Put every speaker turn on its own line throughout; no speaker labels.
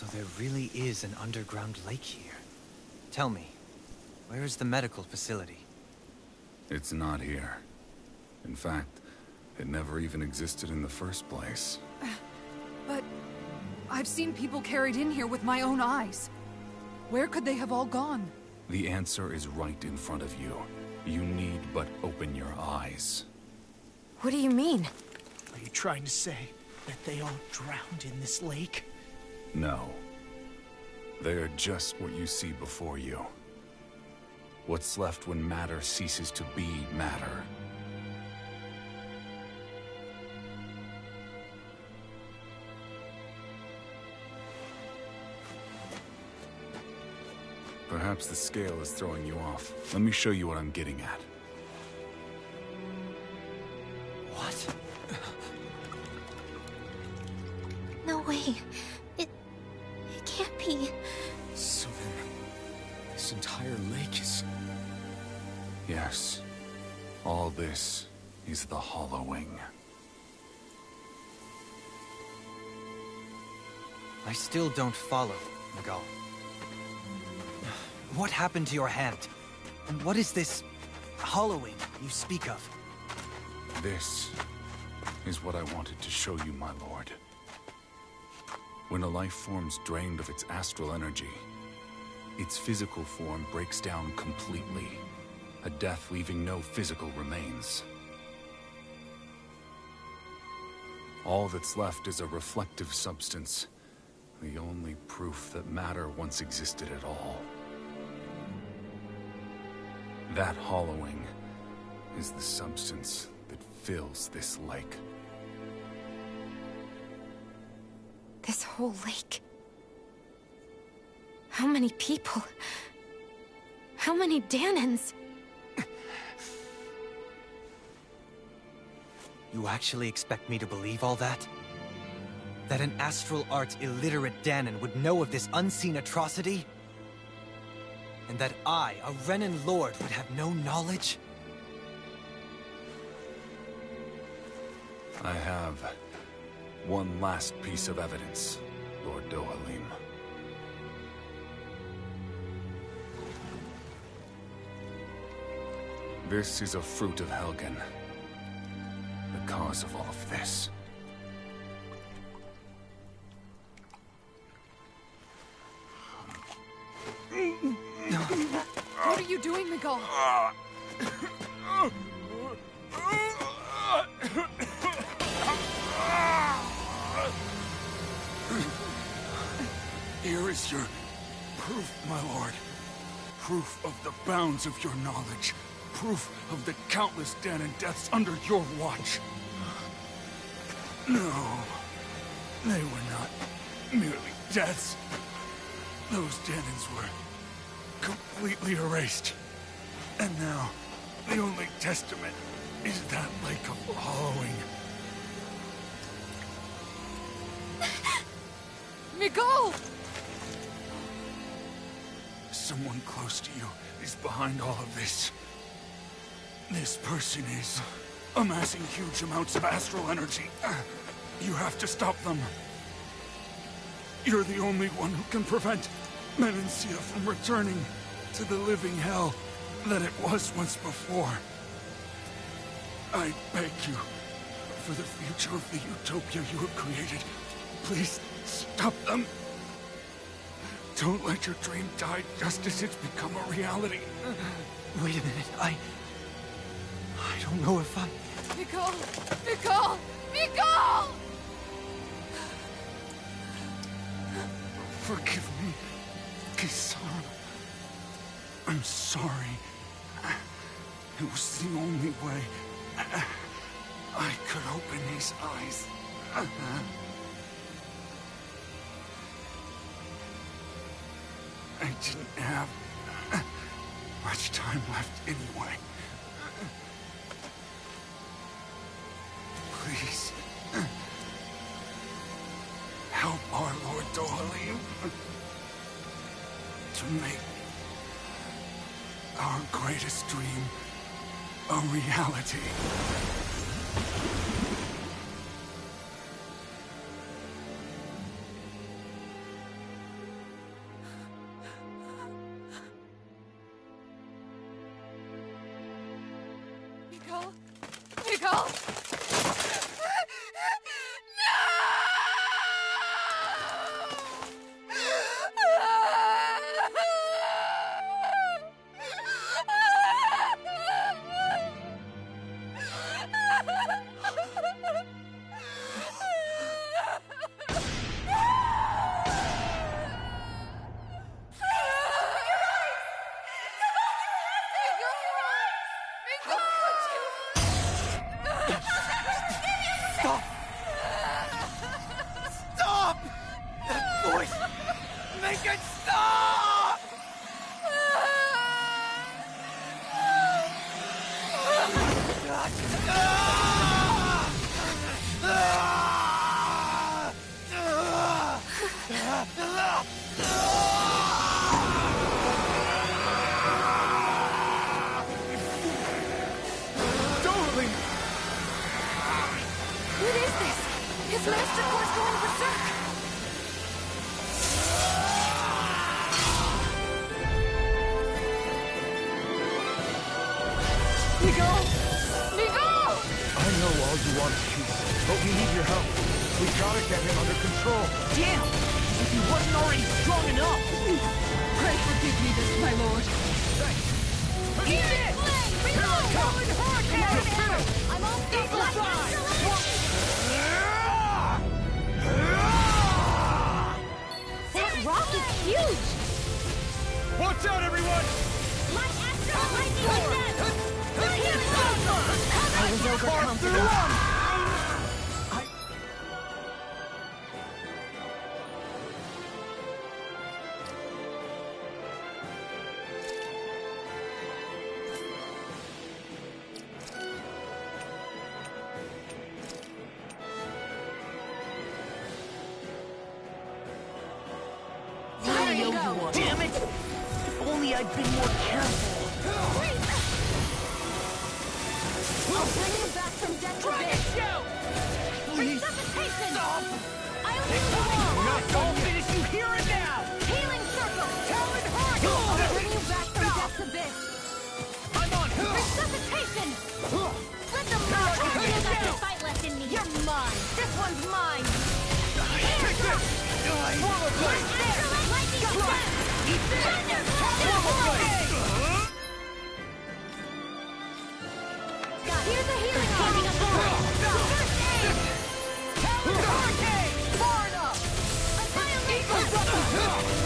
So there really is an underground lake here. Tell me, where is the medical facility?
It's not here. In fact, it never even existed in the first place.
But I've seen people carried in here with my own eyes. Where could they have all gone?
The answer is right in front of you. You need but open your eyes.
What do you mean?
Are you trying to say that they all drowned in this lake?
No. They are just what you see before you. What's left when matter ceases to be matter. Perhaps the scale is throwing you off. Let me show you what I'm getting at.
What?
No way. It can't be.
So then, this entire lake is...
Yes. All this is the Hollowing.
I still don't follow, Miguel. What happened to your hand? And what is this hollowing you speak of?
This is what I wanted to show you, my lord. When a life form's drained of its astral energy, its physical form breaks down completely, a death leaving no physical remains. All that's left is a reflective substance, the only proof that matter once existed at all. That hollowing is the substance that fills this lake.
This whole lake. How many people? How many Dahnans?
You actually expect me to believe all that? That an astral arts illiterate Dahnan would know of this unseen atrocity? And that I, a Renan lord, would have no knowledge?
I have one last piece of evidence, Lord Dohalim. This is a fruit of Helgen, the cause of all of this.
What are you doing, Miguel?
Here is your proof, my lord. Proof of the bounds of your knowledge. Proof of the countless Dahnan deaths under your watch. No, they were not merely deaths. Those Dahnans were completely erased. And now, the only testament is that lake of hollowing.
Miguel!
Someone close to you is behind all of this. This person is amassing huge amounts of astral energy. You have to stop them. You're the only one who can prevent Menancia from returning to the living hell that it was once before. I beg you, for the future of the utopia you have created, please stop them. Don't let your dream die just as it's become a reality.
Wait a minute, I don't know if I...
Miguel! Miguel! Miguel!
Forgive me, Kisara. I'm sorry. It was the only way I could open his eyes. I didn't have much time left anyway. Please, help our Lord Dohalim to make our greatest dream a reality.
Miguel? Miguel?
Stop! Stop! That voice! Make it stop!
Darling!
What is this? His master core's going berserk! Miguel! Miguel!
I know all you want is peace, but we need your help. We gotta get him under control.
Damn! As if he wasn't already strong enough!
Pray forgive me this, my lord.
Eat it! Here I come! Hurricane!
I'm all
Eagle side!
That rock is huge!
Watch out, everyone!
My astral lightning descends! I was overconfident.
Damn it! If only I'd been more careful.
I'll bring you back from death to this. Resuscitation! I'll heal you all!
I'll finish you here and now!
Healing circle!
Talon Hurricane!
I'll bring you back from death to this.
I'm on!
Resuscitation! Let them know I got the fight left in me. You're mine. This one's mine.
Take this! Forward blade!
Lightning strike!
Eat this!
Forward
blade!
Here's a healing arm. First aid!
Talon Hurricane! Far enough!
Annihilate!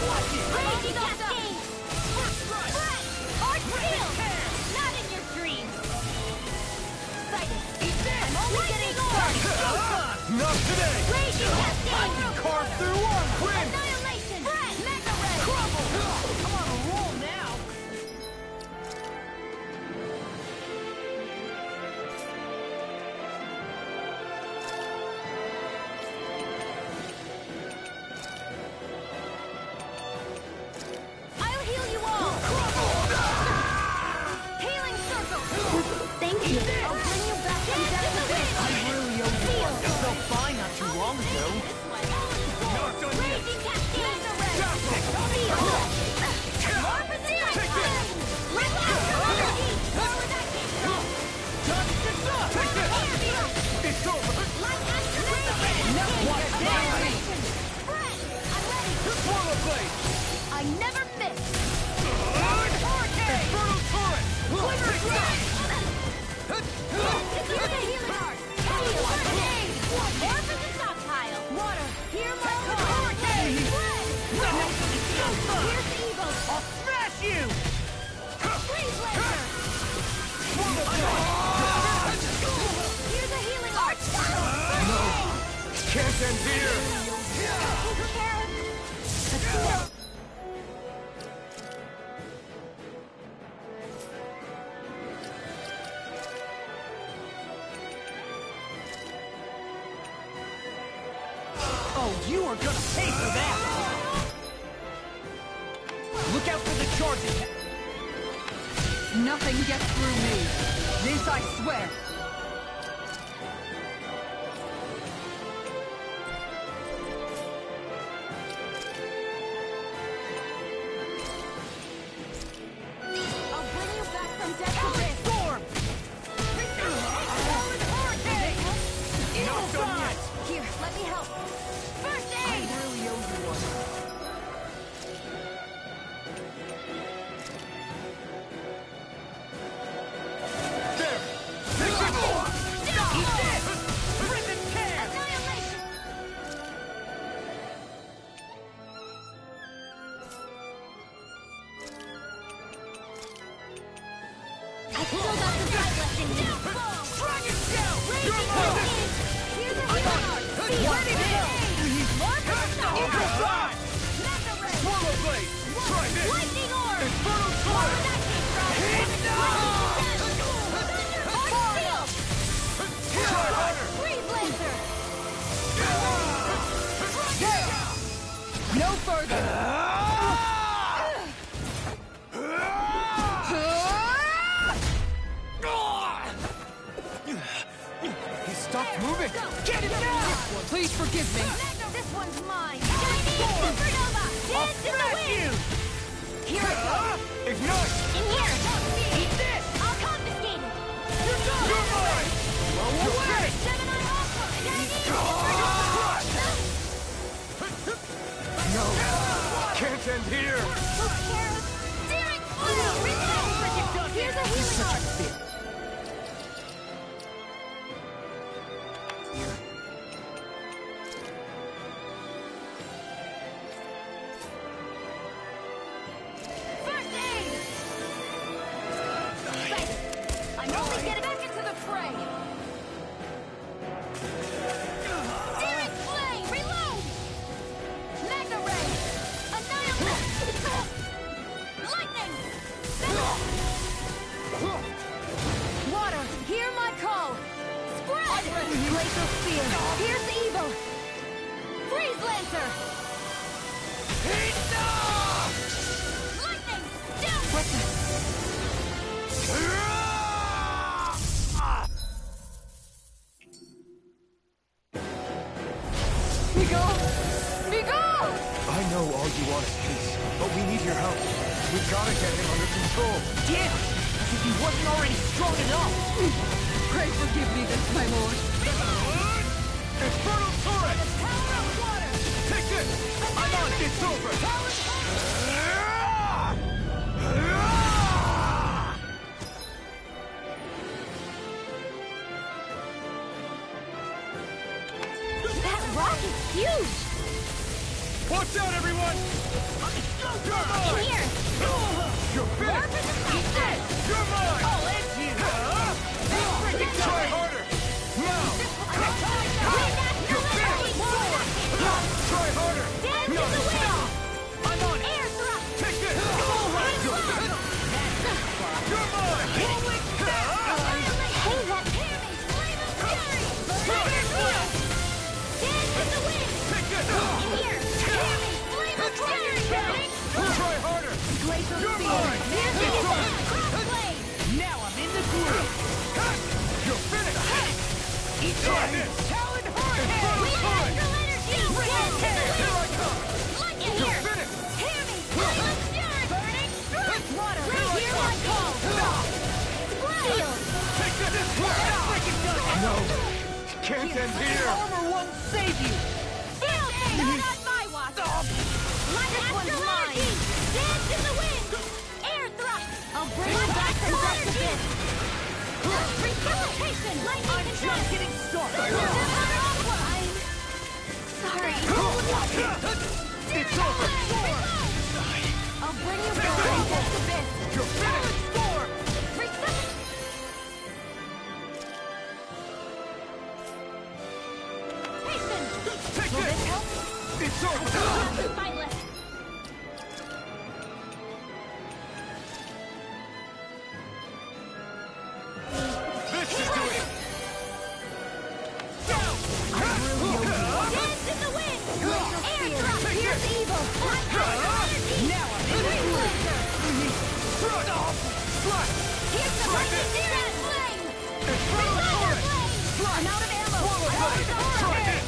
Watch it!
Raging cascade!
First strike!
Arch shield! Not in your dreams! Sighted!
Eat this!
I'm only getting started!
Not today!
Raging cascade!
Carve through one! Win!
Annihilation! Mega ray!
Crumble! I'm on a roll now!
I'll heal you all! Healing circle! Thank you. I'll bring you back from death to this.
I really owe you one. You felt fine not too long ago.
Not done yet. Raging cascade! Seal! More precision! Let's go! Forward that came from!
It's up! Take this!
It's over!
Light activation!
Now watch this!
Annihilation! Spread! I'm ready!
Swallow blade!
I never miss!
Hurricane! Infernal torrent! Glimmer strike!
Here's a healing heart! Heal! Aid! More for the stockpile! Water! Hear my call!
Hurricane!
Spread! Here's the Evo!
I'll smash you!
Freeze laser! Here's a healing arch!
Can't end here!
Prepare!
Oh, you are gonna pay for that! Look out for the charges!
Nothing gets through me. This I swear.
I'll bring you back from death to this!
Storm!
Still got some fight left in me.
Dragon Shell!
Raging Wind! Here's a hero! See
Ready to go! Eagle Side!
Mega Ray!
Swallow Blade! Try this!
Lightning Orb!
Infernal
Where
Torrent!
that came from? Thunderbolt Seal!
Try harder!
Freeze Lancer!
No further!
He stopped moving!
Get him now!
Please forgive me.
This one's mine! Chinese Supernova! Dance in the wind! Here I go!
Ignite!
In here!
Eat this!
I'll confiscate it!
You're mine!
Blow away!
Gemini Aqua!
No! Can't end here!
Searing Flail! Reload! Here's a healing orb! First aid! I'm only getting back into the fray! Searing Flame! Reload! Magna Ray! Annihilate! Lightning! Water, hear my call! Spread! Glacial Spear! Here's evil! Freeze Lancer! Lightning! Down! What the?
Miguel! Miguel!
I know all you want is peace, but we need your help. We gotta get him under control.
Damn! As if he wasn't already strong enough!
Pray forgive me this, my lord.
Infernal Torrent!
Power of water!
Take this! I'm on! It's over!
That rock is huge!
Watch out, everyone!
In here!
You're
Warp
finished!
is assassinated!
You're mine!
I'll end you!
Try harder! Now! You're finished! Try harder!
Dance in
No!
the wind!
I'm on it!
Air thrust!
Take this! You're finished! You're mine!
Hey, that Flame of Fury! Laser Field! Dance in the wind!
Take this!
In here! Flame of Fury!
Try harder!
Glacial
You're
Spear!
mine!
Here's the Crossblade!
Now I'm in the groove!
You're finished!
Eat
Try
this!
this!
Talon Hurricane!
We astral energy! Dance in the
Here I
wind!
come!
Lightning
You're
here!
finished!
Hear me! Flame of Fury! Burning Strike! Water! Hear my call! Steel!
Take this!
Freaking done it!
No! Can't end here!
Armor won't save you!
Field Day! Not on my watch! This one's mine! Dance in the wind! Air thrust! I'll bring you back to water! Precipitation! Lightning
I'm
control!
just getting started!
Sorry.
It's over!
I'll bring you back to this abyss!
You're finished! Take
Will
this!
this help?
It's over!
Fight left.
This is doing it!
Dance in the wind! Air thrust! Here's evil!
Now I'm in the groove!
Here's the lightning searing flame!
Infernal Torrent!
I'm out of ammo!
Swallow Blade! Try this!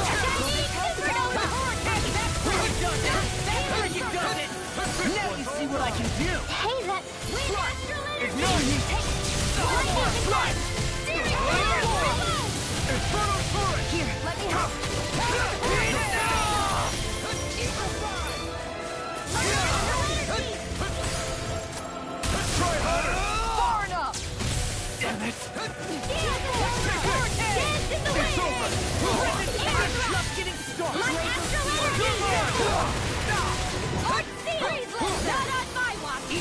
Chinese Supernova!
Freaking done it! Now you see what I can do!
Hey, that wind astral energy!
Ignite!
Lightning control! Steering wheel!
Infernal Torrent!
Here, let me help!
Try harder!
Far enough!
Damn it!
Dance in the wind!
It's over!
Air thrust!
Just getting started!
Like astral energy! Freeze Lancer! Not on my watch!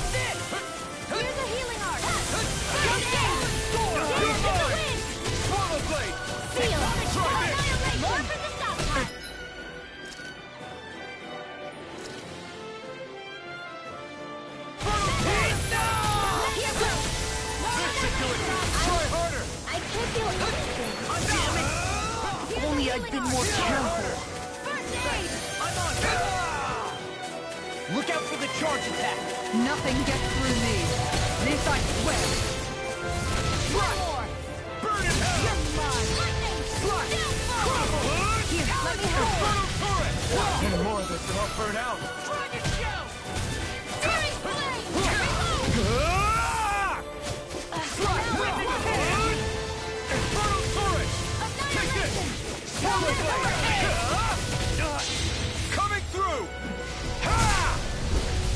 Try harder!
I can't feel anything.
Damn it! If only I'd been more careful.
First aid!
Look out for the charge attack.
Nothing gets through me. This I swear.
One more!
Burn in hell!
You're mine! Lightning! Downfall!
Here, let me help.
Infernal turret! And more of this and I'll burn out.
Dragon Show! Fury Flame! Reload!
Infernal turret!
Annihilation!
Swallow blade! Coming through! Ha!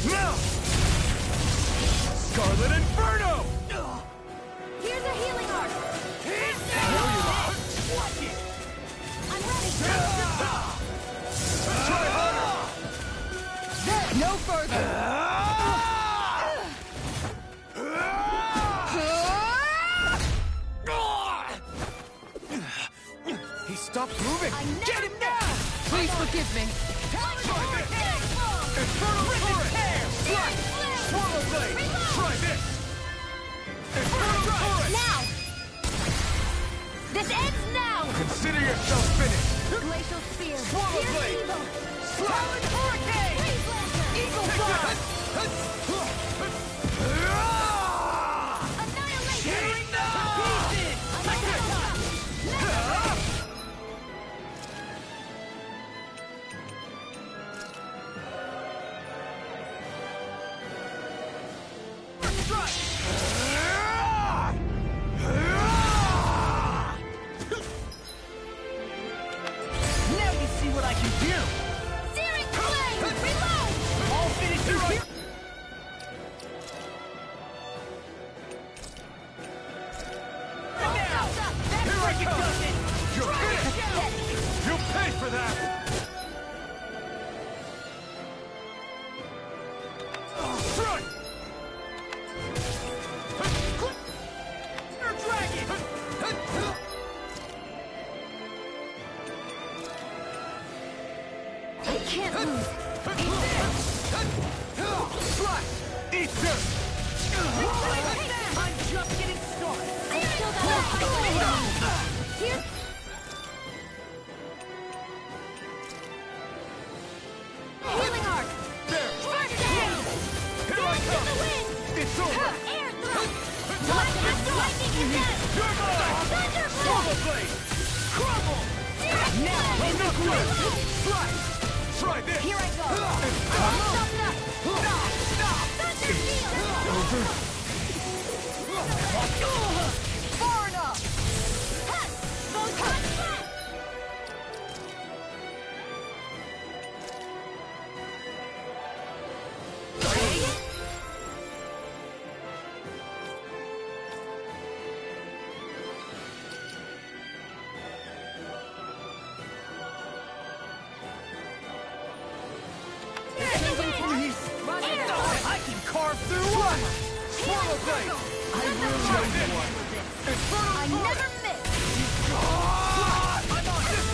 Now! Scarlet Inferno!
Here's a healing arc! I'm ready!
Try harder!
No further.
He stopped moving!
I never
Get him now!
Please forgive me.
Infernal turret!
Fury Flame!
Swallow blade!
Reload!
Try this! Infernal turret!
Now! This ends now!
Consider yourself finished!
Glacial Spear!
Swallow
Here's
blade!
evil!
Silent hurricane!
Freeze Lantern!
Eagle fire!
Annihilation!
Now you see what I can do.
Searing Flame! Reload!
I'll finish you here.
Here I come! You're finished! You'll pay for that! Front!
I can't lose!
Eat this!
I'm just getting started.
I still got a fight! Here! Healing arc!
There!
First aid!
Here I
Dance in
come!
the wind!
It's over!
Air thrust! Lightning condensed!
You're mine! Swallow
Thunderblade!
blade! Crumble!
Now!
Enough with! Slice! Try this!
Here I go! Stop that! Stop! Thunder field!
Far enough.
I can carve through one.
Swallow blade!
I really
Try
know
this!
you are with this.
Infernal
I
turret!
never miss!
I'm on this!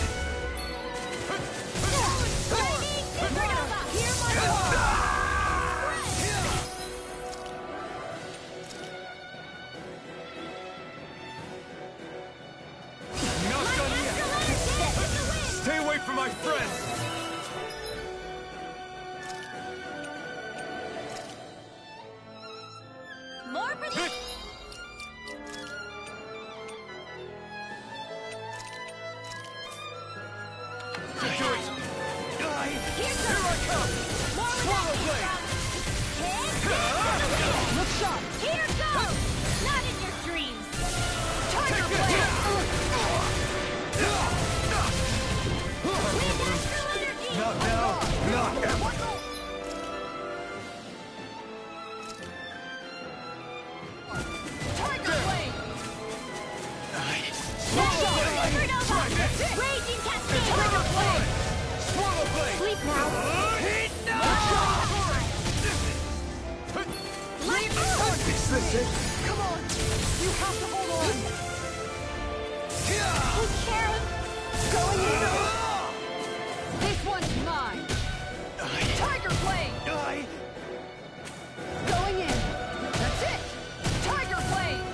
Lightning Supernova! Hear my roar!
Not done yet!
Dance in the wind!
Stay away from my friends!
More for the...
Situation!
Here
Here I come!
More
Swallow
with
blade!
Look sharp.
Here goes! Not in your dreams! Tiger
Take
Blade!
this!
Wind Astral Energy!
Not now! Not ever!
Tiger Blade.
Swallow blade!
Supernova!
Try this!
Raging Cascade!
Infernal turret! Swallow blade!
Sleep now!
Is this it?
Come on. You have to hold on.
Oh, Karen!
Going in. This one's mine. Tiger Blade. Going in. That's it. Tiger Blade.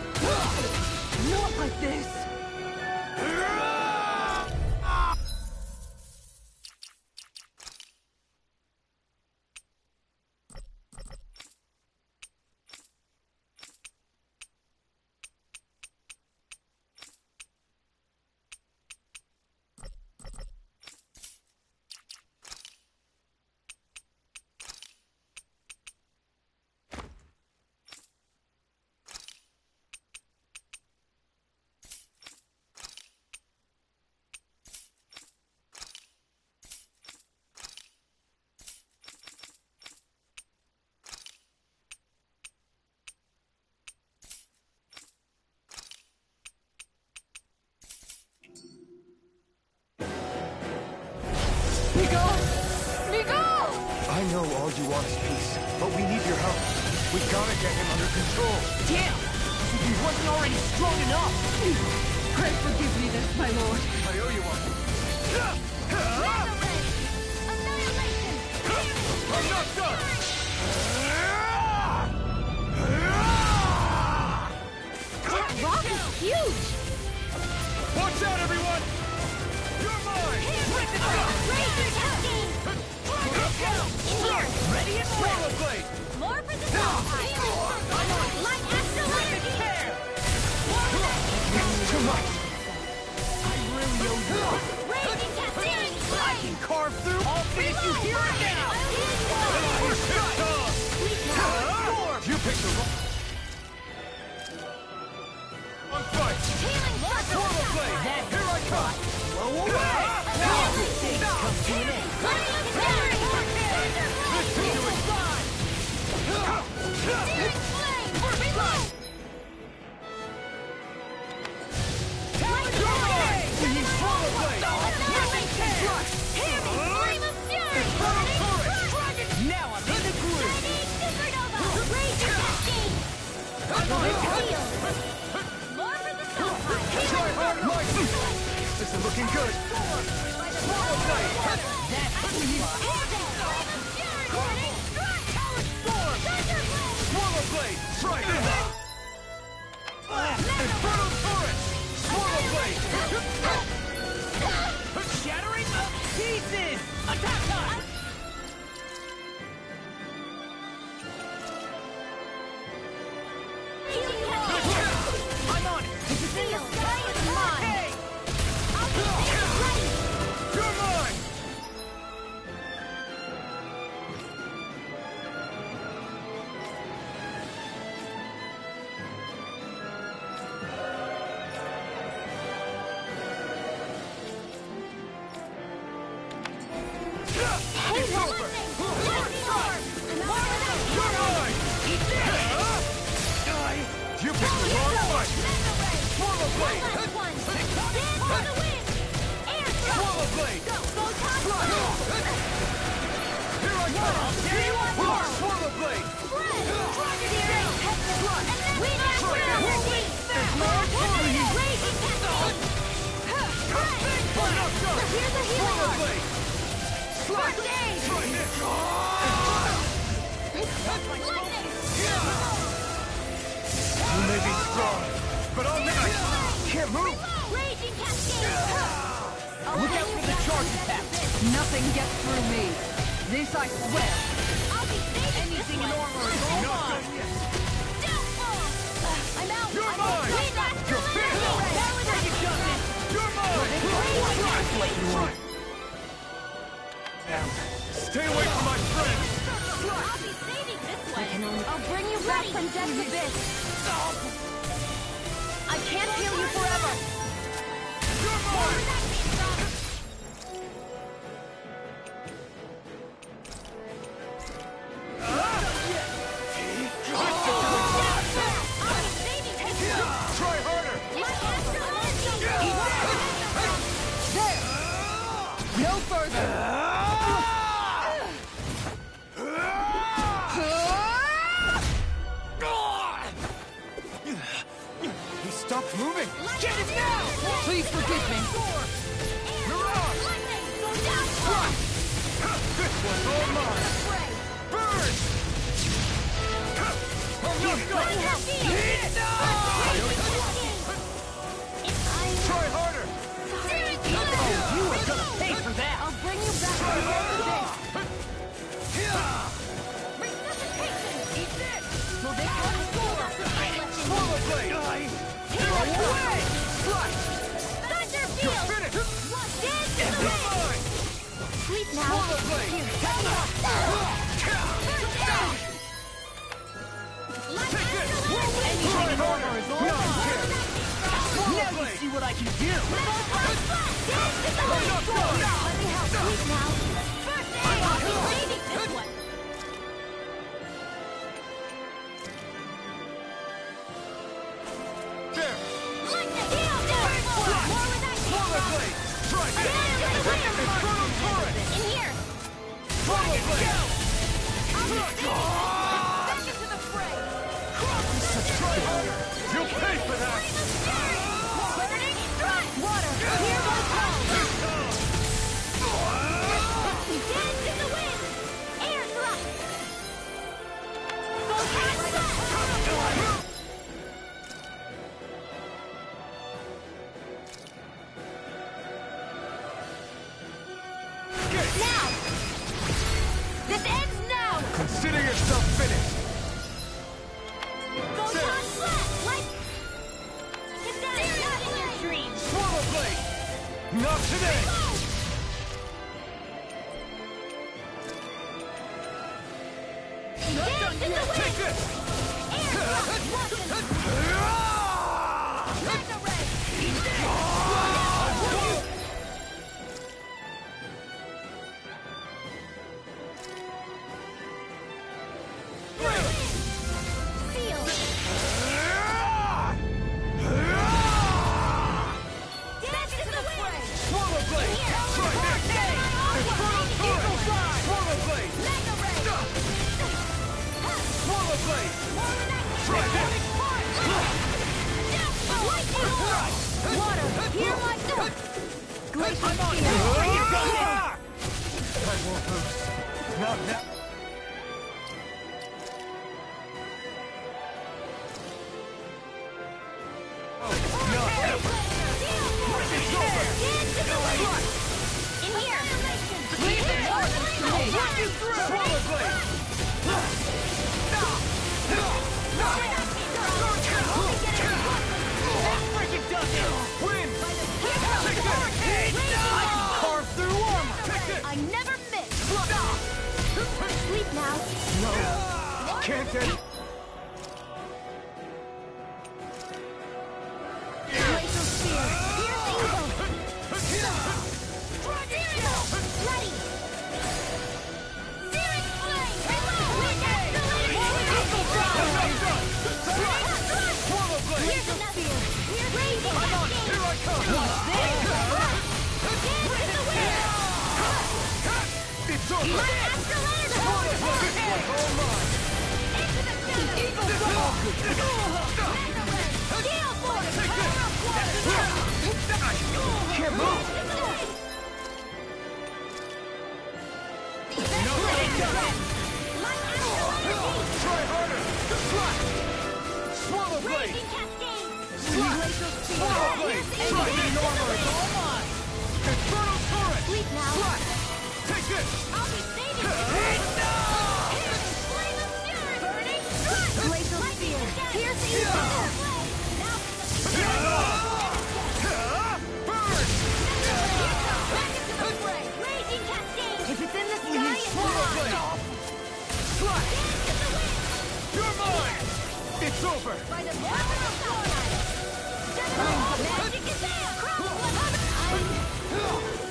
Miguel! Miguel!
I know all you want is peace, but we need your help. We gotta get him under control.
Damn! If he wasn't already strong enough!
Pray forgive me this, my lord.
I owe you one.
Annihilation!
I'm not done!
That rock is huge!
Watch out, everyone! You're mine!
Razor cascade!
Ready and
Swallow
ready!
blade!
More for the Sunfire! Light astral energy!
Too much!
I really owe you.
Raging cascade!
I can carve through. I'll finish you here and now.
You picked the wrong fight! Swallow blade! Here I come!
Blow away. Now things come to an end. Now I'm in the groove.
This isn't looking good! Swallow blade! Swallow blade! Strike! Inferno turret! Swallow blade!
Shattering up pieces. Attack time. I'm on it.
You're mine! You picked the wrong fight! Swallow blade! Swallow blade! Here I come! Swallow blade! Swallow blade! You may be strong, but I'll never... Can't move!
Look out for the charge attack.
Nothing gets through me. This I swear.
Anything in armor is all mine.
You're mine! You're finished! You're mine! Now, stay away from my friends!
I'll bring you back from death's abyss. I can't heal you forever.
You're mine! Try harder!
No further.
He stopped moving!
Get him now.
Please forgive me.
Mirage! This one's all mine! Burn! I'm not done! Try harder!
You are gonna pay for that.
I'll bring you back from death's abyss. Well, this one is full of legend.
Swallow blade! Here I come! Slash!
Thunder
You're
field.
finished!
Dance in the
You're
wind.
mine!
Sleep now.
Swallow blade!
Anything in armor is all mine.
Swallow
Now you
blade!
see what I can do.
I'm not done!
Let me help. Sleep now. First aid. I'll be saving this one.
There!
Lightning. Heal. More with that.
Swallow blade! Try
In here!
Swallow blade!
Back into the fray!
Try harder! You'll pay for that!
Burning strike! Water! Here goes home! Dance in the wind! Air thrust! Volcanic blast! Now! This ends now!
Consider yourself finished!
Photon blast! Like... Get down! Not in your dreams!
Swallow blade! Not today!
Dance in the wind!
Take this!
Air thrust! Watson! Mega ray! Seal! Dance in the wind!
Swallow blade! Try this! Infernal torrent! Swallow blade!
Mega ray!
Swallow blade! Try this!
Water! Here I go! Glacial
I won't lose. Not now.
In here!
Swallow blade! Win! Take this! Carve through armor! Take this!
I never miss! Sleep now!
Can't end.
Glacial spear! Pierce evil! Bloody! Searing flame! Wind
Swallow blade!
Here's another! Here's raging!
Here I come! It's over!
My astral energy!
All mine!
Into the shadow! Steel force!
Can't move!
My astral energy!
Try harder! Slap! Swallow blade!
Raging cascade!
Swallow blade! Try this! Infernal torrent!
Sleep now!
Take this!
I'll be saving you! Flame of fury! Burning strike! Glacial spear! Pierce evil! Now
Burn!
back into the fray! Raging cascade! If it's in the sky, it's
Swallow
mine!
blade! Slap!
Dance in the wind!
You're mine! It's over!
By the power of sunlight! Magic is there! I'm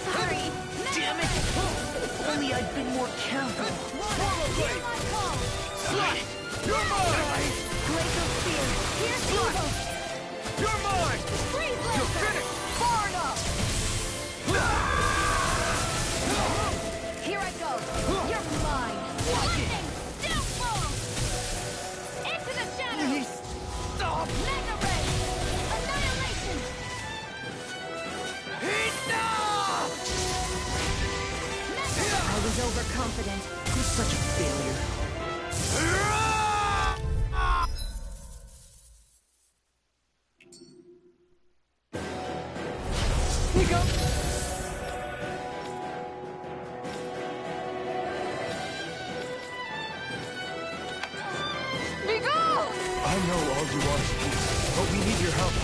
sorry!
Damn it! If only I'd been more careful.
Swallow blade! Slap! You're mine!
Glacial spear! Pierce evil!
You're mine!
Freeze
You're
laser!
finished!
Far enough! Here I go! You're mine! Lightning! Downfall! Into the shadows!
Stop!
Mega ray! Annihilation! I was overconfident.
Who's such a failure?
We go! I know all you want is peace, but we need your help.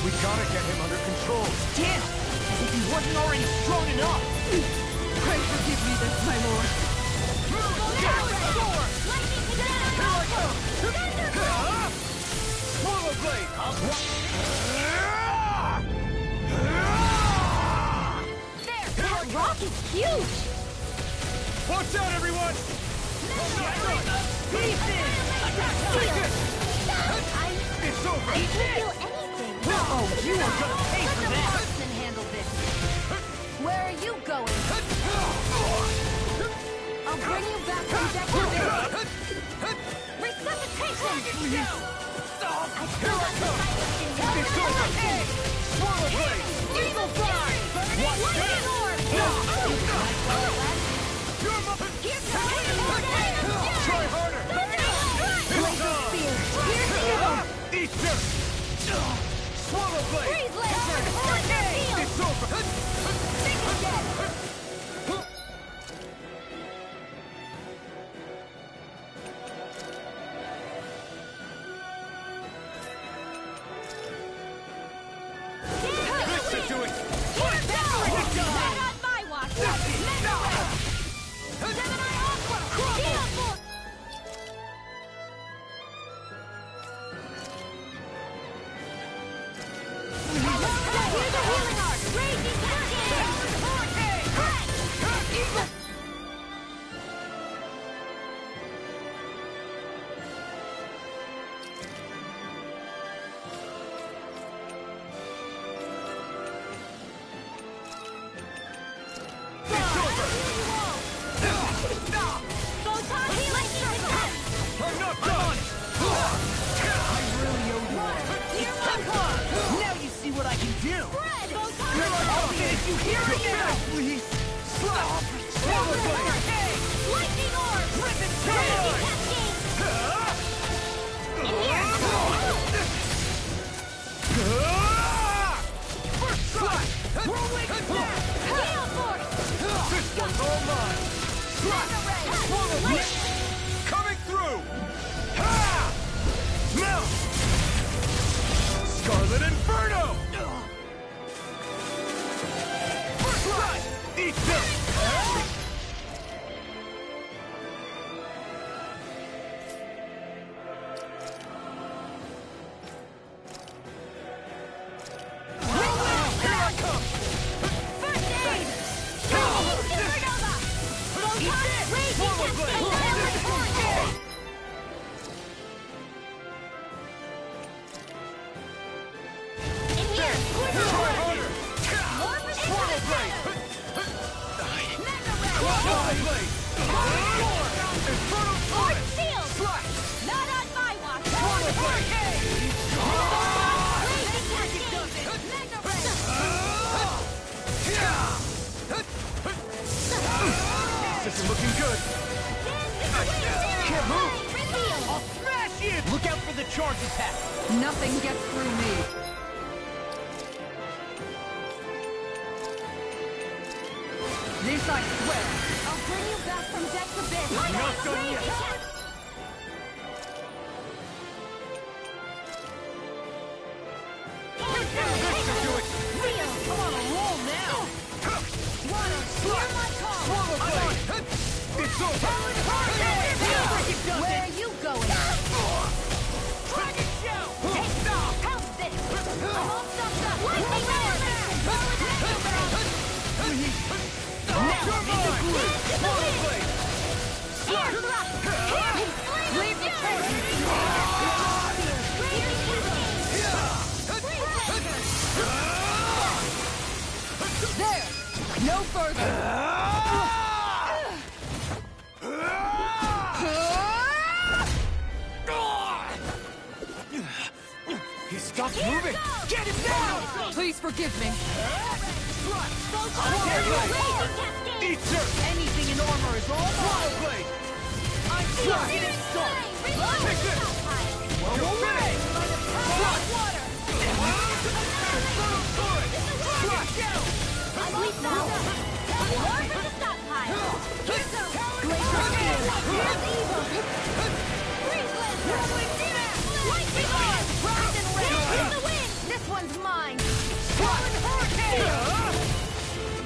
We gotta get him under control.
Damn! As if he wasn't already strong enough!
Pray forgive me this, my lord.
Swallow blade!
There! That rock is huge!
Watch out, everyone! It's over!
I can't feel anything.
Oh, you are gonna pay for that!
Let the marksman handle this. you going? I'll bring you back from death to base. Resuscitation!
Here I come! It's over! Swallow blade! Eagle fly! Watch this! Try harder! It's on! Eat dirt! Swallow blade!
Freeze laser!
It's over!
Think again!
This should do it!
Not on my watch! Gemini Aqua! Steel Force! Here's the healing art! Raging Cascade! Photon healing system!
I'm not done!
I really owe you one. Now you see what I can do.
Red! Photon
I'll finish you here and now.
Please! Slap! Swallow blade!
Lightning orb!
Rip it
Raging Cascade! In here!
First strike! Whirlwind blast!
Gale Force!
This one's all mine! Slap! Swallow blade! Coming through! Ha! Melt! Scarlet Inferno! First strike! Eat dirt! Here I come!
First aid! Supernova! Photon Raging Cascade! In here!
Try harder!
Morphin
Swallow blade!
Mega Red!
Swallow blade! Infernal
Force
flame!
Shield!
Slash!
Not on my watch!
Swallow blade!
Raging Cascade! Mega Red!
This isn't looking good. Can't move.
I'll smash you. Look out for the charge attack.
Nothing gets through me. This I swear.
I'll bring you back from death to bit.
Not done yet. This should do it.
I'm on a roll now.
Swallow blade! It's over!
Where are you going?
Dragon Shell!
How's this? I'm all stuffed up. Lightning Orb!
You're mine! Swallow blade!
Air thrust! Leave the
There! No further!
He stopped moving! Get him down!
Please forgive me.
Eat dirt!
Anything in armor is all
Swallow
mine.
blade!
I'm sorry. Get it started.
Take this! You're finished!
Water!
Infernal torrent! Slash!
Unleash now! More from the stockpile! Glacier Field! Here's evil! Freeze laser! Lightning orb! Rise and rain! In the wind! This one's mine! Swollen hurricane!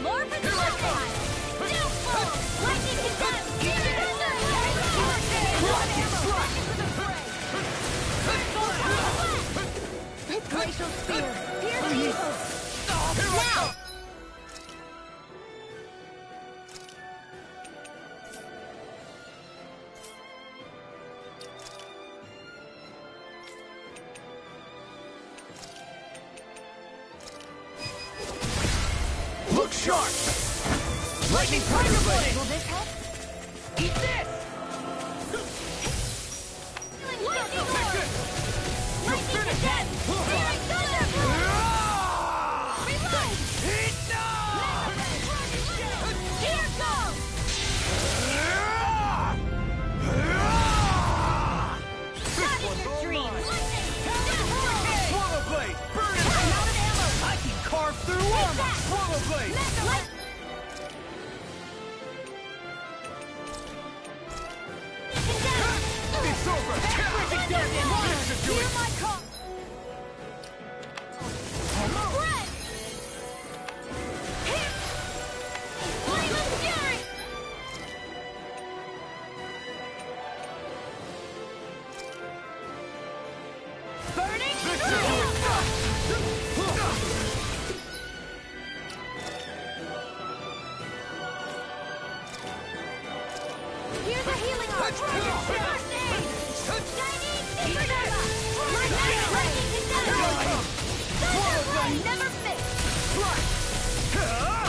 More from the stockpile! Steel force! Lightning condemned! Glacial spear! Here's evil! Now!
Look sharp!
Lightning Thunder Blade!
Will this help?
Eat this!
Lightning Lord! Lightning Cadet! Searing Thunder! Reload! Here goes! Not in your dreams! Lightning!
Swallow Blade! Burn it!
I'm out of ammo!
I can carve through armor! Swallow Blade!
Light!
It's over! Perfect Darkin! This should do
Hear
it!
my call! Red! Here! Flame of Fury! Burning Here's a healing arm! First aid! Shining Supernova! Lightning Cadet! Thunder Blade never miss!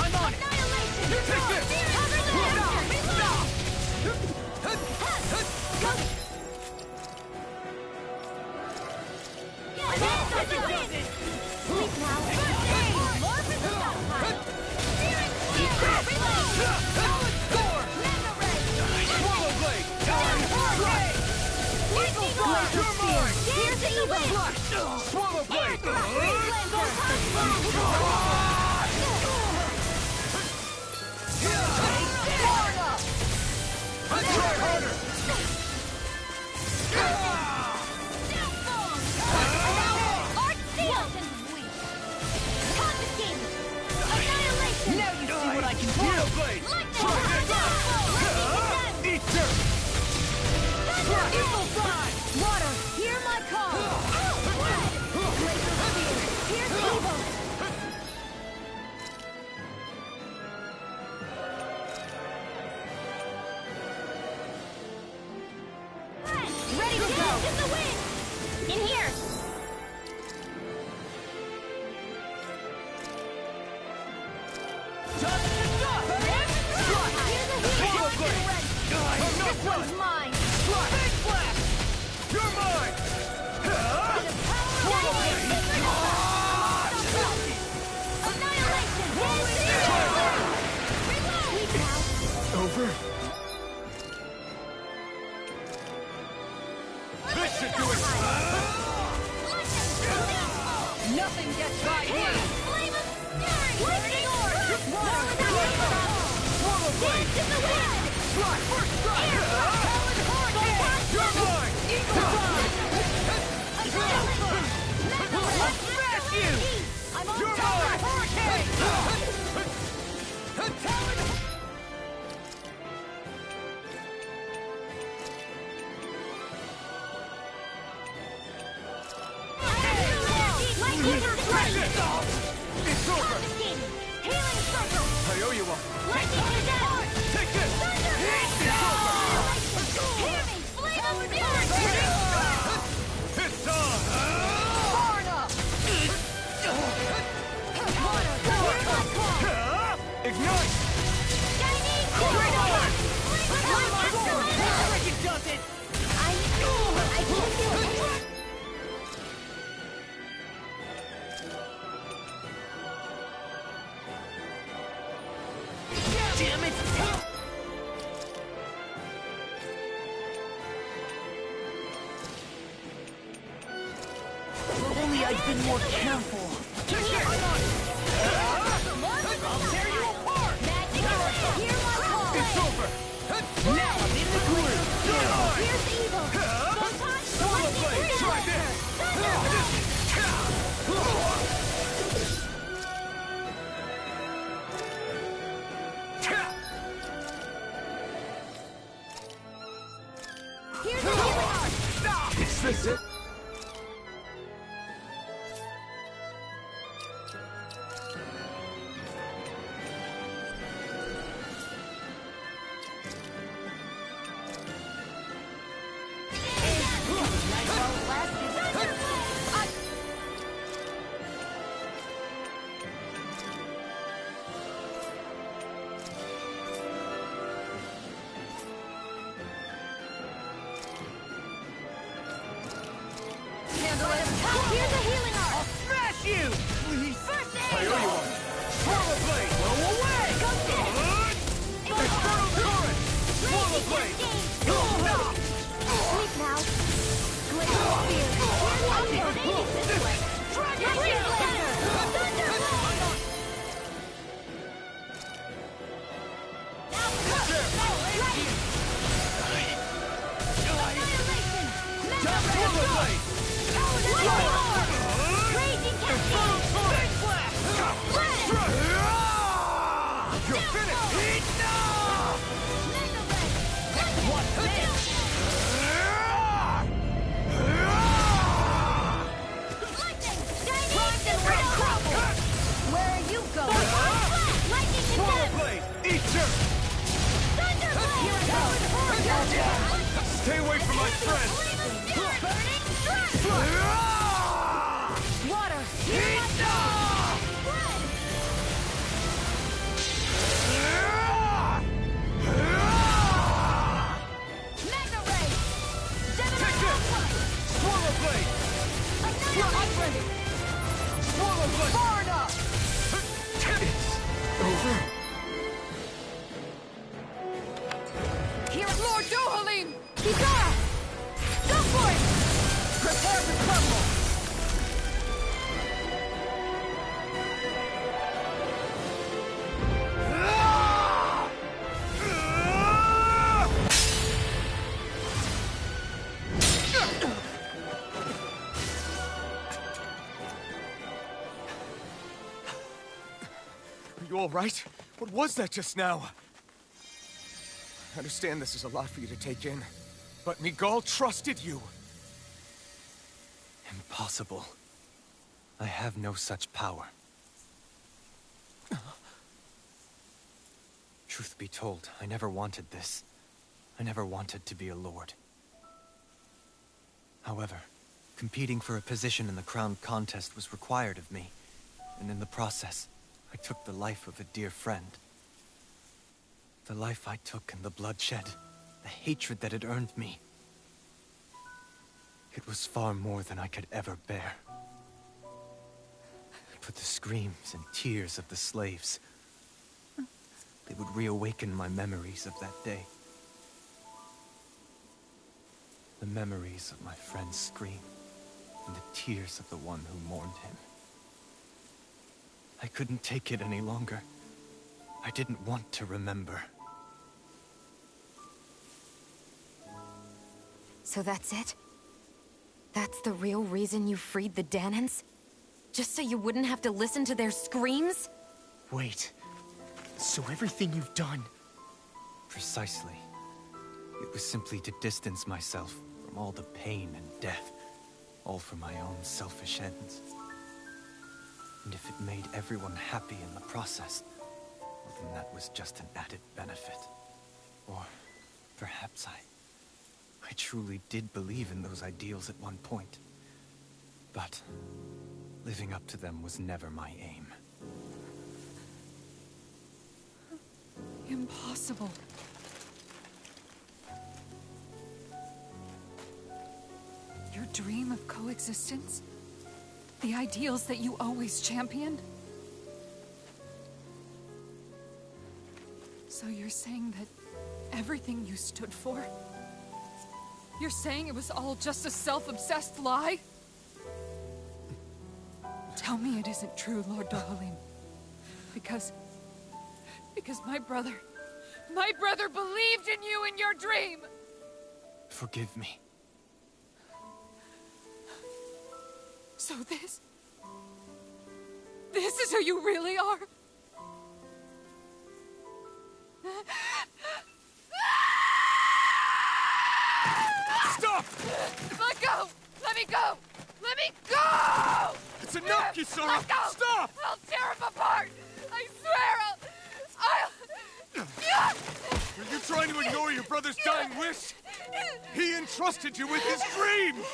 I'm on it!
Annihilation!
Take this!
Cover the monster! Reload! Go! Sleep now! First aid! More for the stockpile! Searing Flare! Reload!
Solid Storm!
Mega Ray!
Swallow Blade! Strike!
Lightning Orb!
You're mine!
Here's the evil!
Swallow Blade! Let's try harder! Now you see what I can do! Swallow Blade! Eat dirt! Evil Fly!
Water, hear my call! Laser Spear, here's evil! Ready to go! In the wind! In here!
Touch the dust!
Here's a healing!
I'm not
This one's
done!
mine!
Big Blast! You're mine! Swallow Blade!
Annihilation! Reload! Now!
Over? This should do it!
Nothing gets by me!
Flame of Fury! Lightning Orb!
Swallow Blade!
Dance in the wind!
Strike! First strike! Talon Hurricane! You're mine!
Eagle Fly!
Let's smash you!
I'm on
You're
top!
mine! Hurricane! Talon!
Lightning Strike!
It's over!
Healing Circle!
I owe you one.
Lightning Cadet!
Take this!
Thunder Blade! Hear me! Flame of Fury!
It's on!
Arna! Water! Here's my call!
Ignite!
Shining
Great
Sword!
Orb!
Flame of Fury!
Break it, does it!
I can do it!
Damn it! If only I'd been more careful. I'll tear you apart!
Hear my call!
It's over! Now I'm in the groove! You're mine!
Here's the evil! Photon
Swallow Blade! Try this!
Here's the healing arm!
Is this it?
Here's a healing art!
Smash you! Please.
First aid!
I owe you one. Swallow blade!
Go away!
Go get it!
Infernal current! Swallow blade!
Sleep now. Glacial spear. Activating this way. Dragon Blaster! Thunderblade! Now cook! Ready! Annihilation! Mega
Swallow
Red!
blade!
Power! Raging Cascade!
Big blast! You're finished!
Mega Red!
What this?
Lightning! Dynamic Crumble! Where are you going? Lightning
Swallow
Condemn!
blade! Eat your...
Thunderblade!
Stay away from my friend!
Burning Strike! Water! Blood! Mega Ray! Gemini Output!
Swallow blade!
Annihilation!
Swallow blade!
Far enough!
It's over.
Here, Lord Dohalim!
Kisara! Go for it!
Prepare to crumble!
Are you all right? What was that just now? I understand this is a lot for you to take in, but Miguel trusted you.
Impossible. I have no such power. Truth be told, I never wanted this. I never wanted to be a lord. However, competing for a position in the crown contest was required of me, and in the process, I took the life of a dear friend. The life I took and the bloodshed, the hatred that it earned me. It was far more than I could ever bear. But the screams and tears of the slaves, they would reawaken my memories of that day. The memories of my friend's scream, and the tears of the one who mourned him. I couldn't take it any longer. I didn't want to remember.
So that's it? That's the real reason you freed the Danans? Just so you wouldn't have to listen to their screams?
Wait. So everything you've done...
Precisely. It was simply to distance myself from all the pain and death, all for my own selfish ends. And if it made everyone happy in the process, well, then that was just an added benefit. Or perhaps I truly did believe in those ideals at one point. But living up to them was never my aim.
Impossible. Your dream of coexistence? The ideals that you always championed? So you're saying that everything you stood for? You're saying it was all just a self-obsessed lie? Tell me it isn't true, Lord Dohalim. Because my brother believed in you in your dream!
Forgive me.
So this is who you really are?
Stop!
Let go! Let me go! Let me go!
It's enough, Kisara!
Let go!
Stop!
I'll tear him apart! I swear I'll...
Are you trying to ignore your brother's dying wish? He entrusted you with his dream!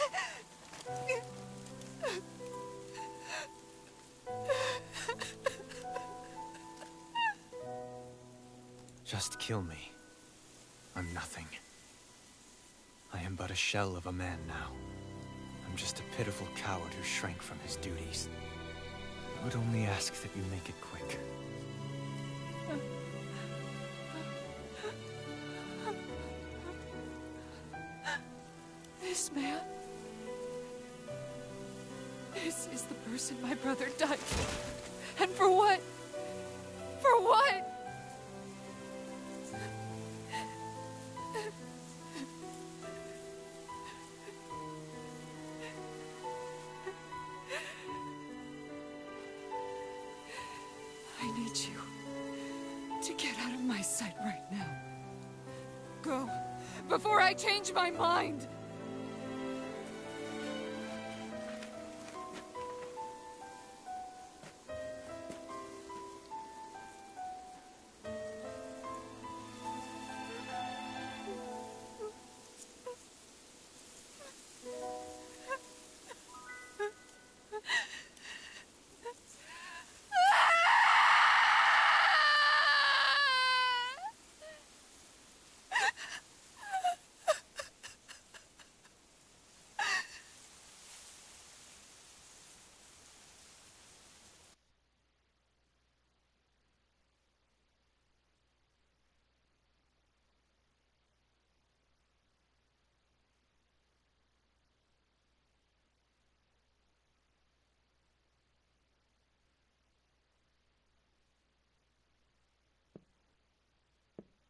Just kill me. I'm nothing. I am but a shell of a man now. A I'm just a pitiful coward who shrank from his duties. I would only ask that you make it quick.
This man... This is the person my brother died for. And for what? For what? I need you to get out of my sight right now. Go, before I change my mind!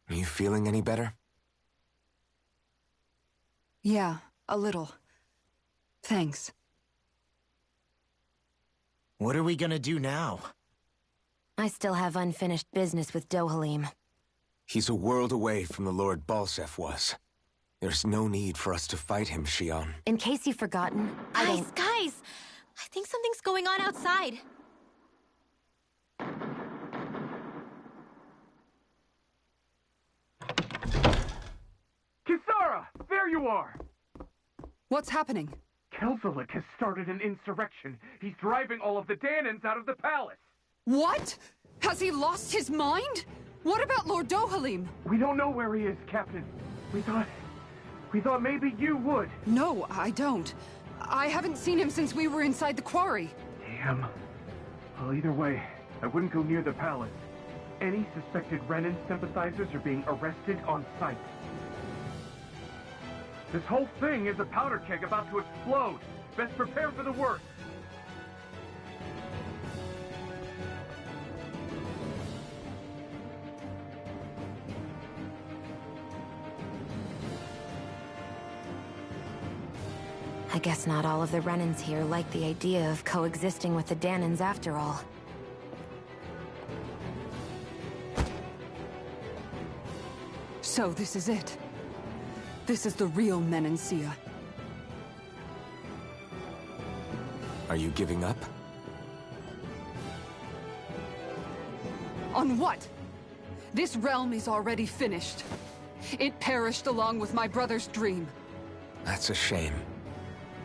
Are you feeling any better?
Yeah, a little. Thanks.
What are we gonna do now?
I still have unfinished business with Dohalim.
He's a world away from the Lord Balseph was. There's no need for us to fight him, Shionne.
In case you've forgotten,
Guys, guys! I think something's going on outside.
Kisara! There you are!
What's happening?
Kelzelik has started an insurrection. He's driving all of the Dahnans out of the palace.
What? Has he lost his mind? What about Lord Dohalim?
We don't know where he is, Captain. We thought maybe you would.
No, I don't. I haven't seen him since we were inside the quarry.
Damn. Well, either way, I wouldn't go near the palace. Any suspected Renan sympathizers are being arrested on sight. This whole thing is a powder keg about to explode. Best prepare for the worst.
I guess not all of the Renans here like the idea of coexisting with the Dahnans after all.
So this is it. This is the real Menancia.
Are you giving up?
On what? This realm is already finished. It perished along with my brother's dream.
That's a shame.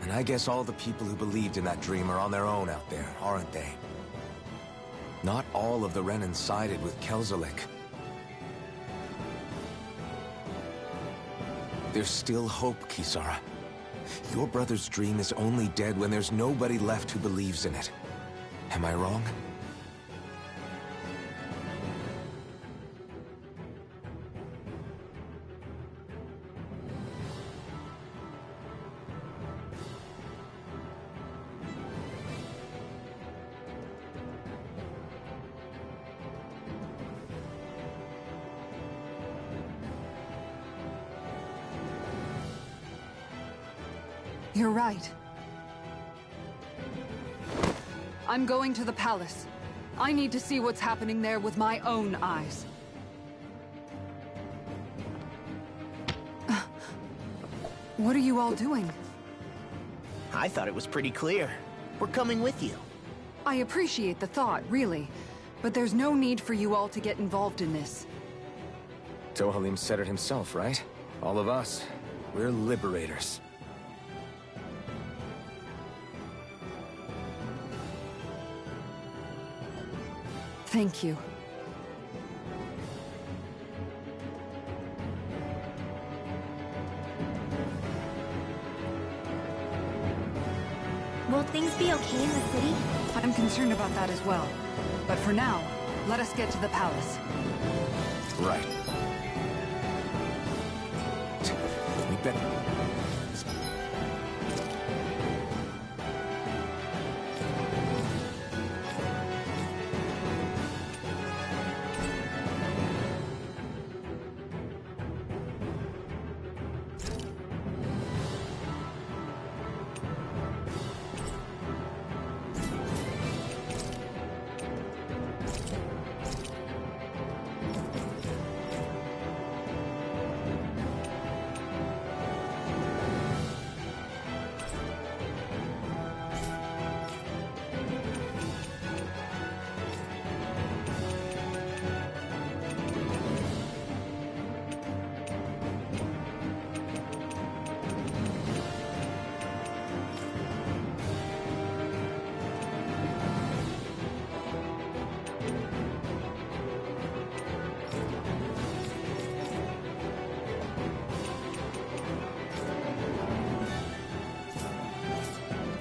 And I guess all the people who believed in that dream are on their own out there, aren't they? Not all of the Renan sided with Kelzelik. There's still hope, Kisara. Your brother's dream is only dead when there's nobody left who believes in it. Am I wrong?
You're right. I'm going to the palace. I need to see what's happening there with my own eyes. What are you all doing?
I thought it was pretty clear. We're coming with you.
I appreciate the thought, really. But there's no need for you all to get involved in this.
Dohalim said it himself, right? All of us. We're liberators.
Thank you.
Will things be okay in the city?
I'm concerned about that as well. But for now, let us get to the palace.
Right. We better...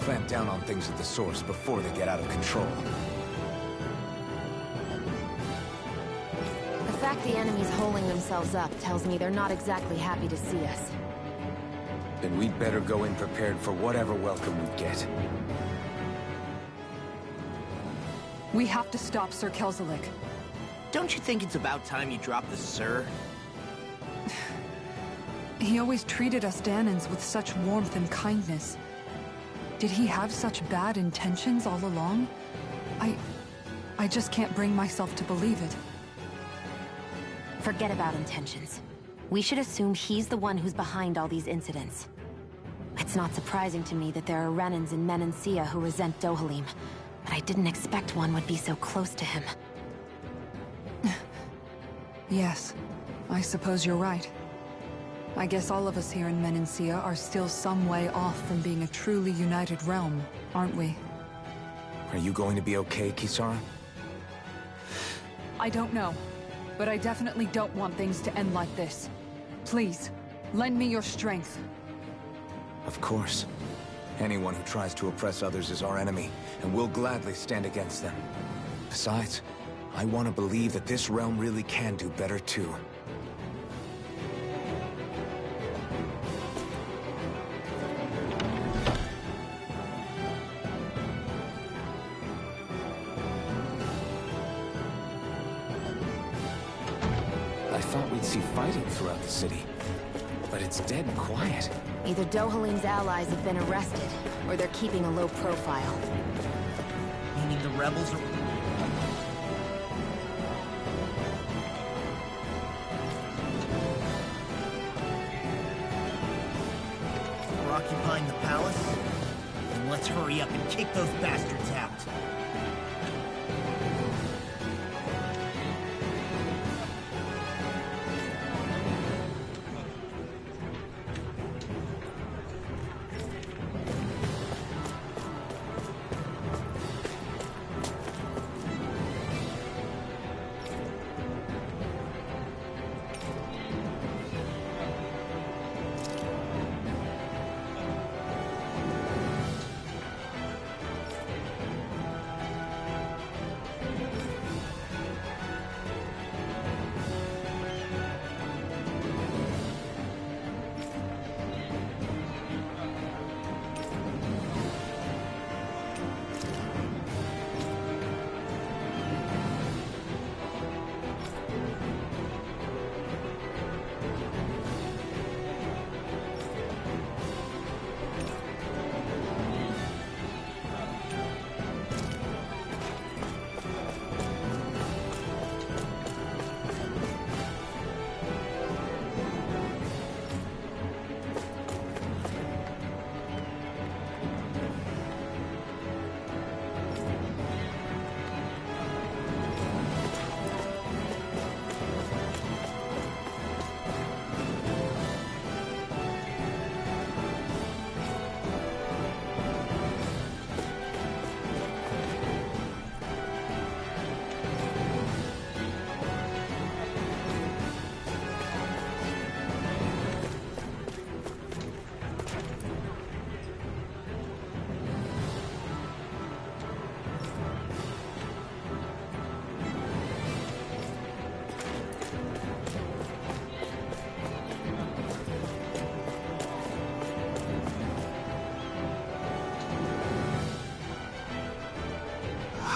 clamp down on things at the source before they get out of control.
The fact the enemy's holding themselves up tells me they're not exactly happy to see us.
Then we'd better go in prepared for whatever welcome we get.
We have to stop Sir Kelzelik.
Don't you think it's about time you drop the sir?
He always treated us Danans with such warmth and kindness. Did he have such bad intentions all along? I just can't bring myself to believe it.
Forget about intentions. We should assume he's the one who's behind all these incidents. It's not surprising to me that there are Renans in Menancia who resent Dohalim, but I didn't expect one would be so close to him.
Yes, I suppose you're right. I guess all of us here in Menancia are still some way off from being a truly united realm, aren't we?
Are you going to be okay, Kisara?
I don't know, but I definitely don't want things to end like this. Please, lend me your strength.
Of course. Anyone who tries to oppress others is our enemy, and we'll gladly stand against them. Besides, I want to believe that this realm really can do better too. I thought we'd see fighting throughout the city, but it's dead and quiet.
Either Dohalim's allies have been arrested, or they're keeping a low profile.
Meaning the rebels are... We're occupying the palace? Then let's hurry up and kick those bastards out.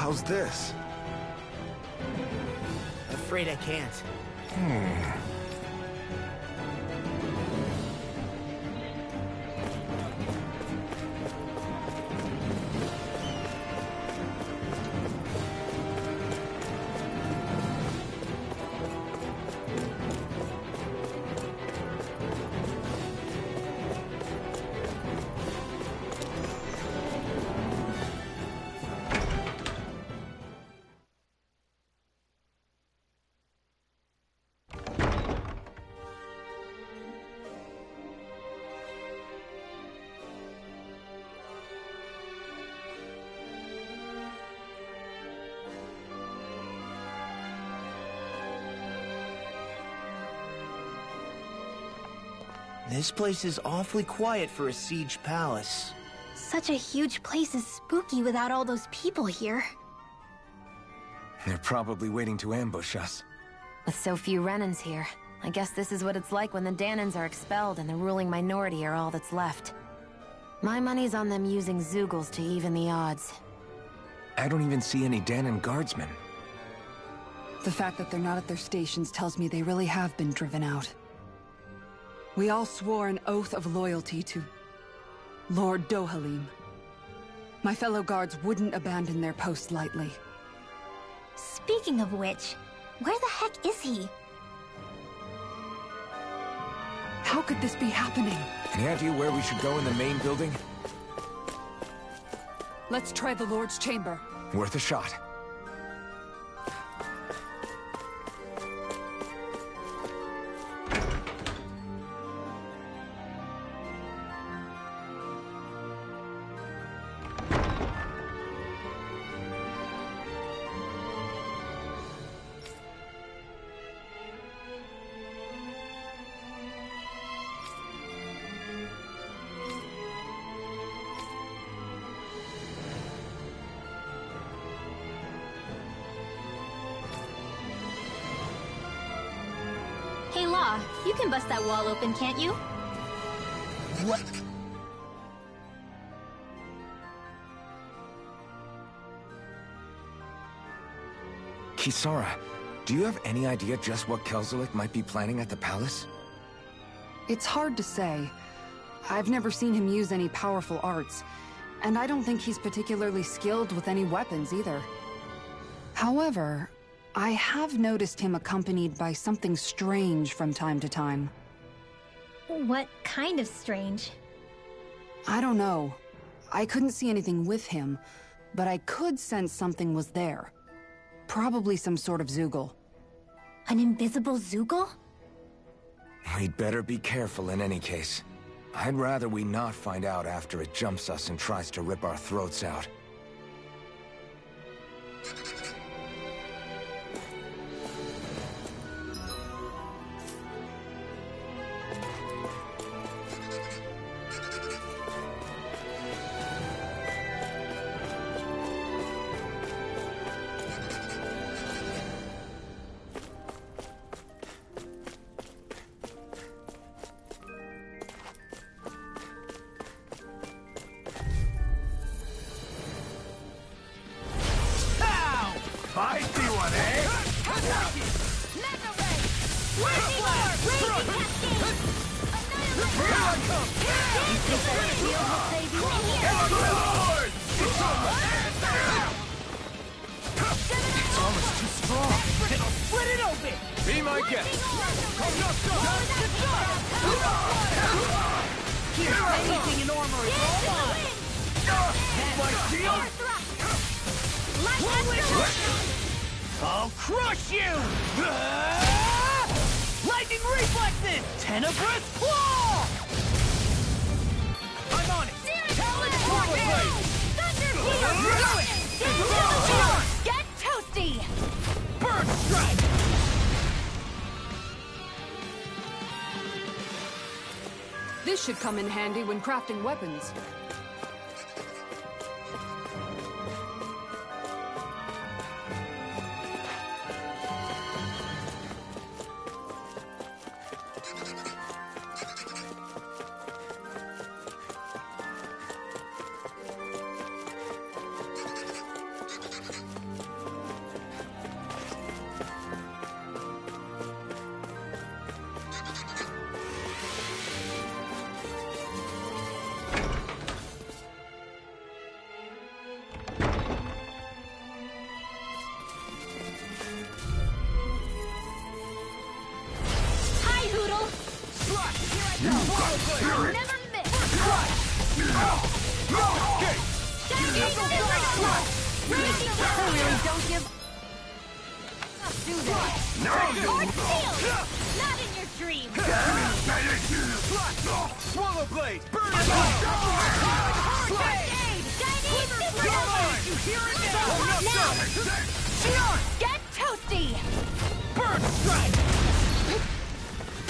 How's this?
Afraid I can't. This place is awfully quiet for a siege palace.
Such a huge place is spooky without all those people here.
They're probably waiting to ambush us.
With so few Renans here, I guess this is what it's like when the Dahnans are expelled and the ruling minority are all that's left. My money's on them using Zeugles to even the odds.
I don't even see any Dahnan guardsmen.
The fact that they're not at their stations tells me they really have been driven out. We all swore an oath of loyalty to Lord Dohalim. My fellow guards wouldn't abandon their post lightly.
Speaking of which, where the heck is he?
How could this be happening?
Any idea where we should go in the main building?
Let's try the Lord's chamber.
Worth a shot.
Hey, Law, you can bust that wall open, can't you?
What?
Kisara, do you have any idea just what Kelzelik might be planning at the palace?
It's hard to say. I've never seen him use any powerful arts, and I don't think he's particularly skilled with any weapons either. However, I have noticed him accompanied by something strange from time to time.
What kind of strange?
I don't know. I couldn't see anything with him, but I could sense something was there. Probably some sort of Zeugle.
An invisible Zeugle?
We'd better be careful in any case. I'd rather we not find out after it jumps us and tries to rip our throats out.
I see one, eh?
Mega Ray! Raging Orb! Raging Cascade!
Here I come!
You think that shield will save you?
Lord!
It's almost too strong. Split it open!
Be my guest!
Here's anything in armor is all mine!
My shield!
I'll crush you! Lightning reflexes! Tenebrous claw! I'm on it!
Get toasty!
Bird strike!
This should come in handy when crafting weapons.
Really don't give up, do they? Sword shield! Not in your dreams!
Swallow blade! Burn it
Hurricane! Chinese supernova!
You hear it now!
Now! Shion! Get toasty!
Burn strike!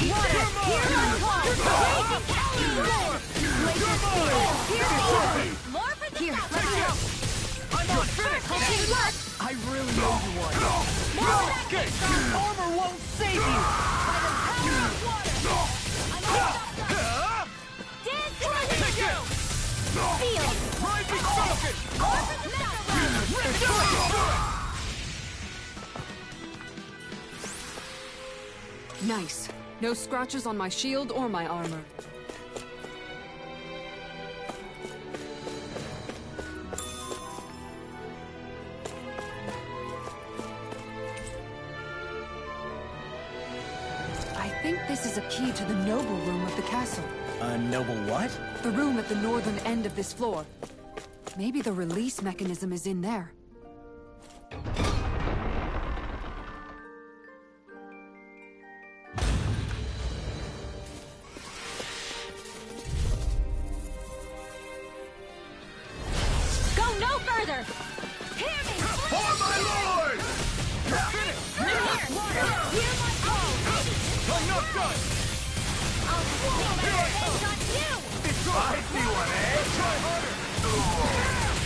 Water! Hero call! Raging Captain Red! Laser spear! Hero evil! More for the
Here,
top
let me
line.
help.
I'm on finish!
Okay, look!
I really owe you one.
More
Okay.
Armor won't save you!
by the power of water! I'm on the top. Dance
Take it!
Field!
Rising Falcon!
More for the top line!
Nice. No scratches on my shield or my armor. I think this is a key to the noble room of the castle.
A noble what?
The room at the northern end of this floor. Maybe the release mechanism is in there.
Go no further! Hear me!
For my lord! Finish!
Hear my call!
I'm not done!
I'll see my revenge on you!
I see one, eh? Try harder!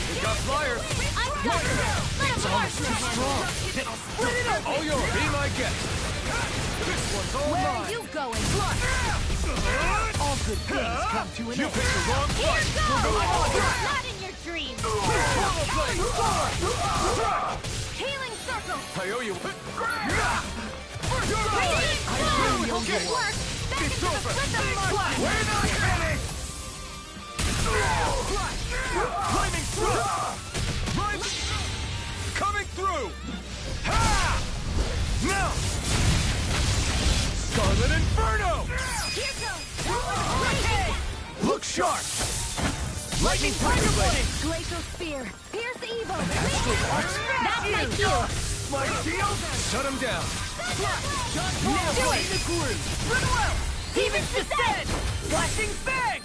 We got flyers!
I'm done! Let him march!
Split it up! All yours! Be my guest! This one's all
Where
mine!
are you going?
All good things come to an
You
end.
picked the wrong
Here
fight!
goes! Not in your dreams!
Swallow blade!
Healing circle!
I owe you.
Radiant
Okay.
Good work! Back
It's
into the
over.
prism march!
We're not finished! Flaming thrust! Coming through! Ha! Now! Scarlet Inferno!
Here goes!
Look sharp! Lightning Tiger Blade!
Glacial Spear! Pierce evil!
That's
my cue!
My shield! Shut him down!
Now do it!
the groove!
Run well! Demon's Descent!
Flashing Fang!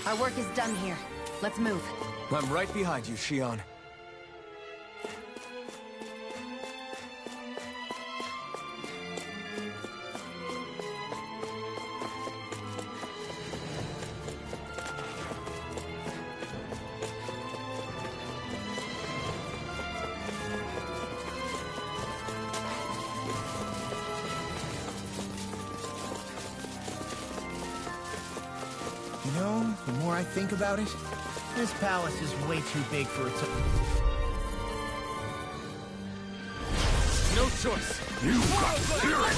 Our work is done here. Let's move.
I'm right behind you, Shion.
You know, the more I think about it, this palace is way too big for its own.
No choice! You got spirit!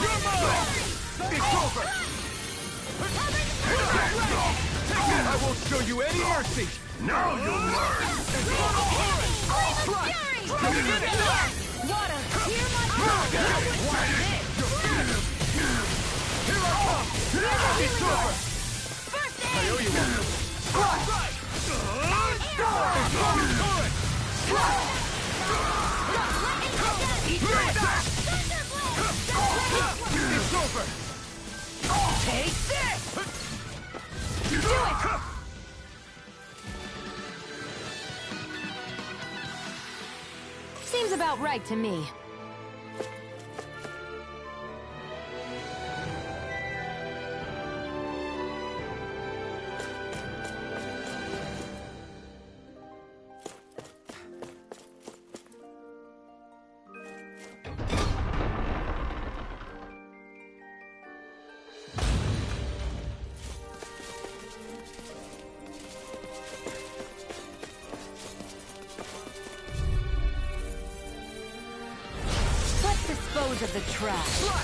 You're mine! It's over! I won't show you any mercy! Now you'll learn!
Water! Hear my call!
Here I come! It's over!
First
I
aid!
owe you one! It's over!
Take this!
Do it!
Seems about right to me. Let's dispose of the trash.
Not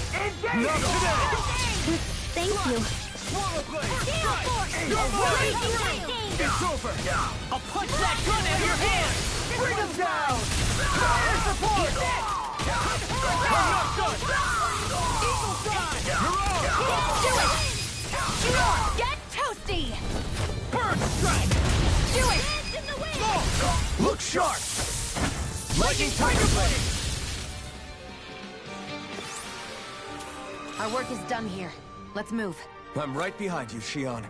today!
Thank you.
Swallow blade!
Gale Force!
You're mine!
Raging!
It's over!
I'll punch that gun out of your hand! Bring him down! Fire support!
I'm not done!
Eagle side! sharp! Lightning Tiger Blade!
Our work is done here. Let's move.
I'm right behind you, Shion.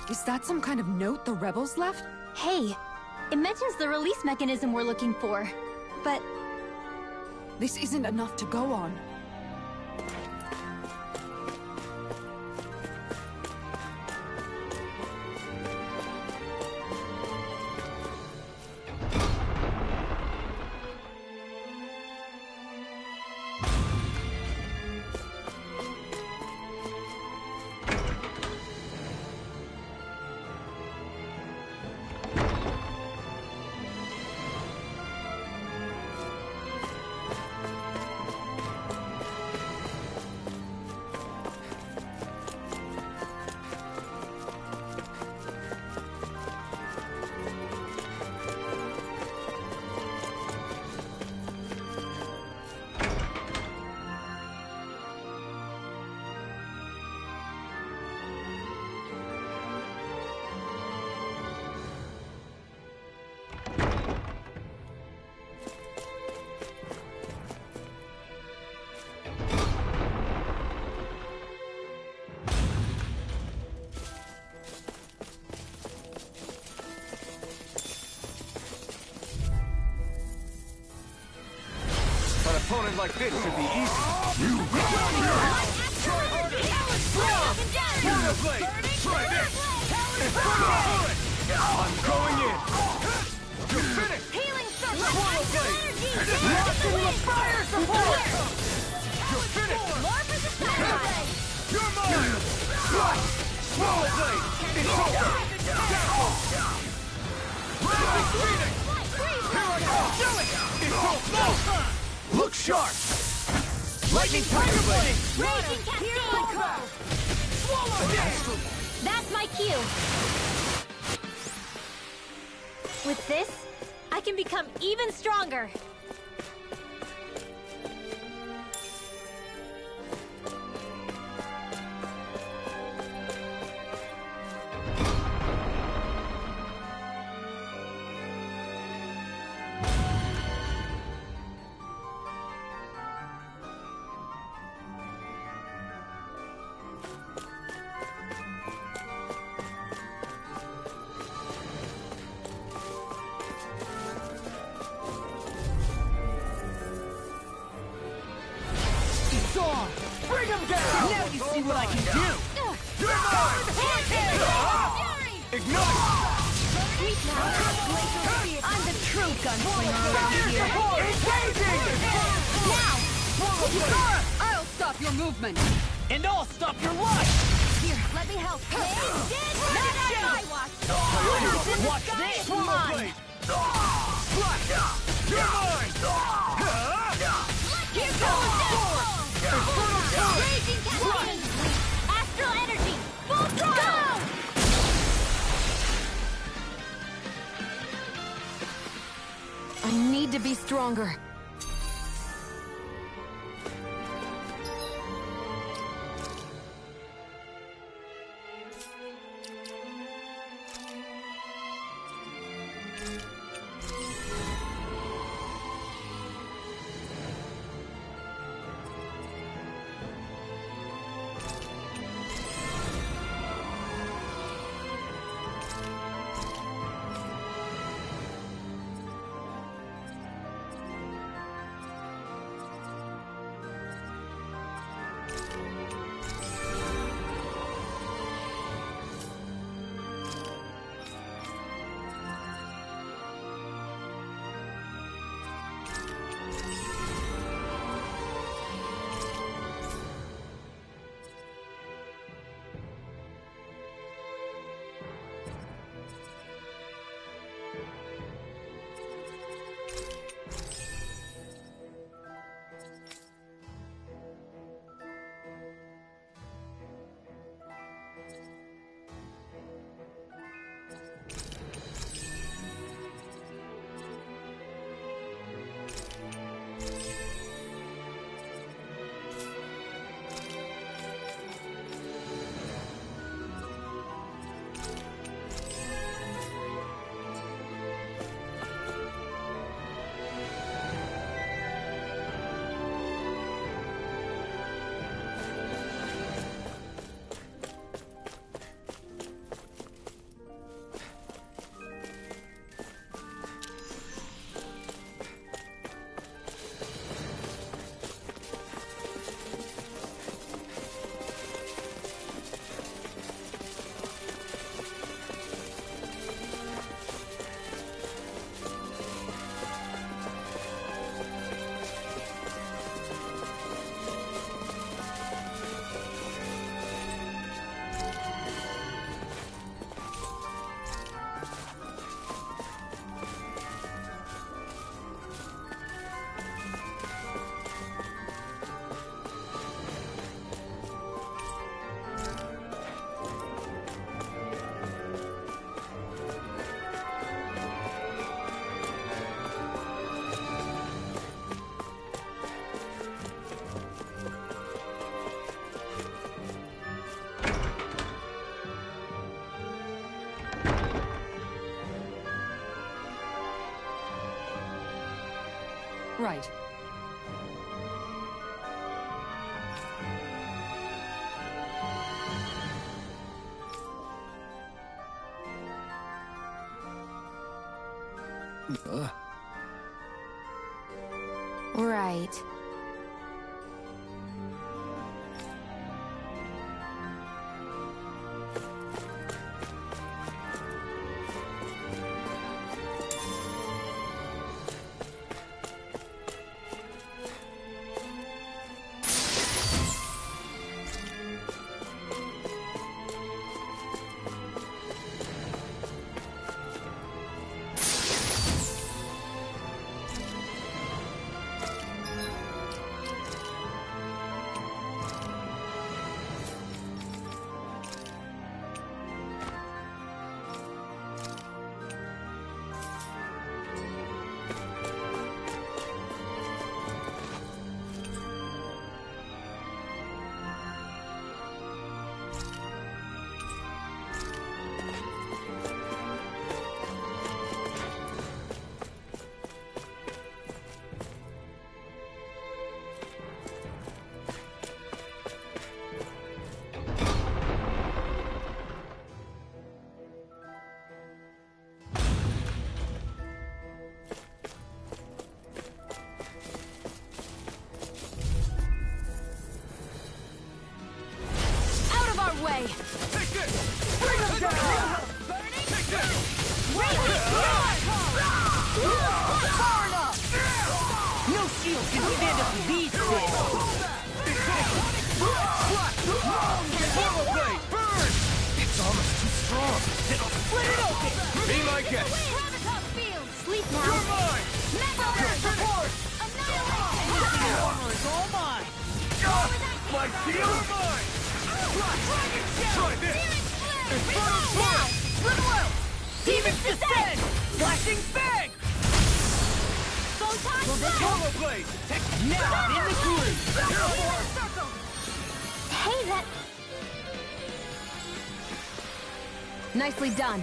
Is that some kind of note the rebels left?
Hey, it mentions the release mechanism we're looking for, but
This isn't enough to go on.
An opponent like this should be easy.
Try this!
I'm going in.
You're finished!
healing circle!
Swallow blade!
Locked in the fire support!
You're finished!
More for the skyline!
You're mine! Swallow blade! It's over! Rapid Phoenix! Here I go! Do it! It's over! Look sharp! Lightning Tiger Blade!
Raging Cascade!
Swallow blade!
That's my cue! With this, I can become even stronger!
It's on! Bring him down!
Now you see what I can do!
You're mine! Ignite!
I'm the true gunslinger around here!
Engaging!
Now!
Kisara! I'll stop your movement!
And I'll stop your life!
Here, let me help. Not on my watch!
Watch this!
Swallow blade! Flash! You're mine!
Here goes Deathfall! Raging Cascade! Astral energy! Full throttle!
I need to be stronger.
Right.
Right.
Way.
Take this! Bring them down! Take this!
Far enough! No shield can stand up to these things!
Blade! Burn!
It's almost too strong! It'll split it open!
Be my guest!
Sleep now.
You're mine!
Support! The armor is all mine!
My shield! You're mine! Try this! Infernal
Now! Swim Demon's Descent! Flashing Fang!
Turbo Blade!
Now I'm in the groove!
Hey, that... Nicely done.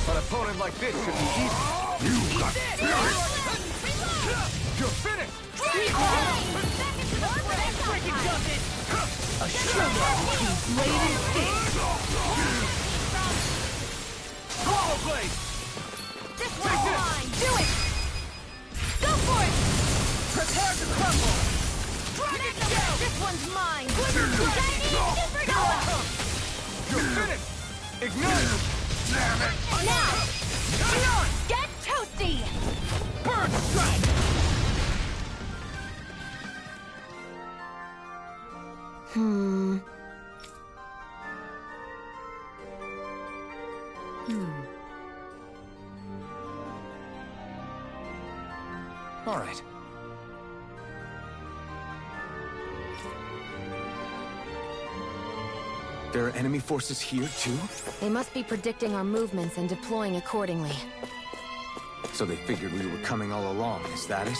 An opponent like this should be easy. You got You're finished!
A showdown between Blade and Sting!
Swallow Blade!
This one's mine! Do it! Go for it!
Prepare to crumble!
Dragon Shell! This one's mine! Shiny Supernova!
You're finished! Ignite! Damn it!
Now! Get toasty!
Burn Strike!
All right. There are enemy forces here, too?
They must be predicting our movements and deploying accordingly.
So they figured we were coming all along, is that it?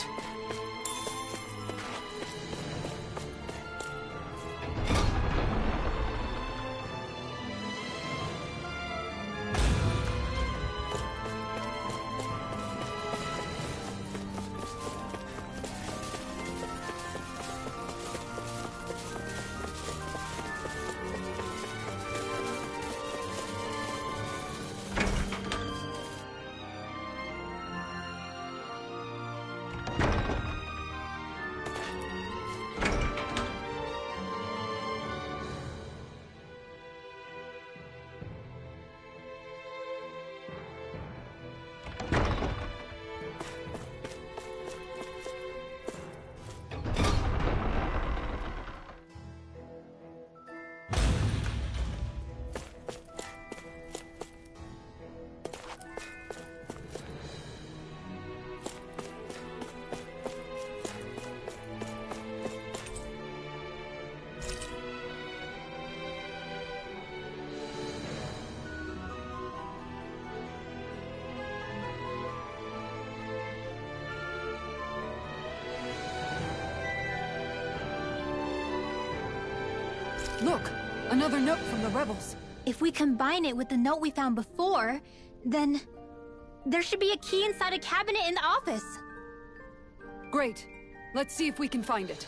Look! Another note from the rebels.
If we combine it with the note we found before, then... there should be a key inside a cabinet in the office.
Great. Let's see if we can find it.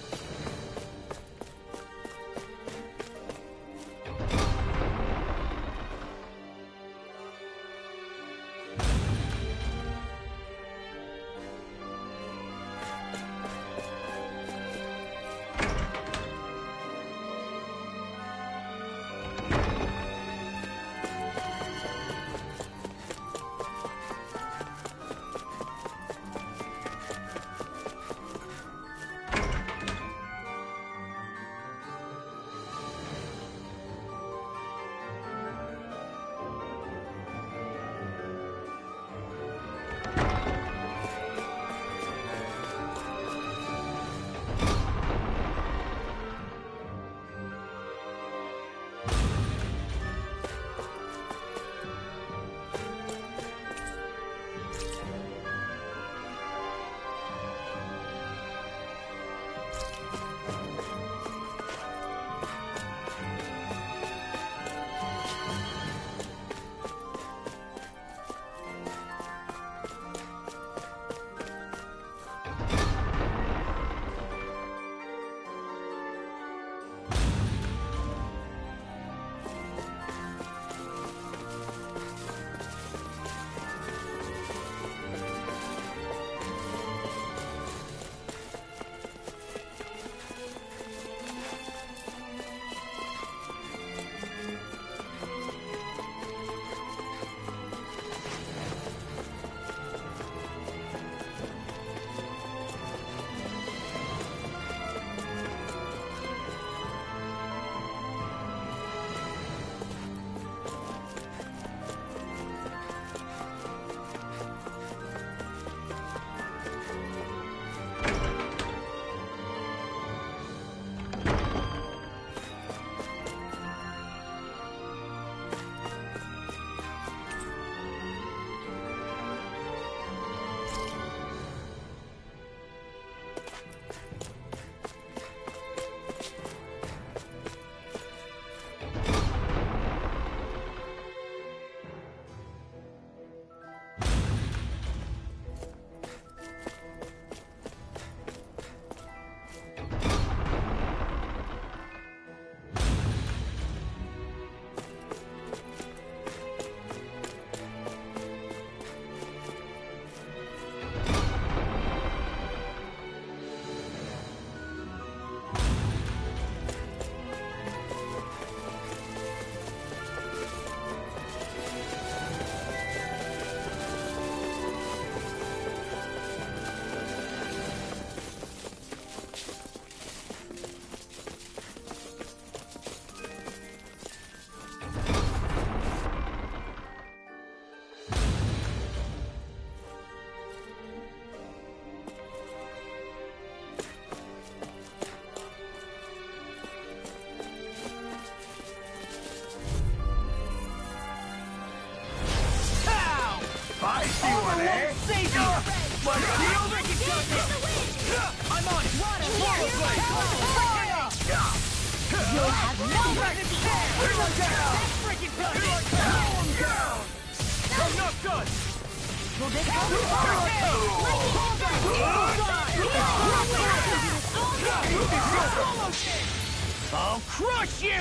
I'll crush you!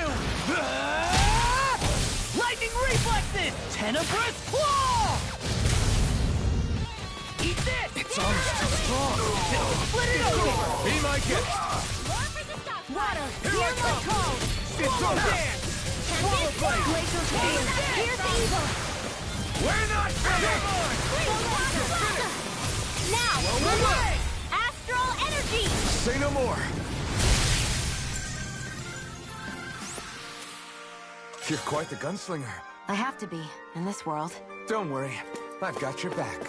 Lightning reflexes! Tenebrous claw! Eat this!
It's almost too strong.
Split it open!
Be my guest.
Water,
Here I come! It's on dance! Swallow blade!
Glacial Tail, here's the evil!
We're not finished!
Now, release! Astral energy!
Say no more. You're quite the gunslinger.
I have to be, in this world.
Don't worry, I've got your back.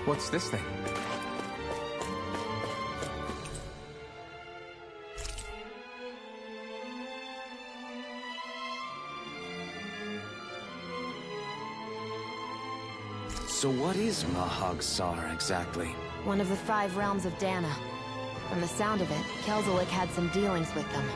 What's this thing? So what is Mahag Sar exactly?
One of the 5 realms of Dana. From the sound of it, Kelzelik had some dealings with them.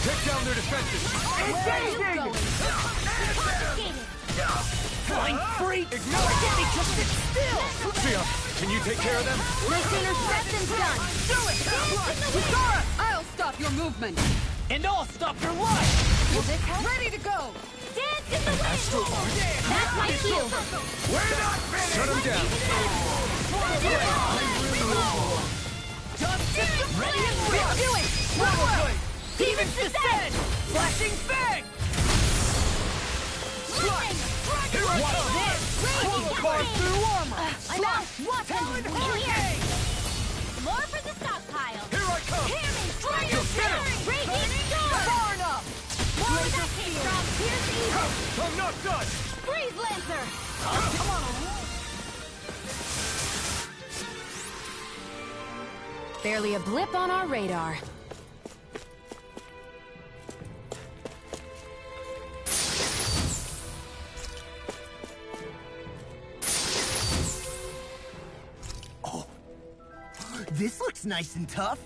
Take down their defenses! Engaging! Flying freak! Ignore! Get me to sit still! Fia, can you take care of them?
Next interception's done!
Do it!
Kusara! I'll stop your movement!
And I'll stop your life!
Will this help? Ready to go!
Dance in the wind! That's my cue!
We're not finished! Shut him down! Ready and rock!
Do it!
Swallow!
Demon's Descent!
Flashing Fang!
Lightning!
Here I
Watch
come!
this!
Swallow carves through armor!
Enough! Watch
Talon
it!
Hurricane!
More for the stockpile!
Here I come!
Hear me! Try your
Get him!
Raging Storm!
Far enough!
More where that came from! Here's evil!
I'm not done!
Freeze Lancer!
Come on!
Barely a blip on our radar.
This looks nice and tough.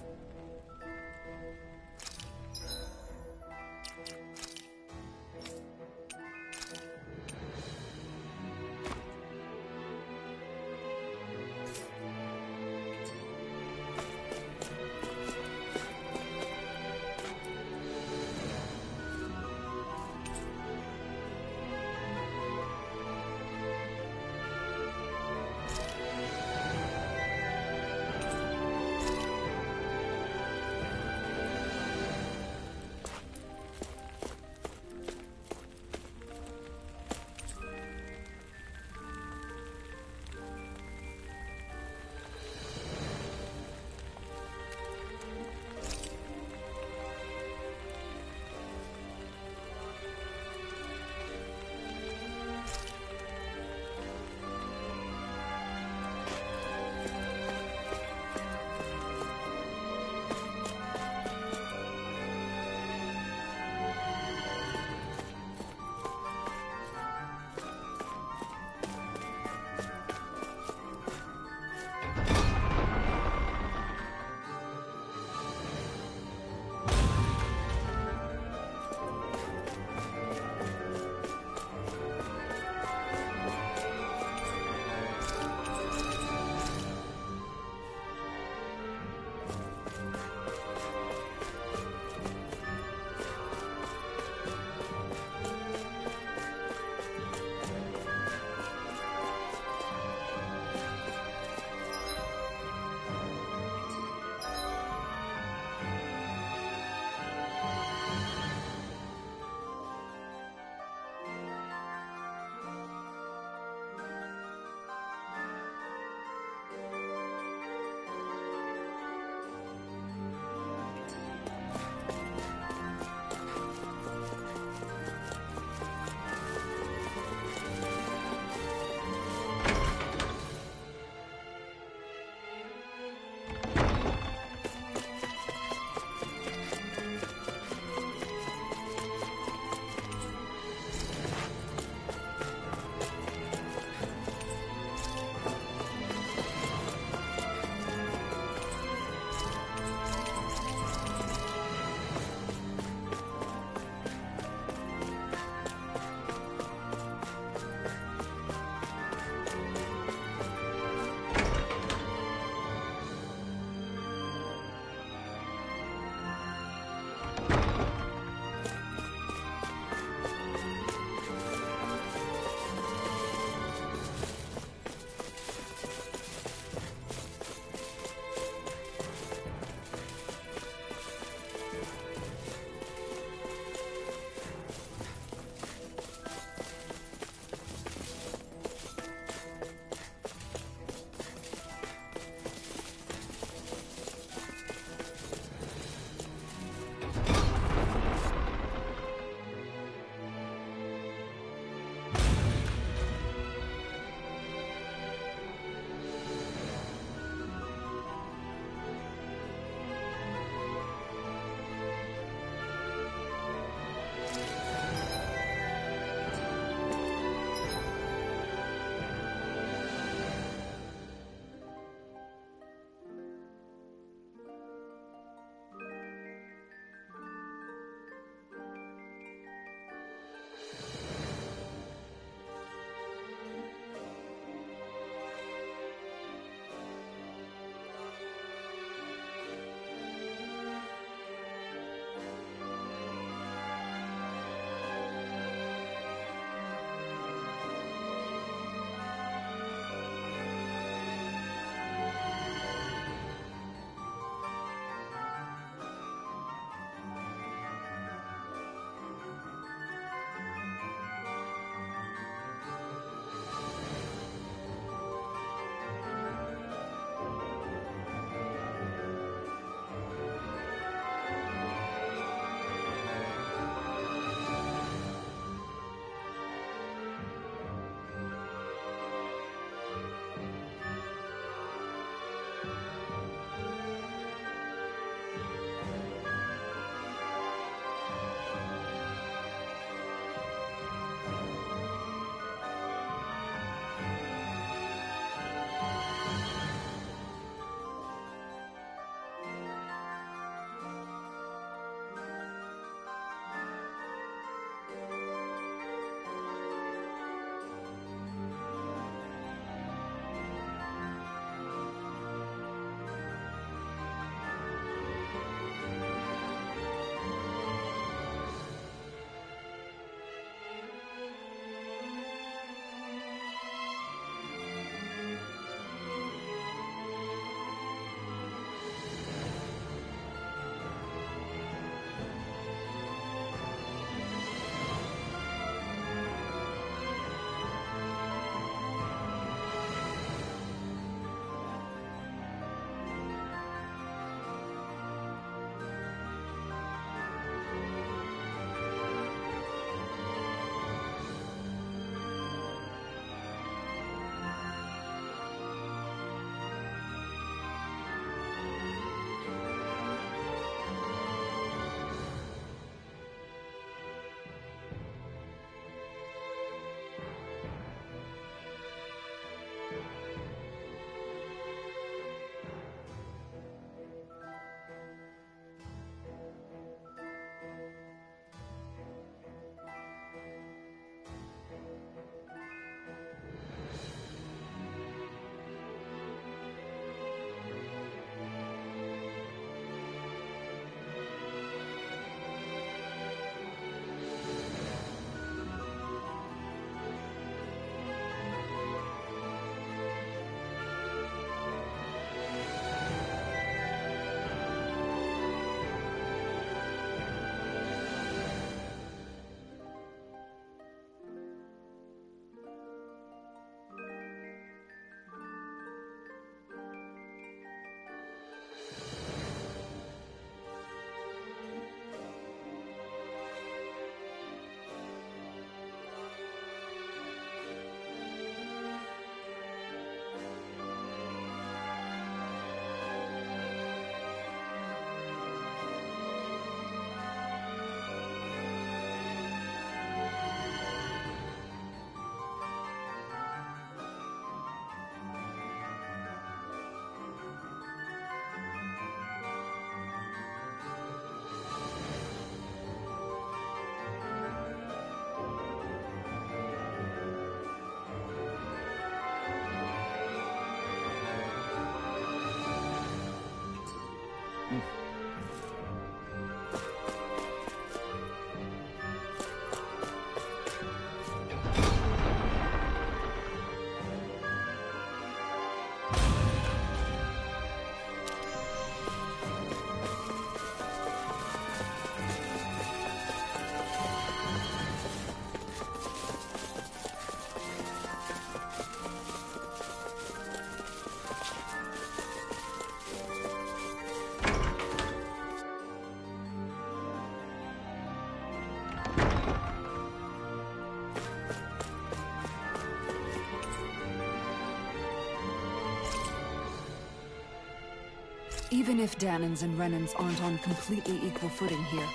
Even if Dahnans and Renans aren't on completely equal footing here,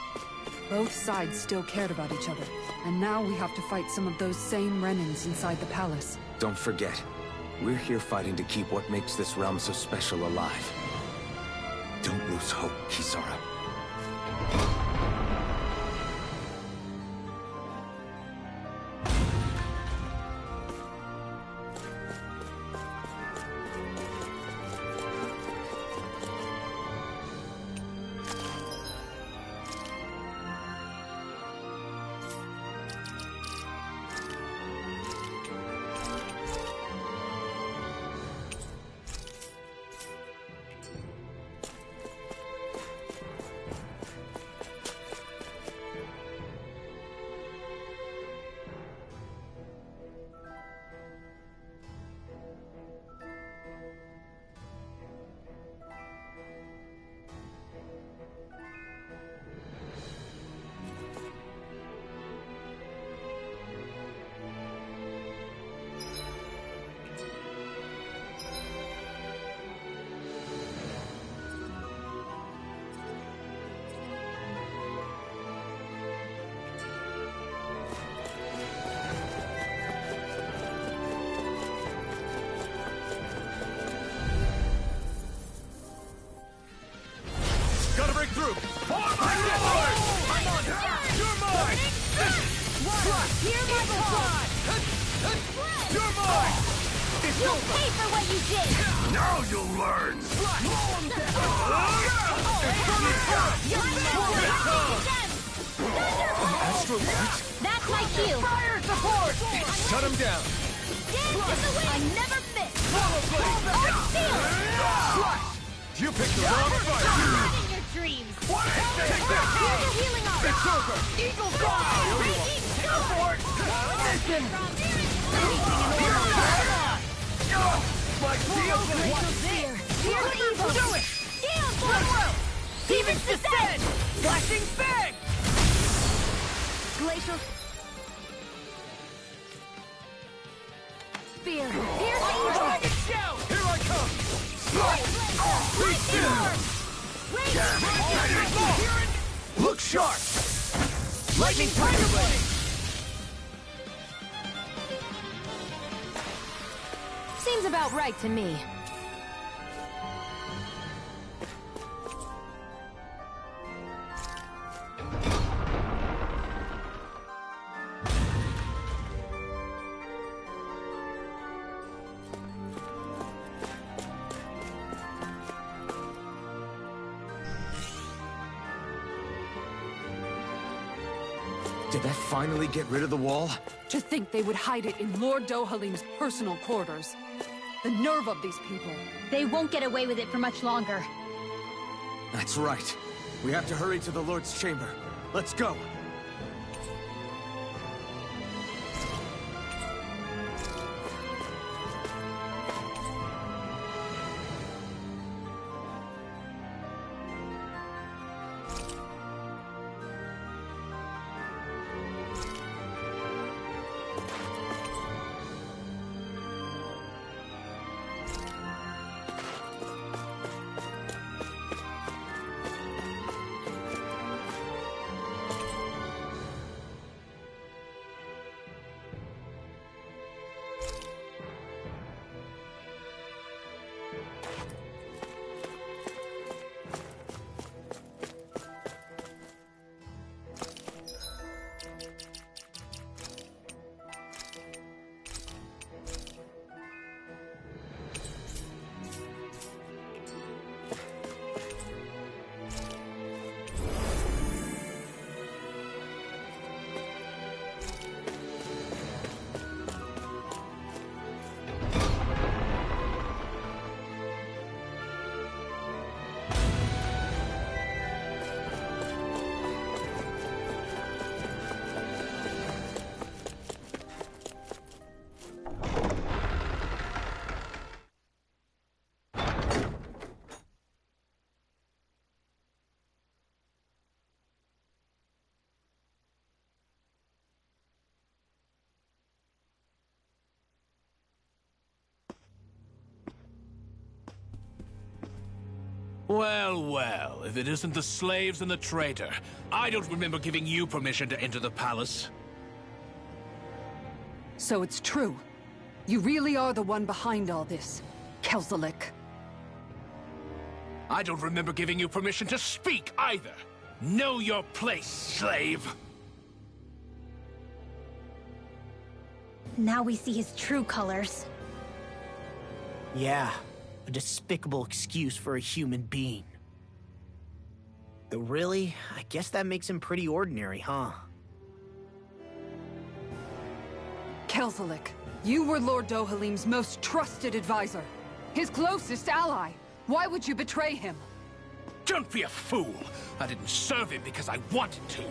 both sides still cared about each other. And now we have to fight some of those same Renans inside the palace.
Don't forget, we're here fighting to keep what makes this realm so special alive. Don't lose hope, Kisara.
Gotta break through! For my lord! I'm on it! You're mine!
Hear my call!
You're mine! It's
You'll
over!
pay for what you did!
Now you'll learn!
Astral Light?
That's my cue!
Fire support!
Shut him down!
I never miss!
You picked the wrong fight!
Not in your dreams!
What is this?
Here's a healing arm!
It's over! Eagle Fly! Go for it! Listen! My deal!
Here's evil!
Do it!
Steel Blow!
Demon's Descent! Flashing Fang!
Glacial Spear! Here's evil!
Dragon Shout! Here I come! Look sharp! Lightning Tiger Blade!
Seems about right to me.
Did that finally get rid of the wall?
To think they would hide it in Lord Dohalim's personal quarters. The nerve of these people.
They won't get away with it for much longer.
That's right. We have to hurry to the Lord's chamber. Let's go.
Well, well, if it isn't the slaves and the traitor. I don't remember giving you permission to enter the palace.
So it's true. You really are the one behind all this, Kelzelik.
I don't remember giving you permission to speak either. Know your place, slave.
Now we see his true colors.
Yeah, a despicable excuse for a human being. Though really, I guess that makes him pretty ordinary, huh?
Kelzelik, you were Lord Dohalim's most trusted advisor. His closest ally. Why would you betray him?
Don't be a fool! I didn't serve him because I wanted to.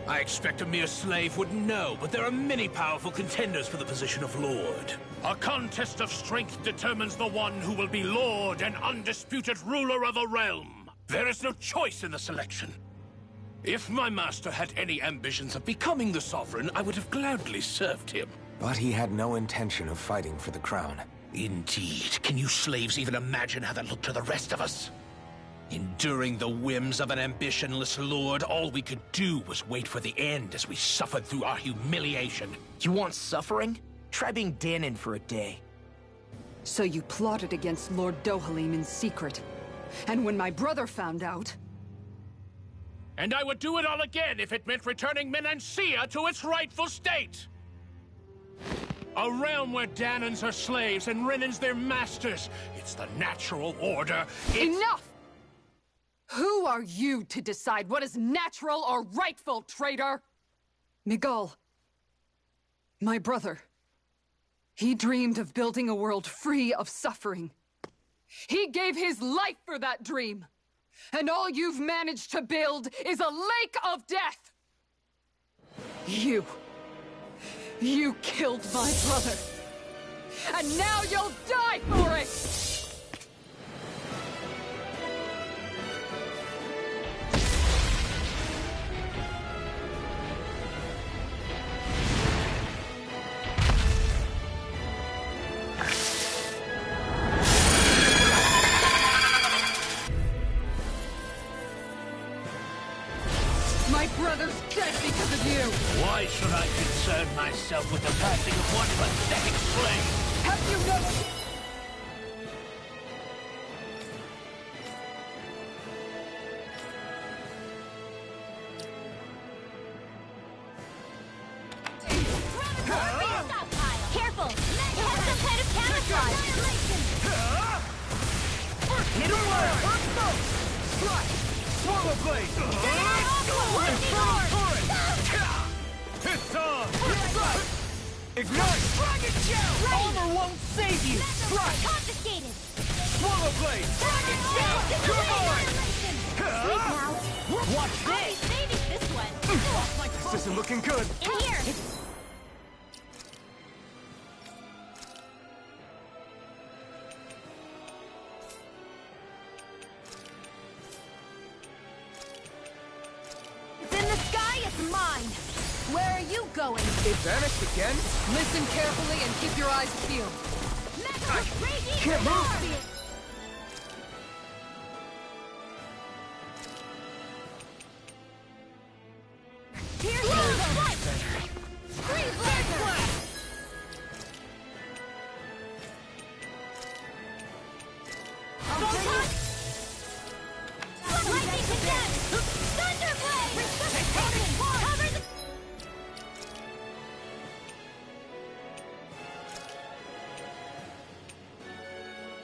I expect a mere slave would know, but there are many powerful contenders for the position of Lord. A contest of strength determines the one who will be Lord and undisputed ruler of a realm. There is no choice in the selection. If my master had any ambitions of becoming the Sovereign, I would have gladly served him.
But he had no intention of fighting for the crown.
Indeed. Can you slaves even imagine how that looked to the rest of us? Enduring the whims of an ambitionless lord, all we could do was wait for the end as we suffered through our humiliation.
You want suffering? Try being Dahnan for a day.
So you plotted against Lord Dohalim in secret. And when my brother found out...
And I would do it all again if it meant returning Menancia to its rightful state! A realm where Dahnans are slaves and Renans their masters. It's the natural order.
Enough! Who are you to decide what is natural or rightful, traitor? Miguel. My brother. He dreamed of building a world free of suffering. He gave his life for that dream. And all you've managed to build is a lake of death! You killed my brother! And now you'll die for it! My brother's dead because of you!
Why should I concern myself with the passing of one pathetic slave?
Have you noticed?
Careful! It has some kind of camouflage!
Hit him well! Strike! Swallow blade! It's on! Ignite!
Dragon Shell!
Armor won't save you! Strike!
Confiscated!
Swallow blade!
Dragon Shell!
You're mine!
Sleep now!
Watch
I'll be saving this one!
This isn't looking good!
In here! It's in the sky, it's mine! Where are you going?
It vanished again?
Listen carefully and keep your eyes peeled.
Can't move!
Here's the Freeze Laser! Lightning Condemned! Thunderblade! Resuscitation! Cover the...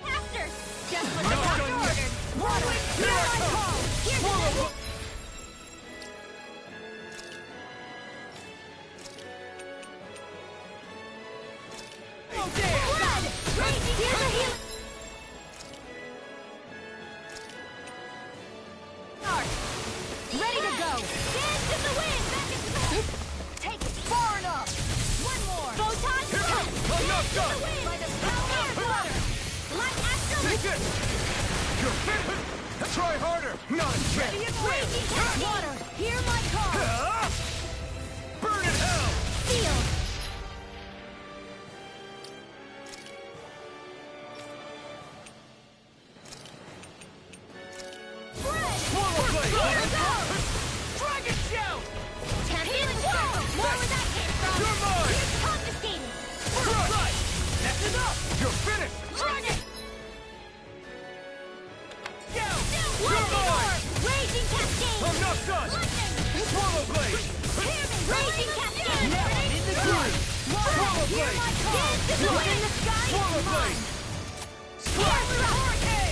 Faster! Just what the doctor ordered! Water! Here I come! Here's the... Blood! Raging! Here's a heal... Ready to go! Dance in the wind! Back into the... Take it far enough! One more! Photon!
I'm not done!
By the power of water! Light astral...
Take this! You're finished! Try harder! Not a chance!
Raging test water! Hear my call!
Burn in hell!
Feel! Here goes!
Dragon Shout!
Champion Wall! More where that came from!
You're mine!
Here's confiscating!
First strike! That's enough! You're finished!
Dragon!
Down! You're
Lightning
mine!
Orb! Raging Cascade!
I'm not done!
Lightning!
Swallow Blade!
Hear me! Raging Cascade!
Now I'm in the groove! Swallow
Hear
Blade!
my call! Dance in the wind! The sky
Swallow
is
Blade!
mine!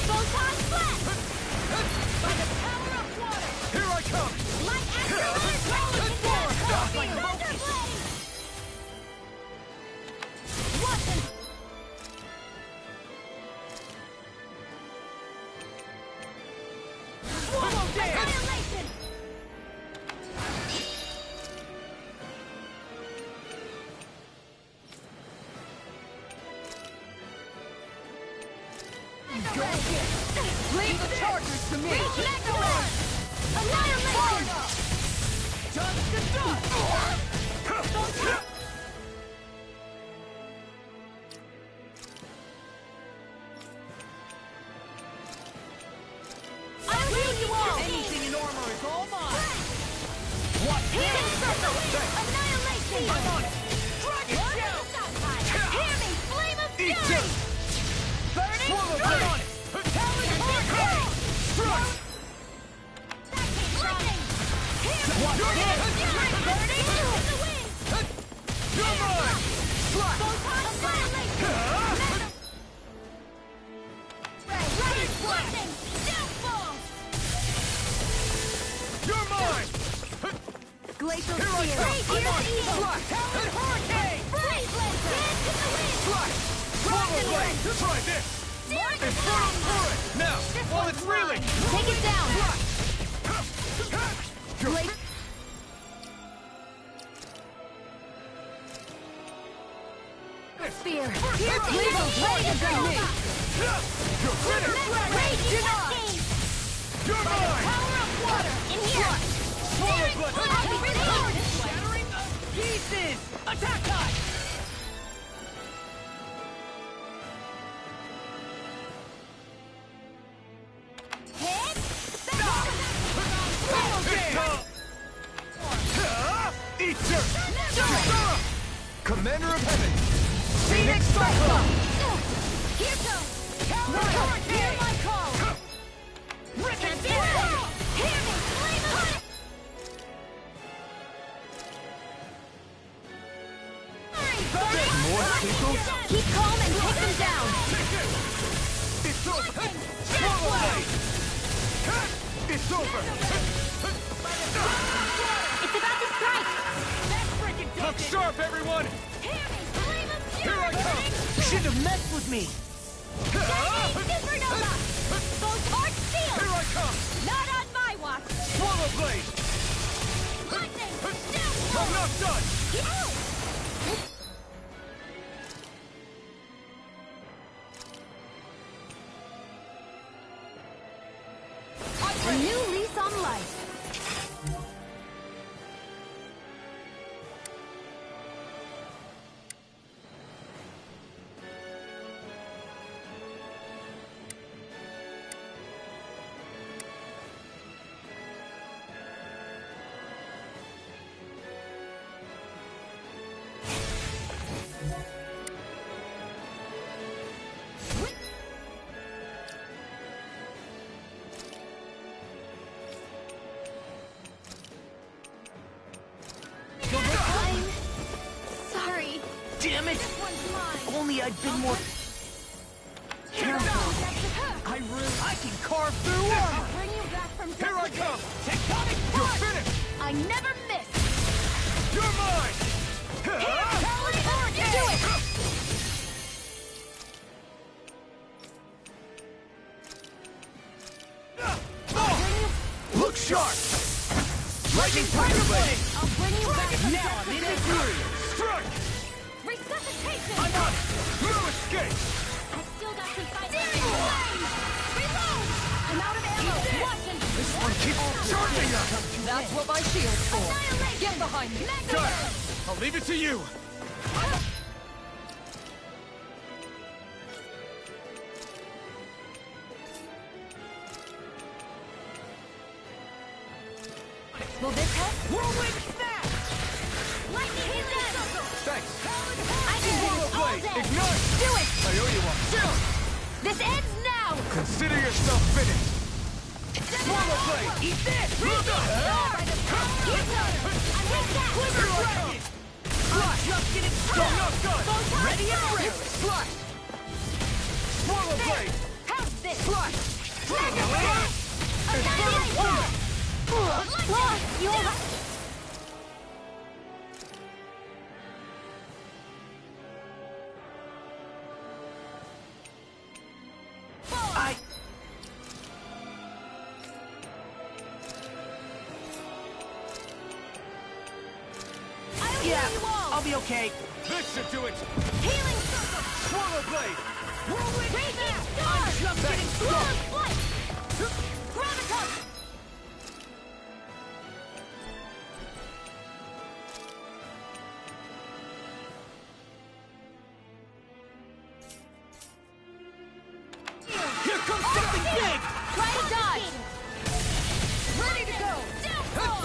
Photon Blast! By the power of water!
Here I come!
Light Astrolabe! Rolling into that Thunder Blade! Watson!
Swallow Dance!
Annihilation!
Leave the chargers to me!
Megalord! Annihilation!
Dust to dust!
I'll heal you all!
Anything in armor is all mine!
Annihilation!
I'm on it! Dragon
Lord
Shout!
of the Stockpile! Hear me! Flame of
Eat
Fury!
it!
Burning
Swallow
Strike!
Blade on it! Talon Hurricane! Strike!
That came lightning! Hear me!
What?
Flame of
You're
Fury! Burning in the wind!
You're mine! Strike!
Photon Annihilation! Lightning! Lightning! Downfall!
You're mine!
Glacial
Here I
Spear!
come! I'm on it!
Evil!
Strike! Talon Hurricane!
Freeze Laser! Dance in the wind!
Strike! Swallow Blade! Try this! Infernal Current! Now, while it's reeling!
Take it down!
You're
Spear! Here's Evil! Ready to go!
You're finished!
Raging Cascade!
You're mine!
Power of water! In here!
Swallow Blade!
I'll be reloaded!
Shattering of pieces! Attack time!
Hit!
Eater! Commander of Heaven!
Phoenix
Cyclone!
Here goes!
Hurricane!
Hear my call!
Ripping
Hear me! Flame of
More signals?
Keep calm and take them down!
It's over! Swallow Blade! It's over!
It's about to strike!
Look sharp, everyone!
Hear me! Flame of
Here I
fury!
come!
You shouldn't have messed with me!
Supernova! Goes hard steel!
Here I come!
Not on my watch!
Swallow Blade!
Lightning!
I'm not done!
A new lease on life! I'm sorry.
Damn it!
This one's mine.
Only I'd been more careful. I can carve through
I'll
armor!
bring you back from
Here I
death.
come! Tectonic You're finished!
I never miss.
You're mine!
Do it.
Look sharp! Lightning Tiger Blade!
I'll bring you back from
Now
death.
I'm in a fury! Strike!
Resuscitation.
I'm on it! No escape!
I've still got some fight left. Reload. I'm out of ammo. Watching.
This one keeps charging us!
That's what my shield's for.
Annihilation.
Get behind me.
Got it! I'll leave it to you!
Will this help?
Whirlwind snap!
Lightning healing circle!
Thanks.
I can do this all
Blade,
day!
ignite!
Do it!
I owe you one.
This ends now!
Consider yourself finished. Swallow Blade!
Eat this! Here goes! I'm with that!
Dragon! Slash!
Just getting
Go, not done!
Ready and ready!
Slash! Swallow Blade!
How's this?
Slash!
Annihilate! Lost! You over...
I'll be okay.
This should do it!
Healing circle!
Swallow Blade!
Whirlwind Raging Star!
I'm just getting
Flawless
started!
flight! Graviton!
Here comes something big!
Try to dodge! Ready to go! Downfall!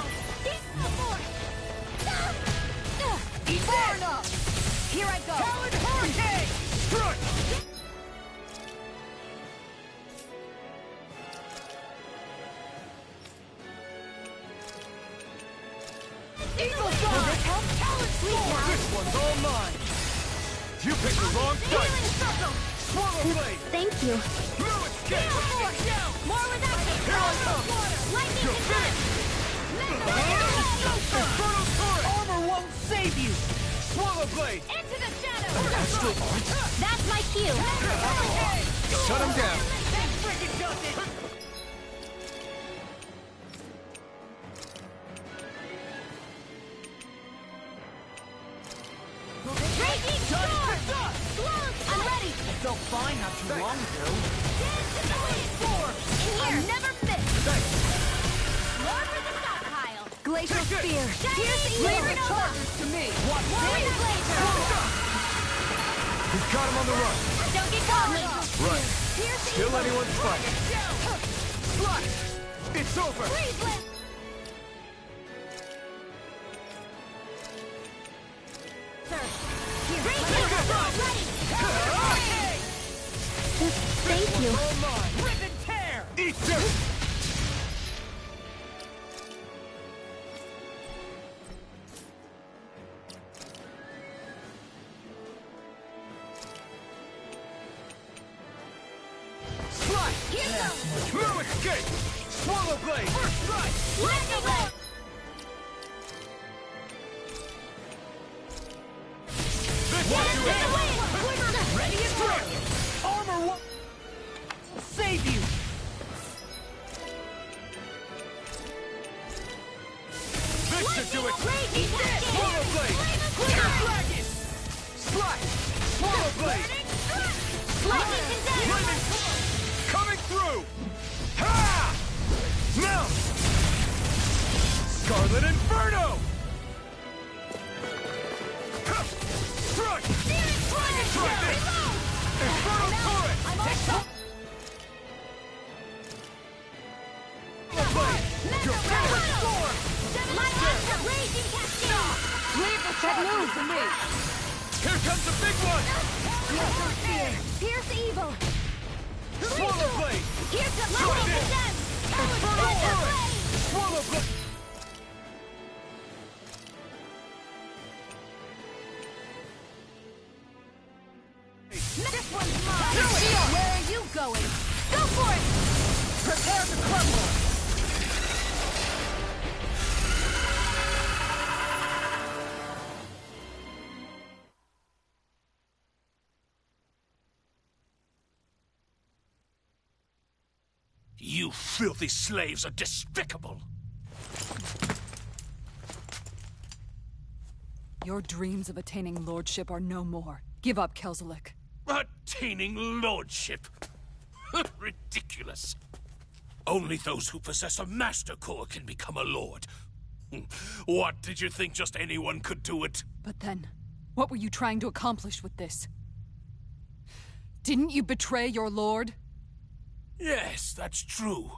Far enough! Here I go!
Talon Hurricane! Strike!
Eagle Star! Talon Storm!
This one's all mine! You picked the wrong fight!
Healing circle!
Swallow Blade!
Thank you.
No escape!
More with action!
Here I come!
Lightning
You're
defense!
Infernal Torrent!
Armor won't save you!
Swallow Blade!
Into the shadows!
Astral Art?
That's my cue!
Shut him down!
Freaking does it! Raging Storm! I'm ready!
I felt fine not too long ago.
Dance in the wind! I'll never miss! More for the stockpile!
Glacial Spear!
Here's the
Leave
evil
the charges to me!
Watch this! Blazer!
We've got him on the run!
Don't get caught!
Right.
Here's the
Still
evil!
anyone's fight! Slash! It's over!
Freeze blast!
Thank you.
All mine!
Rip and tear!
Eat dirt! Slide! No escape! Swallow Blade! First strike!
Lightning blast!
This will do it!
Ready and ready! Armor won't save you!
This should do it!
Raging
Swallow Blade!
Dragon!
Slide! Swallow Blade!
Lightning condemned!
Lightning coming through! Ha! Now! Scarlet Inferno! Ha! Strike! Try this! Infernal Torrent!
I'm all set!
Blade! You're finished!
Storm! Lightning raging cascade!
Leave the charges to me!
Here comes the big one!
Glacial Spear! Pierce evil!
Swallow Blade!
Here's the
Try
lightning
this!
condemned!
Infernal Torrent! Swallow Blade!
This one's mine! Where are you going? Go for it! Prepare to crumble!
You filthy slaves are despicable!
Your dreams of attaining lordship are no more. Give up, Kelzelik.
Attaining lordship? Ridiculous. Only those who possess a master core can become a lord. What, did you think just anyone could do it?
But then, what were you trying to accomplish with this? Didn't you betray your lord?
Yes, that's true.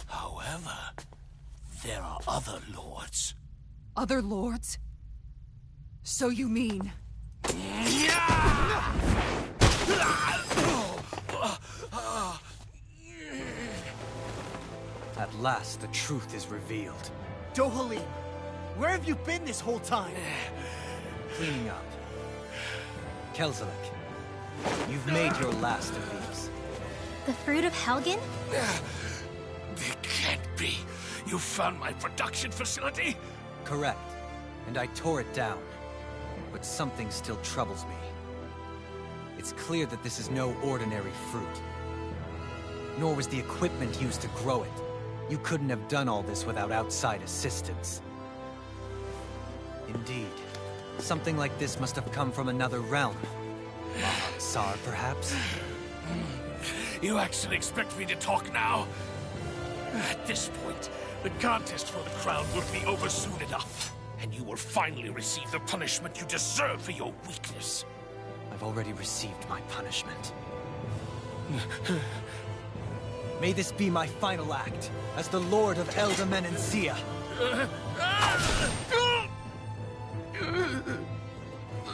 However, there are other lords.
Other lords? So you mean...
At last, the truth is revealed.
Dohalim, where have you been this whole time?
Cleaning up. Kelzelik, you've made your last of these.
The fruit of Helgen?
It can't be. You found my production facility?
Correct. And I tore it down. But something still troubles me. It's clear that this is no ordinary fruit. Nor was the equipment used to grow it. You couldn't have done all this without outside assistance. Indeed. Something like this must have come from another realm. Mahag Saar, perhaps?
You actually expect me to talk now? At this point, the contest for the crown will be over soon enough. And you will finally receive the punishment you deserve for your weakness.
I've already received my punishment. May this be my final act, as the Lord of Elde Menancia.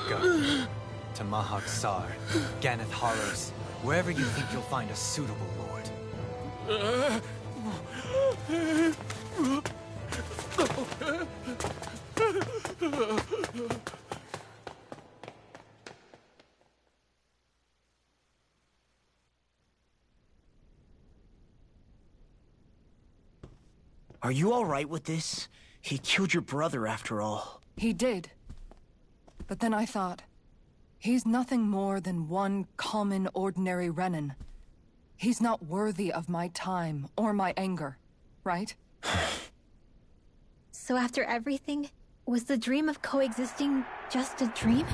Go. To Mahag Saar, Ganath Horrors, wherever you think you'll find a suitable lord.
Are you all right with this? He killed your brother after all.
He did. But then I thought, he's nothing more than one common, ordinary Renan. He's not worthy of my time or my anger, right?
So after everything, was the dream of coexisting just a dream?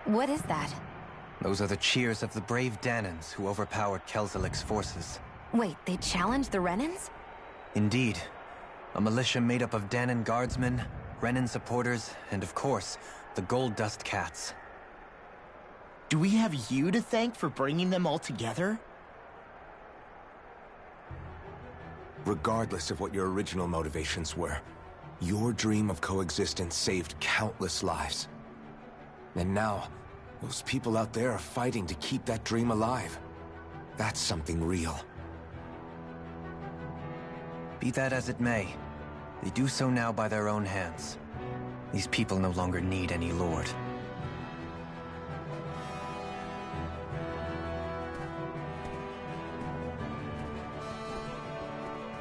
What is that?
Those are the cheers of the brave Danans who overpowered Kelzelik's forces.
Wait, they challenged the Renans?
Indeed. A militia made up of Danan guardsmen, Renan supporters, and of course, the Gold Dust Cats.
Do we have you to thank for bringing them all together?
Regardless of what your original motivations were, your dream of coexistence saved countless lives. And now, those people out there are fighting to keep that dream alive. That's something real.
Be that as it may, they do so now by their own hands. These people no longer need any lord.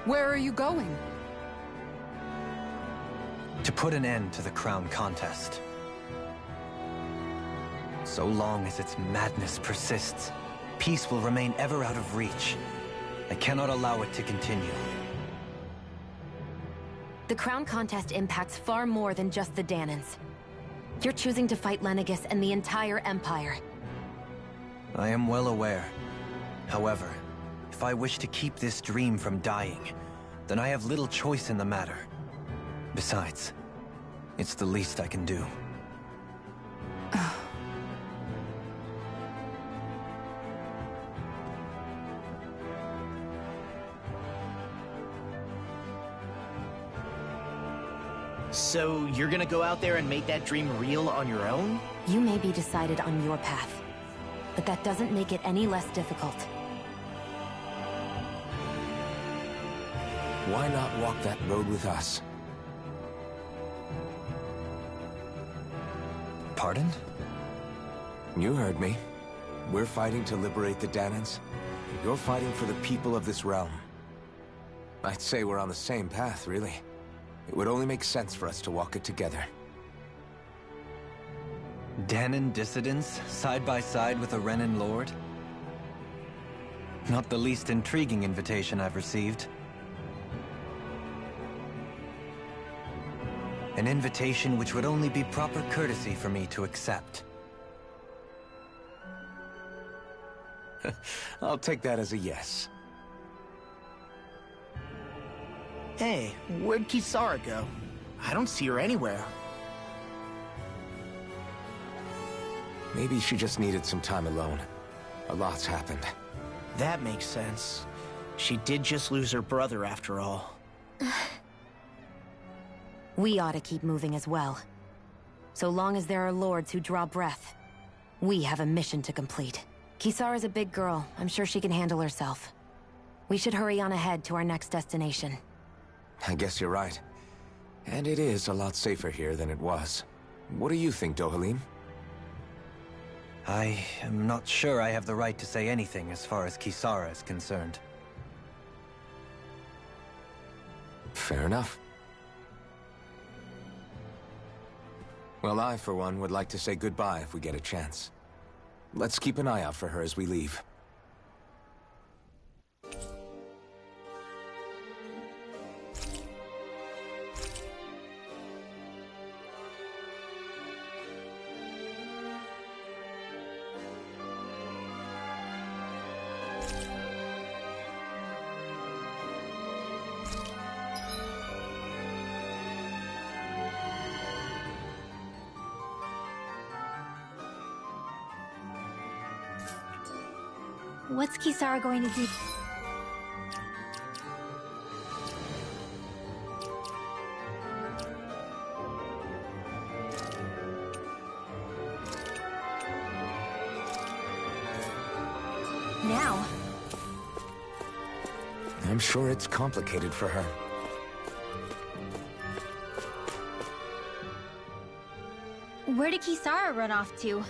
Where are you going?
To put an end to the crown contest. So long as its madness persists, peace will remain ever out of reach. I cannot allow it to continue.
The crown contest impacts far more than just the Danans. You're choosing to fight Lenegis and the entire Empire.
I am well aware. However, if I wish to keep this dream from dying, then I have little choice in the matter. Besides, it's the least I can do.
So you're gonna go out there and make that dream real on your own?
You may be decided on your path, but that doesn't make it any less difficult.
Why not walk that road with us?
Pardon?
You heard me. We're fighting to liberate the Danans. You're fighting for the people of this realm. I'd say we're on the same path, really. It would only make sense for us to walk it together.
Danan dissidents, side by side with a Renan lord? Not the least intriguing invitation I've received. An invitation which would only be proper courtesy for me to accept.
I'll take that as a yes.
Hey, where'd Kisara go? I don't see her anywhere.
Maybe she just needed some time alone. A lot's happened.
That makes sense. She did just lose her brother after all.
We ought to keep moving as well. So long as there are lords who draw breath, we have a mission to complete. Kisara's a big girl. I'm sure she can handle herself. We should hurry on ahead to our next destination.
I guess you're right. And it is a lot safer here than it was. What do you think, Dohalim?
I am not sure I have the right to say anything as far as Kisara is concerned.
Fair enough. Well, I, for one, would like to say goodbye if we get a chance. Let's keep an eye out for her as we leave.
What's Kisara going to do? Now?
I'm sure it's complicated for her.
Where did Kisara run off to?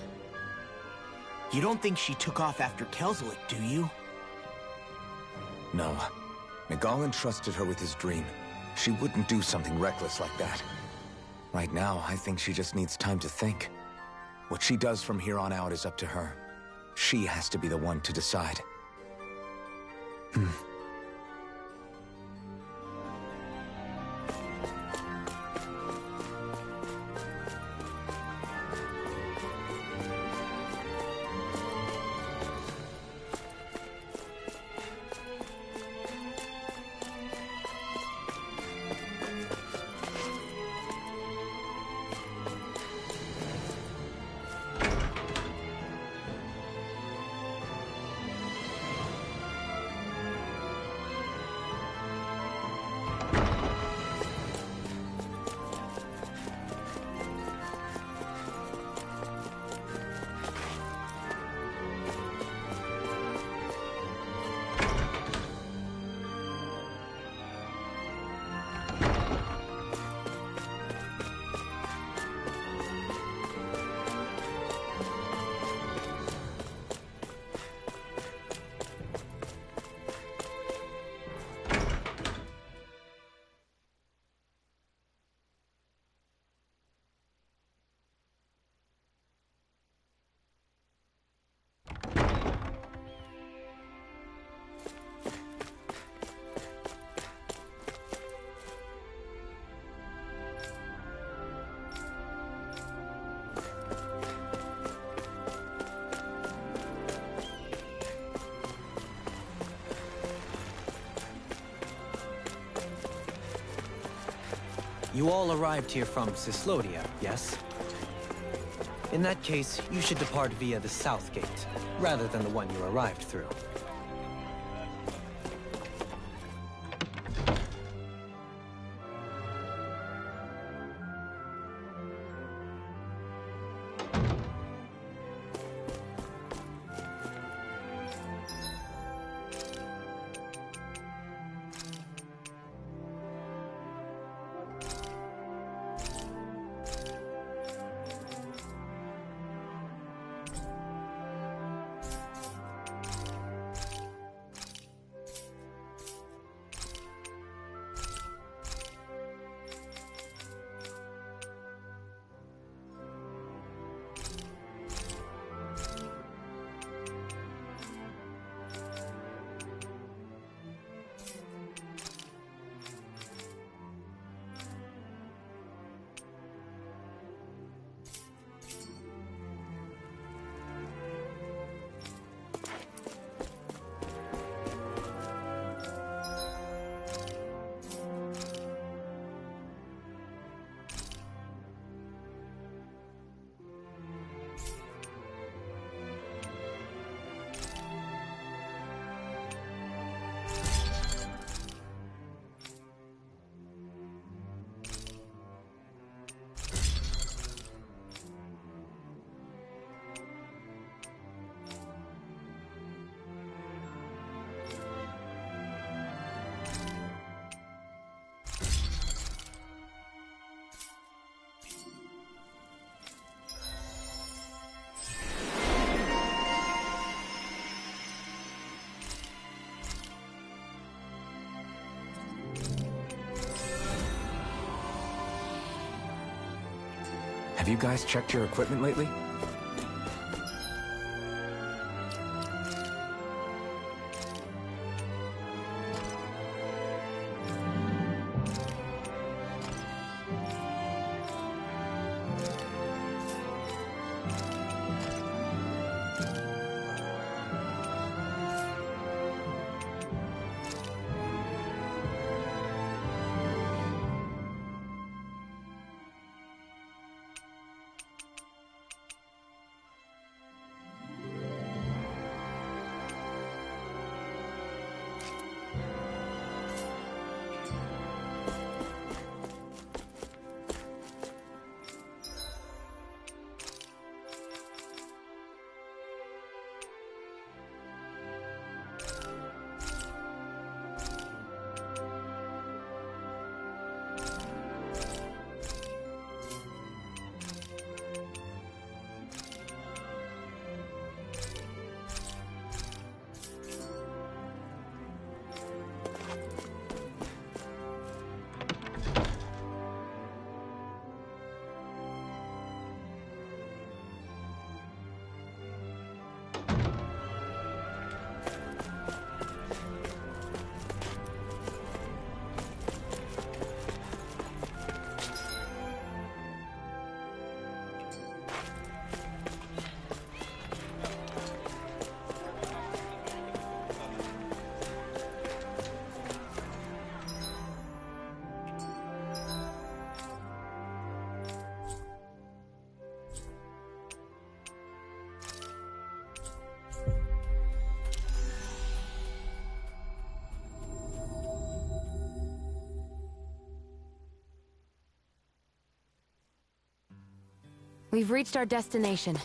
You don't think she took off after Kelzelik, do you?
No. Nagal entrusted her with his dream. She wouldn't do something reckless like that. Right now, I think she just needs time to think. What she does from here on out is up to her. She has to be the one to decide.
You all arrived here from Cyslodia, yes? In that case, you should depart via the south gate, rather than the one you arrived through.
you guys checked your equipment lately?
We've reached our destination.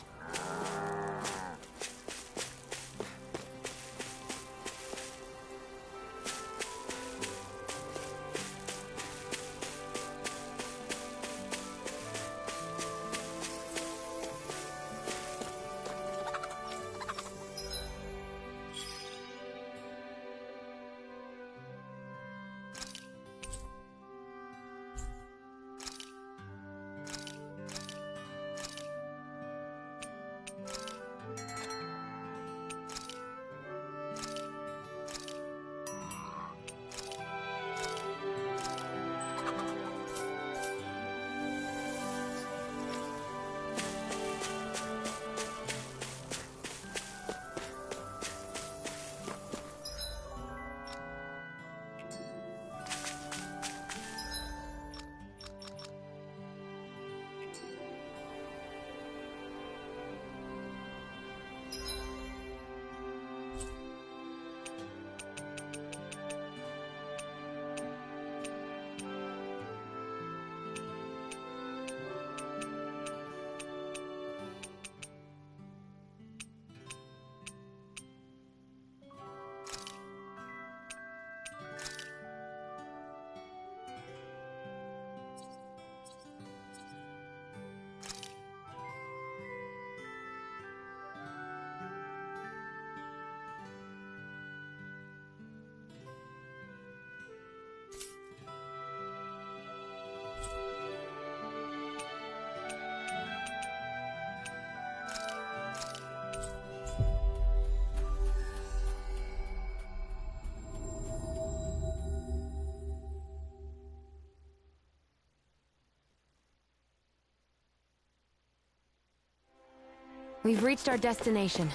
We've reached our destination.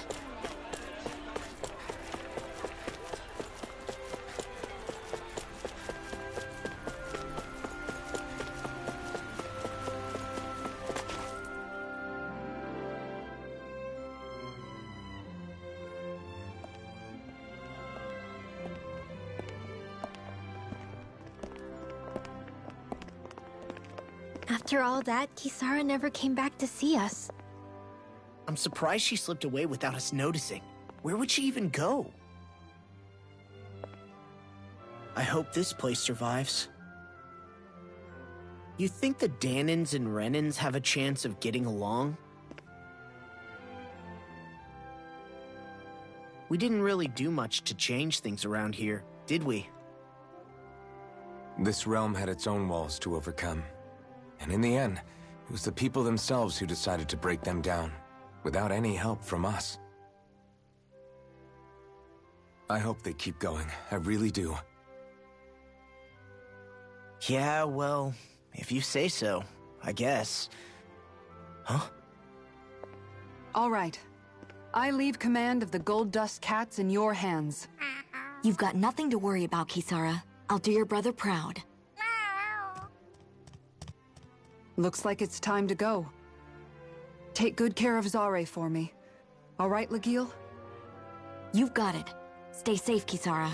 After all that, Kisara never came back to see us.
I'm surprised she slipped away without us noticing. Where would she even go? I hope this place survives. You think the Dahnans and Renans have a chance of getting along? We didn't really do much to change things around here, did we?
This realm had its own walls to overcome. And in the end, It was the people themselves who decided to break them down, without any help from us. I hope they keep going. I really do.
Yeah, well, if you say so, I guess. Huh?
All right. I leave command of the Gold Dust Cats in your hands.
You've got nothing to worry about, Kisara. I'll do your brother proud.
Looks like it's time to go. Take good care of Zare for me. All right, Lagiel?
You've got it. Stay safe, Kisara.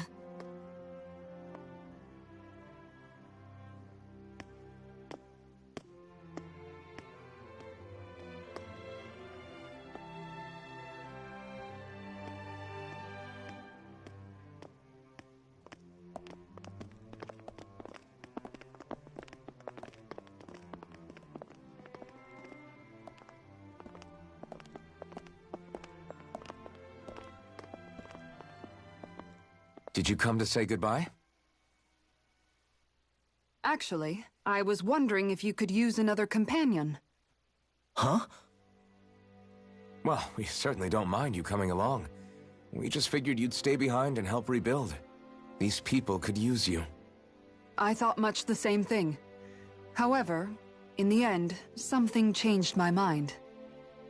Did you come to say goodbye?
Actually, I was wondering if you could use another companion.
Huh?
Well, we certainly don't mind you coming along. We just figured you'd stay behind and help rebuild. These people could use you.
I thought much the same thing. However, in the end, something changed my mind.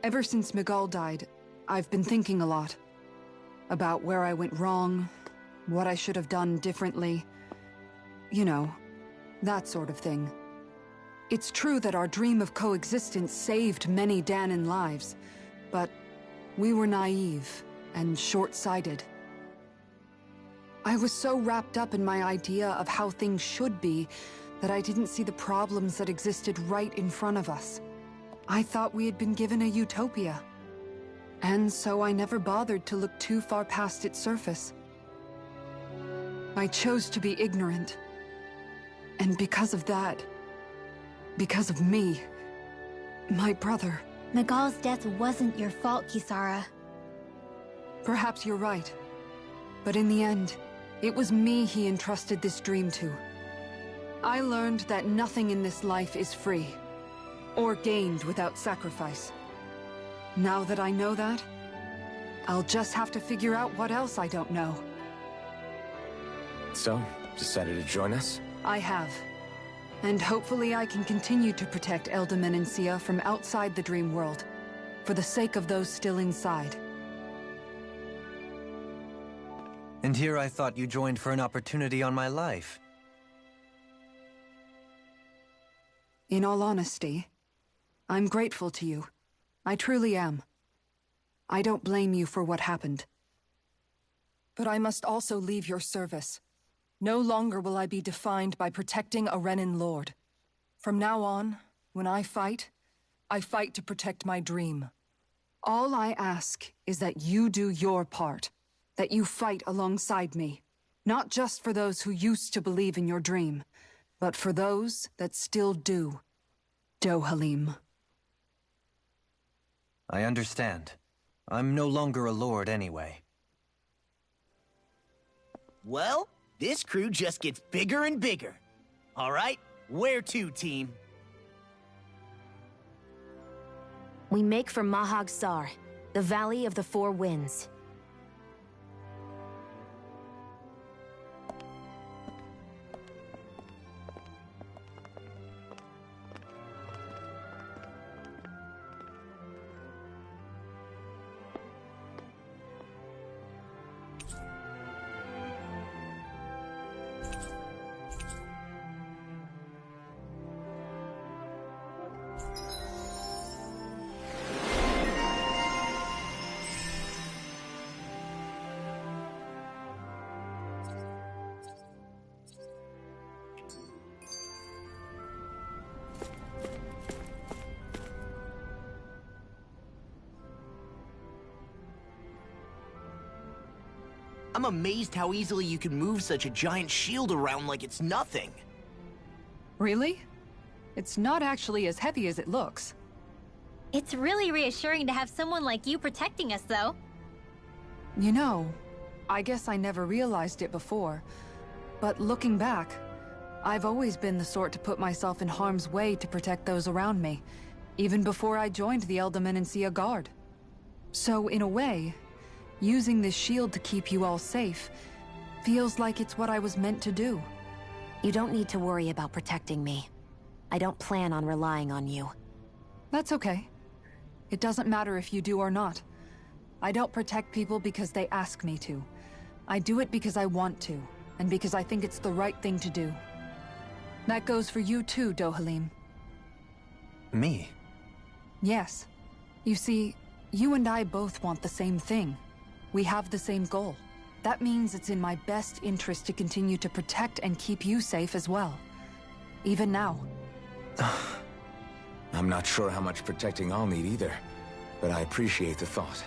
Ever since Miguel died, I've been thinking a lot. About where I went wrong, what I should have done differently. You know, that sort of thing. It's true that our dream of coexistence saved many Dahnan lives, but we were naive and short-sighted. I was so wrapped up in my idea of how things should be that I didn't see the problems that existed right in front of us. I thought we had been given a utopia. And so I never bothered to look too far past its surface. I chose to be ignorant. And because of that, because of me, my brother...
Miguel's death wasn't your fault, Kisara.
Perhaps you're right. But in the end, it was me he entrusted this dream to. I learned that nothing in this life is free, or gained without sacrifice. Now that I know that, I'll just have to figure out what else I don't know.
So, decided to join us?
I have. And hopefully I can continue to protect Elde Menancia from outside the dream world, for the sake of those still inside.
And here I thought you joined for an opportunity on my life.
In all honesty, I'm grateful to you. I truly am. I don't blame you for what happened. But I must also leave your service. No longer will I be defined by protecting a Renan Lord. From now on, when I fight to protect my dream. All I ask is that you do your part, that you fight alongside me, not just for those who used to believe in your dream, but for those that still do. Dohalim.
I understand. I'm no longer a lord anyway.
Well, this crew just gets bigger and bigger. All right, where to, team?
We make for Mahag Sar, the Valley of the Four Winds.
I'm amazed how easily you can move such a giant shield around like it's nothing.
Really? It's not actually as heavy as it looks.
It's really reassuring to have someone like you protecting us, though.
You know, I guess I never realized it before, but looking back, I've always been the sort to put myself in harm's way to protect those around me, even before I joined the Elda Guard. So, in a way, using this shield to keep you all safe feels like it's what I was meant to do.
You don't need to worry about protecting me. I don't plan on relying on you.
That's okay. It doesn't matter if you do or not. I don't protect people because they ask me to. I do it because I want to, and because I think it's the right thing to do. That goes for you too, Dohalim.
Me?
Yes. You see, you and I both want the same thing. We have the same goal. That means it's in my best interest to continue to protect and keep you safe as well. Even now.
I'm not sure how much protecting I'll need either, but I appreciate the thought.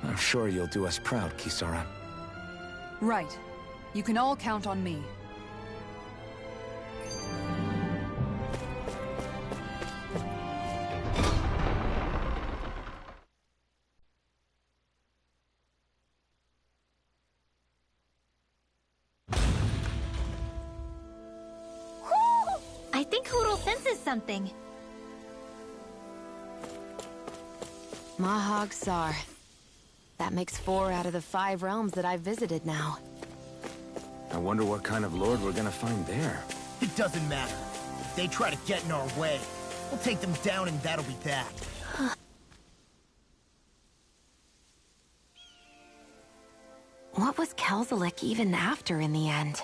I'm sure you'll do us proud, Kisara.
Right. You can all count on me.
I think Hootle senses something.
Mahag Sar. That makes 4 out of the 5 realms that I've visited now.
I wonder what kind of lord we're gonna find there.
It doesn't matter. If they try to get in our way, we'll take them down and that'll be that.
What was Kelzelik even after in the end?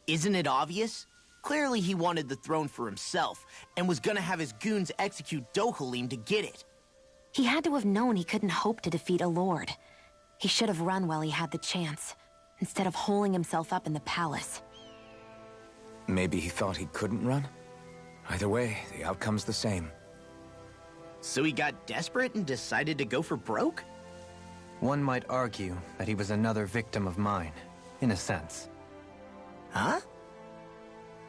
Isn't it obvious? Clearly he wanted the throne for himself, and was gonna have his goons execute Dohalim to get it.
He had to have known he couldn't hope to defeat a lord. He should have run while he had the chance, instead of holding himself up in the palace.
Maybe he thought he couldn't run? Either way, the outcome's the same.
So he got desperate and decided to go for broke?
One might argue that he was another victim of mine, in a sense.
Huh?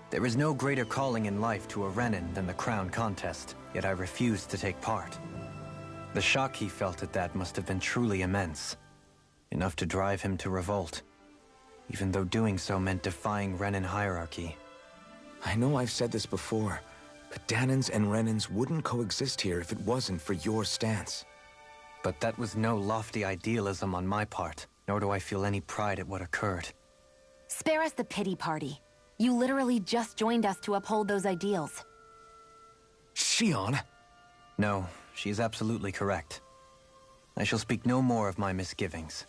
There is no greater calling in life to a Renan than the crown contest, yet I refused to take part. The shock he felt at that must have been truly immense. Enough to drive him to revolt, even though doing so meant defying Renan hierarchy.
I know I've said this before, but Dahnans and Renans wouldn't coexist here if it wasn't for your stance.
But that was no lofty idealism on my part, nor do I feel any pride at what occurred.
Spare us the pity party. You literally just joined us to uphold those ideals.
Shionne?
No, she is absolutely correct. I shall speak no more of my misgivings.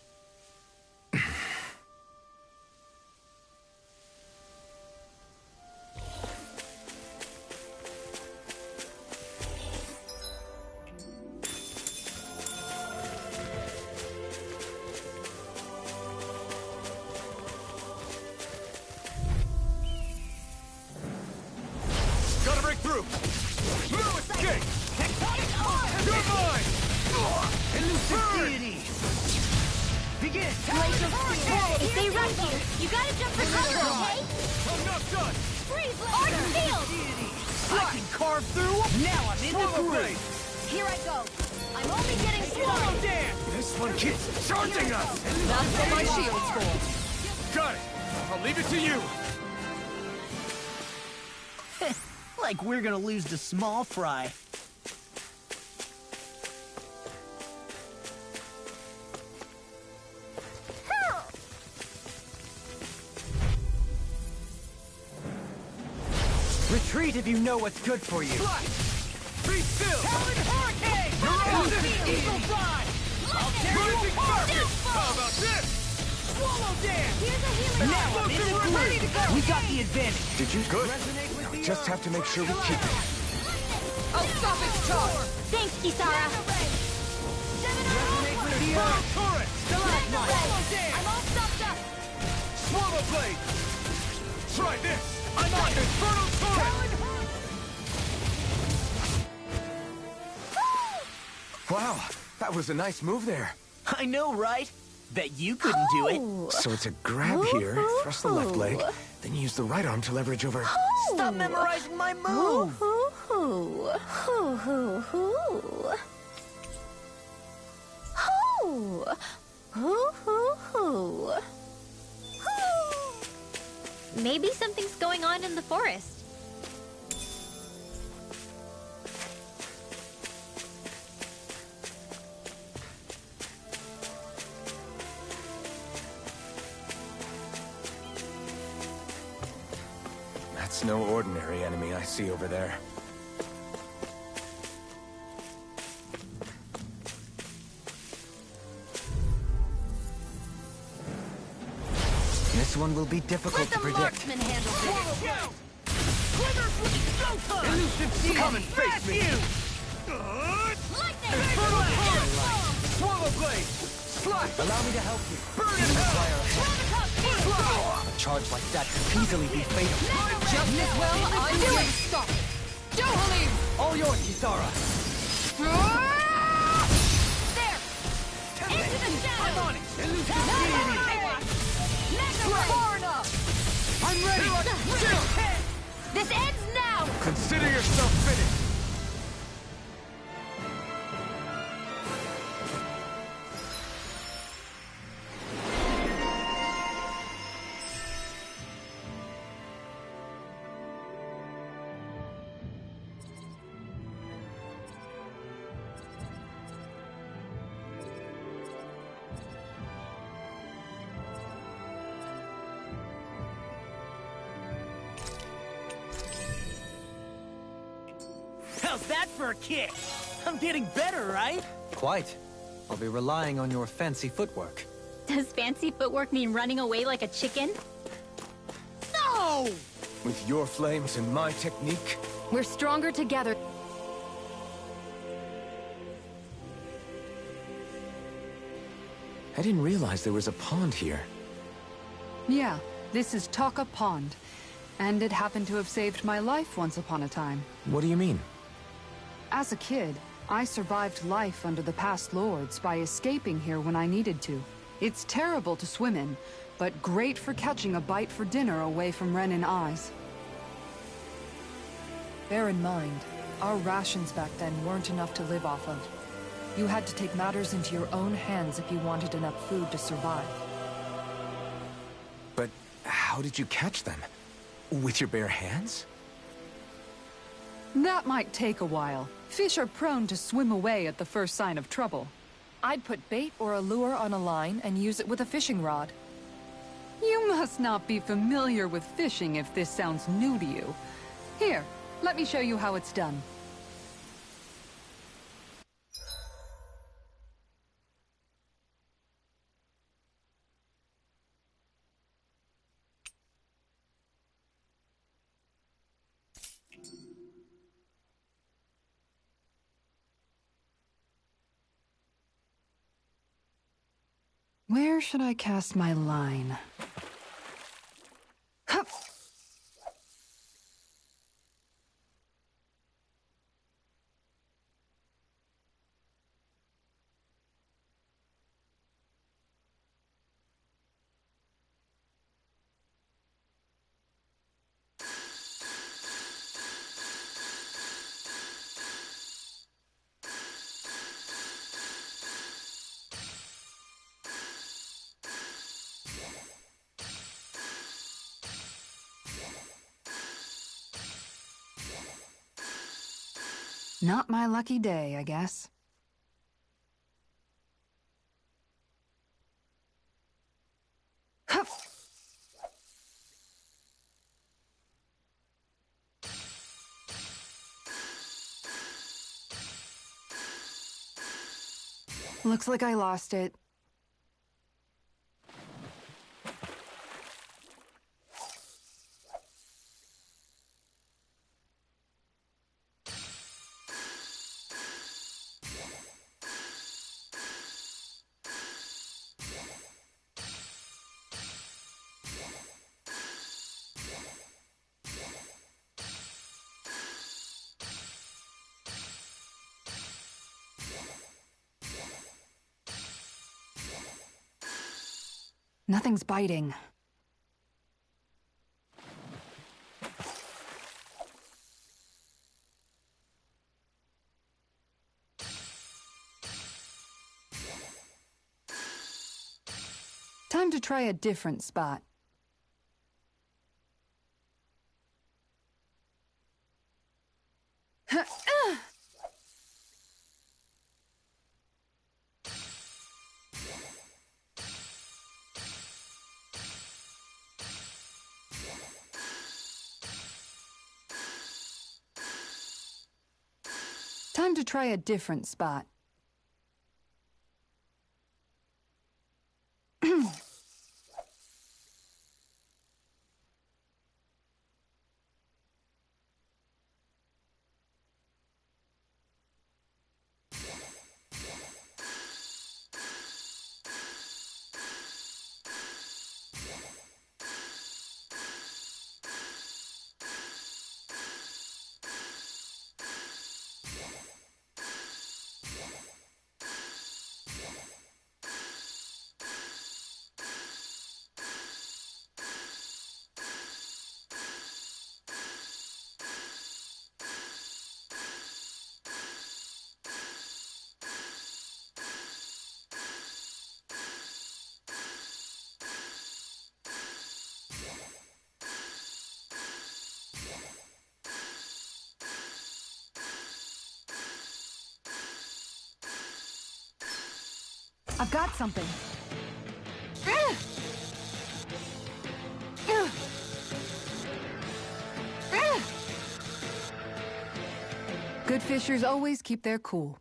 Gotta break through! No escape! You're mine!
Elusive deity! Begin!
If they run here, you gotta jump for cover, okay?
I'm not done!
Freeze, Arch Field!
I can carve through them! Now I'm in the
Swallow
groove!
blade!
Here I go. I'm only getting
Swallow
started.
dance! This one keeps charging us!
That's what my shield's for.
Got it! I'll leave it to you!
Like we're gonna lose to small fry.
Retreat if you know what's good for you.
Fly! Be still!
Talon Hurricane!
Elusive
Eagle Fly! I'll tear you
Rising
apart!
Circuit! How about this?
Swallow Dance!
Here's a healing
Now
ball.
I'm in the groove! We got the advantage!
Did you? Good.
Resonate with
Now we
the
just have to make sure we keep it.
I'll stop its charge!
Thanks, Kisara.
Resonate with the
Inferno turret!
Swallow Dance!
I'm all stopped up.
Swallow blade! Try this! I'm on Inferno turret!
Wow, that was a nice move there.
I know, right? Bet you couldn't do it.
So it's a grab here, thrust the left leg, then use the right arm to leverage over.
Stop memorizing my move!
Maybe something's going on in the forest.
That's no ordinary enemy I see over there.
This one will be difficult to predict.
Marksman handle this.
Elusive come and face me!
Lightning!
Swallow blade! Slice!
Allow me to help you.
Burn in hell!
A charge like that could easily be fatal.
Just as well I'm going to stop it. Dohalim!
All yours, Kisara.
There! Into the shadow!
I'm on it! Elusive
Far enough!
I'm ready!
This ends now!
Consider yourself finished!
How's that for a kick? I'm getting better, right?
Quite. I'll be relying on your fancy footwork.
Does fancy footwork mean running away like a chicken?
No!
With your flames and my technique,
We're stronger together.
I didn't realize there was a pond here.
Yeah, this is Taka Pond. And it happened to have saved my life once upon a time.
What do you mean?
As a kid, I survived life under the past lords by escaping here when I needed to. It's terrible to swim in, but great for catching a bite for dinner away from Renin eyes. Bear in mind, our rations back then weren't enough to live off of. You had to take matters into your own hands if you wanted enough food to survive.
But how did you catch them? With your bare hands?
That might take a while. Fish are prone to swim away at the first sign of trouble. I'd put bait or a lure on a line and use it with a fishing rod. You must not be familiar with fishing if this sounds new to you. Here, let me show you how it's done. Where should I cast my line? Hup! Not my lucky day, I guess. Hup! Looks like I lost it. Nothing's biting. Time to try a different spot. Time to try a different spot. I've got something. Good fishers always keep their cool.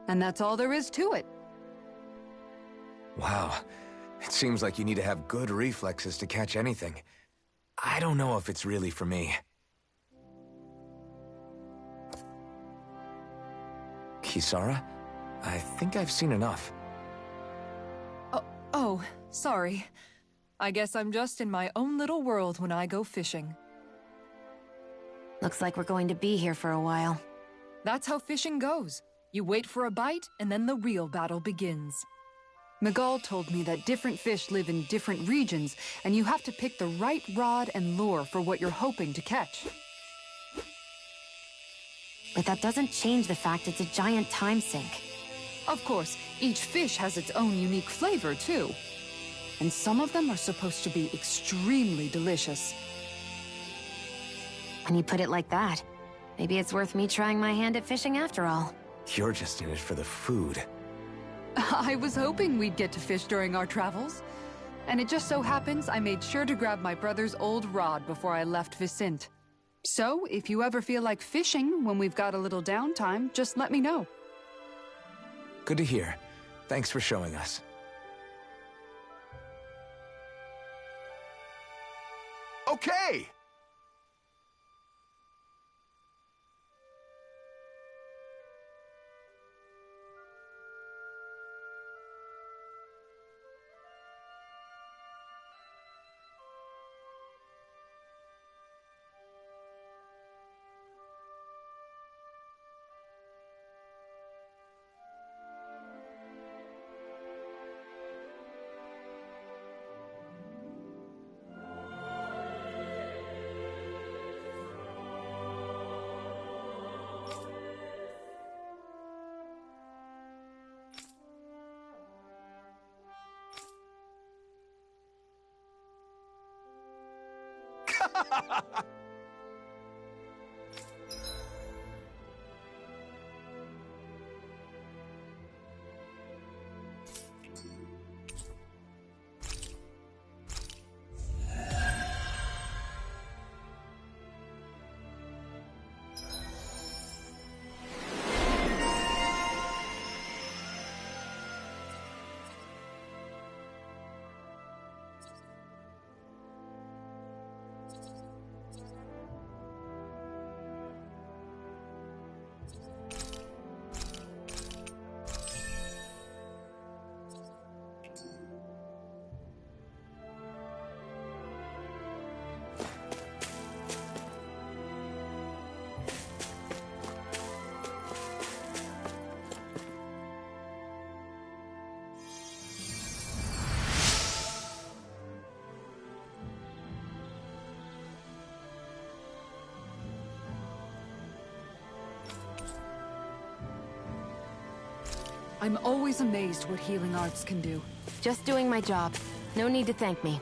And that's all there is to it.
Wow. It seems like you need to have good reflexes to catch anything. I don't know if it's really for me. Kisara? I think I've seen enough.
Oh, sorry. I guess I'm just in my own little world when I go fishing.
Looks like we're going to be here for a while.
That's how fishing goes. You wait for a bite, and then the real battle begins.
Miguel told me that different fish live in different regions, and you have to pick the right rod and lure for what you're hoping to catch.
But that doesn't change the fact it's a giant time sink.
Of course, each fish has its own unique flavor, too. And some of them are supposed to be extremely delicious.
When you put it like that, maybe it's worth me trying my hand at fishing after all.
You're just in it for the food.
I was hoping we'd get to fish during our travels. And it just so happens I made sure to grab my brother's old rod before I left Vicente. So, if you ever feel like fishing when we've got a little downtime, just let me know.
Good to hear. Thanks for showing us.
Okay!
I'm always amazed what healing arts can do.
Just doing my job. No need to thank me.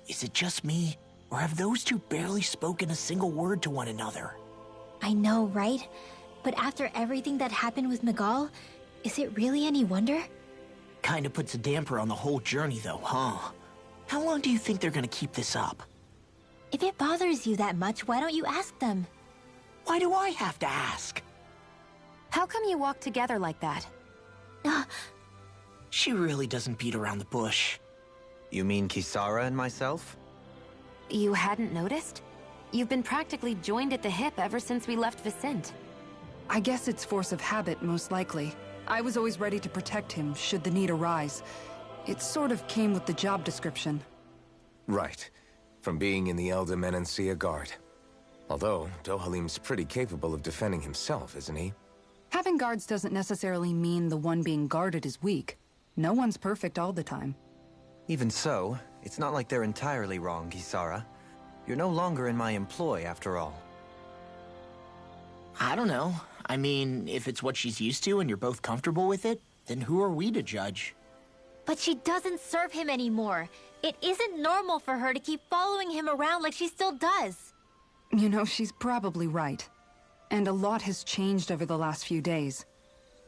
Is it just me, or have those two barely spoken a single word to one another?
I know, right? But after everything that happened with Miguel, is it really any wonder?
Kinda puts a damper on the whole journey though, huh? How long do you think they're gonna keep this up?
If it bothers you that much, why don't you ask them?
Why do I have to ask?
How come you walk together like that?
She really doesn't beat around the bush.
You mean Kisara and myself?
You hadn't noticed? You've been practically joined at the hip ever since we left Vicente.
I guess it's force of habit, most likely. I was always ready to protect him, should the need arise. It sort of came with the job description.
Right. From being in the Elder Menancia Guard. Although, Dohalim's pretty capable of defending himself, isn't he?
Having guards doesn't necessarily mean the one being guarded is weak. No one's perfect all the time.
Even so, it's not like they're entirely wrong, Kisara. You're no longer in my employ, after all.
I don't know. I mean, if it's what she's used to and you're both comfortable with it, then who are we to judge?
But she doesn't serve him anymore. It isn't normal for her to keep following him around like she still does.
You know, she's probably right. And a lot has changed over the last few days.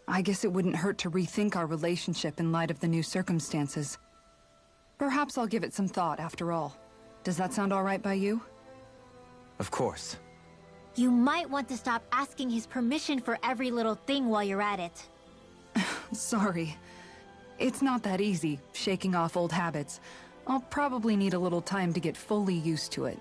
I guess it wouldn't hurt to rethink our relationship in light of the new circumstances. Perhaps I'll give it some thought, after all. Does that sound all right by you?
Of course.
You might want to stop asking his permission for every little thing while you're at it.
Sorry. It's not that easy, shaking off old habits. I'll probably need a little time to get fully used to it.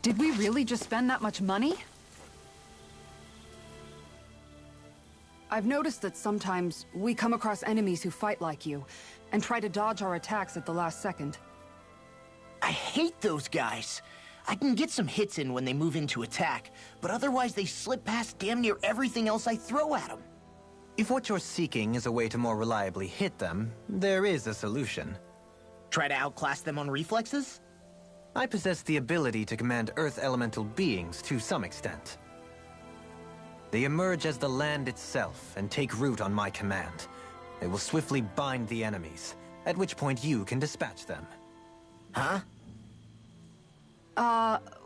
Did we really just spend that much money? I've noticed that sometimes we come across enemies who fight like you, and try to dodge our attacks at the last second.
I hate those guys. I can get some hits in when they move into attack, but otherwise they slip past damn near everything else I throw at them.
If what you're seeking is a way to more reliably hit them, there is a solution.
Try to outclass them on reflexes?
I possess the ability to command Earth elemental beings to some extent. They emerge as the land itself and take root on my command. They will swiftly bind the enemies, at which point you can dispatch them.
Huh?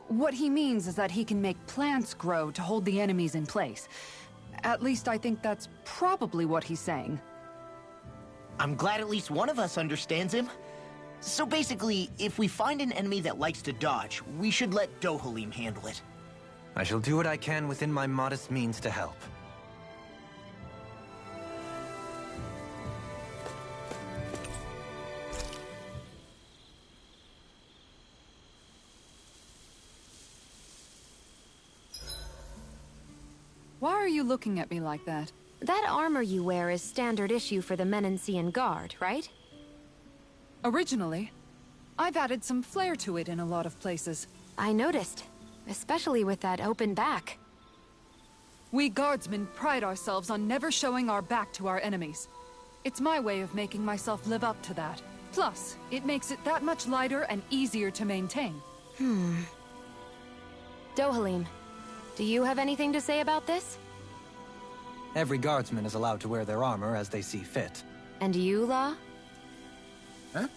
What he means is that he can make plants grow to hold the enemies in place. At least I think that's probably what he's saying.
I'm glad at least one of us understands him. So basically, if we find an enemy that likes to dodge, we should let Dohalim handle it.
I shall do what I can within my modest means to help.
Why are you looking at me like that?
That armor you wear is standard issue for the Menancian Guard, right?
Originally, I've added some flair to it in a lot of places.
I noticed, especially with that open back.
We guardsmen pride ourselves on never showing our back to our enemies. It's my way of making myself live up to that. Plus, it makes it that much lighter and easier to maintain.
Dohalim, do you have anything to say about this?
Every guardsman is allowed to wear their armor as they see fit.
And you, Law?
Huh?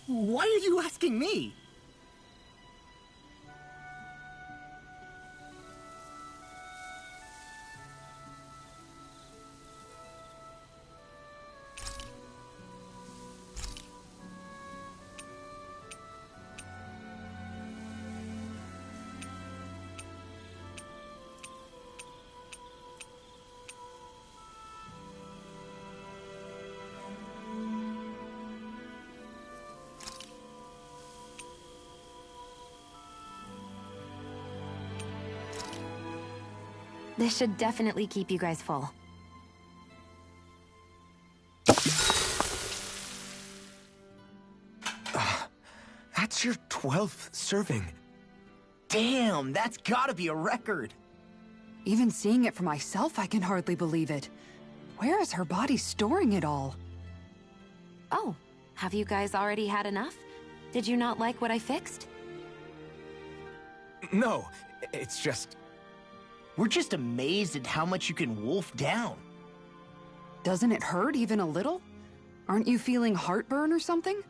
Why are you asking me?
This should definitely keep you guys full.
That's your 12th serving.
Damn, that's gotta be a record.
Even seeing it for myself, I can hardly believe it. Where is her body storing it all?
Oh, have you guys already had enough? Did you not like what I fixed?
No, it's just...
We're just amazed at how much you can wolf down.
Doesn't it hurt even a little? Aren't you feeling heartburn or something?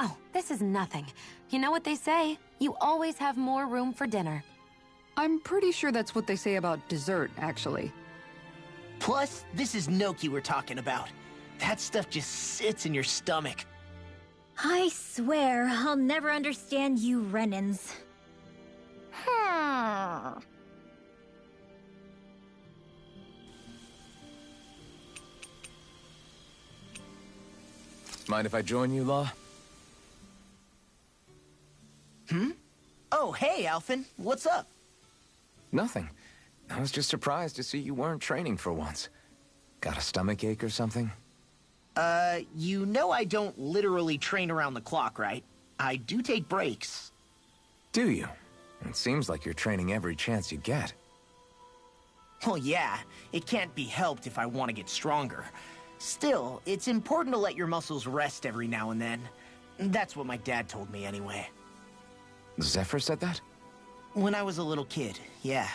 Oh, this is nothing. You know what they say? You always have more room for dinner.
I'm pretty sure that's what they say about dessert, actually.
Plus, this is Noki we're talking about. That stuff just sits in your stomach.
I swear I'll never understand you Renans.
Mind if I join you, Law?
Oh, hey, Alphen. What's up?
Nothing. I was just surprised to see you weren't training for once. Got a stomachache or something?
You know I don't literally train around the clock, right? I do take breaks.
Do you? It seems like you're training every chance you get.
Well, yeah, it can't be helped if I want to get stronger. Still, it's important to let your muscles rest every now and then. That's what my dad told me anyway.
Zephyr said that?
When I was a little kid, yeah.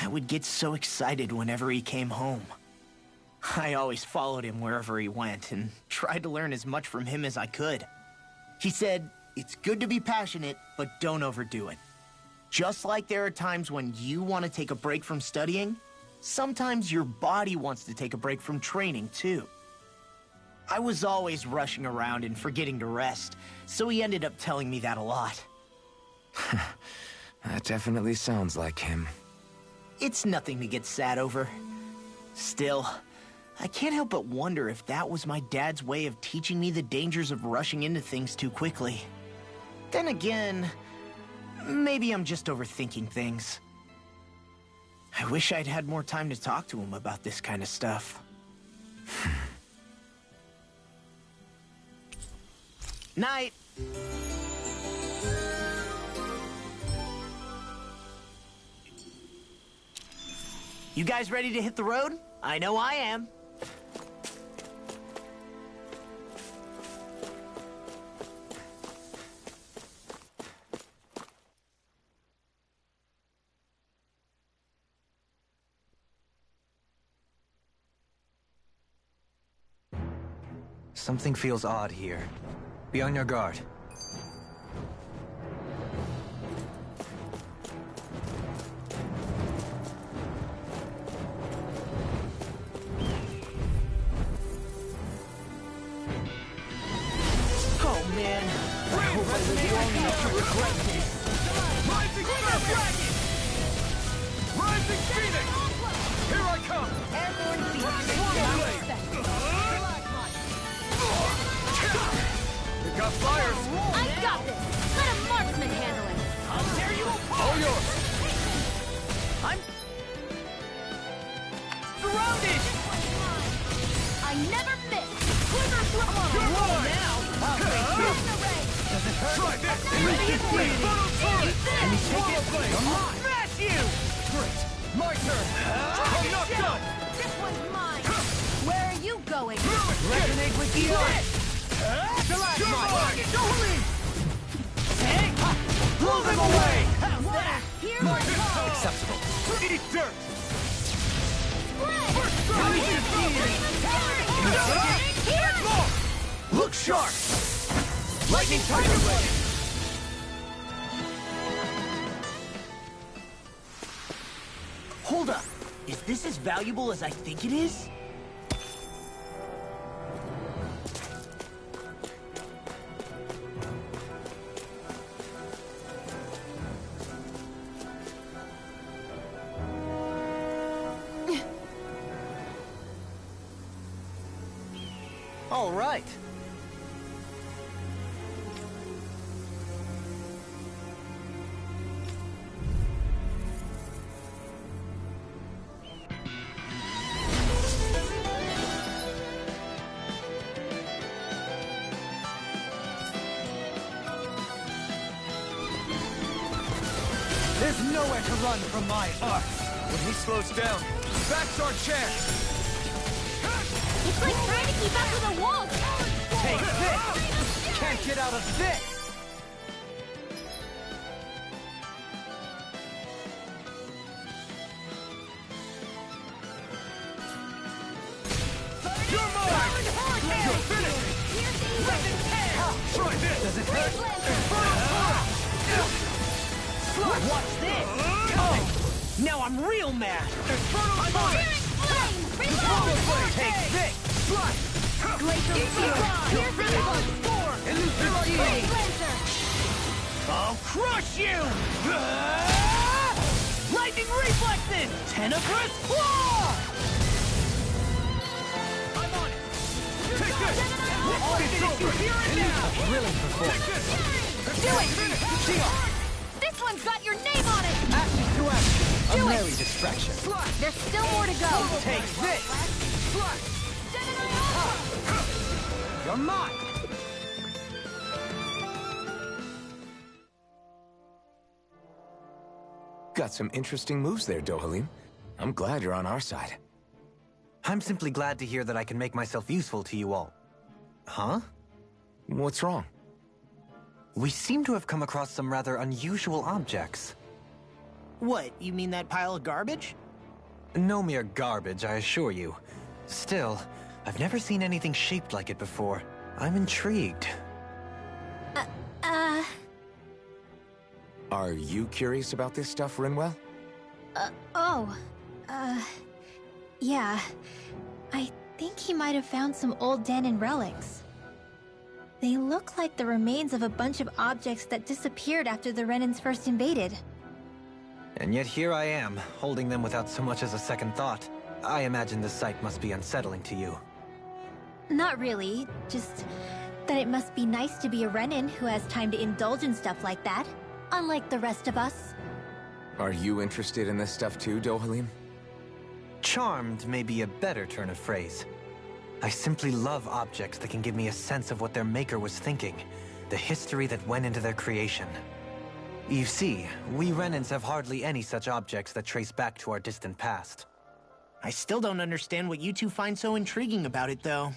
I would get so excited whenever he came home. I always followed him wherever he went and tried to learn as much from him as I could. He said, it's good to be passionate, but don't overdo it. Just like there are times when you want to take a break from studying, sometimes your body wants to take a break from training, too. I was always rushing around and forgetting to rest, so he ended up telling me that a lot.
That definitely sounds like him.
It's nothing to get sad over. Still, I can't help but wonder if that was my dad's way of teaching me the dangers of rushing into things too quickly. Then again, maybe I'm just overthinking things. I wish I'd had more time to talk to him about this kind of stuff. Night! You guys ready to hit the road? I know I am.
Something feels odd here. Be on your guard.
Oh man, I hope I live long enough to regret this.
Rising Star Dragon! Rising Phoenix! Here I come! You got flyers!
I got this! Let a marksman handle it!
I'll tear you apart! All yours!
I'm surrounded!
I never miss! Quiver through on a roll now!
Does it hurt? Try this!
Ready and waiting!
Can you take it? Come on!
Smash you!
Great! My turn! I'm not done!
This one's mine! Where are you going?
Resonate with the earth!
Blow them away!
How's that?
Here I come!
Acceptable.
Eat dirt! Look sharp! Lightning Tiger Blade!
Hold up. Is this as valuable as I think it is?
All right.
There's nowhere to run from my art. When he slows down, that's our chance.
It's like trying to keep up with a wolf!
Take this! Can't get out of this! You're mine! You're finished! Try this! Does it hurt?
Watch this! Oh! Now I'm real mad!
Infernal Flame! Take this!
Glacial Shield! Here's evil!
I'll crush you! Lightning reflexes! Tenebrous claw!
I'm on it! Take this! It's over!
Here and now!
Thrilling performance.
Take this!
Do it!
Shield!
This one's got your name on it!
Action to action.
Do
A
it.
merry distraction.
There's still more to go!
Take this!
You're mine.
Got some interesting moves there, Dohalim. I'm glad you're on our side.
I'm simply glad to hear that I can make myself useful to you all. Huh?
What's wrong?
We seem to have come across some rather unusual objects.
What, you mean that pile of garbage?
No mere garbage, I assure you. Still, I've never seen anything shaped like it before. I'm intrigued.
Are you curious about this stuff, Rinwell?
Yeah. I think he might have found some old Dahnan relics. They look like the remains of a bunch of objects that disappeared after the Renans first invaded.
And yet here I am, holding them without so much as a second thought. I imagine the sight must be unsettling to you.
Not really, just that it must be nice to be a Renan who has time to indulge in stuff like that, unlike the rest of us.
Are you interested in this stuff too, Dohalim?
Charmed may be a better turn of phrase. I simply love objects that can give me a sense of what their maker was thinking, the history that went into their creation. You see, we Renans have hardly any such objects that trace back to our distant past.
I still don't understand what you two find so intriguing about it, though.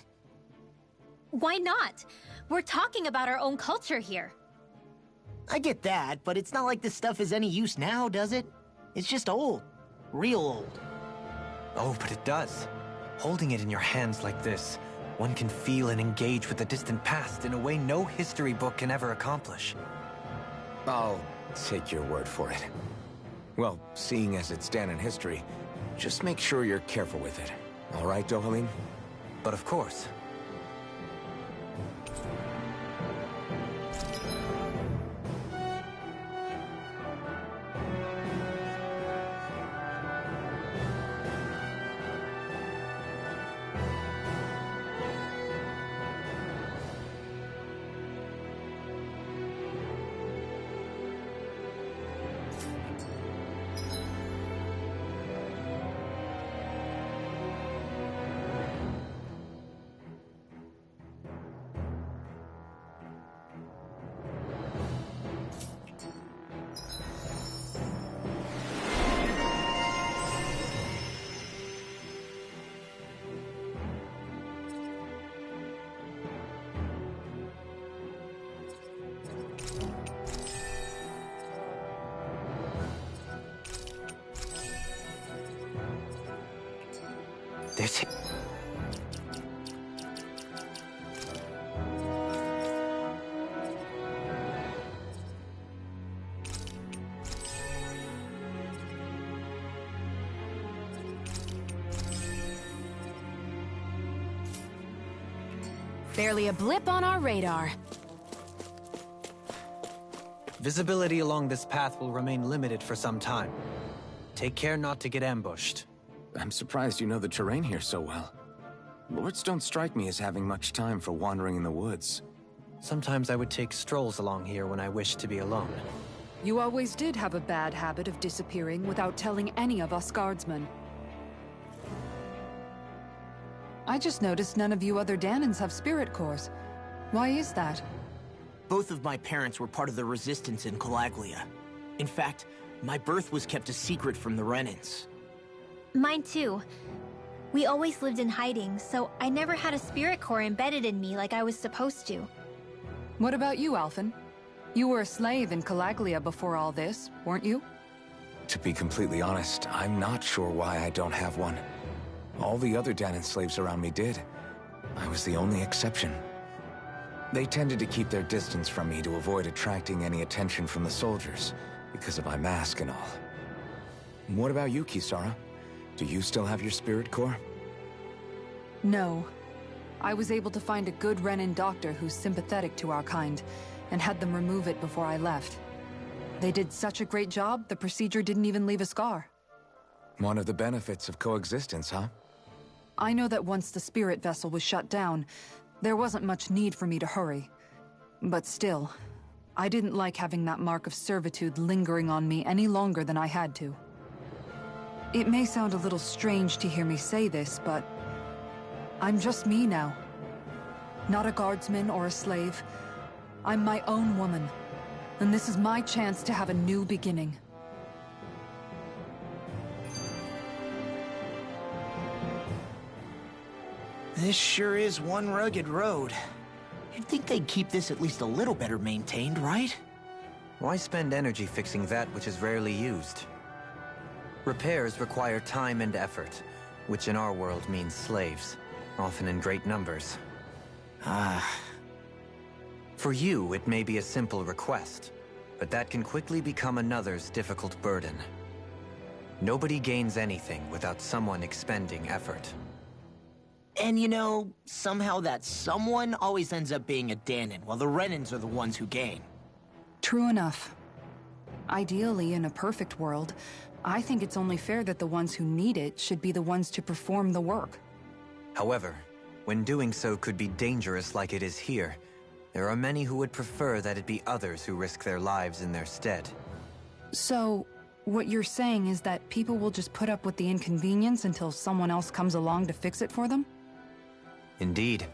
Why not? We're talking about our own culture here.
I get that, but it's not like this stuff is any use now, does it? It's just old. Real old.
Oh, but it does. Holding it in your hands like this, one can feel and engage with the distant past in a way no history book can ever accomplish.
I'll take your word for it. Well, seeing as it's Dahnan history, just make sure you're careful with it. All right, Dohalim?
But of course. this...
Barely a blip on our radar.
Visibility along this path will remain limited for some time. Take care not to get ambushed.
I'm surprised you know the terrain here so well. Lords don't strike me as having much time for wandering in the woods.
Sometimes I would take strolls along here when I wished to be alone.
You always did have a bad habit of disappearing without telling any of us guardsmen. I just noticed none of you other Dahnans have spirit cores. Why is that?
Both of my parents were part of the resistance in Calaglia. In fact, my birth was kept a secret from the Renans.
Mine too. We always lived in hiding, so I never had a spirit core embedded in me like I was supposed to.
What about you, Alphen? You were a slave in Calaglia before all this, weren't you?
To be completely honest, I'm not sure why I don't have one. All the other Dahnan slaves around me did. I was the only exception. They tended to keep their distance from me to avoid attracting any attention from the soldiers, because of my mask and all. What about you, Kisara? Do you still have your spirit core?
No. I was able to find a good Renan doctor who's sympathetic to our kind, and had them remove it before I left. They did such a great job, the procedure didn't even leave a scar.
One of the benefits of coexistence, huh?
I know that once the spirit vessel was shut down, there wasn't much need for me to hurry. But still, I didn't like having that mark of servitude lingering on me any longer than I had to. It may sound a little strange to hear me say this, but I'm just me now. Not a guardsman or a slave. I'm my own woman, and this is my chance to have a new beginning.
This sure is one rugged road. You'd think they'd keep this at least a little better maintained, right?
Why spend energy fixing that which is rarely used? Repairs require time and effort, which in our world means slaves, often in great numbers. For you, it may be a simple request, but that can quickly become another's difficult burden. Nobody gains anything without someone expending effort.
And you know, somehow that someone always ends up being a Dahnan, while the Renans are the ones who gain.
True enough. Ideally, in a perfect world, I think it's only fair that the ones who need it should be the ones to perform the work.
However, when doing so could be dangerous like it is here, there are many who would prefer that it be others who risk their lives in their stead.
So, what you're saying is that people will just put up with the inconvenience until someone else comes along to fix it for them?
Indeed.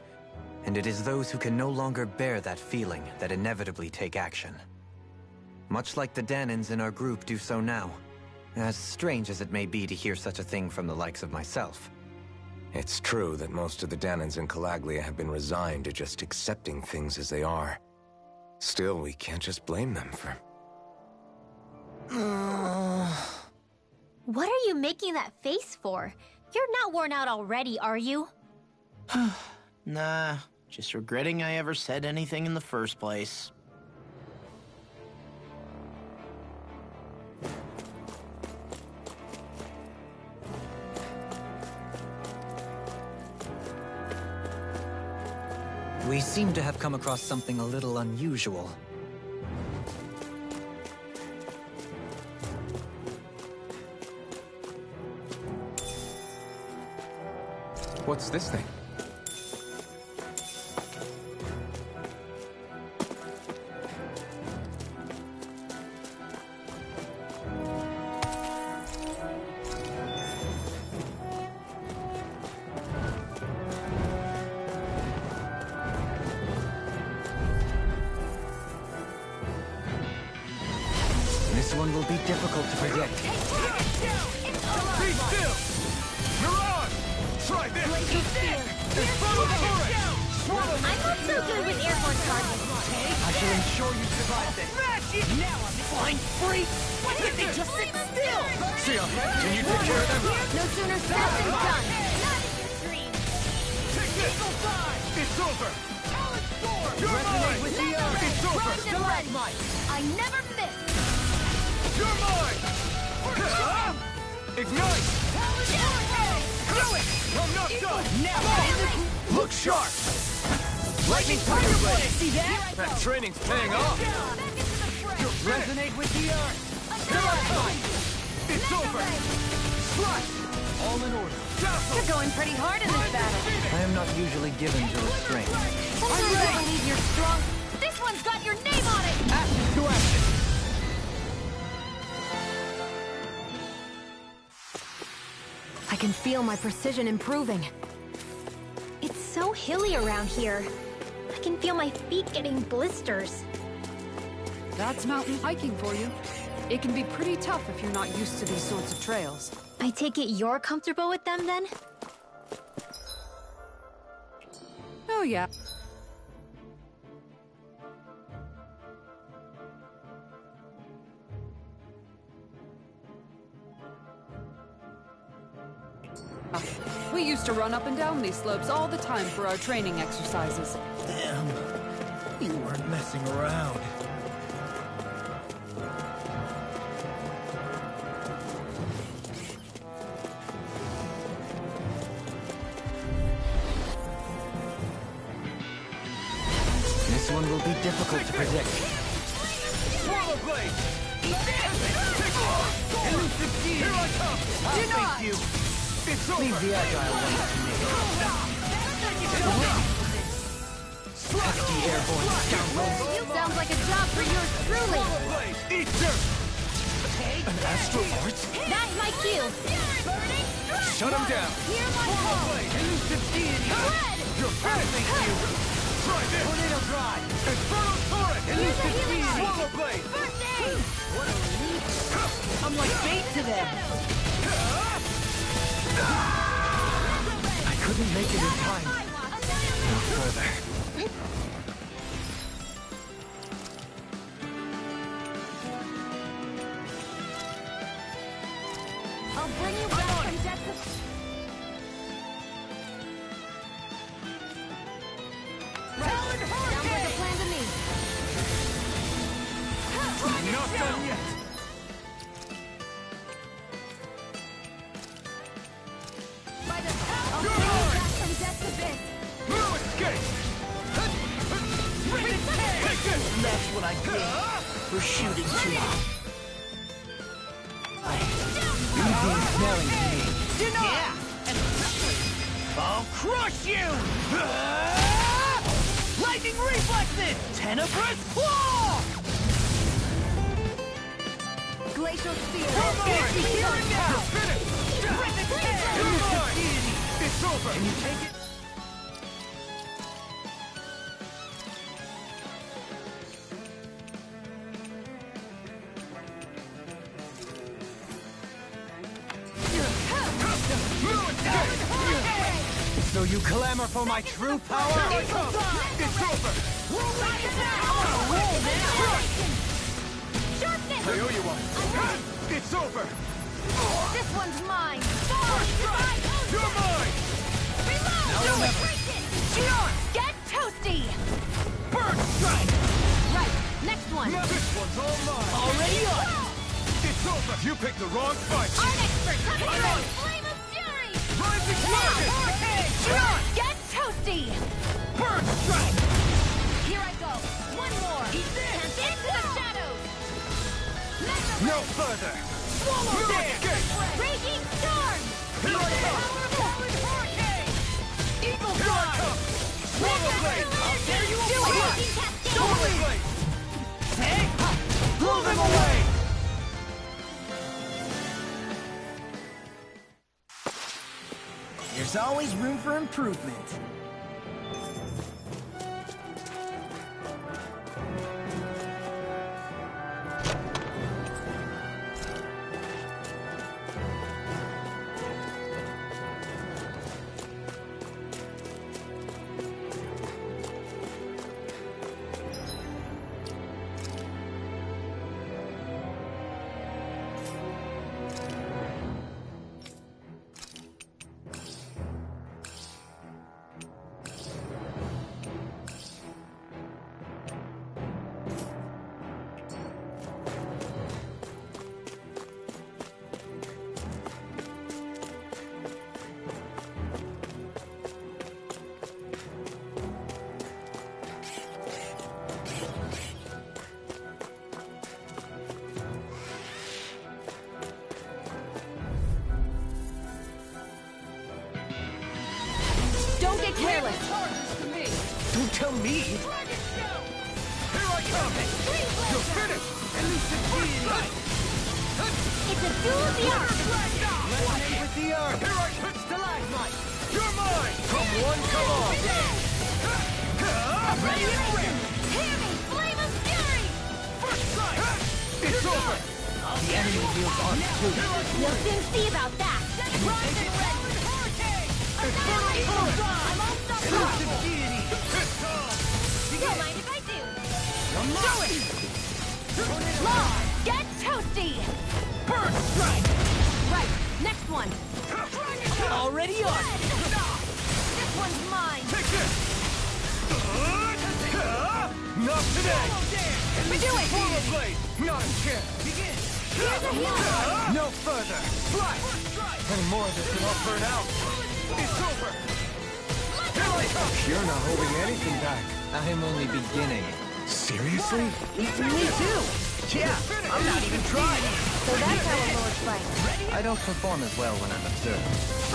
And it is those who can no longer bear that feeling that inevitably take action. Much like the Dahnans in our group do so now. As strange as it may be to hear such a thing from the likes of myself.
It's true that most of the Dahnans in Calaglia have been resigned to just accepting things as they are. Still, we can't just blame them for...
What are you making that face for? You're not worn out already, are you?
Nah, just regretting I ever said anything in the first place.
We seem to have come across something a little unusual.
What's this thing?
This one will be difficult to predict.
Be still! Mirage! Try this! Follow the turret!
I'm not so good with airborne targets.
I shall ensure you survive this.
Now I'm flying free! Why can't they just sit still?
Sia, can you take care of them?
No sooner said than done.
Eagle Fly! It's over! Talon Storm! You're mine! With the it's over! Stalagmite!
I never miss!
You're mine! Ignite!
Talon Storm!
Do it! I'm not done! Now! Look sharp! Lightning Tiger Blade!
See that?
That training's paying off!
Back into the fray!
Resonate with the earth! Stalagmite! It's over! Slash! All in order!
You're going pretty hard in this battle.
I am not usually given to restraint.
Sometimes I believe you're strong.
This one's got your name on it!
Action to action!
I can feel my precision improving.
It's so hilly around here. I can feel my feet getting blisters.
That's mountain hiking for you. It can be pretty tough if you're not used to these sorts of trails.
I take it you're comfortable with them then?
Oh yeah. We used to run up and down these slopes all the time for our training exercises.
Damn. You weren't messing around. This one will be difficult to predict.
Swallow Blade! Elusive Key! Here I come! I'll face you! It's over!
Leave the agile ones to me. Pesky airborne scoundrels!
Sounds like a job for yours truly!
Swallow Blade! Eat dirt!
An astral art?
That's my cue!
Shut him down!
Hear my
Swallow
call!
Blade! Elusive Deity!
Red!
You're passing you! Try this! Tornado Drive! Inferno Torrent! Elusive Deity! Swallow Blade!
First aid!
What a relief!
I'm like bait to them! I couldn't make it in time. No further.
I'll bring you back from depths of...
Talon
Sounds like a plan to me.
Not done yet!
By the I'll bring you back from depths abyss.
No escape! Take this!
That's what I get for shooting too long. Easy smelling to me. Yeah! I'll crush you! Lightning reflexes! Tenebrous claw!
Glacial Spear.
It's here and now! Finish! Elusive Deity! It's over!
Can you take it? So you clamor for my true power?
It's over!
Sharpness!
I owe you one! It's over!
This one's mine!
You're mine!
Reload!
Now or never.
Shion! Get toasty!
Bird strike!
Right, next one!
This one's all mine!
Already on!
It's over! You picked the wrong fight!
Art expert coming through! Flame of fury!
Rising Dragon!
Shion! Get toasty!
Bird strike!
Here I go! One more! Eat this! Into the shadows!
No further! Swallow this!
Raging storm!
Here I come!
Hurricane!
Eagle Fly! Swallow Blade! I'll tear you apart! Swallow Blade!
Hey! Blow them away! There's always room for improvement.
It's a duel of the arts!
Resonate with the earth! Here I come! Stalagmite! You're mine! Come one, come all!
Ready to win! Hear me! Flame of fury!
First strike! It's over!
The enemy wields arms too.
We'll soon see about that! Rise and ready! Annihilation! I'm unstoppable! Don't mind if I do! Do it! Law! Get toasty!
First strike!
Right, next one.
Already on!
This one's mine!
Take this! Not today!
We do it!
Swallow blade! Not a chance! Begin!
Here's a healer!
No further! Fly! Any more of this and I'll burn out! It's over! Here I come!
You're not holding anything back.
I'm only beginning.
Seriously?
Me too. Yeah, I'm not even trying.
So that's how a lord fights.
I don't perform as well when I'm observed.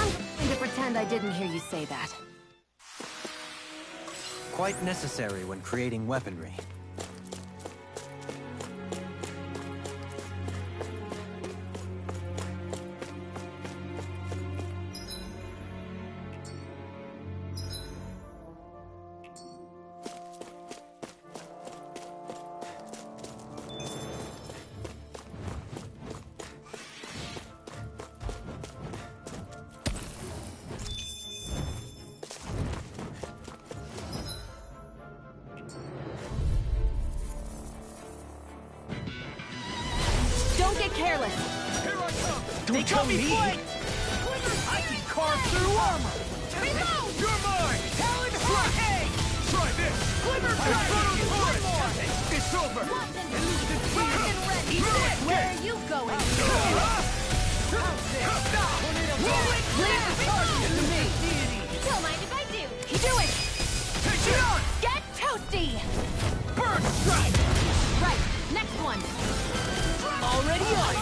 I'm going to pretend I didn't hear you say that.
Quite necessary when creating weaponry.
Don't get careless.
They cut me flanked. I can carve through armor.
Reload!
You're mine!
Talon Hurricane!
Try this!
Glimmer
Infernal
Dragon!
Torrent! It's over!
Rise and ready! Where are you going? Don't mind if I do!
Do it!
Take it on!
Get toasty!
Burn strike!
Right, next one.
Already on!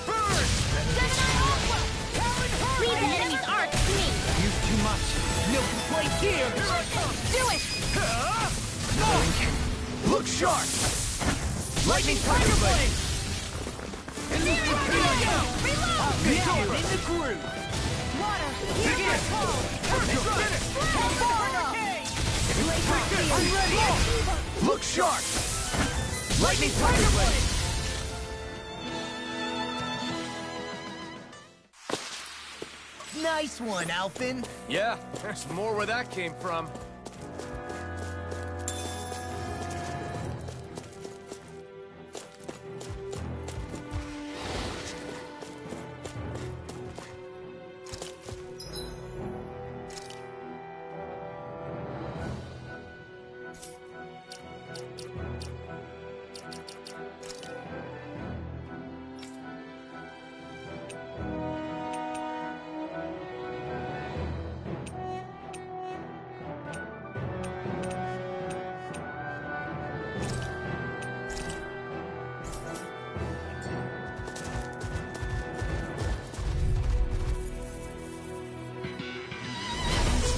Burn!
Leave the enemy's arc to me!
Use too much. No complaints here.
Do it!
Look sharp. Lightning Tiger Blade. Now you're in the groove.
Water!
Take
Here's
it!
my call!
You're finished!
I'm ready. Look sharp. Lightning Tiger Blade. Nice one, Alphen.
Yeah, there's more where that came from.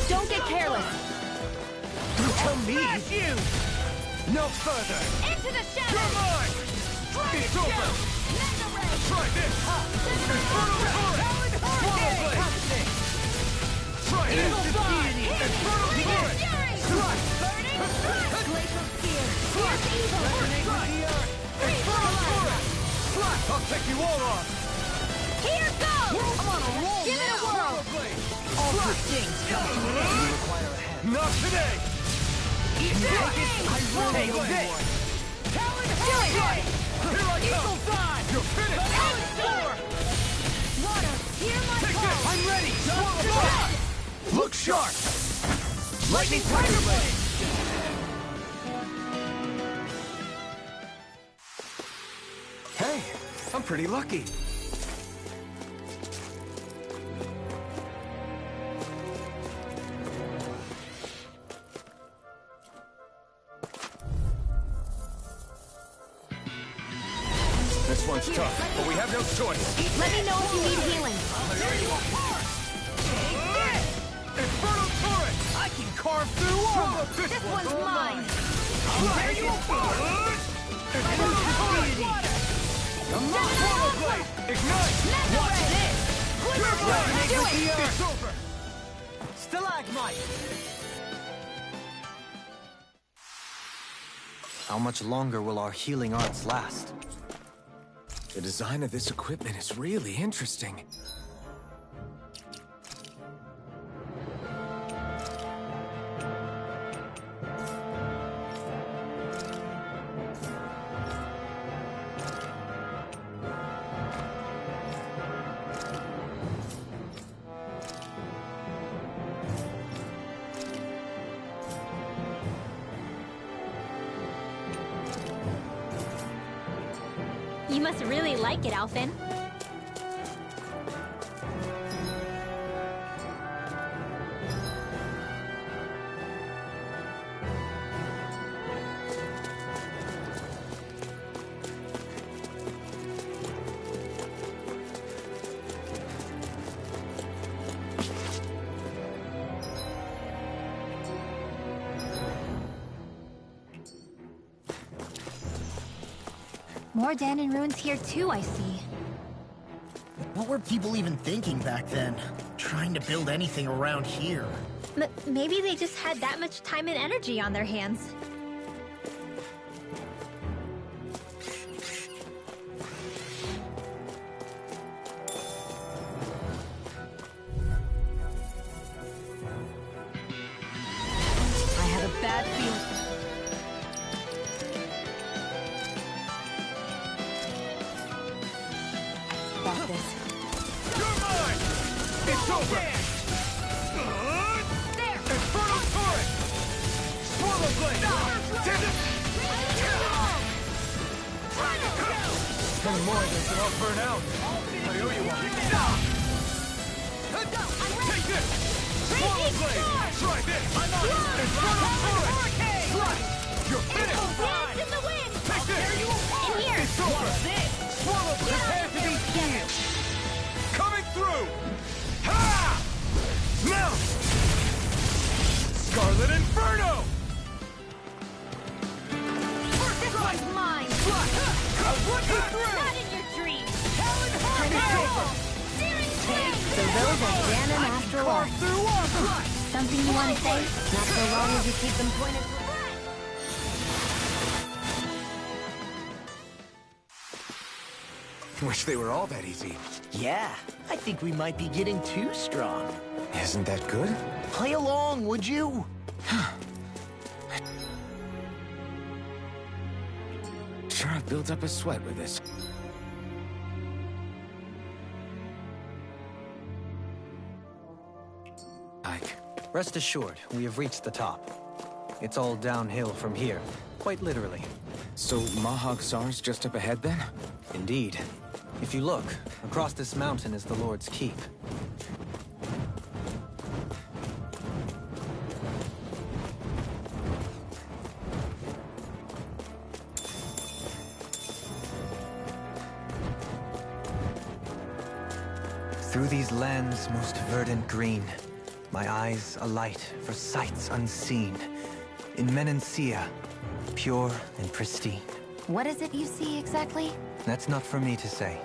Don't get careless.
Don't tell me.
You! No further!
Into the
You're
shadows!
mine! It's over!
Mega Ray!
Try this! Infernal Torrent! Swallow blade! Try this! Infernal Torrent!
Fury!
Strike!
Burning strike! Glacial spear! Here's evil!
Infernal Torrent! Slap! I'll take you all off!
Here goes!
I'm on a roll
Give it a
now.
whirl!
All good things come to an end.
Not today!
Eat this! I will take this!
Talon Hurricane! Here I come! You're finished!
Talon Sword! Water! Hear my
Take
call!
this! I'm ready! Swallow blade!
Look sharp! Lightning Tiger Blade!
Hey, I'm pretty lucky. This one's tough, but we have no choice.
Let me know if you need healing.
Infernal Torrent!
I can carve through armor!
This one's mine!
There you are! Come on, Portal Blade! Ignite! Watch this! Resonate with the earth! It's over!
Stalagmite! How much longer will our healing arts last?
The design of this equipment is really interesting.
You must really like it, Alphen. More Dahnan ruins here too, I see.
What were people even thinking back then? Trying to build anything around here.
Maybe they just had that much time and energy on their hands.
I have a bad feeling.
Got this.
You're mine! It's over! There! Infernal Torrent! Swallow Blade! Ten more of this and I'll burn out. I owe you one. Take this! Swallow Blade! Try this! I'm on it! Infernal Torrent! Slash! You're finished!
Dance in the wind!
Take this!
In here!
It's over! Swallow Blade! Prepare to be healed! Coming through! Ha! Now! Scarlet Inferno!
This one's mine!
I'll put you through!
Not in your dreams!
So those are Dahnan Astral Arts. Something you want to say? Not so long as you keep them pointed toward...
Wish they were all that easy.
Yeah, I think we might be getting too strong.
Isn't that good?
Play along, would you?
Sure, I've built up a sweat with this. Ike.
Rest assured, we have reached the top. It's all downhill from here, quite literally.
So Mahag Saar's just up ahead then?
Indeed. If you look, across this mountain is the Lord's Keep. Through these lands most verdant green, my eyes alight for sights unseen. In Menancia, pure and pristine.
What is it you see exactly?
That's not for me to say.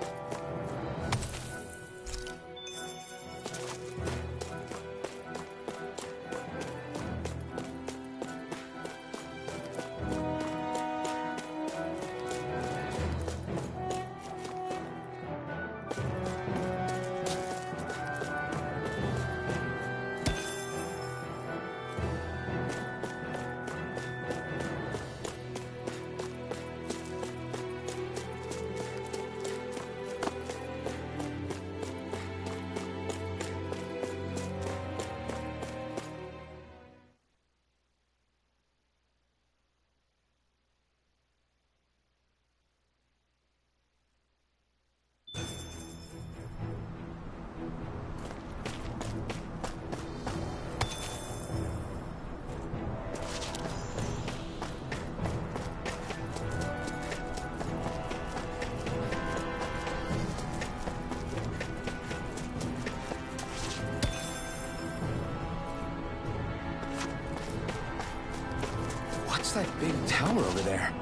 that big tower over there?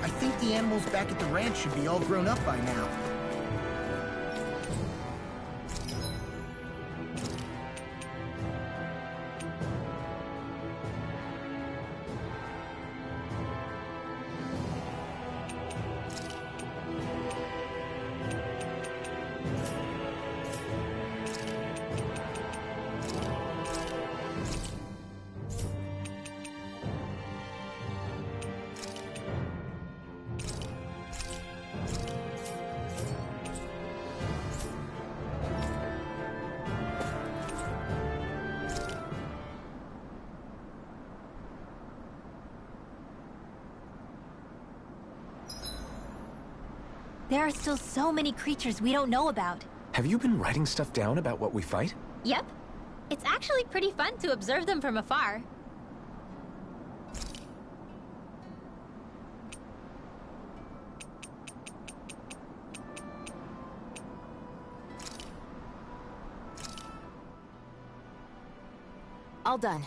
I think the animals back at the ranch should be all grown up by now.
There are still so many creatures we don't know about.
Have you been writing stuff down about what we fight?
Yep. It's actually pretty fun to observe them from afar.
All done.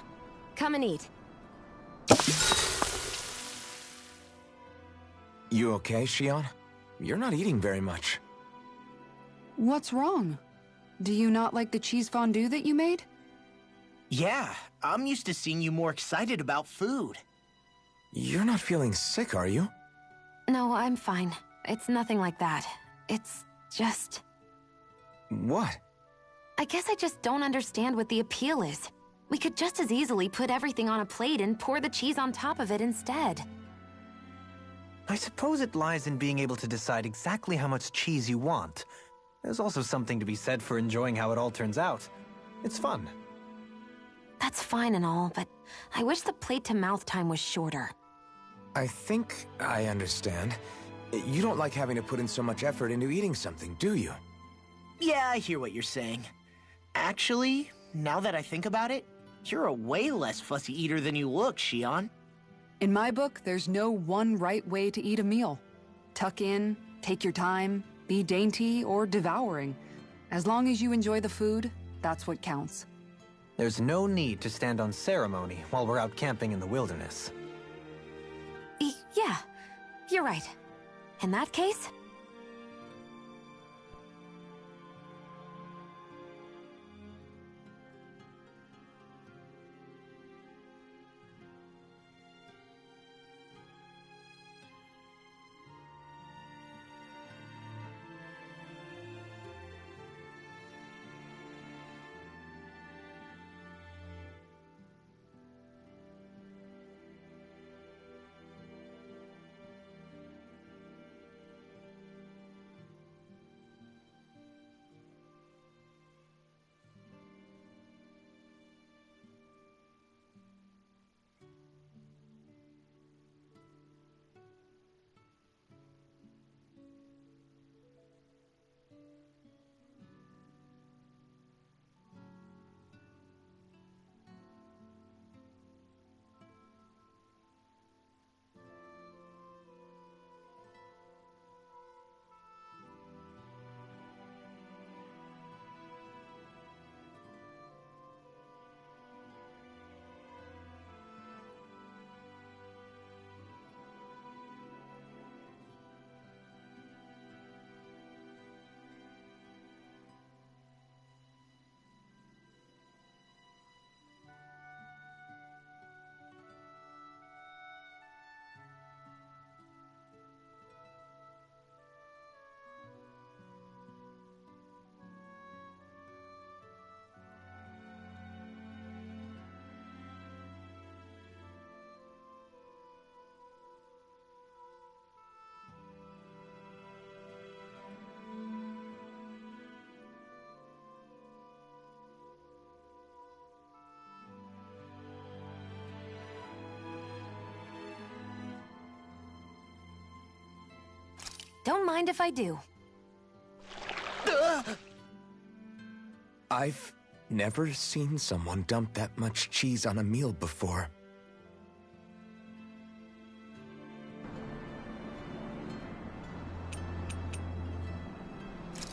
Come and eat.
You okay, Xion? You're not eating very much.
What's wrong? Do you not like the cheese fondue that you made?
Yeah, I'm used to seeing you more excited about food.
You're not feeling sick, are you?
No, I'm fine. It's nothing like that. It's just...
What?
I guess I just don't understand what the appeal is. We could just as easily put everything on a plate and pour the cheese on top of it instead.
I suppose it lies in being able to decide exactly how much cheese you want. There's also something to be said for enjoying how it all turns out. It's fun.
That's fine and all, but I wish the plate-to-mouth time was shorter.
I think I understand. You don't like having to put in so much effort into eating something, do you?
Yeah, I hear what you're saying. Actually, now that I think about it, you're a way less fussy eater than you look, Xion.
In my book, there's no one right way to eat a meal. Tuck in, take your time, be dainty or devouring. As long as you enjoy the food, that's what counts.
There's no need to stand on ceremony while we're out camping in the wilderness.
Yeah, you're right. In that case... Don't mind if I do.
I've never seen someone dump that much cheese on a meal before.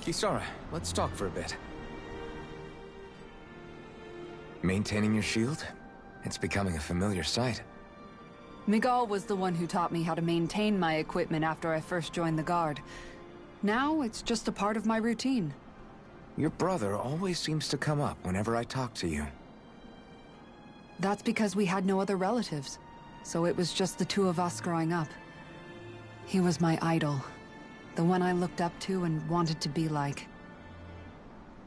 Kisara, let's talk for a bit. Maintaining your shield? It's becoming a familiar sight.
Miguel was the one who taught me how to maintain my equipment after I first joined the Guard. Now, it's just a part of my routine.
Your brother always seems to come up whenever I talk to you.
That's because we had no other relatives, so it was just the two of us growing up. He was my idol, the one I looked up to and wanted to be like.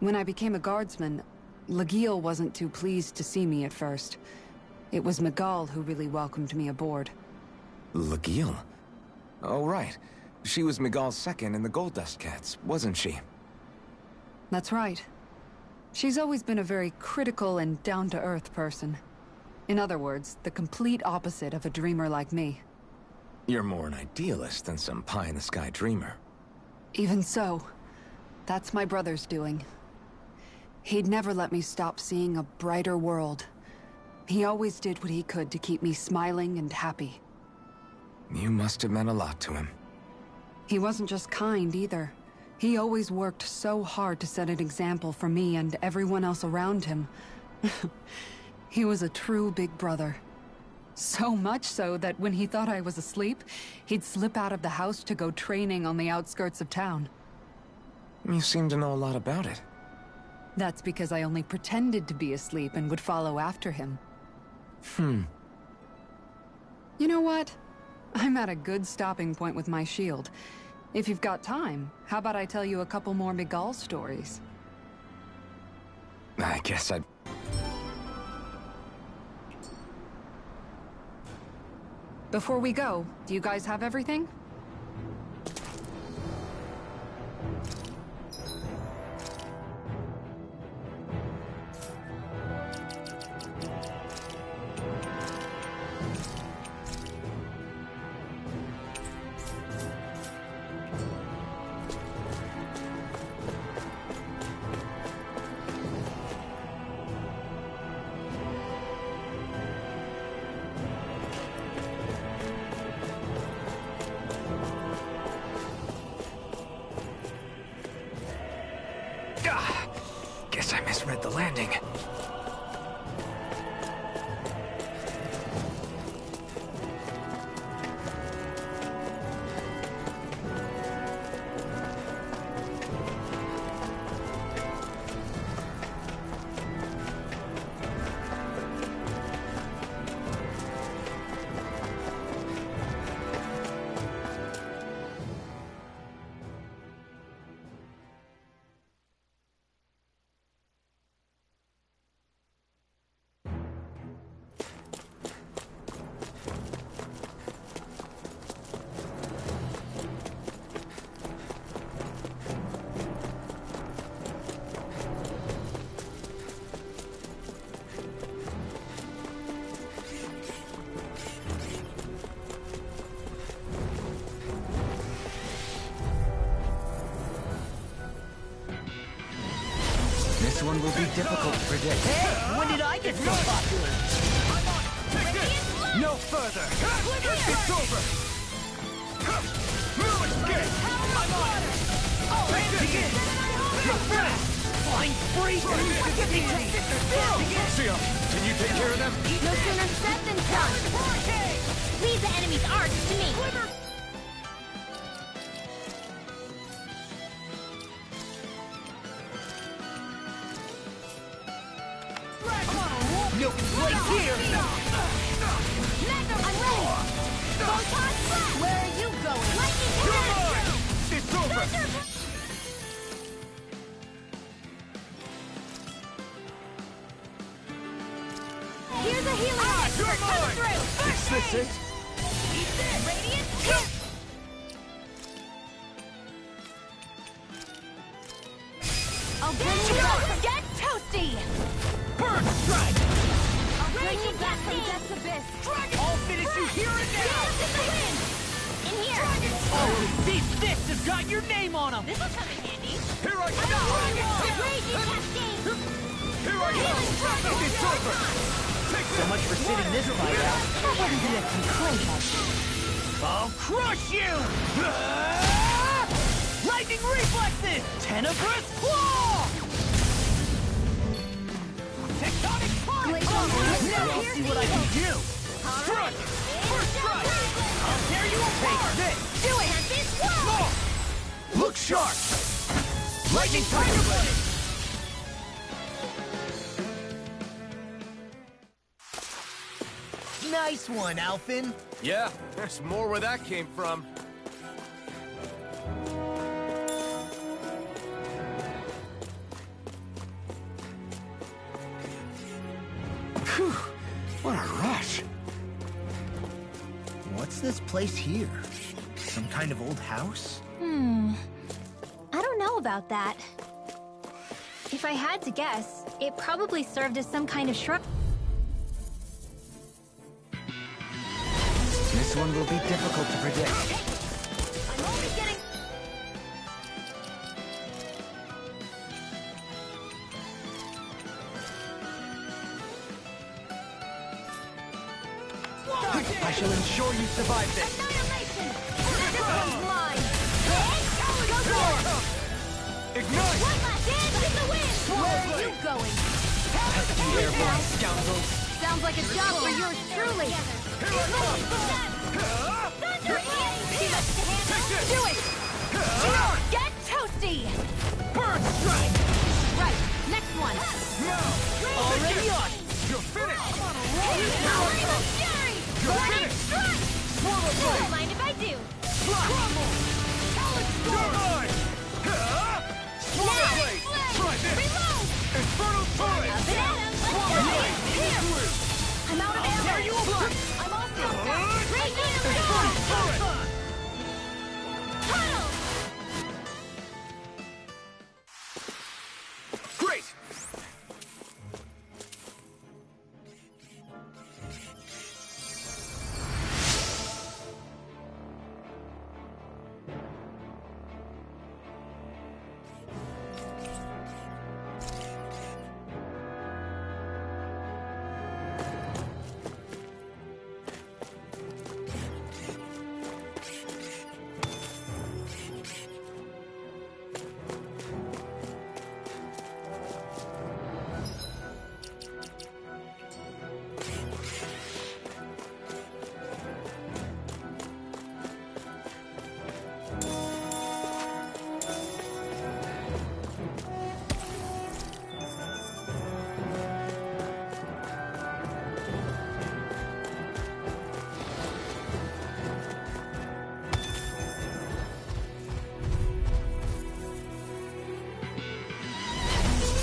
When I became a guardsman, Lagiel wasn't too pleased to see me at first. It was Miguel who really welcomed me aboard.
Lagiel? Oh, right. She was Miguel's second in the Gold Dust Cats, wasn't she?
That's right. She's always been a very critical and down-to-earth person. In other words, the complete opposite of a dreamer like me.
You're more an idealist than some pie-in-the-sky dreamer.
Even so, that's my brother's doing. He'd never let me stop seeing a brighter world. He always did what he could to keep me smiling and happy.
You must have meant a lot to him.
He wasn't just kind, either. He always worked so hard to set an example for me and everyone else around him. He was a true big brother. So much so that when he thought I was asleep, he'd slip out of the house to go training on the outskirts of town.
You seem to know a lot about it.
That's because I only pretended to be asleep and would follow after him. You know what? I'm at a good stopping point with my shield. If you've got time, how about I tell you a couple more Miguel stories?
I guess I'd...
Before we go, do you guys have everything?
Guess I misread the landing.
This one will be difficult to predict.
Hey, when did I get so popular? No further. It's over. Move and escape. I'm on it. Oh, let's begin. Go fast. Flying free.
Sia, can you take care of them?
No sooner said than done. Leave the enemy's arts to me.
Milk and place here.
I'm ready. Photon blast. Where are you going? Lightning blast.
It's over.
Here's a healing arc.
You're mine.
Through.
Is this it?
Eat this. Radiant hit. I'll bring you back. Get toasty.
Burn strike.
I'll bring you back from death's abyss.
I'll finish you here and now.
Dance in the wind. here!
Oh, these fists have got your name on them!
This'll come in handy.
Here I
Raging cascade!
Here I go! It's over!
So much for sitting this fight out.
That wouldn't be a complaint,
I'll crush you! Lightning reflexes! Tenebrous claw! Tectonic punch! Now see what I can do! Strike! First strike! I'll tear you apart! Take this!
Do it!
Look sharp! Lightning Tiger Blade!
Nice one, Alphen.
Yeah, there's more where that came from.
Phew, what a rush. What's this place here? Some kind of old house?
I don't know about that. If I had to guess, it probably served as some kind of shrine.
This one will be difficult to predict.
I'm only getting...
I shall ensure you survive this.
Annihilation! This one's mine! Go for it!
Ignite!
One last dance in the wind! Where are you going?
Pesky airborne scoundrels.
Sounds like a job for yours truly! Do it! Get toasty!
Burn strike!
Right, next one!
Already on! You're finished!
Burning strike! Don't mind if I do!
Crumble! You're mine! Swallow
Now,
blade! Try this!
reload!
Infernal turret!
Up and at 'em!
Swallow
Let's
blade!
go! Here! I'm out of ammo!
Tear you apart!
I'm all set! Raging
Infernal turret!
Tunnel!
Great!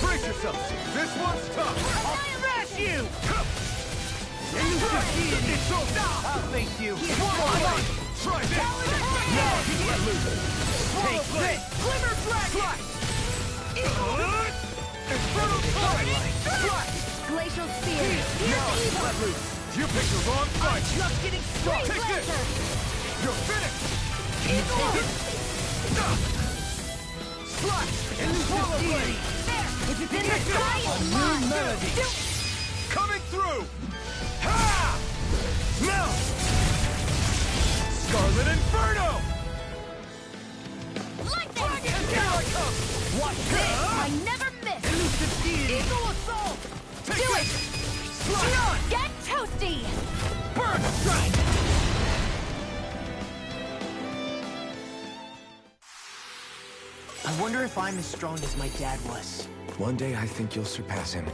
Brace yourselves! This one's tough! I'll smash you! It's over! I'll face you! Swallow! Try this! No! Let loose! Take this! Glimmer Dragon! Infernal Twilight!
Glacial Spear!
No! Let loose! You picked the wrong fight!
Just getting straight!
Take this! You're finished! Slash! Swallow blade!
If it's in the sky, it's mine!
melody! Coming through! Ha! Now! Scarlet Inferno!
Like this!
Here I come!
Watch this! I never miss!
Elusive Deity! Eagle Assault! Take
Do
it! Slash!
Get toasty!
Burn strike!
I wonder if I'm as strong as my dad was.
One day I think you'll surpass him.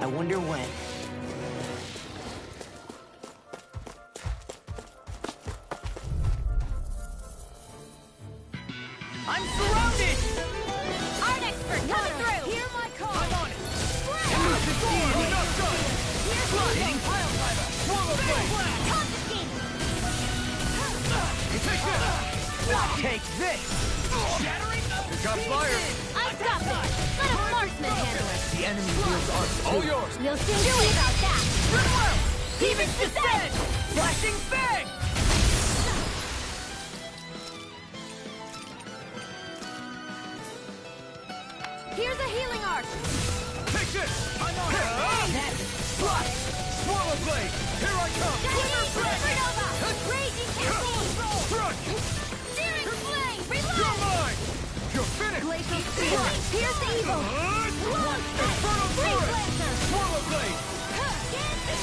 I wonder when.
I'm surrounded!
Art expert coming through! Hear my call!
I'm on it! Elusive Deity! Not done! Hitting pile driver! Swallow blade!
Confiscate!
Take this! Take this! Shattering! You got fire!
I've got this! Let a marksman handle it!
The enemy wields arts too.
All yours!
We'll soon see about that!
Heavens descend! Flashing bang!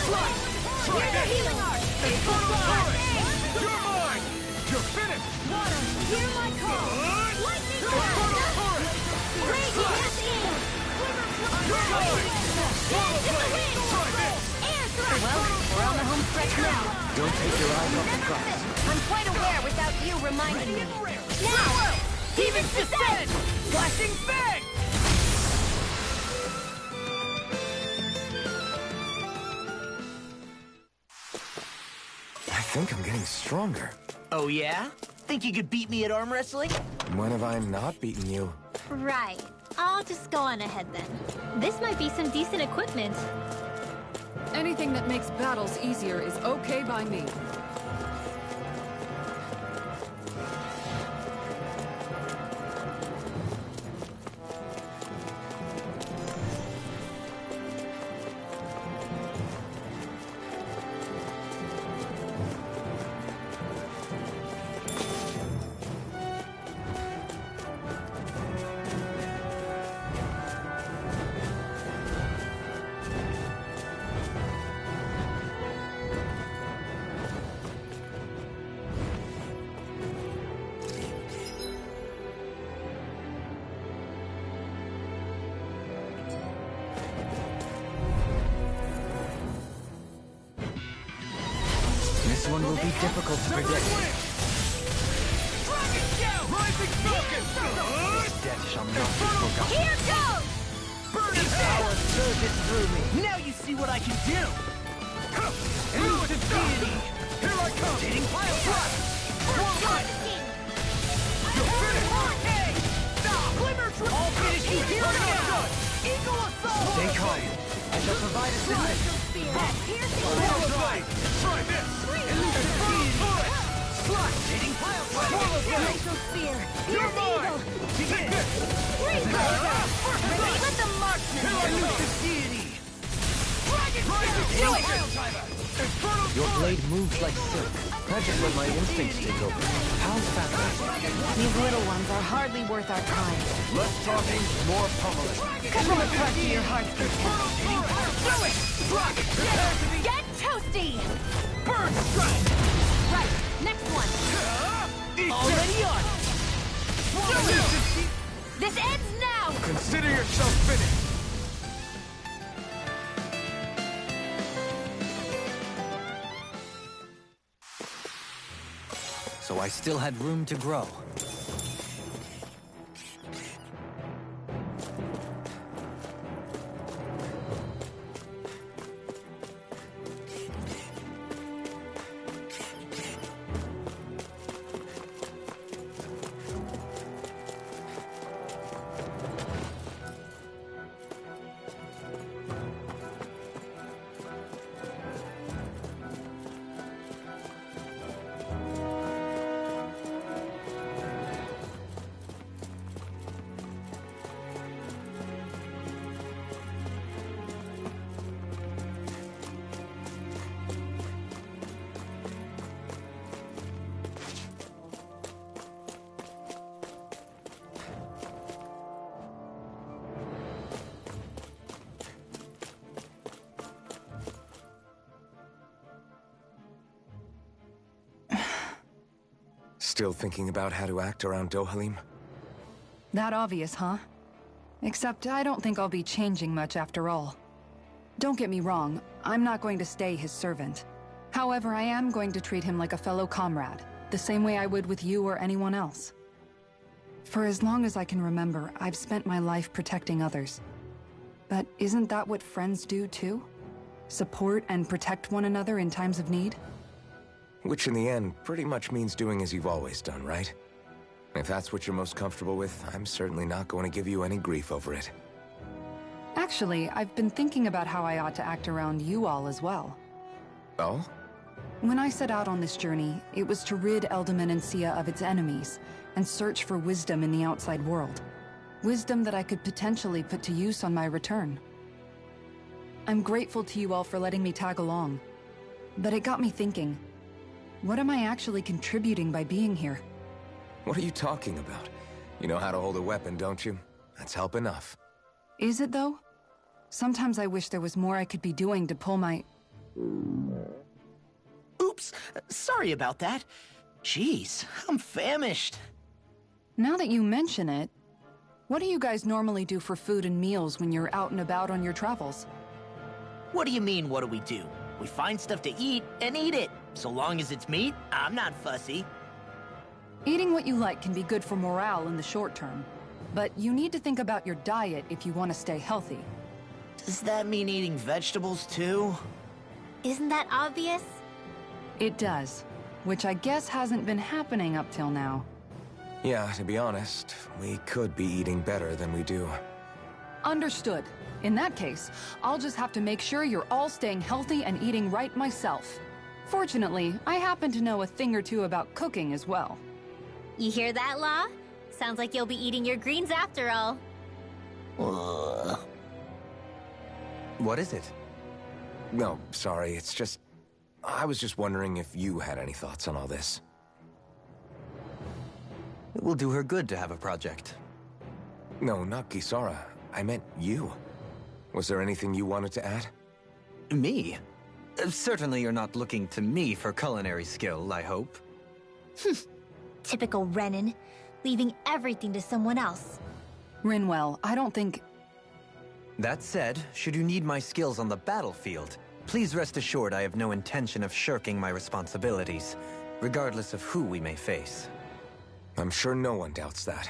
Here's the healing art!
You're mine! You're finished!
Water, hear my call! Lightning blast! Radiant in!
You're mine!
Dance in the wind! Air thrust!
Well, we're on the home stretch now.
Don't take your eyes off the prize.
I'm quite aware without you reminding me.
Now! Demon's Descent! Flashing Fang!
I think I'm getting stronger.
Oh yeah? Think you could beat me at arm wrestling?
When have I not beaten you?
Right. I'll just go on ahead then. This might be some decent equipment.
Anything that makes battles easier is okay by me.
This one will be difficult to predict.
Rising Falcon!
Death shall not be forgotten.
Here goes!
Burning power surges through me. Now you see what I can do. Elusive deity. Here I come. Rotating pile thrust. You're finished. Hurricane. Glimmer drop. I'll finish you here now. Eagle assault.
Stay calm. I shall provide assistance.
Try this!
Elusive deity.
Slide!
Rotating pile thrust.
Glacial Sphere.
You're mine!
Begin.
Let the marksman
Elusive deity.
do it!
Your blade moves like silk. I just let my instincts take over. How fascinating.
These little ones are hardly worth our time.
Less talking, more pummeling.
Cut from a press to your heart's content.
Do it!
Get toasty!
Burn strike!
Right, next one.
Already on!
This ends now!
Consider yourself finished.
So I still had room to grow.
Still thinking about how to act around Dohalim?
That obvious, huh? Except I don't think I'll be changing much after all. Don't get me wrong, I'm not going to stay his servant. However, I am going to treat him like a fellow comrade, the same way I would with you or anyone else. For as long as I can remember, I've spent my life protecting others. But isn't that what friends do too? Support and protect one another in times of need?
Which in the end pretty much means doing as you've always done, right? If that's what you're most comfortable with, I'm certainly not going to give you any grief over it.
Actually, I've been thinking about how I ought to act around you all as well.
Oh?
When I set out on this journey, it was to rid Elde Menancia of its enemies and search for wisdom in the outside world. Wisdom that I could potentially put to use on my return. I'm grateful to you all for letting me tag along, but it got me thinking. What am I actually contributing by being here?
What are you talking about? You know how to hold a weapon, don't you? That's help enough.
Is it though? Sometimes I wish there was more I could be doing to pull my...
Oops, sorry about that. Jeez, I'm famished.
Now that you mention it, what do you guys normally do for food and meals when you're out and about on your travels?
What do you mean, what do we do? We find stuff to eat and eat it. So long as it's meat, I'm not fussy.
Eating what you like can be good for morale in the short term, but you need to think about your diet if you want to stay healthy.
Does that mean eating vegetables too?
Isn't that obvious?
It does, which I guess hasn't been happening up till now.
Yeah, to be honest, we could be eating better than we do.
Understood. In that case, I'll just have to make sure you're all staying healthy and eating right myself. Fortunately, I happen to know a thing or two about cooking as well.
You hear that, Law? Sounds like you'll be eating your greens after all.
What is it? No, sorry, it's just... I was just wondering if you had any thoughts on all this.
It will do her good to have a project.
No, not Kisara. I meant you. Was there anything you wanted to add?
Me? Certainly you're not looking to me for culinary skill, I hope.
Typical Renan, leaving everything to someone else.
Rinwell, I don't think...
That said, should you need my skills on the battlefield, please rest assured I have no intention of shirking my responsibilities, regardless of who we may face.
I'm sure no one doubts that.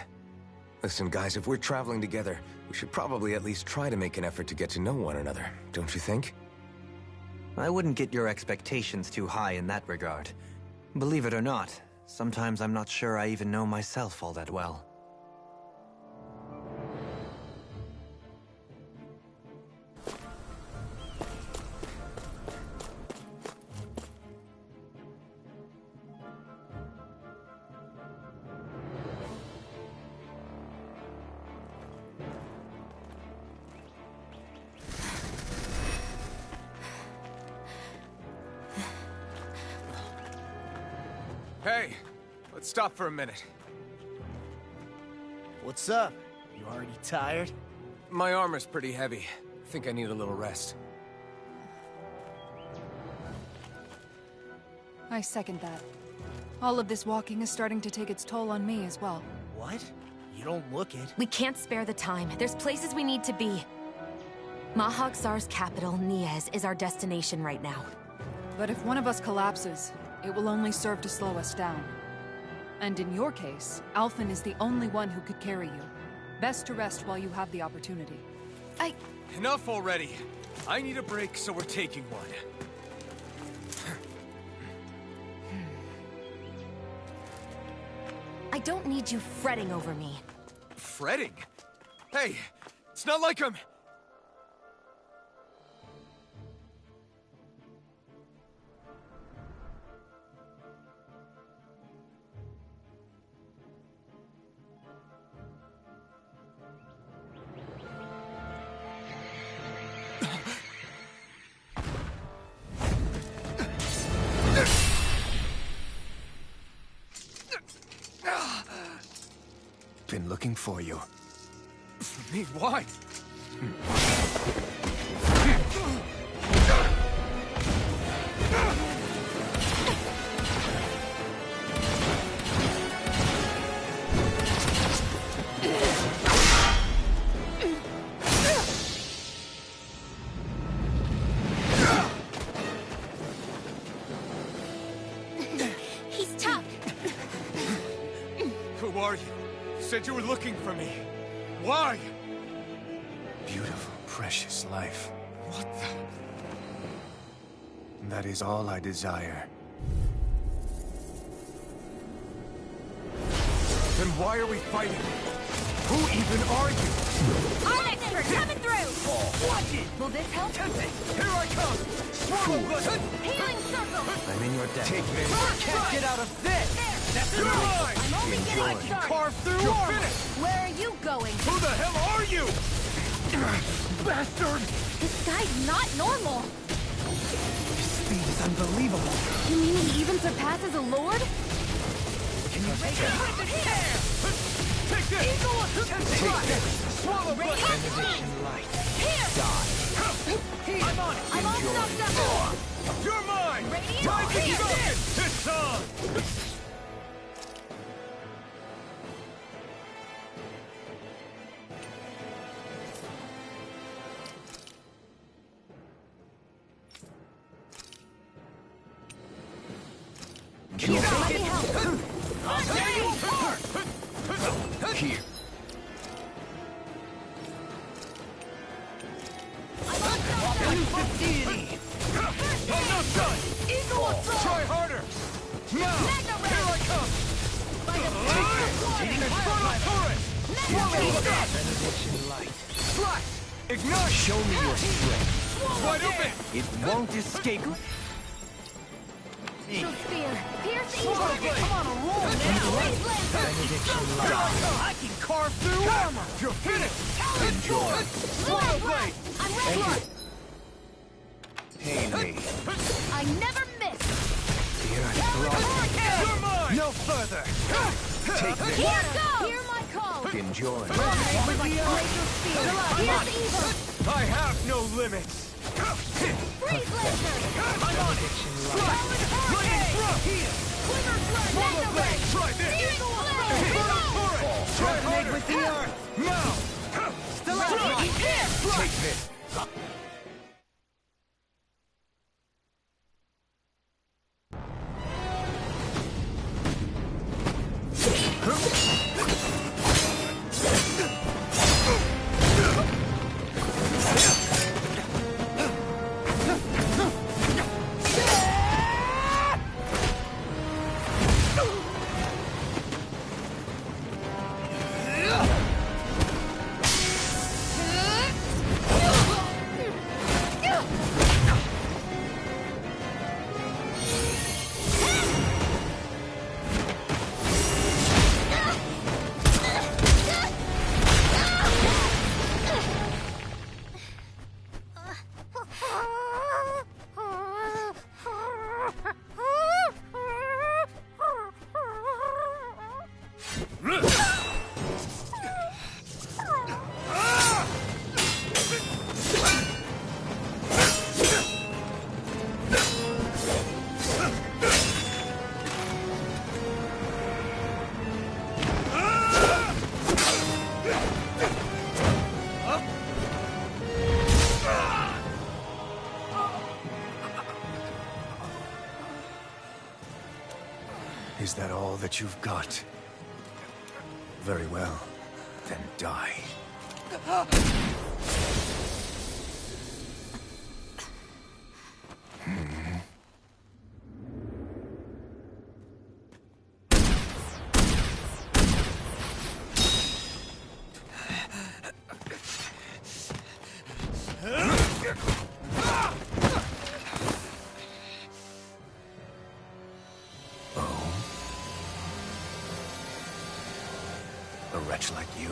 Listen, guys, if we're traveling together, we should probably at least try to make an effort to get to know one another, don't you think?
I wouldn't get your expectations too high in that regard. Believe it or not, sometimes I'm not sure I even know myself all that well.
Hey, let's stop for a minute.
What's up? You already tired?
My armor's pretty heavy. I think I need a little rest.
I second that. All of this walking is starting to take its toll on me as well.
What? You don't look it.
We can't spare the time. There's places we need to be. Mahag Saar's capital, Niez, is our destination right now.
But if one of us collapses, it will only serve to slow us down. And in your case, Alphen is the only one who could carry you. Best to rest while you have the opportunity.
Enough already. I need a break, so we're taking one.
I don't need you fretting over me.
Fretting? Hey, it's not like I'm...
Been looking for you.
For me? Why?
He's tough.
Who are you? You said you were looking for me. Why?
Beautiful, precious life.
What the...
That is all I desire.
Then why are we fighting? Who even are you?
I'm expert coming through!
Watch it!
Will this help?
Tempting! Here I come! Swirl blood!
Healing circle!
I'm in your debt.
Take this!
Can't get out of this!
That's your line!
I'm only getting started!
Carve through
You're
armor!
finished! Where are you going?
Who the hell are you? Bastard!
This guy's not normal!
Speed is unbelievable.
You mean he even surpasses a lord?
Can you take it? Take this! Take this! Swallow blood!
Here!
Die! I'm on it!
I'm all stocked up!
You're mine! Time to shine! It's on!
Here.
I'm not done! Try harder! Now! Here I come! Infernal turret!
Benediction light.
Slash! Ignite!
Show me your strength.
Wide open!
It won't escape me.
Spear. Pierce evil.
I'm on a roll now!
Benediction light.
I can carve through armor! You're finished! Enjoy! Swallow blade!
I'm ready.
Pay me.
I never miss.
Here I brought
You're mine!
no further. Take this.
Here go. Hear my call.
Enjoy.
Pierce evil.
I have no limits!
Freeze laser.
I'm on it! Slash! Lightning thrust!
Quiver flood.
Swallow blade! Try this!
Eagle
Infernal turret! Try harder!
with the earth.
Now!
Stalagmite. Take this.
Is that all that you've got? Very well. Then die. A wretch like you?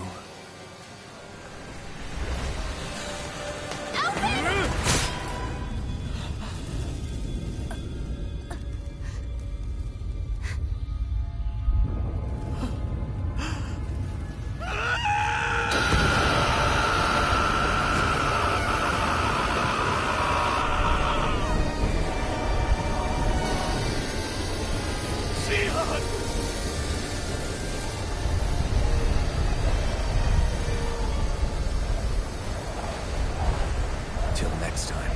Till next time.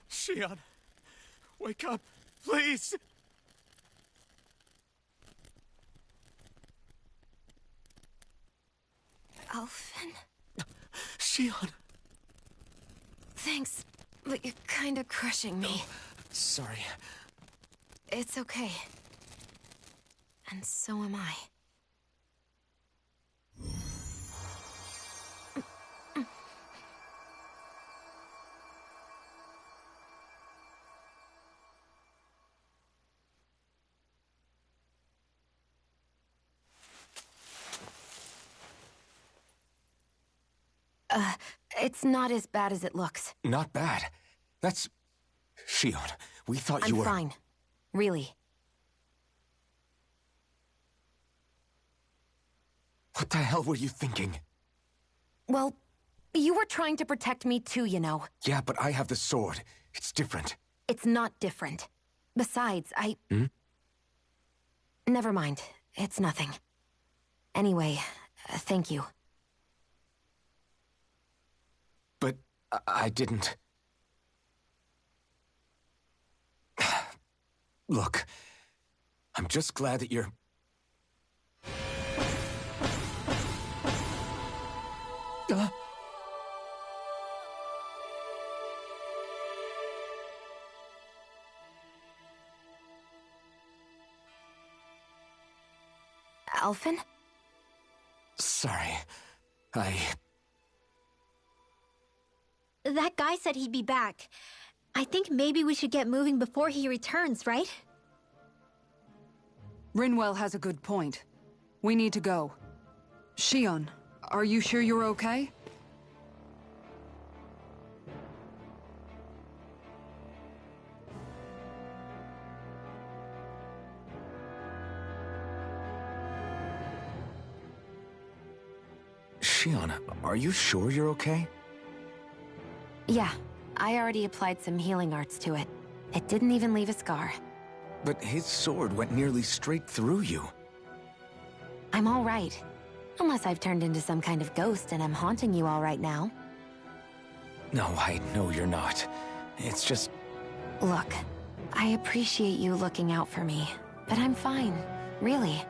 Shion, wake up, please!
Alphen?
Shion!
Thanks, but you're kinda crushing me.
Sorry.
It's okay. And so am I. It's not as bad as it looks.
Not bad. That's... Shion, we thought you
I'm
were...
fine. Really.
What the hell were you thinking?
Well, you were trying to protect me too, you know.
Yeah, but I have the sword. It's different.
It's not different. Besides, Never mind. It's nothing. Anyway, thank you.
But I didn't... Look, I'm just glad that you're...
Alphen?
Sorry.
That guy said he'd be back. I think maybe we should get moving before he returns, right?
Rinwell has a good point. We need to go. Shion, are you sure you're okay?
Shion, are you sure you're okay?
Yeah, I already applied some healing arts to it. It didn't even leave a scar.
But his sword went nearly straight through you.
I'm all right. Unless I've turned into some kind of ghost and I'm haunting you all right now.
No, I know you're not. It's just...
Look, I appreciate you looking out for me, but I'm fine, really.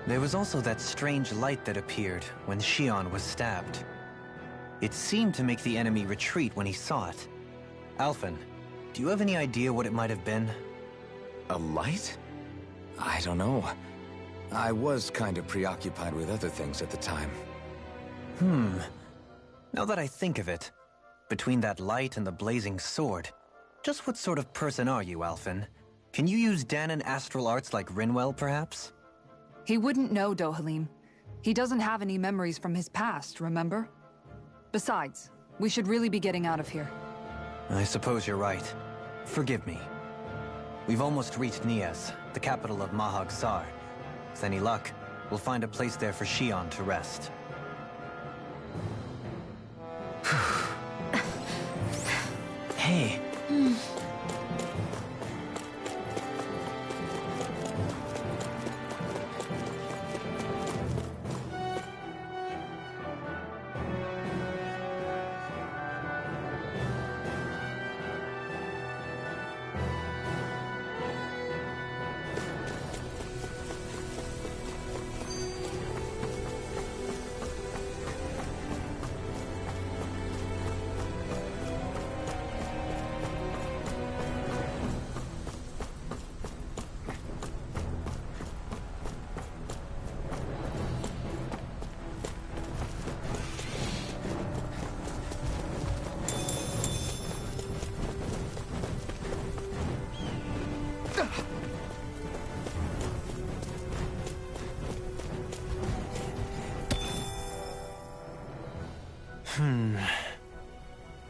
There was also that strange light that appeared when Shion was stabbed. It seemed to make the enemy retreat when he saw it. Alphen, do you have any idea what it might have been?
A light? I don't know. I was kind of preoccupied with other things at the time.
Now that I think of it, between that light and the blazing sword, just what sort of person are you, Alphen? Can you use Dahnan astral arts like Rinwell, perhaps?
He wouldn't know, Dohalim. He doesn't have any memories from his past, remember? Besides, we should really be getting out of here.
I suppose you're right. Forgive me. We've almost reached Nias, the capital of Mahag Saar. With any luck, we'll find a place there for Shion to rest.
Hey.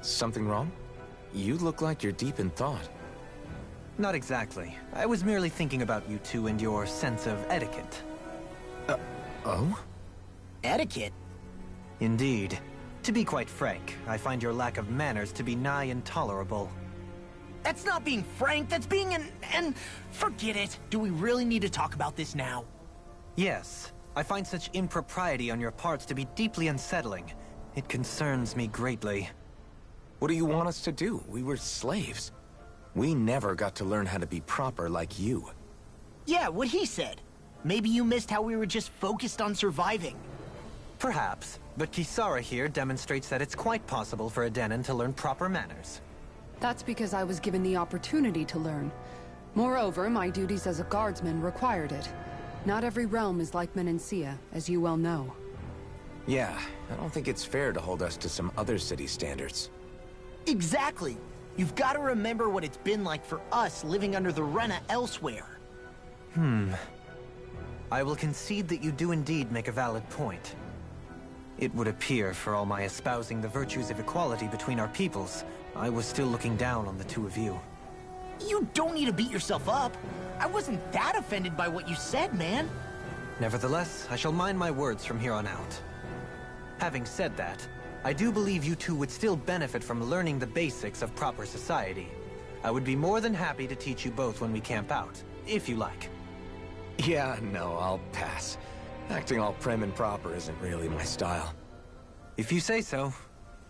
Something wrong? You look like you're deep in thought.
Not exactly. I was merely thinking about you two and your sense of etiquette.
Oh?
Etiquette?
Indeed. To be quite frank, I find your lack of manners to be nigh intolerable.
That's not being frank, that's being and forget it. Do we really need to talk about this now?
Yes. I find such impropriety on your parts to be deeply unsettling. It concerns me greatly.
What do you want us to do? We were slaves. We never got to learn how to be proper like you.
Yeah, what he said. Maybe you missed how we were just focused on surviving.
Perhaps, but Kisara here demonstrates that it's quite possible for a Dahnan to learn proper manners.
That's because I was given the opportunity to learn. Moreover, my duties as a guardsman required it. Not every realm is like Menancia, as you well know.
Yeah, I don't think it's fair to hold us to some other city standards.
Exactly. You've got to remember what it's been like for us living under the Rena elsewhere.
I will concede that you do indeed make a valid point. It would appear, for all my espousing the virtues of equality between our peoples, I was still looking down on the two of you.
You don't need to beat yourself up. I wasn't that offended by what you said, man.
Nevertheless, I shall mind my words from here on out. Having said that, I do believe you two would still benefit from learning the basics of proper society. I would be more than happy to teach you both when we camp out, if you like.
Yeah, no, I'll pass. Acting all prim and proper isn't really my style.
If you say so.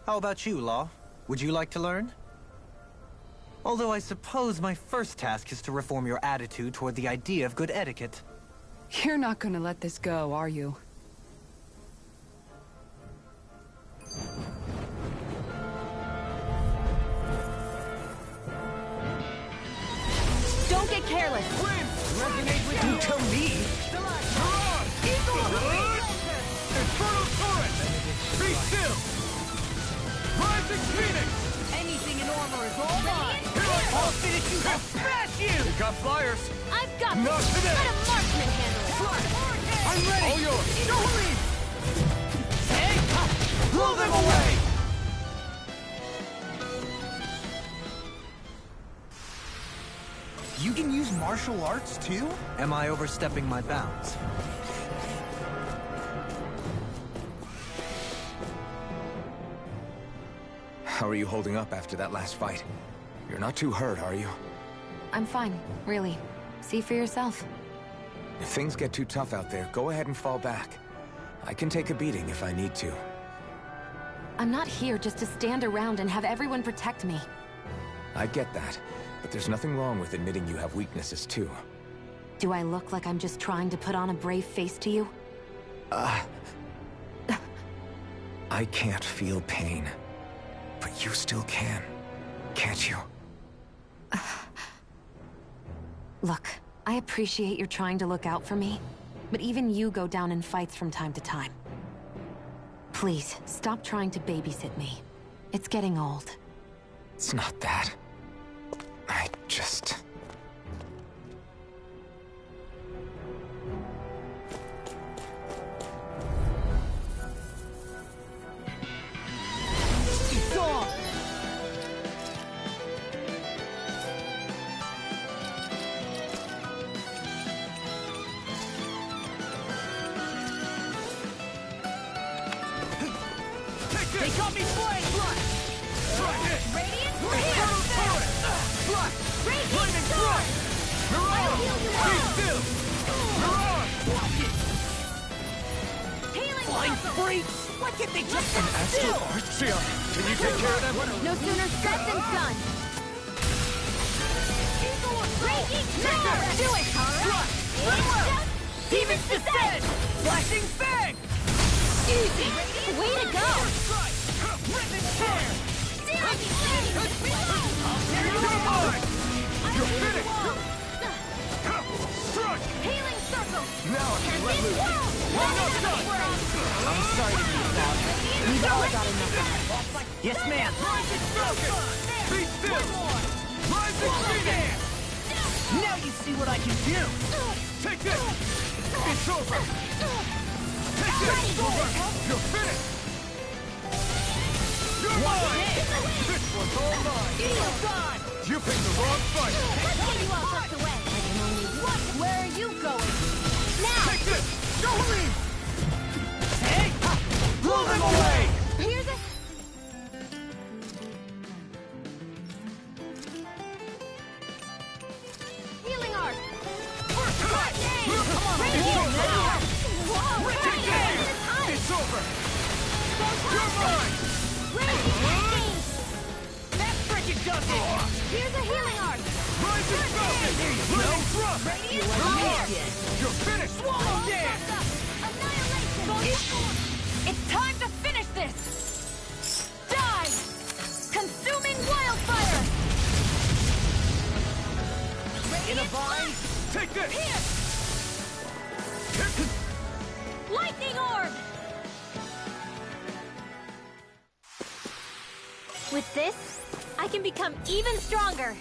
How about you, Law? Would you like to learn? Although I suppose my first task is to reform your attitude toward the idea of good etiquette.
You're not gonna let this go, are you?
Don't get careless.
Resonate with you.
Tell me!
Infernal Torrent! Be still! Rising Phoenix!
Anything in armor is all mine.
I'll finish you! I'll smash you!
We got flyers!
I've got
Not
this.
today.
Let a marksman handle it.
I'm ready!
All yours!
Dohalim! Hey! Blow them away!
You can use martial arts too?
Am I overstepping my bounds?
How are you holding up after that last fight? You're not too hurt, are you?
I'm fine, really. See for yourself.
If things get too tough out there, go ahead and fall back. I can take a beating if I need to.
I'm not here just to stand around and have everyone protect me.
I get that, but there's nothing wrong with admitting you have weaknesses too.
Do I look like I'm just trying to put on a brave face to you?
I can't feel pain. But you still can, can't you?
Look, I appreciate you're trying to look out for me, but even you go down in fights from time to time. Please, stop trying to babysit me. It's getting old.
It's not that. I just...
It's on! They got me flying flush!
Radiant
Infernal Torrent! Flush! Lightning Thrust! Mirage! Be still! Mirage!
Healing
Flying
circle.
freaks! Why can't they just sit still?
Shia, can you take care of them?
No sooner said than done. Breaking smash! Do it, Tara!
Demon's Descent! Flashing Fang!
Easy! Way to go!
Rhythm Tear!
Damn you,
You're mine! You're finished! Strike!
Healing circle!
Now I can let loose! One not done!
I'm sorry to be loud.
We've all got enough.
Yes, ma'am.
Rising Falcon! Be still! Rising Phoenix!
Now you see what I can do.
Take this! It's over! Take this! You're finished! You're mine! This one's all mine!
Deal done!
You picked the wrong fight!
Let's get you all tucked away. I can only what? Where are you going? Now!
Take this! Dohalim! Hey! Blow them away!
Here's a... Healing art!
First cut! Come on,
Radiant now!
Take this! It's over! You're mine!
Radiant
That freaking does it!
Here's a healing art!
Rising Falcon! Lightning Thrust!
Radiant
You're finished! Swallow dance!
Annihilation!
It's time to finish this! Die! Consuming wildfire!
In a vine! Take this!
Lightning orb! With this, I can become even stronger.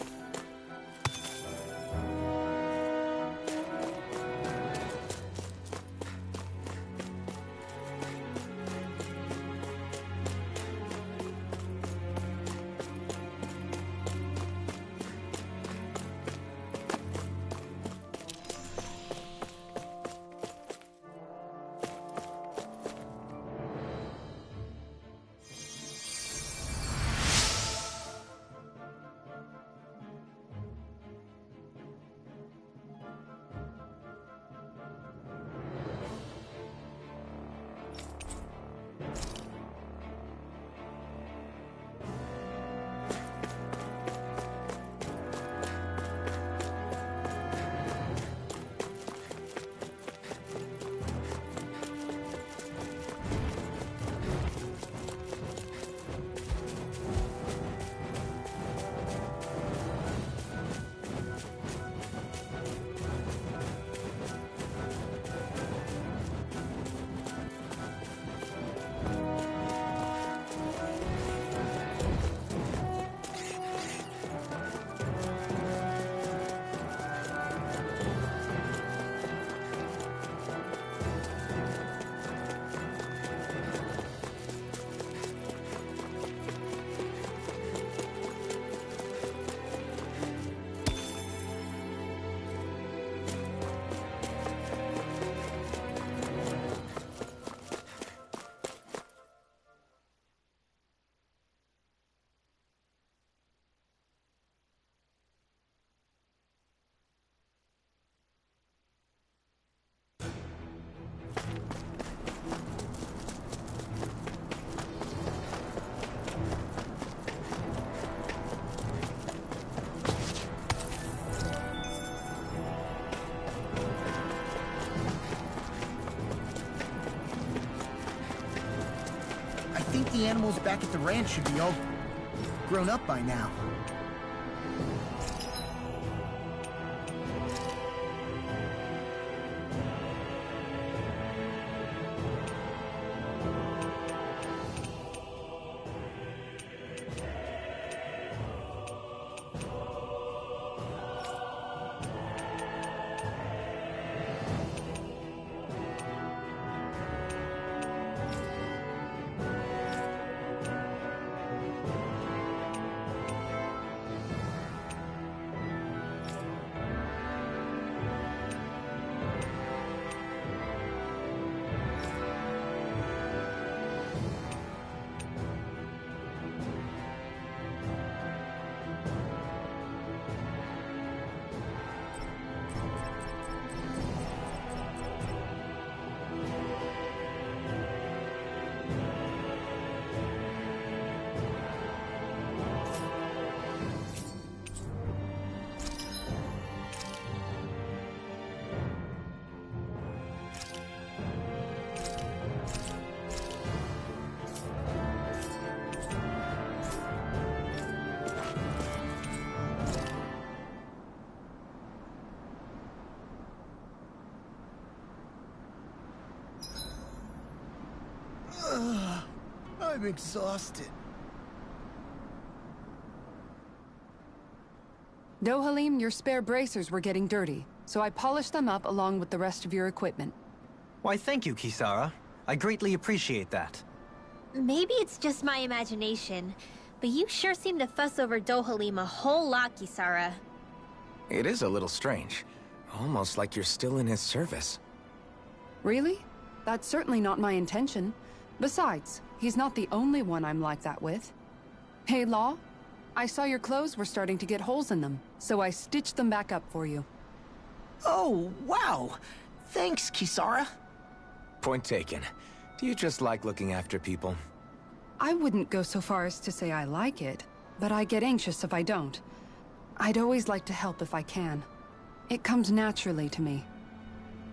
think the animals back at the ranch should be all grown up by now. I'm exhausted.
Dohalim, your spare bracers were getting dirty, so I polished them up along with the rest of your equipment.
Why, thank you, Kisara. I greatly appreciate that.
Maybe it's just my imagination, but you sure seem to fuss over Dohalim a whole lot, Kisara.
It is a little strange. Almost like you're still in his service.
Really? That's certainly not my intention. Besides, he's not the only one I'm like that with. Hey, Law, I saw your clothes were starting to get holes in them, so I stitched them back up for you.
Oh, wow! Thanks, Kisara.
Point taken. Do you just like looking after people?
I wouldn't go so far as to say I like it, but I get anxious if I don't. I'd always like to help if I can. It comes naturally to me.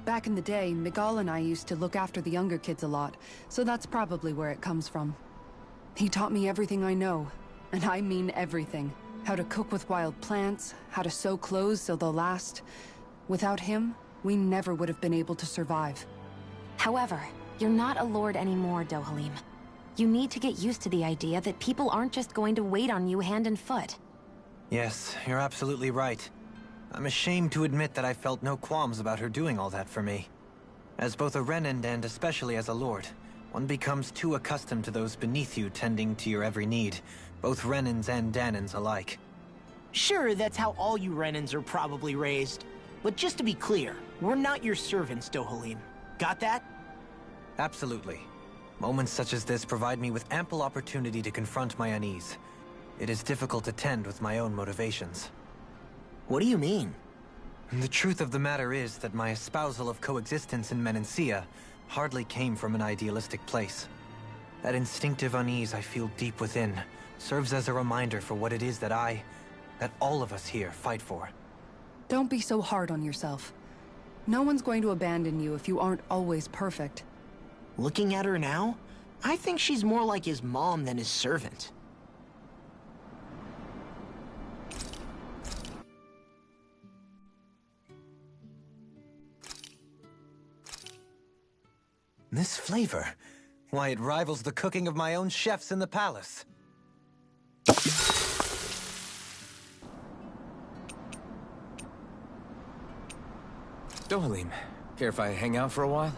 Back in the day, Miguel and I used to look after the younger kids a lot, so that's probably where it comes from. He taught me everything I know, and I mean everything. How to cook with wild plants, how to sew clothes so they'll last. Without him, we never would have been able to survive.
However, you're not a lord anymore, Dohalim. You need to get used to the idea that people aren't just going to wait on you hand and foot.
Yes, you're absolutely right. I'm ashamed to admit that I felt no qualms about her doing all that for me. As both a Renan and especially as a lord, one becomes too accustomed to those beneath you tending to your every need, both Renans and Dahnans alike.
Sure, that's how all you Renans are probably raised. But just to be clear, we're not your servants, Dohalim. Got that?
Absolutely. Moments such as this provide me with ample opportunity to confront my unease. It is difficult to tend with my own motivations.
What do you mean?
The truth of the matter is that my espousal of coexistence in Menancia hardly came from an idealistic place. That instinctive unease I feel deep within serves as a reminder for what it is that all of us here fight for.
Don't be so hard on yourself. No one's going to abandon you if you aren't always perfect.
Looking at her now, I think she's more like his mom than his servant.
This flavor, why, it rivals the cooking of my own chefs in the palace.
Dohalim, care if I hang out for a while?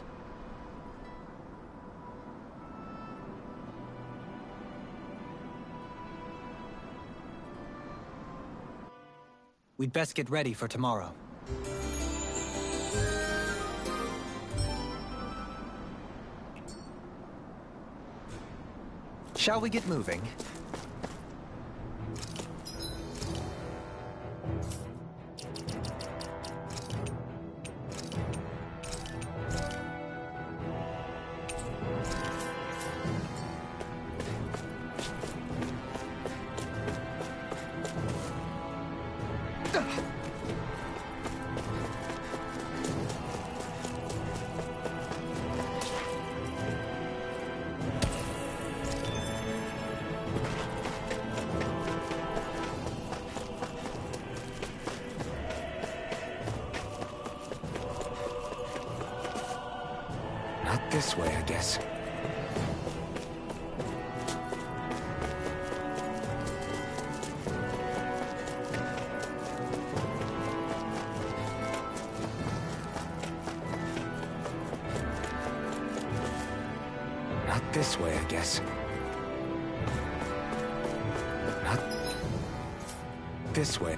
We'd best get ready for tomorrow. Shall we get moving?
this way, I guess. Not this way, I guess. Not this way.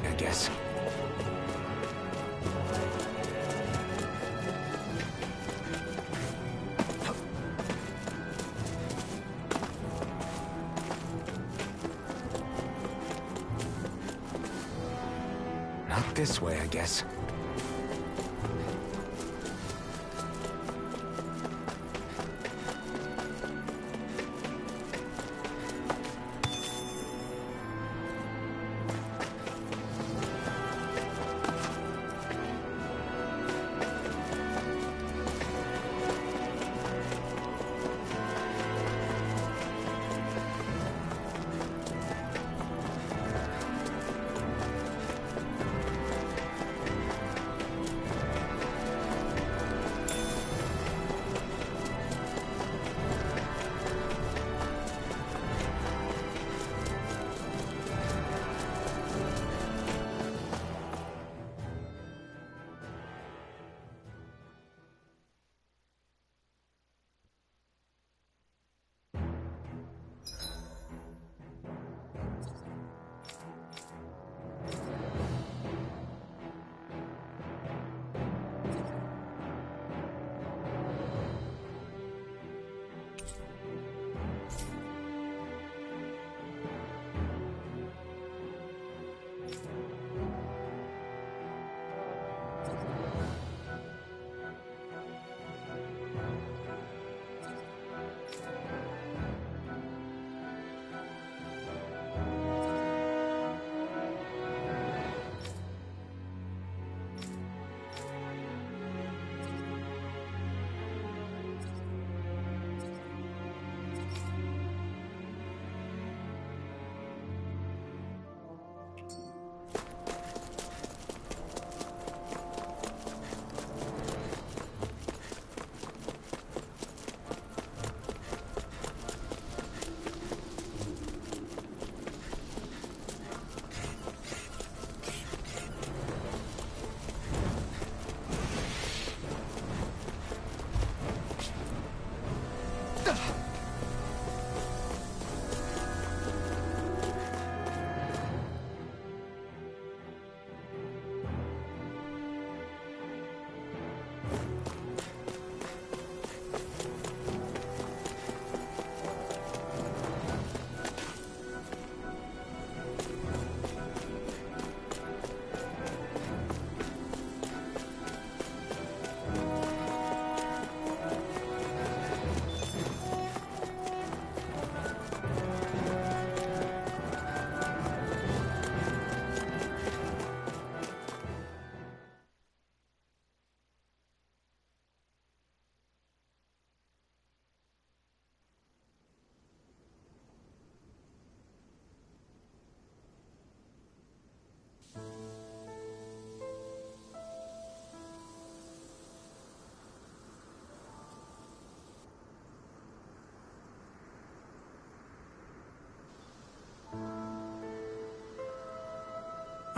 I guess. Not this way, I guess.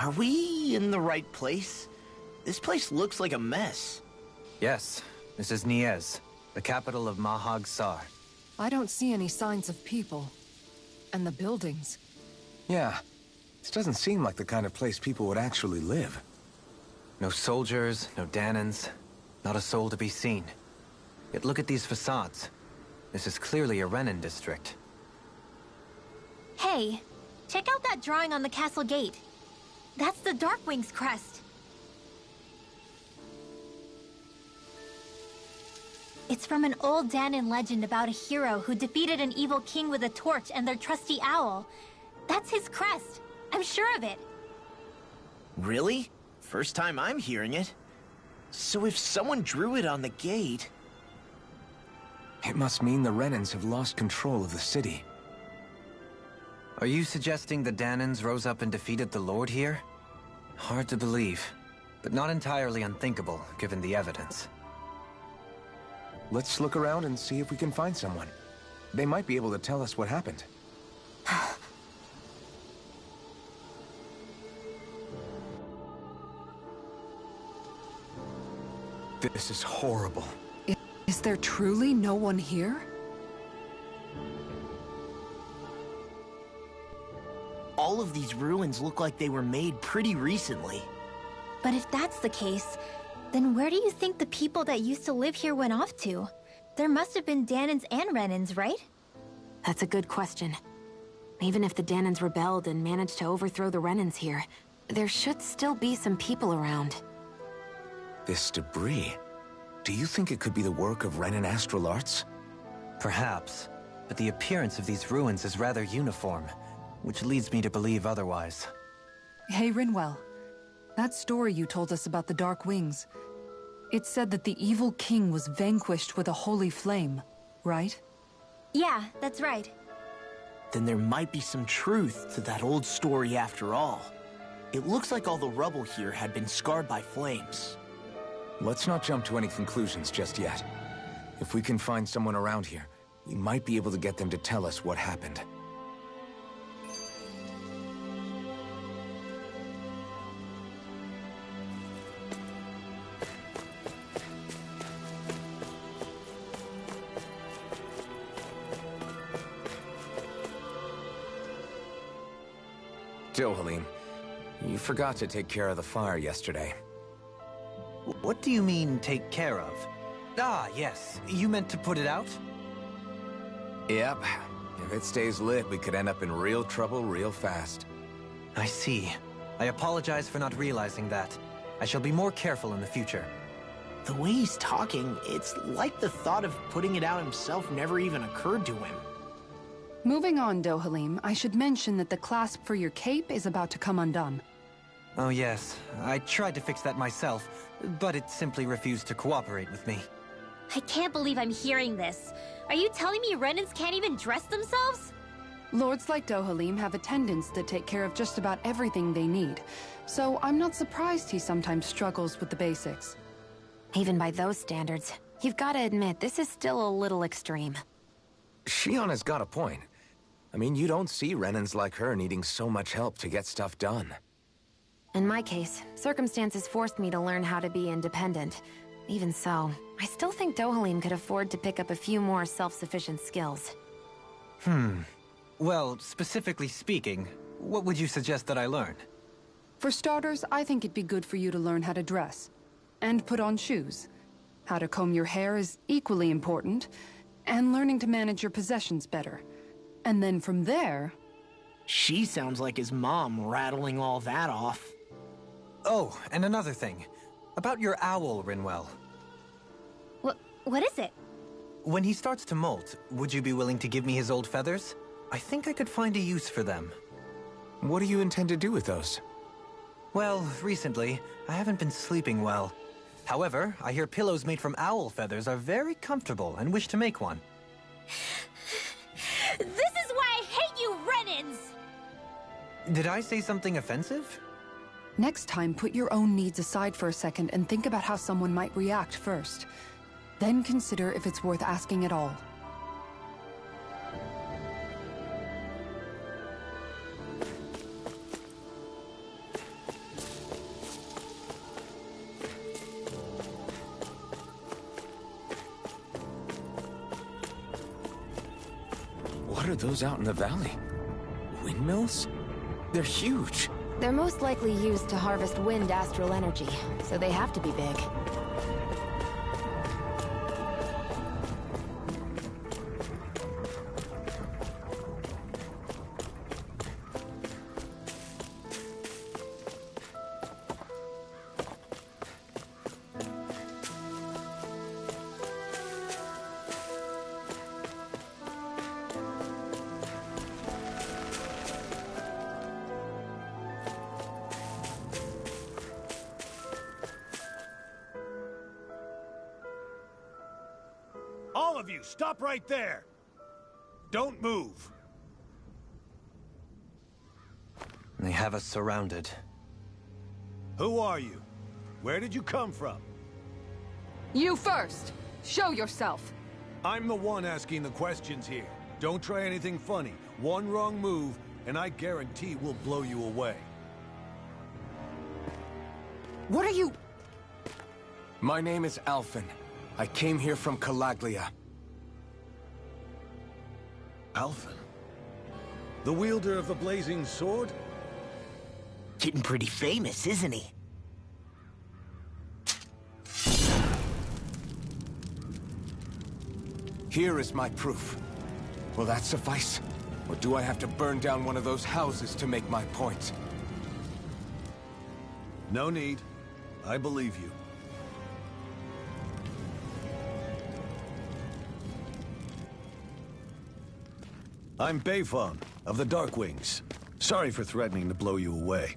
Are we in the right place? This place looks like a mess.
Yes, this is Niez, the capital of Mahag Saar.
I don't see any signs of people. And the buildings.
Yeah,
This doesn't seem like the kind of place people would actually live.
No soldiers, no Danans, not a soul to be seen. Yet look at these facades. This is clearly a Renan district.
Hey, check out that drawing on the castle gate. That's the Darkwing's crest. It's from an old Danan legend about a hero who defeated an evil king with a torch and their trusty owl. That's his crest. I'm sure of it.
Really? First time I'm hearing it. So if someone drew it on the gate...
It must mean the Renans have lost control of the city.
Are you suggesting the Danans rose up and defeated the Lord here? Hard to believe, but not entirely unthinkable, given the evidence.
Let's look around and see if we can find someone. They might be able to tell us what happened. This is horrible.
Is there truly no one here?
All of these ruins look like they were made pretty recently.
But if that's the case, then where do you think the people that used to live here went off to? There must have been Danans and Renans, right?
That's a good question. Even if the Danans rebelled and managed to overthrow the Renans here, there should still be some people around.
This debris... Do you think it could be the work of Renan astral arts?
Perhaps, but the appearance of these ruins is rather uniform, which leads me to believe otherwise.
Hey, Rinwell. That story you told us about the Dark Wings. It said that the evil king was vanquished with a holy flame, right?
Yeah, that's right.
Then there might be some truth to that old story after all. It looks like all the rubble here had been scarred by flames.
Let's not jump to any conclusions just yet. If we can find someone around here, we might be able to get them to tell us what happened. Dohalim, you forgot to take care of the fire yesterday.
What do you mean, take care of? Ah, yes. You meant to put it out?
Yep. If it stays lit, we could end up in real trouble real fast.
I see. I apologize for not realizing that. I shall be more careful in the future.
The way he's talking, it's like the thought of putting it out himself never even occurred to him.
Moving on, Dohalim, I should mention that the clasp for your cape is about to come undone.
Oh yes, I tried to fix that myself, but it simply refused to cooperate with me.
I can't believe I'm hearing this. Are you telling me Renans can't even dress themselves?
Lords like Dohalim have attendants that take care of just about everything they need, so I'm not surprised he sometimes struggles with the basics.
Even by those standards, you've got to admit this is still a little extreme.
Shionne's got a point. I mean, you don't see Renans like her needing so much help to get stuff done.
In my case, circumstances forced me to learn how to be independent. Even so, I still think Dohalim could afford to pick up a few more self-sufficient skills.
Well, specifically speaking, what would you suggest that I learn?
For starters, I think it'd be good for you to learn how to dress. And put on shoes. How to comb your hair is equally important. And learning to manage your possessions better. And then from there...
She sounds like his mom rattling all that off.
Oh, and another thing. About your owl, Rinwell.
What is it?
When he starts to molt, would you be willing to give me his old feathers? I think I could find a use for them.
What do you intend to do with those?
Well, recently, I haven't been sleeping well. However, I hear pillows made from owl feathers are very comfortable and wish to make one.
This is why I hate you, Renans!
Did I say something offensive?
Next time, put your own needs aside for a second and think about how someone might react first. Then consider if it's worth asking at all.
What are those out in the valley? Windmills? They're huge.
They're most likely used to harvest wind astral energy, so they have to be big.
All of you, stop right there! Don't move!
They have us surrounded.
Who are you? Where did you come from?
You first! Show yourself!
I'm the one asking the questions here. Don't try anything funny. One wrong move, and I guarantee we'll blow you away.
What are you...
My name is Alphen. I came here from Calaglia.
Alphen? The wielder of the blazing sword?
Getting pretty famous, isn't he?
Here is my proof. Will that suffice? Or do I have to burn down one of those houses to make my point?
No need. I believe you. I'm Beifong, of the Darkwings. Sorry for threatening to blow you away.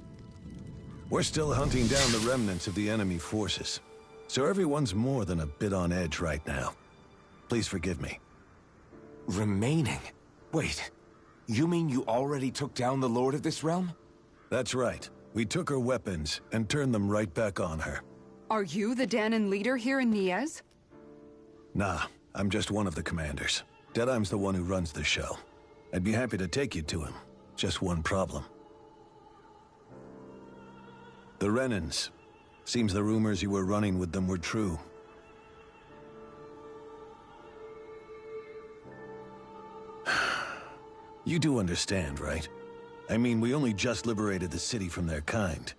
We're still hunting down the remnants of the enemy forces, so everyone's more than a bit on edge right now. Please forgive me.
Remaining? Wait, you mean you already took down the Lord of this realm?
That's right. We took her weapons and turned them right back on her.
Are you the Dahnan leader here in Niez?
Nah, I'm just one of the commanders. Deadeye's the one who runs the show. I'd be happy to take you to him. Just one problem. The Renans. Seems the rumors you were running with them were true. You do understand, right? I mean, we only just liberated the city from their kind.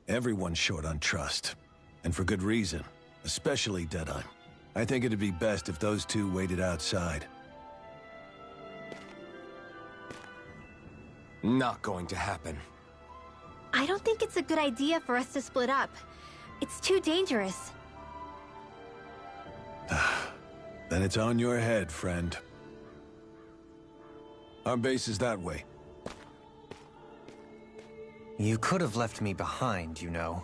Everyone's short on trust. And for good reason. Especially Deadeye. I think it'd be best if those two waited outside.
Not going to happen.
I don't think it's a good idea for us to split up. It's too dangerous.
Then it's on your head, friend. Our base is that way.
You could have left me behind, you know.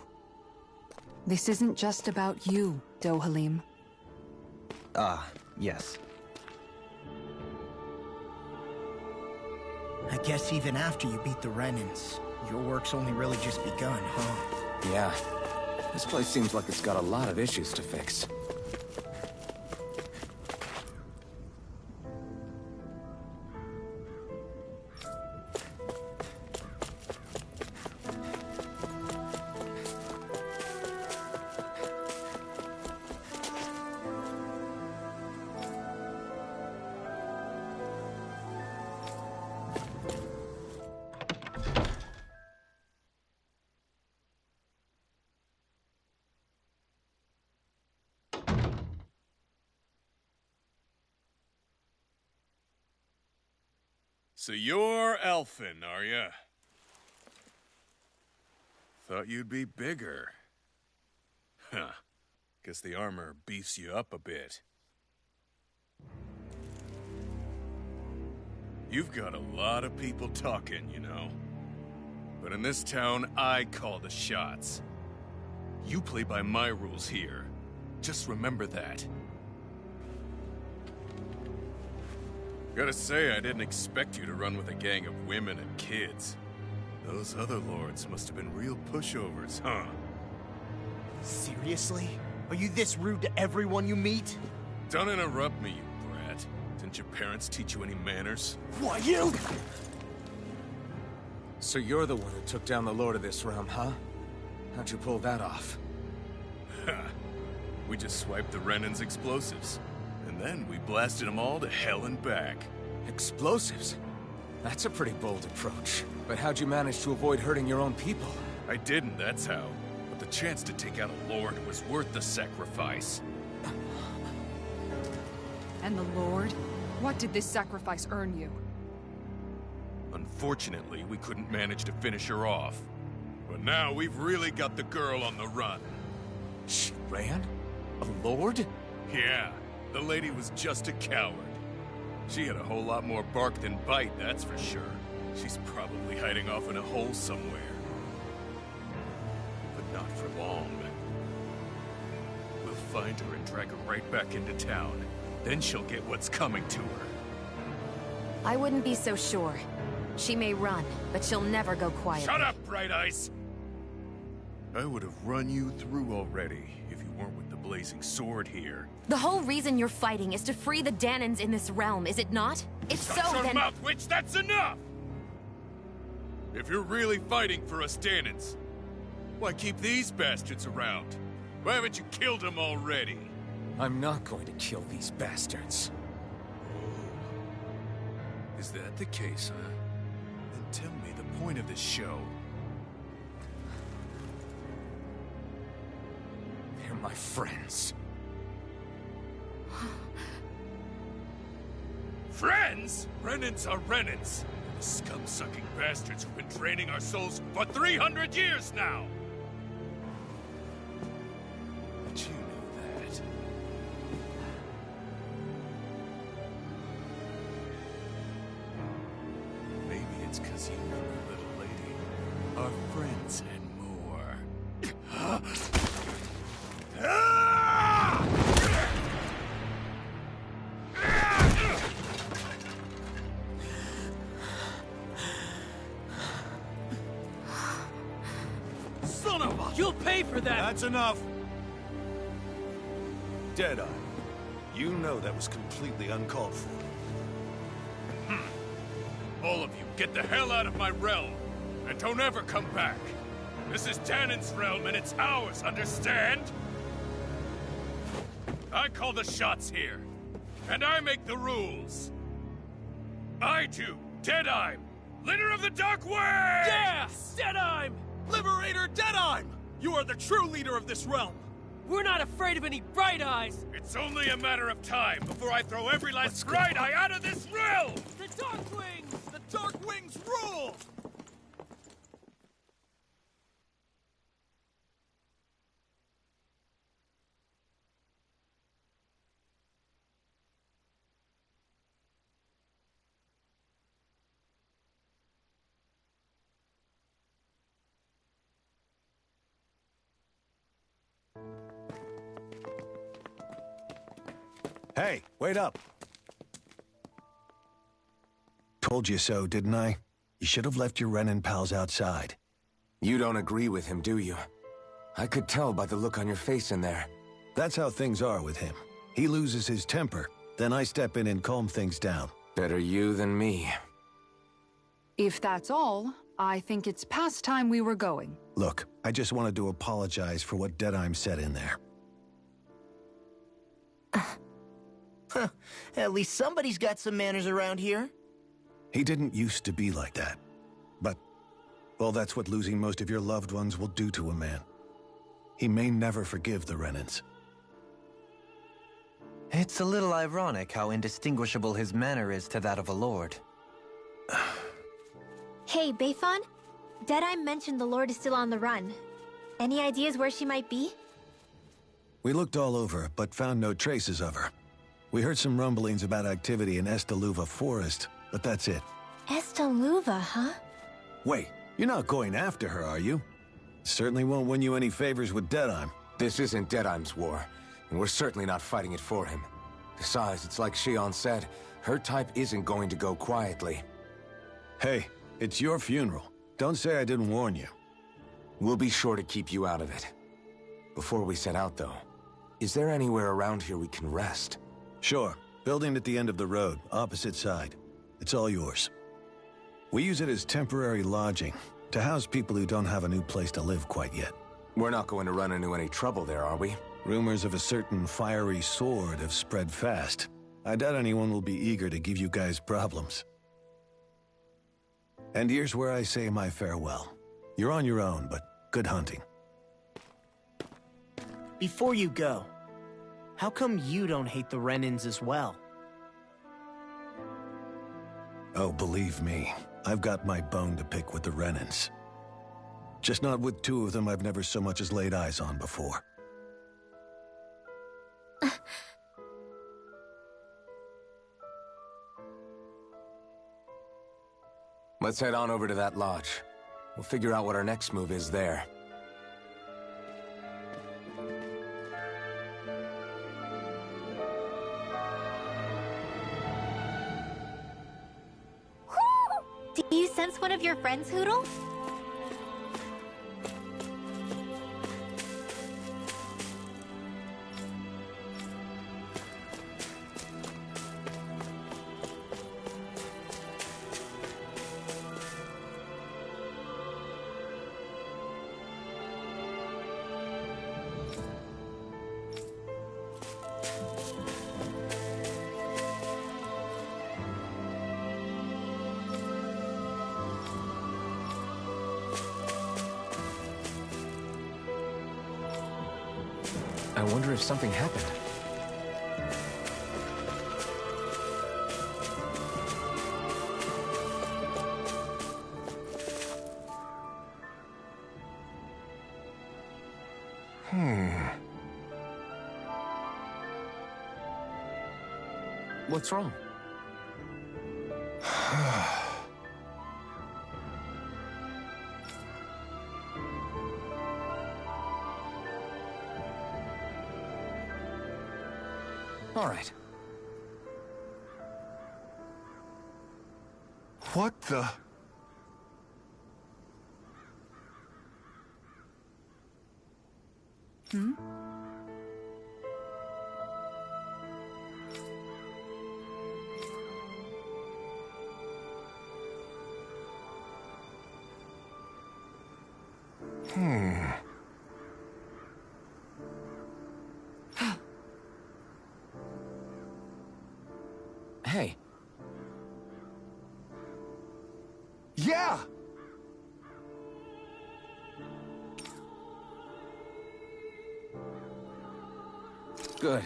This isn't just about you, Dohalim.
Ah, yes.
I guess even after you beat the Renans, your work's only really just begun, huh?
Yeah. This place seems like it's got a lot of issues to fix.
So you're Alphen, are ya? Thought you'd be bigger. Huh. Guess the armor beefs you up a bit. You've got a lot of people talking, you know. But in this town, I call the shots. You play by my rules here. Just remember that. Gotta say, I didn't expect you to run with a gang of women and kids. Those other lords must have been real pushovers, huh?
Seriously? Are you this rude to everyone you meet?
Don't interrupt me, you brat. Didn't your parents teach you any manners?
Why, you?
So you're the one who took down the Lord of this realm, huh? How'd you pull that off?
Ha! We just swiped the Renan's explosives. And then we blasted them all to hell and back.
Explosives? That's a pretty bold approach. But how'd you manage to avoid hurting your own people?
I didn't, that's how. But the chance to take out a lord was worth the sacrifice.
And the Lord? What did this sacrifice earn you?
Unfortunately, we couldn't manage to finish her off. But now we've really got the girl on the run.
She ran? A lord?
Yeah, the lady was just a coward. She had a whole lot more bark than bite, that's for sure. She's probably hiding off in a hole somewhere. But not for long. We'll find her and drag her right back into town. Then she'll get what's coming to her.
I wouldn't be so sure. She may run, but she'll never go quiet.
Shut up, Bright Eyes! I would have run you through already if you weren't with the blazing sword here.
The whole reason you're fighting is to free the Dahnans in this realm, is it not? If so,
Shut your
then...
mouth, witch! That's enough! If you're really fighting for us Dahnans, why keep these bastards around? Why haven't you killed them already?
I'm not going to kill these bastards.
Oh. Is that the case, huh? Then tell me the point of this show.
They're my friends.
Friends? Renans are Renans. The scum-sucking bastards who've been draining our souls for 300 years now! But you know that. Maybe it's because you and the little lady are friends and more.
Son of a... You'll pay for that!
That's enough! Deadeye, you know that was completely uncalled for.
All of you, get the hell out of my realm! And don't ever come back! This is Dahnan's realm and it's ours, understand? I call the shots here. And I make the rules. I do, Deadeye, leader of the Dark Wings!
Yeah! Deadeye! Liberator Deadeye! You are the true leader of this realm! We're not afraid of any Bright Eyes!
It's only a matter of time before I throw every last Bright Eye out of this realm!
The Dark Wings! The Dark Wings rule!
Hey, wait up! Told you so, didn't I? You should have left your Renan pals outside.
You don't agree with him, do you? I could tell by the look on your face in there.
That's how things are with him. He loses his temper, then I step in and calm things down.
Better you than me.
If that's all, I think it's past time we were going.
Look, I just wanted to apologize for what Deadeye said in there.
At least somebody's got some manners around here.
He didn't used to be like that. But, well, that's what losing most of your loved ones will do to a man. He may never forgive the Renans.
It's a little ironic how indistinguishable his manner is to that of a lord.
Hey, Beifan? Deadeye mentioned the Lord is still on the run. Any ideas where she might be?
We looked all over, but found no traces of her. We heard some rumblings about activity in Estaluva Forest, but that's it.
Estaluva, huh?
Wait, you're not going after her, are you? Certainly won't win you any favors with Deadeye.
This isn't Deadeye's war, and we're certainly not fighting it for him. Besides, it's like Shion said, her type isn't going to go quietly.
Hey, it's your funeral. Don't say I didn't warn you.
We'll be sure to keep you out of it. Before we set out, though, is there anywhere around here we can rest?
Sure. Building at the end of the road, opposite side. It's all yours. We use it as temporary lodging, to house people who don't have a new place to live quite yet.
We're not going to run into any trouble there, are we?
Rumors of a certain fiery sword have spread fast. I doubt anyone will be eager to give you guys problems. And here's where I say my farewell. You're on your own, but good hunting.
Before you go, how come you don't hate the Renans as well?
Oh, believe me, I've got my bone to pick with the Renans. Just not with two of them I've never so much as laid eyes on before.
Let's head on over to that lodge. We'll figure out what our next move is there.
Do you sense one of your friends, Hootle?
I wonder if something happened. What's wrong? All right.
What the...
Hmm?
Hey.
Yeah!
Good.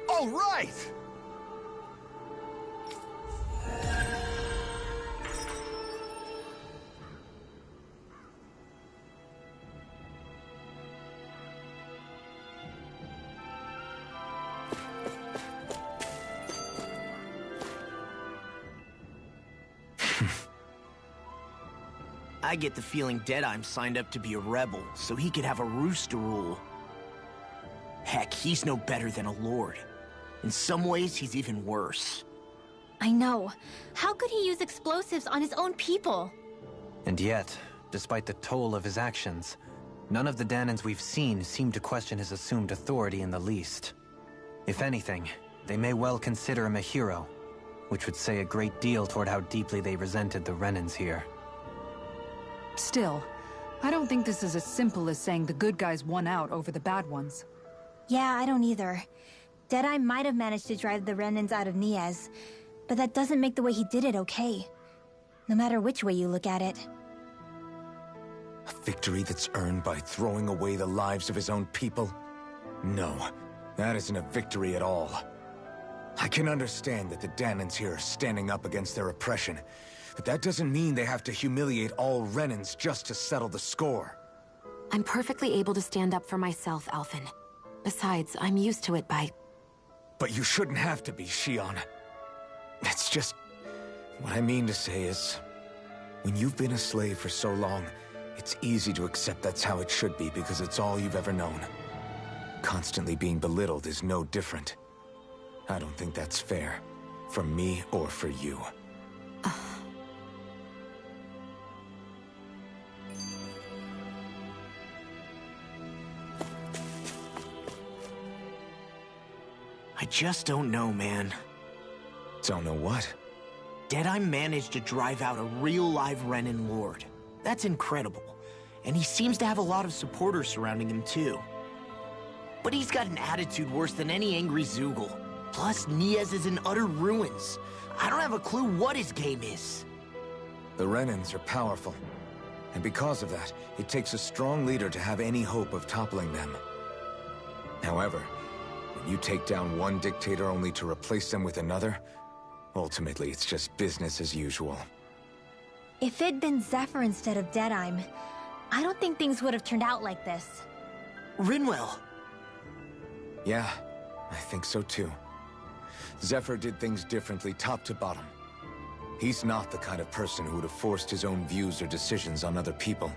All right!
I get the feeling Deadeye's signed up to be a rebel, so he could have a roost to rule. Heck, he's no better than a lord. In some ways, he's even worse.
I know. How could he use explosives on his own people?
And yet, despite the toll of his actions, none of the Dahnans we've seen seem to question his assumed authority in the least. If anything, they may well consider him a hero, which would say a great deal toward how deeply they resented the Renans here.
Still, I don't think this is as simple as saying the good guys won out over the bad ones.
Yeah, I don't either. Deadeye might have managed to drive the Renans out of Niez, but that doesn't make the way he did it okay. No matter which way you look at it.
A victory that's earned by throwing away the lives of his own people? No, that isn't a victory at all. I can understand that the Dahnans here are standing up against their oppression, but that doesn't mean they have to humiliate all Renans just to settle the score.
I'm perfectly able to stand up for myself, Alphen. Besides, I'm used to it by...
But you shouldn't have to be, Shionne. It's just... What I mean to say is... When you've been a slave for so long, it's easy to accept that's how it should be because it's all you've ever known. Constantly being belittled is no different. I don't think that's fair. For me or for you.
I just don't know, man.
Don't know what?
Deadeye managed to drive out a real live Renan Lord. That's incredible. And he seems to have a lot of supporters surrounding him, too. but he's got an attitude worse than any angry Zoogle. Plus, Niez is in utter ruins. I don't have a clue what his game is.
The Renans are powerful. And because of that, it takes a strong leader to have any hope of toppling them. However, when you take down one dictator only to replace them with another, ultimately it's just business as usual.
If it'd been Zephyr instead of Deadime, I don't think things would have turned out like this.
Rinwell!
Yeah, I think so too. Zephyr did things differently top to bottom. He's not the kind of person who would have forced his own views or decisions on other people.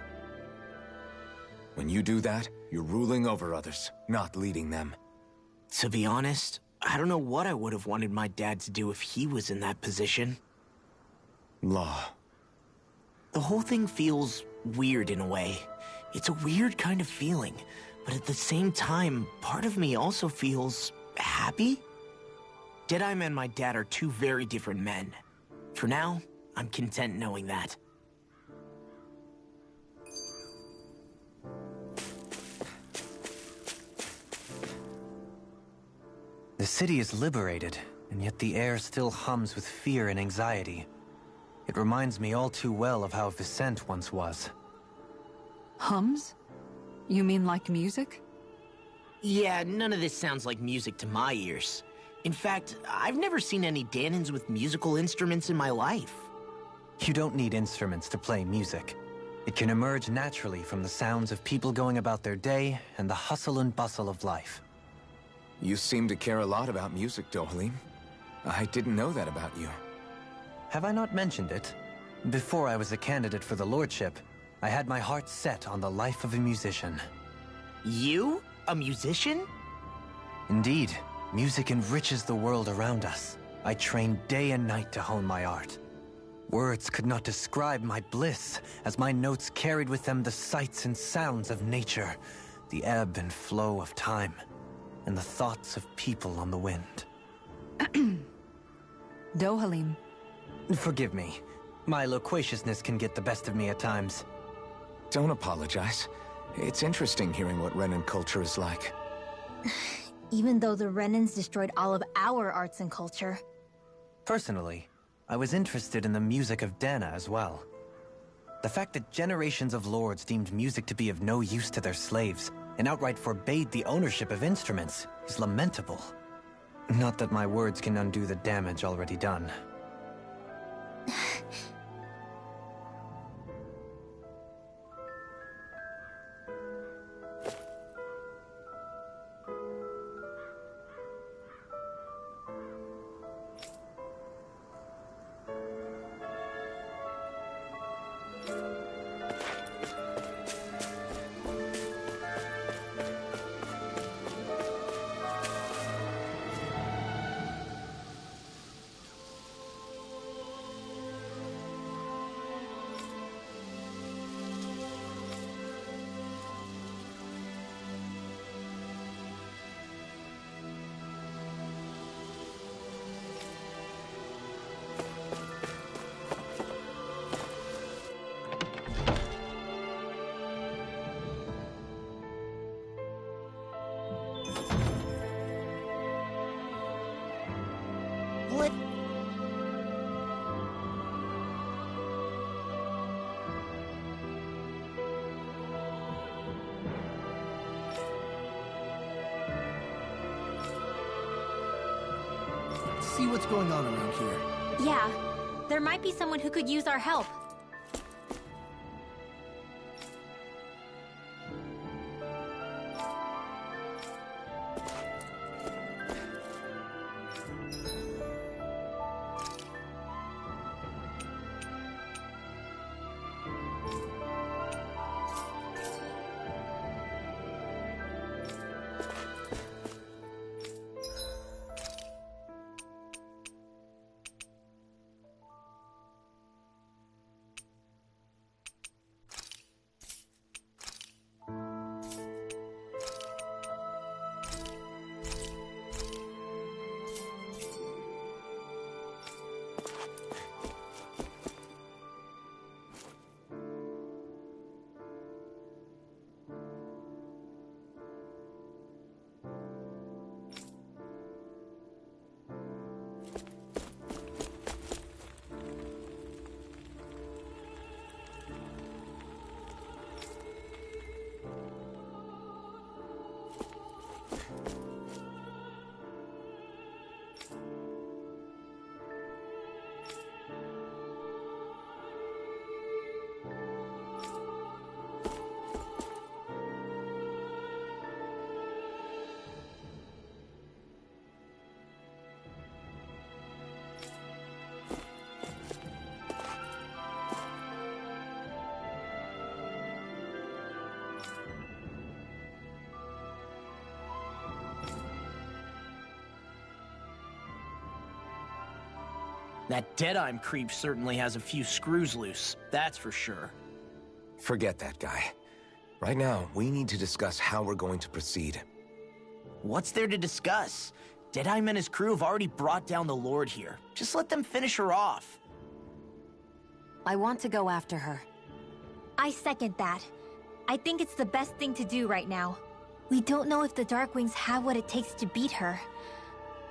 When you do that, you're ruling over others, not leading them.
To be honest, I don't know what I would have wanted my dad to do if he was in that position.
Law.
The whole thing feels weird in a way. It's a weird kind of feeling, but at the same time, part of me also feels happy. Deadeye and my dad are two very different men. For now, I'm content knowing that.
The city is liberated, and yet the air still hums with fear and anxiety. It reminds me all too well of how Vicente once was.
Hums? You mean like music?
Yeah, none of this sounds like music to my ears. In fact, I've never seen any Dahnans with musical instruments in my life.
You don't need instruments to play music. It can emerge naturally from the sounds of people going about their day and the hustle and bustle of life.
You seem to care a lot about music, Dohalim. I didn't know that about you.
Have I not mentioned it? Before I was a candidate for the lordship, I had my heart set on the life of a musician.
You? A musician?
Indeed. Music enriches the world around us. I trained day and night to hone my art. Words could not describe my bliss, as my notes carried with them the sights and sounds of nature, the ebb and flow of time, and the thoughts of people on the wind.
Dohalim.
Forgive me. My loquaciousness can get the best of me at times.
Don't apologize. It's interesting hearing what Renan culture is like.
Even though the Renans destroyed all of our arts and culture.
Personally, I was interested in the music of Dahna as well. The fact that generations of lords deemed music to be of no use to their slaves, and outright forbade the ownership of instruments, is lamentable. Not that my words can undo the damage already done.
What?
See what's going on around here.
Yeah, there might be someone who could use our help.
That Deadeye creep certainly has a few screws loose, that's for sure.
Forget that guy. Right now, we need to discuss how we're going to proceed.
What's there to discuss? Deadeye and his crew have already brought down the Lord here. Just let them finish her off.
I want to go after her.
I second that. I think it's the best thing to do right now. We don't know if the Darkwings have what it takes to beat her.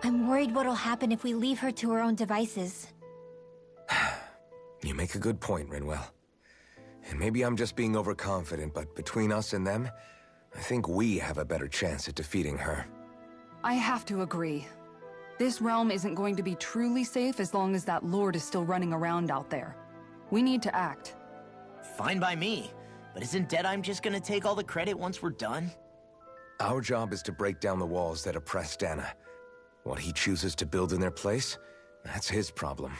I'm worried what'll happen if we leave her to her own devices.
You make a good point, Rinwell. And maybe I'm just being overconfident, but between us and them, I think we have a better chance at defeating her.
I have to agree. This realm isn't going to be truly safe as long as that Lord is still running around out there. We need to act.
Fine by me. But isn't Deadeye just gonna take all the credit once we're done?
Our job is to break down the walls that oppress Dana. What he chooses to build in their place, that's his problem.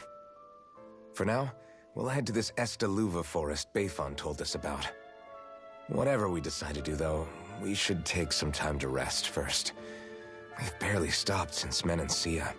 For now, we'll head to this Estaluva forest Bayfon told us about. Whatever we decide to do, though, we should take some time to rest first. We've barely stopped since Menancia.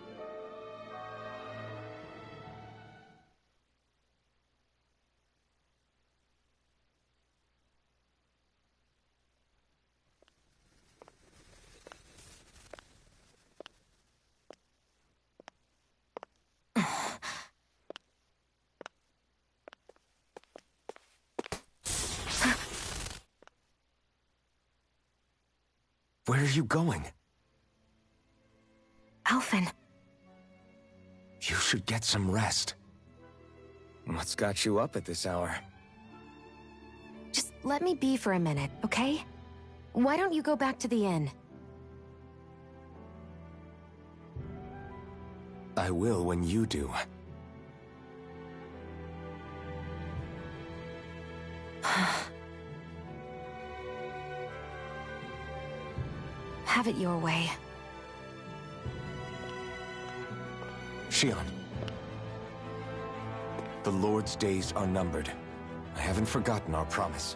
Where are you going?
Alphen.
You should get some rest. What's got you up at this hour?
Just let me be for a minute, okay? Why don't you go back to the inn?
I will when you do.
Have it your way.
Shionne. The Lord's days are numbered. I haven't forgotten our promise.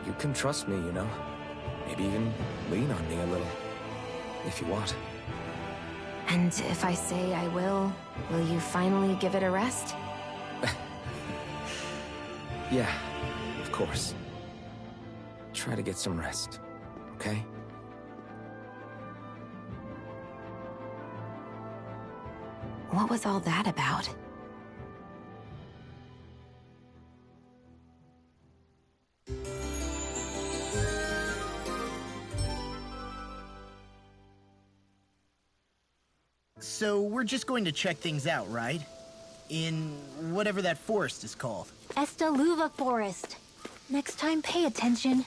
You can trust me, you know. Maybe even lean on me a little. If you want.
And if I say I will you finally give it a rest?
Yeah, of course. Try to get some rest, okay?
What was all that about?
So we're just going to check things out, right? In whatever that forest is called.
Estaluva Forest. Next time, pay attention.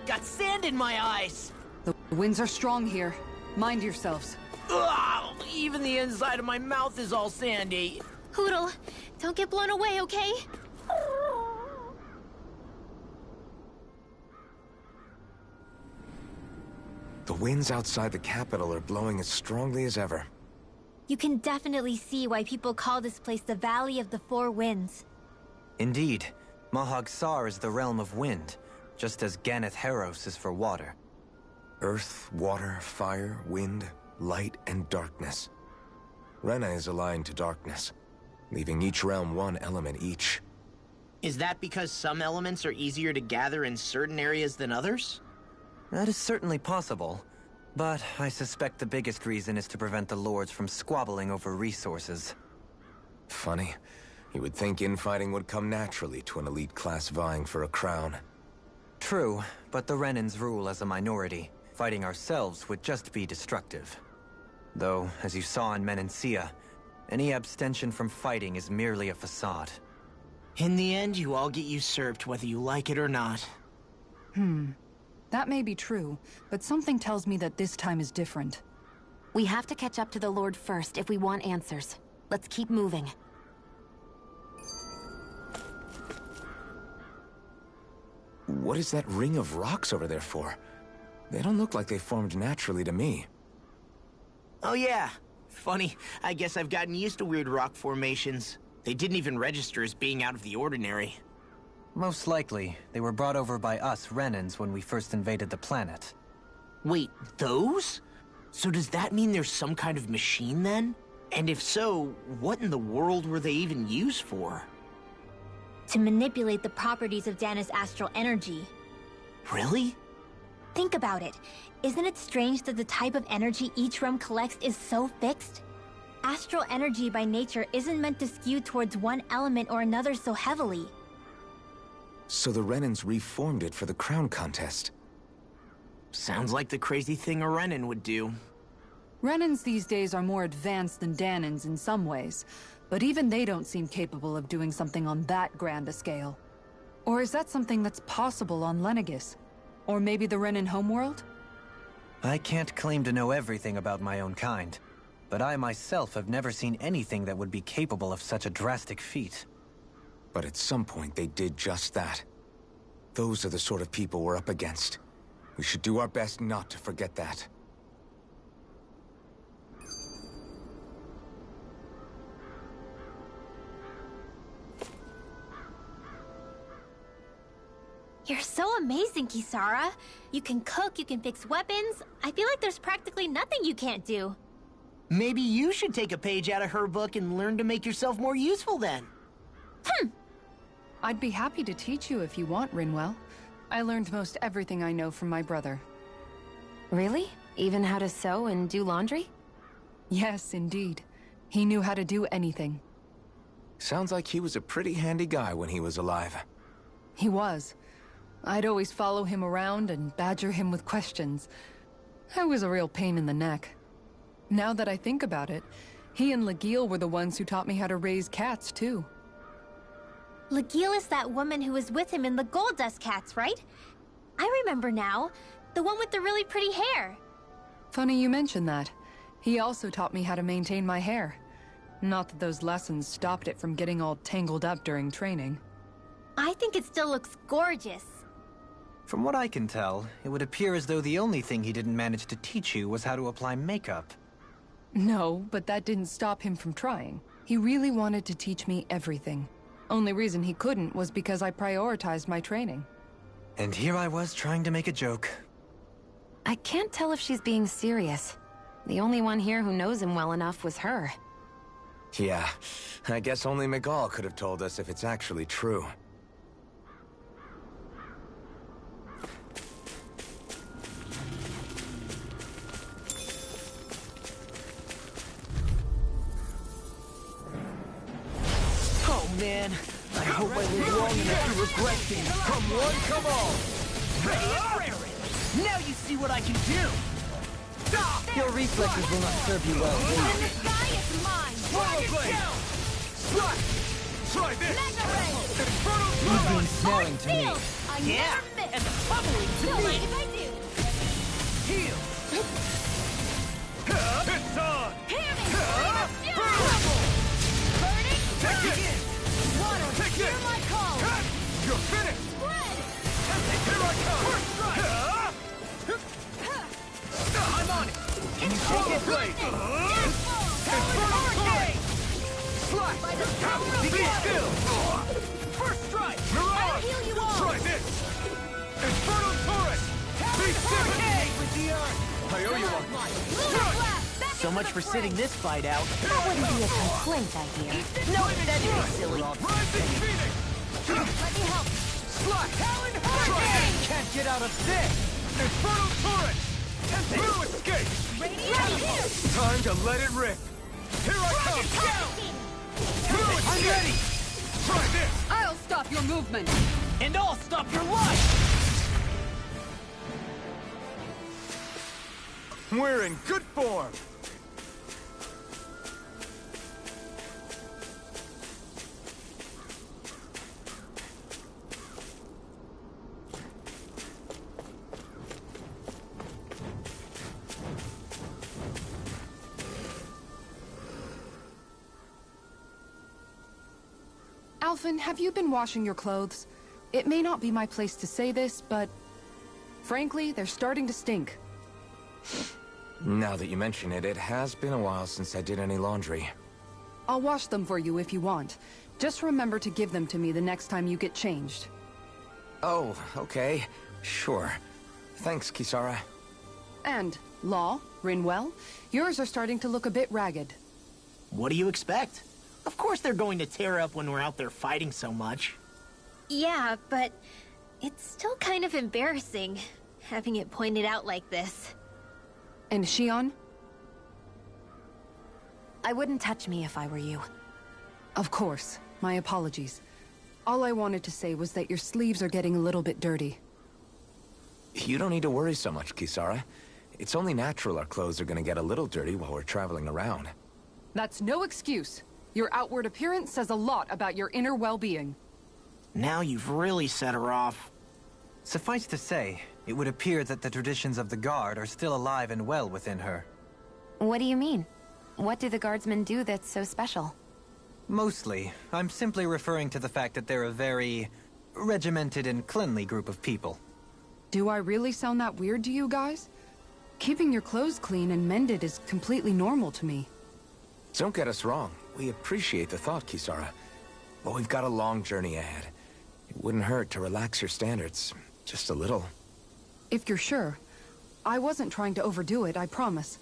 Got sand in my eyes!
The winds are strong here. Mind yourselves.
Ugh, even the inside of my mouth is all sandy.
Hootle, don't get blown away, okay?
The winds outside the capital are blowing as strongly as ever.
You can definitely see why people call this place the Valley of the Four Winds.
Indeed. Mahag Saar is the realm of wind, just as Ganeth Heros is for water.
Earth, water, fire, wind, light, and darkness. Rena is aligned to darkness, leaving each realm one element each.
Is that because some elements are easier to gather in certain areas than others?
That is certainly possible, but I suspect the biggest reason is to prevent the Lords from squabbling over resources.
Funny. You would think infighting would come naturally to an elite class vying for a crown.
True, but the Renans rule as a minority. Fighting ourselves would just be destructive. Though, as you saw in Menancia, Any abstention from fighting is merely a facade.
In the end, you all get usurped whether you like it or not.
That may be true, but something tells me that this time is different.
We have to catch up to the Lord first if we want answers. Let's keep moving.
What is that ring of rocks over there for? They don't look like they formed naturally to me.
Oh yeah. Funny, I guess I've gotten used to weird rock formations. They didn't even register as being out of the ordinary.
Most likely, they were brought over by us Renans when we first invaded the planet.
Wait, those? So does that mean there's some kind of machine then? And if so, what in the world were they even used for?
To manipulate the properties of Dana's astral energy.
Really?
Think about it. Isn't it strange that the type of energy each realm collects is so fixed? Astral energy by nature isn't meant to skew towards one element or another so heavily.
So the Renans reformed it for the crown contest.
Sounds like the crazy thing a Renan would do.
Renans these days are more advanced than Danans in some ways, but even they don't seem capable of doing something on that grand a scale. Or is that something that's possible on Lenegis? Or maybe the Renan homeworld?
I can't claim to know everything about my own kind, but I myself have never seen anything that would be capable of such a drastic feat.
But at some point they did just that. Those are the sort of people we're up against. We should do our best not to forget that.
You're so amazing, Kisara. You can cook, you can fix weapons. I feel like there's practically nothing you can't do.
Maybe you should take a page out of her book and learn to make yourself more useful then.
I'd be happy to teach you if you want, Rinwell. I learned most everything I know from my brother.
Really? Even how to sew and do laundry?
Yes, indeed. He knew how to do anything.
Sounds like he was a pretty handy guy when he was alive.
He was. I'd always follow him around and badger him with questions. I was a real pain in the neck. Now that I think about it, he and Lagiel were the ones who taught me how to raise cats, too.
Lagiel is that woman who was with him in the Gold Dust Cats, right? I remember now. The one with the really pretty hair.
Funny you mention that. He also taught me how to maintain my hair. Not that those lessons stopped it from getting all tangled up during training.
I think it still looks gorgeous.
From what I can tell, it would appear as though the only thing he didn't manage to teach you was how to apply makeup.
No, but that didn't stop him from trying. He really wanted to teach me everything. Only reason he couldn't was because I prioritized my training.
And here I was trying to make a joke.
I can't tell if she's being serious. The only one here who knows him well enough was her.
Yeah, I guess only Miguel could have told us if it's actually true.
Oh man, I hope I live long enough to regret things.
Come one, come all! Ready and raring! Now you see what I can do! Stop!
Your reflexes will not serve you well.
And the sky is mine!
Roller blade! Strike! Try this!
Mega ray!
Infernal
You've been snaring to me.
I
Yeah,
never miss!
and bubbling to
Don't
me!
mind if I do!
Heal! It's on!
Hear me! Burning!
Take it!
Water!
Take
Hear
it!
my call!
You're finished!
Spread!
Here I come! First strike! I'm on it! Roller blade! Infernal torrent! Slash!
By the power of
Be
water!
still! First strike! Mirage!
I'll heal you all!
Try this! Infernal torrent! Be still!
With the earth!
I owe you one!
Lunar blast! Back
So much for sitting this fight out.
That wouldn't be a complaint, I hear.
No, that'd be silly.
Rising Phoenix!
Let me help!
Slash!
Talon
Try
Hurricane!
this! Can't get out of this! Infernal torrent! Blue escape!
Radiant here!
Time to let it rip! Here I come! Blue escape! I'm ready! Try this!
I'll stop your movement!
And I'll stop your life! We're in good form!
Alphen, have you been washing your clothes? It may not be my place to say this, but... frankly, they're starting to stink.
Now that you mention it, it has been a while since I did any laundry.
I'll wash them for you if you want. Just remember to give them to me the next time you get changed.
Oh, okay. Sure. Thanks, Kisara.
And, Law, Rinwell, yours are starting to look a bit ragged.
What do you expect? Of course they're going to tear up when we're out there fighting so much.
Yeah, but it's still kind of embarrassing, having it pointed out like this.
And Shion?
I wouldn't touch me if I were you.
Of course. My apologies. All I wanted to say was that your sleeves are getting a little bit dirty.
You don't need to worry so much, Kisara. It's only natural our clothes are gonna get a little dirty while we're traveling around.
That's no excuse. Your outward appearance says a lot about your inner well-being.
Now you've really set her off.
Suffice to say, it would appear that the traditions of the Guard are still alive and well within her.
What do you mean? What do the Guardsmen do that's so special?
Mostly, I'm simply referring to the fact that they're a very regimented and cleanly group of people.
Do I really sound that weird to you guys? Keeping your clothes clean and mended is completely normal to me.
Don't get us wrong. We appreciate the thought, Kisara. But we've got a long journey ahead. It wouldn't hurt to relax your standards. Just a little.
If you're sure. I wasn't trying to overdo it, I promise.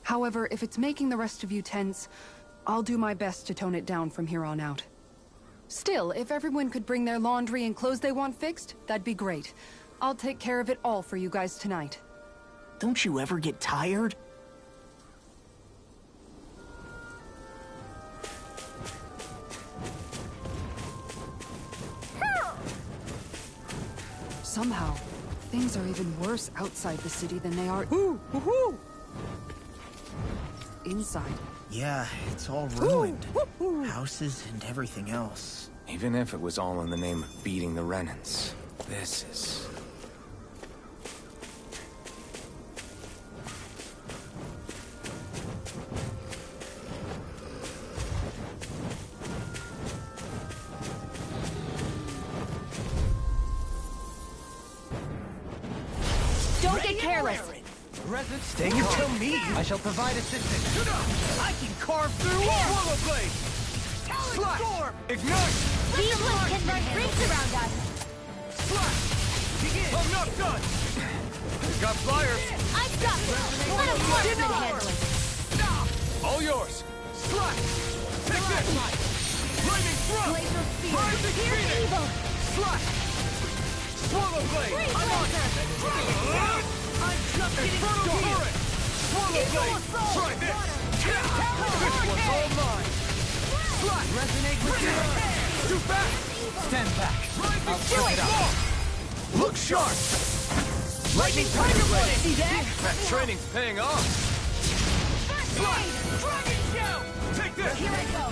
However, if it's making the rest of you tense, I'll do my best to tone it down from here on out. Still, if everyone could bring their laundry and clothes they want fixed, that'd be great. I'll take care of it all for you guys tonight.
Don't you ever get tired?
Somehow, things are even worse outside the city than they are inside.
Yeah, it's all ruined. Houses and everything else.
Even if it was all in the name of beating the Renans, this is...
Don't get careless.
Stay calm. You tell me. I shall provide assistance.
I can carve through Swallow Blade! Slash! Ignite!
These ones can run rings around us.
Slash! Begin! I'm not done! You got flyers!
I've got this. Let a marksman handle it.
All yours! Slash! Take this! Lightning thrust!
Glacial spear.
Rising
Here's
Phoenix!
evil.
Slash! Swallow Blade!
Freeze
I'm on
laser.
it! I'm just getting started! Swallow Blade! Try this! This one's all mine! Slash!
Resonate with you.
Too fast!
Stand back. I'll
Do
check it out.
Look sharp! Lightning Tiger Blade! See that? That training's paying off! Slash! Dragon Shell! Take this!
Here I go.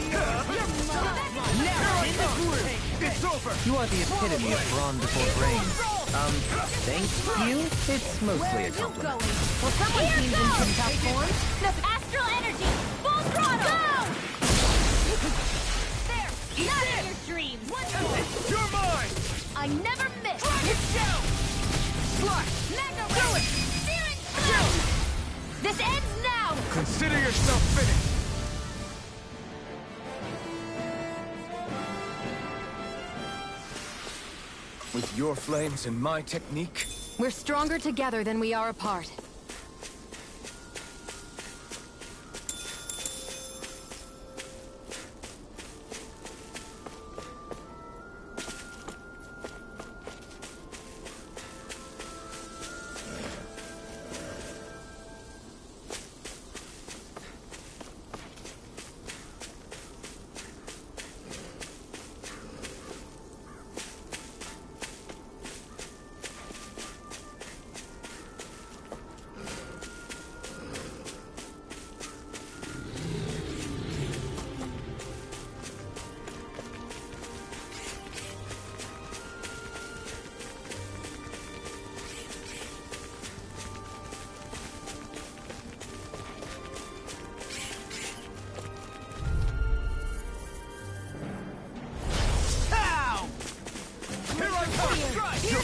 Now in the groove! It's over!
You are the epitome of brawn before brains.
Thank you?
It's mostly
Where
a
are you
compliment.
going? Well, someone seems in some tough form. Enough astral energy! Full throttle! Go! There! Not in your dreams!
You're mine!
I never miss!
Dragon Shell! Slash!
Mega Ray! Searing Blade! This ends now!
Consider yourself finished!
With your flames and my technique?
We're stronger together than we are apart.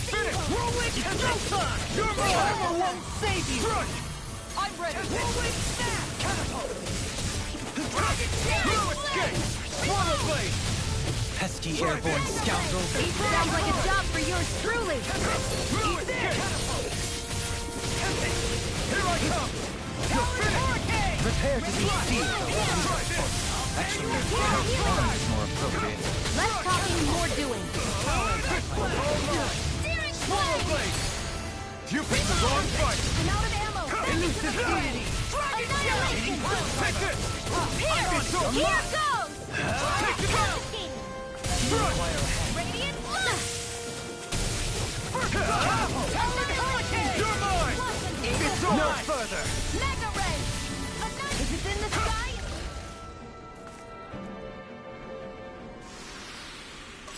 finish! Whirlwind Snowstorm! You're my armor won't save you!
I'm ready!
Whirlwind Snap! Catapult! Dragon Shield! No escape! Swallow Blade!
Pesky airborne scoundrel!
Sounds like a job for yours truly!
Eat this! Here I come! You're finished!
Prepare to be seized! Actually, counter is more appropriate.
Less talking, more doing!
Swallow Blade! You picked the wrong fight!
I'm out of ammo!
Elusive deity!
Annihilation!
Take this!
Here goes!
Take it out!
Radiant Blast!
You're mine! It's all no further!
Mega Ray! Is it in the sky?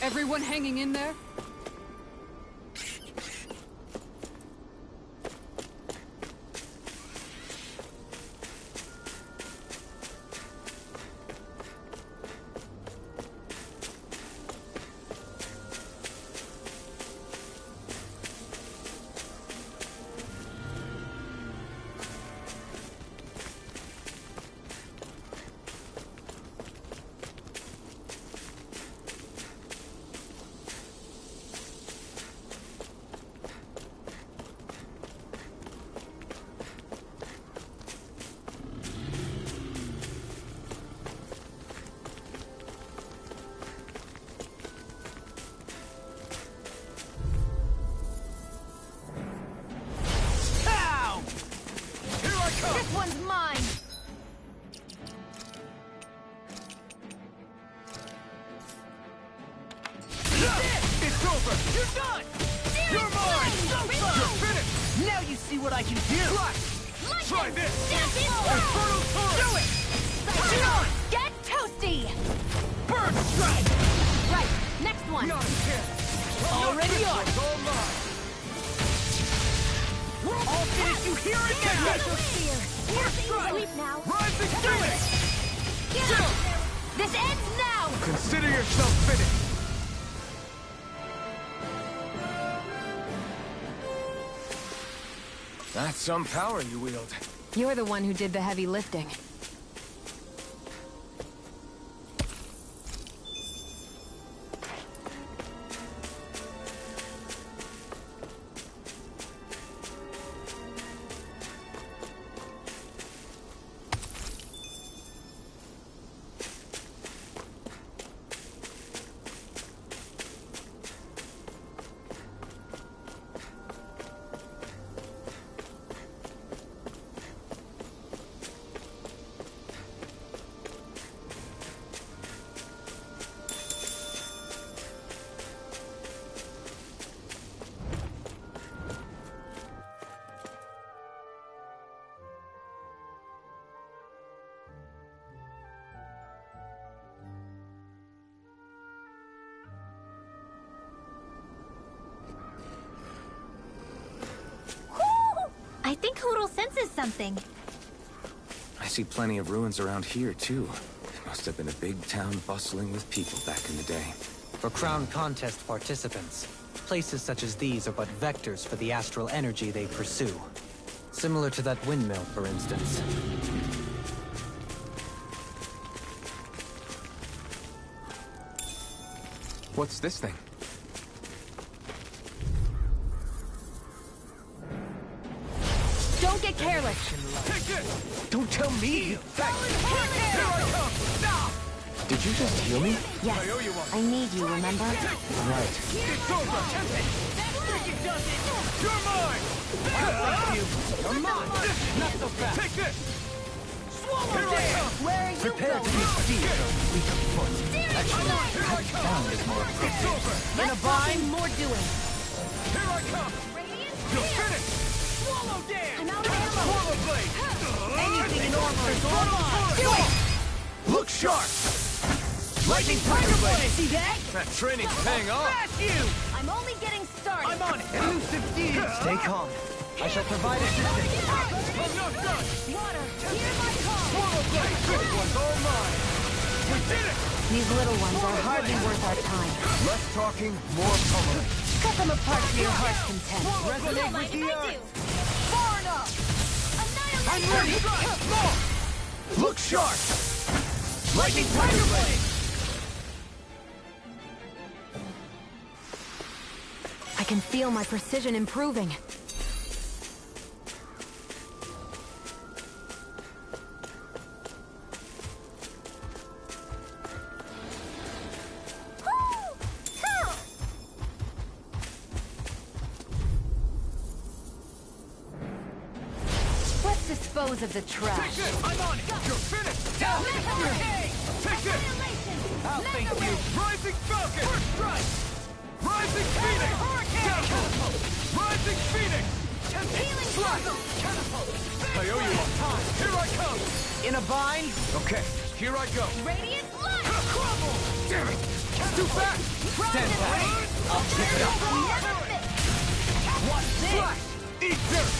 Everyone hanging in there?
This one's mine!
It's over! You're done! You're mine! You're finished!
Now you see what I can do!
Try this!
Infernal
Torrent!
Do it! Come on! Get toasty!
Burn strike!
Right, next one!
Not a chance!
Already on!
All mine!
I'll finish you here and now! Sleep now!
Rising Phoenix!
Get out! This ends now!
Consider yourself finished!
That's some power you wield.
You're the one who did the heavy lifting.
I think Hootle senses something.
I see plenty of ruins around here, too. It must have been a big town bustling with people back in the day.
For Crown Contest participants, places such as these are but vectors for the astral energy they pursue. Similar to that windmill, for instance.
What's this thing?
Don't get careless!
Take this!
Don't tell me!
Here I come! Stop!
Did you just heal me?
Yes.
I owe you one.
I need you, remember?
Right.
It's over! You're mine!
You're mine! Not so fast!
Take this!
Swallow
Here I come!
Where are you
Prepare to
going?
be seized or weak of foot. Actually, sound is more
It's
appropriate.
over!
Less talking, more doing.
Here I come!
Radiant
You're finished! Swallow Dan!
I'm out of ammo!
Swallow Blade!
Anything in armor is all mine!
Do it!
Look sharp!
Lightning Tiger Blade!
See that?
That training's paying off!
Smash you!
I'm only getting started!
I'm on it!
Elusive deed! Stay calm. I shall provide assistance.
I'm not done!
Water, hear my call!
Swallow Blade! This one's all mine!
These little ones are hardly worth our time.
Less talking, more pummeling.
Cut them apart to your heart's content.
Resonate with the earth!
Far enough!
I'm ready! More! Look sharp! Lightning Tiger Blade!
I can feel my precision improving. Let's dispose of the trash.
Take this! I'm on it! You're finished! Down! Hurricane! Take this! I'll thank you! Rising Falcon! First strike! Rising Phoenix! Hurricane! Catapult! Rising Phoenix! Healing Catapult! Catapult! I owe you all time! Here I come!
In a bind?
Okay, here I go!
Radiant light!
Crumble! Damn it! Too fast!
Stand back! I'll pick it up!
Never miss!
What's this?
Slash! Eat dirt!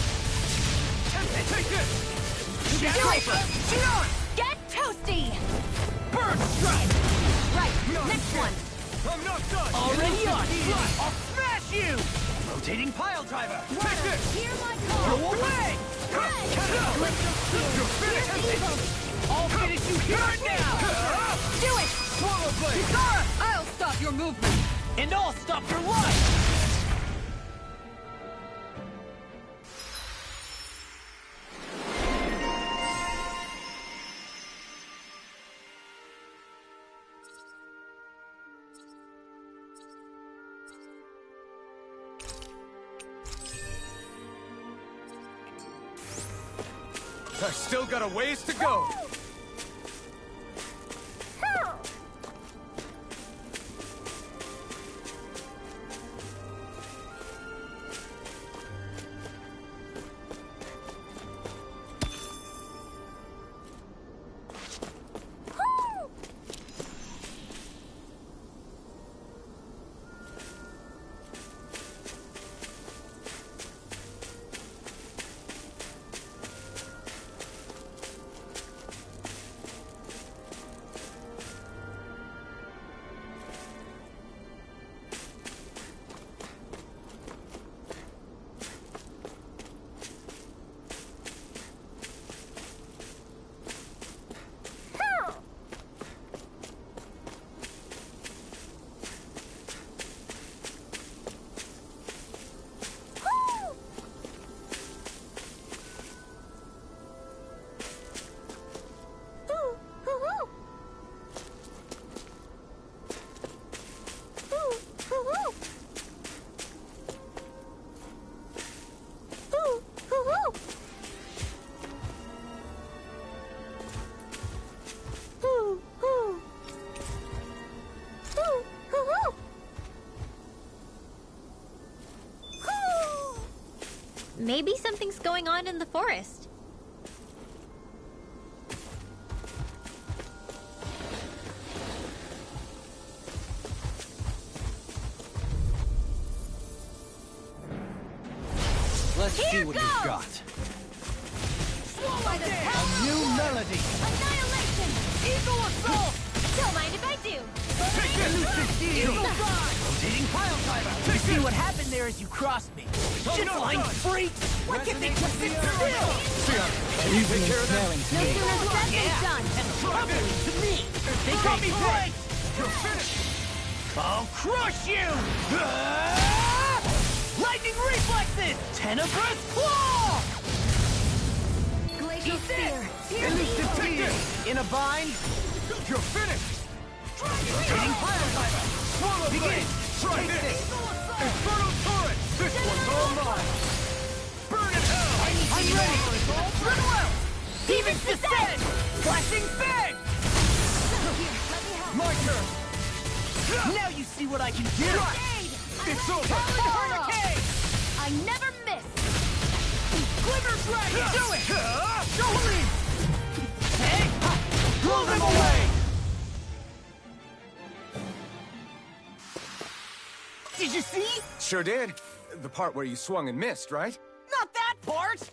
Take this!
Do it! Shoot on! Get toasty!
Bird strike!
Right, next one.
I'm not done!
Already on!
Slash!
I'll smash you!
Rotating pile driver!
Water,
Take this!
hear my
Go
call!
away!
You're finished!
I'll finish you here now!
Do it!
Swallow blade!
Kisara!
I'll stop your movement!
And I'll stop your life!
I've still got a ways to go!
Maybe something's going on in the forest.
Let's see what you've got.
By the power of
New
war!
melody!
Annihilation!
Eagle assault!
Don't mind if I do!
Rotating pile driver! See what happened there as you crossed me. Shit-flying freak! Why can't they just sit still?
Can you take care of that?
No sooner said than done!
And trouble to me! They got me right!
You're finished!
I'll crush you! Lightning reflexes! Tenebrous claw!
Glacial Spear!
Elusive tear! In a bind?
You're finished!
Rotating pile driver!
Swallow blade! Try
Take
this!
this!
Inferno turret! This one's all mine! Burn in hell!
I'm ready! Run well! Demon's descent! Flashing fang!
My turn!
Now you see what I can do!
It's over!
Hurricane!
I never miss!
Glimmer Dragon! Do it! Dohuli! Hey! Blow them away! Did you see?
Sure did. The part where you swung and missed, right?
Not that part!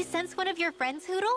you sense one of your friends, Hootle?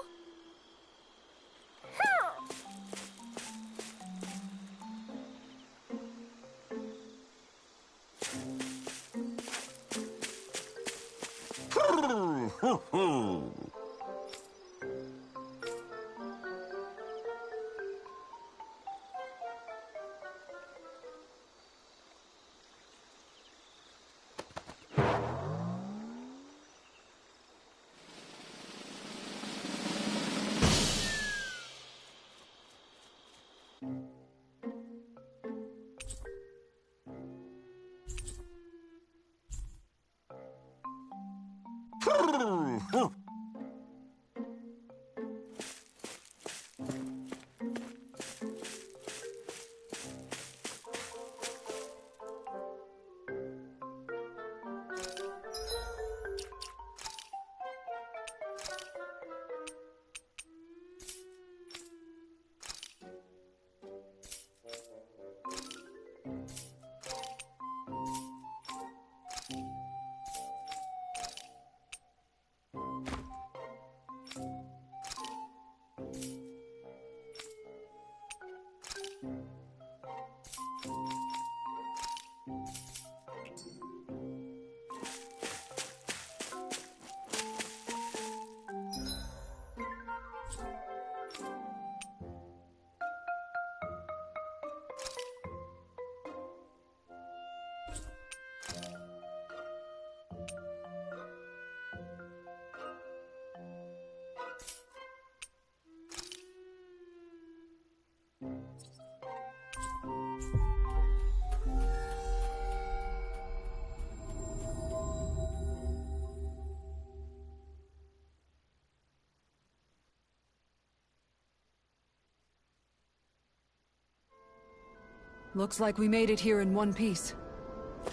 Looks like we made it here in one piece.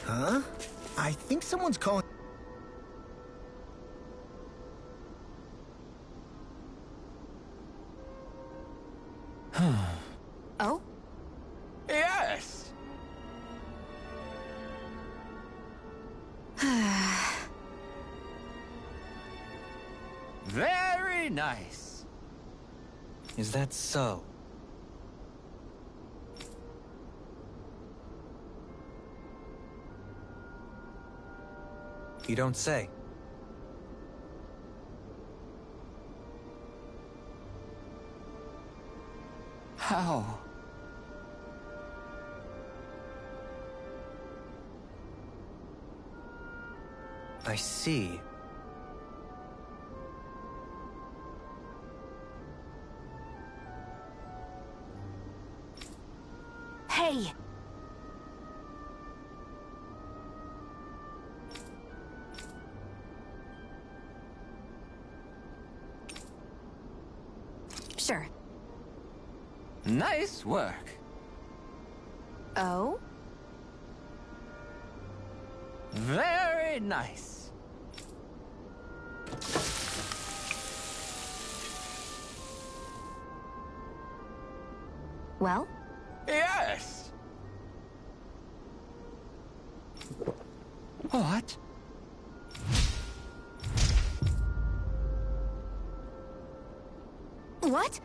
Huh? I think someone's calling...
Oh?
Yes! Very nice.
Is that so? You don't say.
How?
I see.
Hey! Sure.
Nice work.
Oh?
Very nice.
Well?
Yes! What?
What?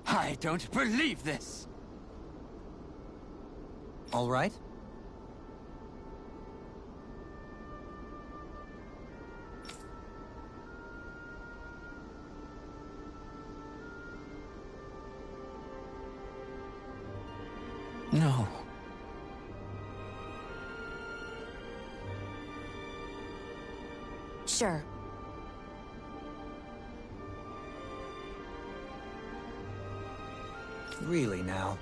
I don't believe this!
All right?
No.
Sure.
Really now?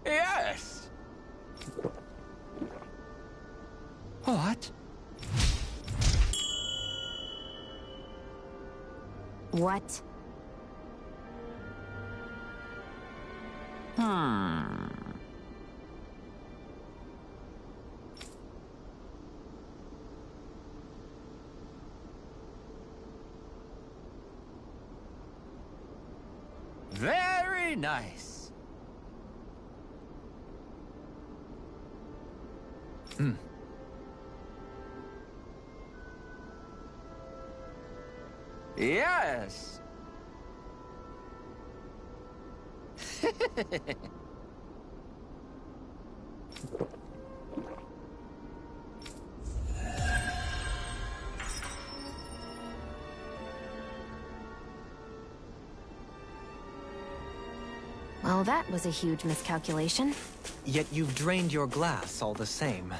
Yes! What?
What?
Very nice. Yes.
Well, that was a huge miscalculation.
Yet you've drained your glass all the same.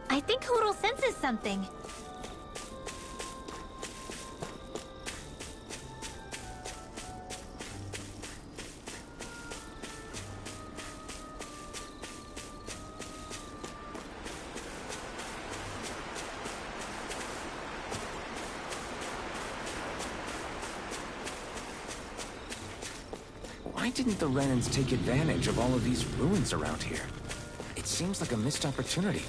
I think Hootle senses something.
Why didn't the Renans take advantage of all of these ruins around here? It seems like a missed opportunity.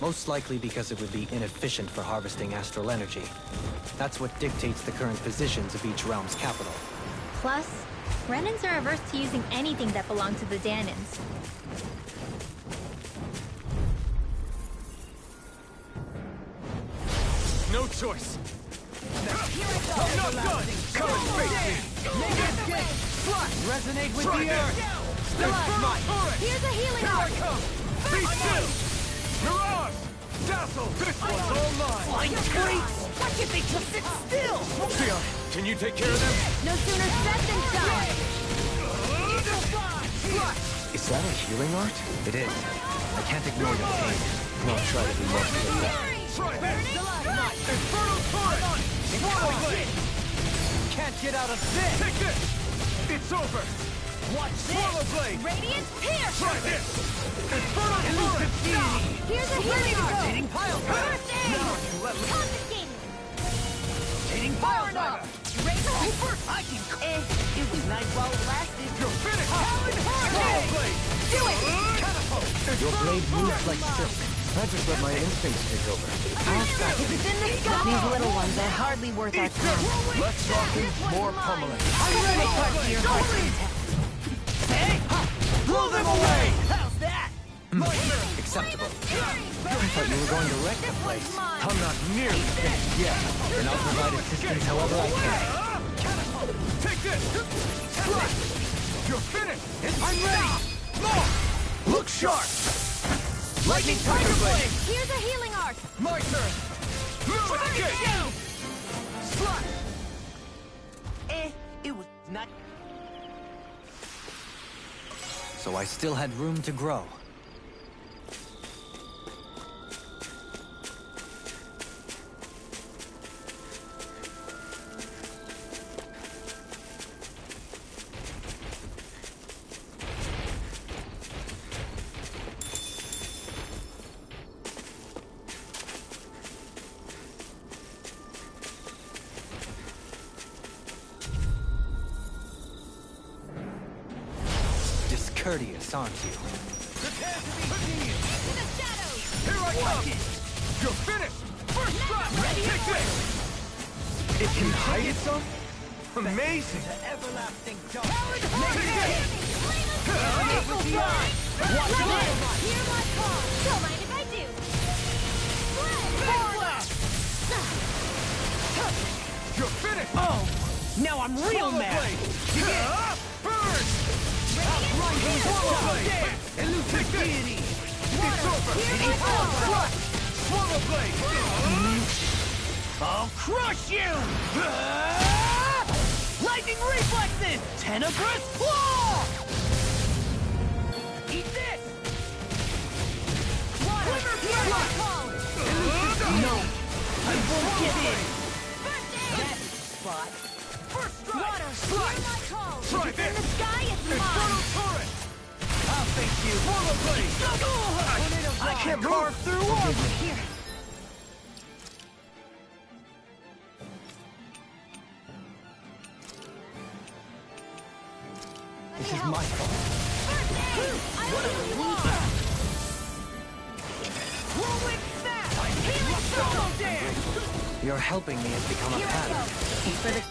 Most likely because it would be inefficient for harvesting astral energy. That's what dictates the current positions of each realm's capital.
Plus, Renans are averse to using anything that belonged to the Danans.
No choice. I'm not done! Come and face me!
Make it escape! Flush! Resonate with the earth! Stalagmite!
Here's a healing arc!
Be still! Mirage! Dazzle! This one's all mine!
Flying freaks! Why can't they just sit still?
Fiona, can you take care of them?
No sooner said than done!
Is that a healing art?
It is. I can't ignore the pain. Nor try to be more clear.
Try this! Infernal Torrent! Swallow Blade!
Can't get out of this!
Take this! It's over!
Watch this!
Swallow Blade!
Radiant Pierce!
Try this! Infernal Torrent!
Here's a healing arc!
Rotating pile driver!
Confiscating!
Rotating pile driver!
Razor
Super! I can... It was nice while it lasted.
You're finished!
Talon
Swallow
Hurricane!
Blade!
Do it!
Catapult!
Your blade moves like silk. I just let my instincts take over.
If it's in the sky, these little ones are hardly worth our time.
Less talking, more pummeling.
I'm ready to touch your heart content. Hey! Blow them away! How's that?
Acceptable. I thought you were going to wreck the place.
I'm not nearly finished yet.
Then I'll provide assistance however I can.
Take this! Flush! You're finished!
I'm ready!
More! Look sharp!
Lightning Tiger Blade!
Here's a healing arc!
My turn! Lubricate!
Slot! It was not...
So I still had room to grow. Discourteous, aren't you?
Prepare to be genius!
Into the shadows!
Here I come! You're finished! First strike! Take this! It can hide itself? Amazing!
The everlasting dark.
Take this!
Resonate with the eye! Watch this!
Hear my call! Don't mind if I do!
You're finished!
Oh! Now I'm real
Swallow
mad!
Blade! Burn!
Outrunning
Swallow Blade!
Dance! Elusive deity!
It's over!
Hitting power!
Swallow Blade!
I'll crush you! Lightning reflexes! Tenebrous claw! Eat this!
Water! Hear my call!
No! I won't give in! That spot!
First strike!
Water! Hear my call!
Try
If it's in
this!
the sky, it's
Infernal
mine!
Torrent!
I'll face you!
Swallow Blade!
I can't carve through armor!
Here,
This is my fault.
What a loser! Rolling snap! Healing double dance!
Your helping me has become a pattern.
For the...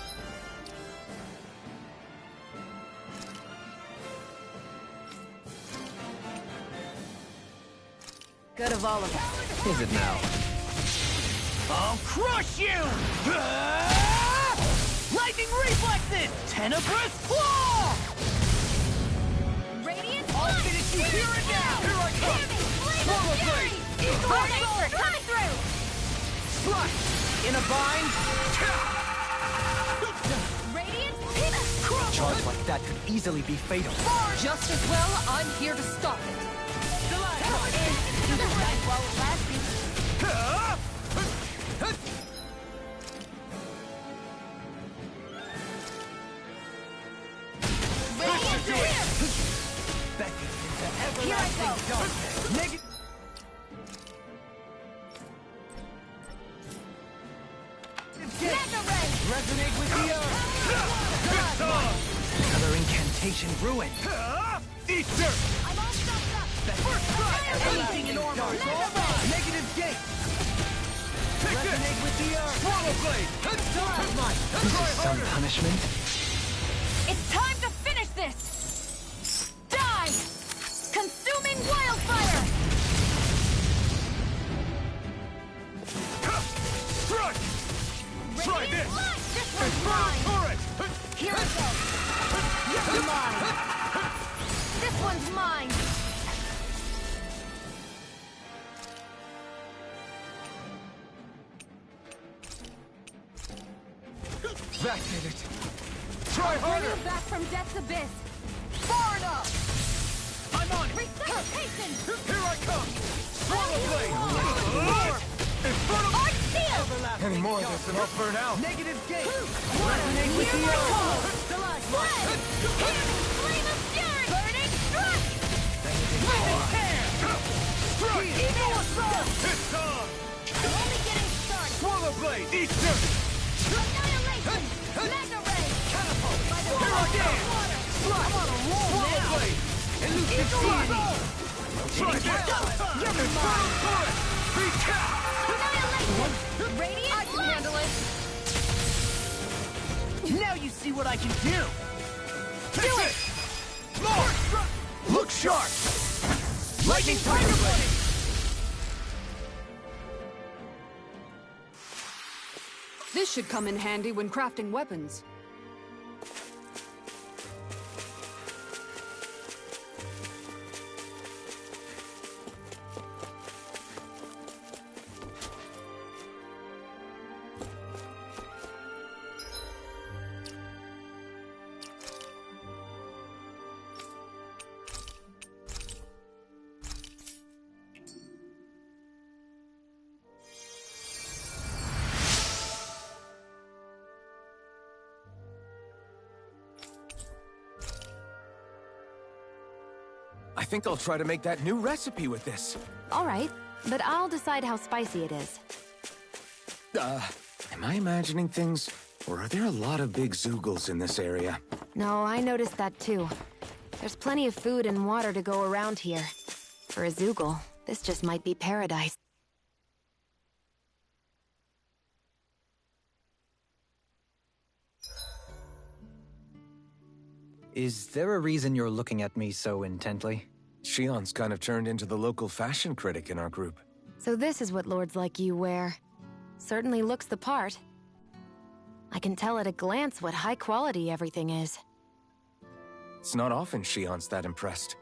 good of all of us.
Is it now?
I'll crush you! Lightning reflexes! Tenebrous claw!
Radiant
I'll finish you here and now! Here I come! Swallow blade!
Burning sword coming through!
Slap! In a bind!
Radiant
Charge like that could easily be fatal.
Just as well, I'm here to stop it.
Nice while it lasted. Radiant clear!
Becking into
Here I go!
everlasting darkness! Negative.
Mega ray!
Resonate with the earth!
Another incantation ruined.
Eat dirt!
I'm all stuffed up!
First strike! Anything in armor is all mine! Negative gate! Resonate with the earth! Swallow blade!
This is some punishment.
It's time to finish this! Die! Consuming wildfire!
Strike! Try
Radiant
this!
light! This one's mine!
Turret!
Here I go! You're mine! This one's mine!
That did it! Try
Bring
harder!
you back from death's abyss!
Far enough! I'm on it!
Resuscitation!
Here I come! Swallow blade! Infernal!
Arch seal!
Any more of this and I'll burn out! Negative gate! Resonate with the earth!
Flame! Flame of fury! Burning strike!
Living tear! Strike!
Evil assault!
It's on!
I'm only getting started!
Swallow blade! Eat dirt!
Annihilation! Mega ray!
Catapult!
By the
Here I
power
am!
of water!
Slide! I'm on a roll Swallow now! Blade! Elusive deity! Try this! Infernal turret! Recap!
Annihilation! Radiant I can handle it!
Now you see what I can do! Do it! More! Look sharp! Lightning tiger blade!
This should come in handy when crafting weapons.
I think I'll try to make that new recipe with this.
All right, but I'll decide how spicy it is.
Am I imagining things? Or are there a lot of big Zeugles in this area?
No, I noticed that too. There's plenty of food and water to go around here. For a Zeugle, this just might be paradise.
Is there a reason you're looking at me so intently?
Shion's kind of turned into the local fashion critic in our group.
So this is what lords like you wear. Certainly looks the part. I can tell at a glance what high quality everything is.
It's not often Shion's that impressed.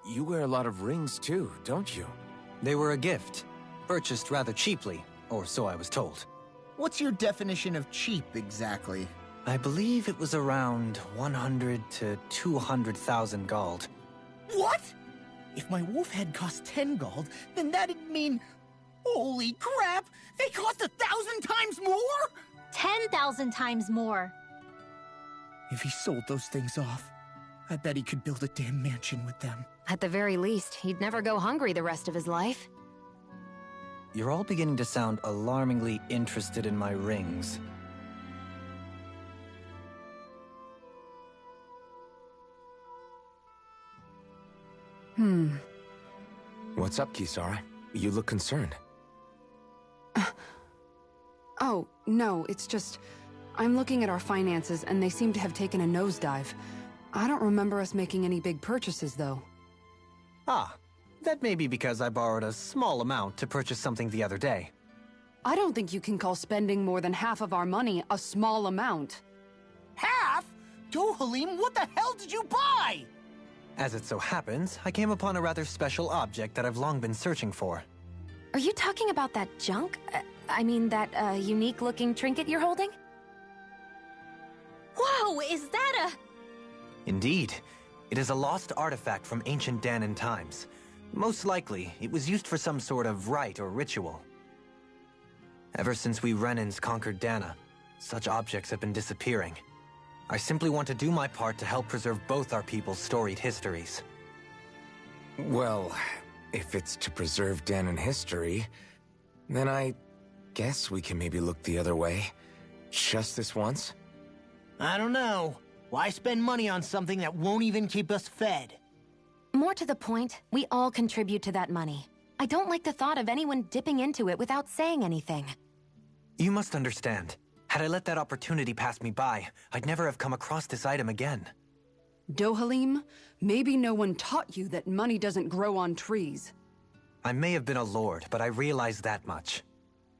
You wear a lot of rings too, don't you?
They were a gift. Purchased rather cheaply, or so I was told.
What's your definition of cheap, exactly?
I believe it was around 100 to 200,000 gold.
What? If my wolf head cost 10 gold, then that'd mean... Holy crap! They cost 1,000 times more?!
10,000 times more.
If he sold those things off, I bet he could build a damn mansion with them.
At the very least, he'd never go hungry the rest of his life.
You're all beginning to sound alarmingly interested in my rings.
What's up, Kisara? You look concerned.
Oh, no, it's just... I'm looking at our finances, and they seem to have taken a nosedive. I don't remember us making any big purchases, though.
Ah, that may be because I borrowed a small amount to purchase something the other day.
I don't think you can call spending more than half of our money a small amount.
Half? Dohalim, what the hell did you buy?
As it so happens, I came upon a rather special object that I've long been searching for.
Are you talking about that junk? I mean, that unique-looking trinket you're holding?
Whoa, is that a...
Indeed. It is a lost artifact from ancient Dahnan times. Most likely, it was used for some sort of rite or ritual. Ever since we Renans conquered Dahna, such objects have been disappearing. I simply want to do my part to help preserve both our people's storied histories.
Well, if it's to preserve Dahnan history, then I guess we can maybe look the other way. Just this once?
I don't know. Why spend money on something that won't even keep us fed?
More to the point, we all contribute to that money. I don't like the thought of anyone dipping into it without saying anything.
You must understand. Had I let that opportunity pass me by, I'd never have come across this item again.
Dohalim, maybe no one taught you that money doesn't grow on trees.
I may have been a lord, but I realize that much.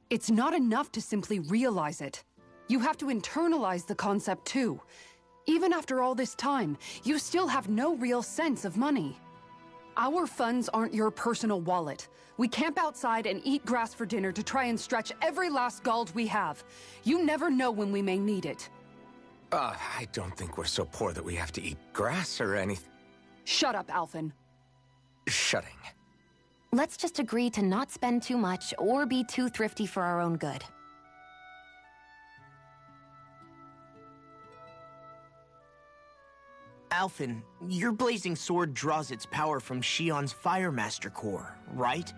It's not enough to simply realize it. You have to internalize the concept too. Even after all this time, you still have no real sense of money. Our funds aren't your personal wallet. We camp outside and eat grass for dinner to try and stretch every last gold we have. You never know when we may need it.
I don't think we're so poor that we have to eat grass or anything.
Shut up, Alphen.
Shutting.
Let's just agree to not spend too much or be too thrifty for our own good.
Alphen, your blazing sword draws its power from Shion's Fire Master Core, right?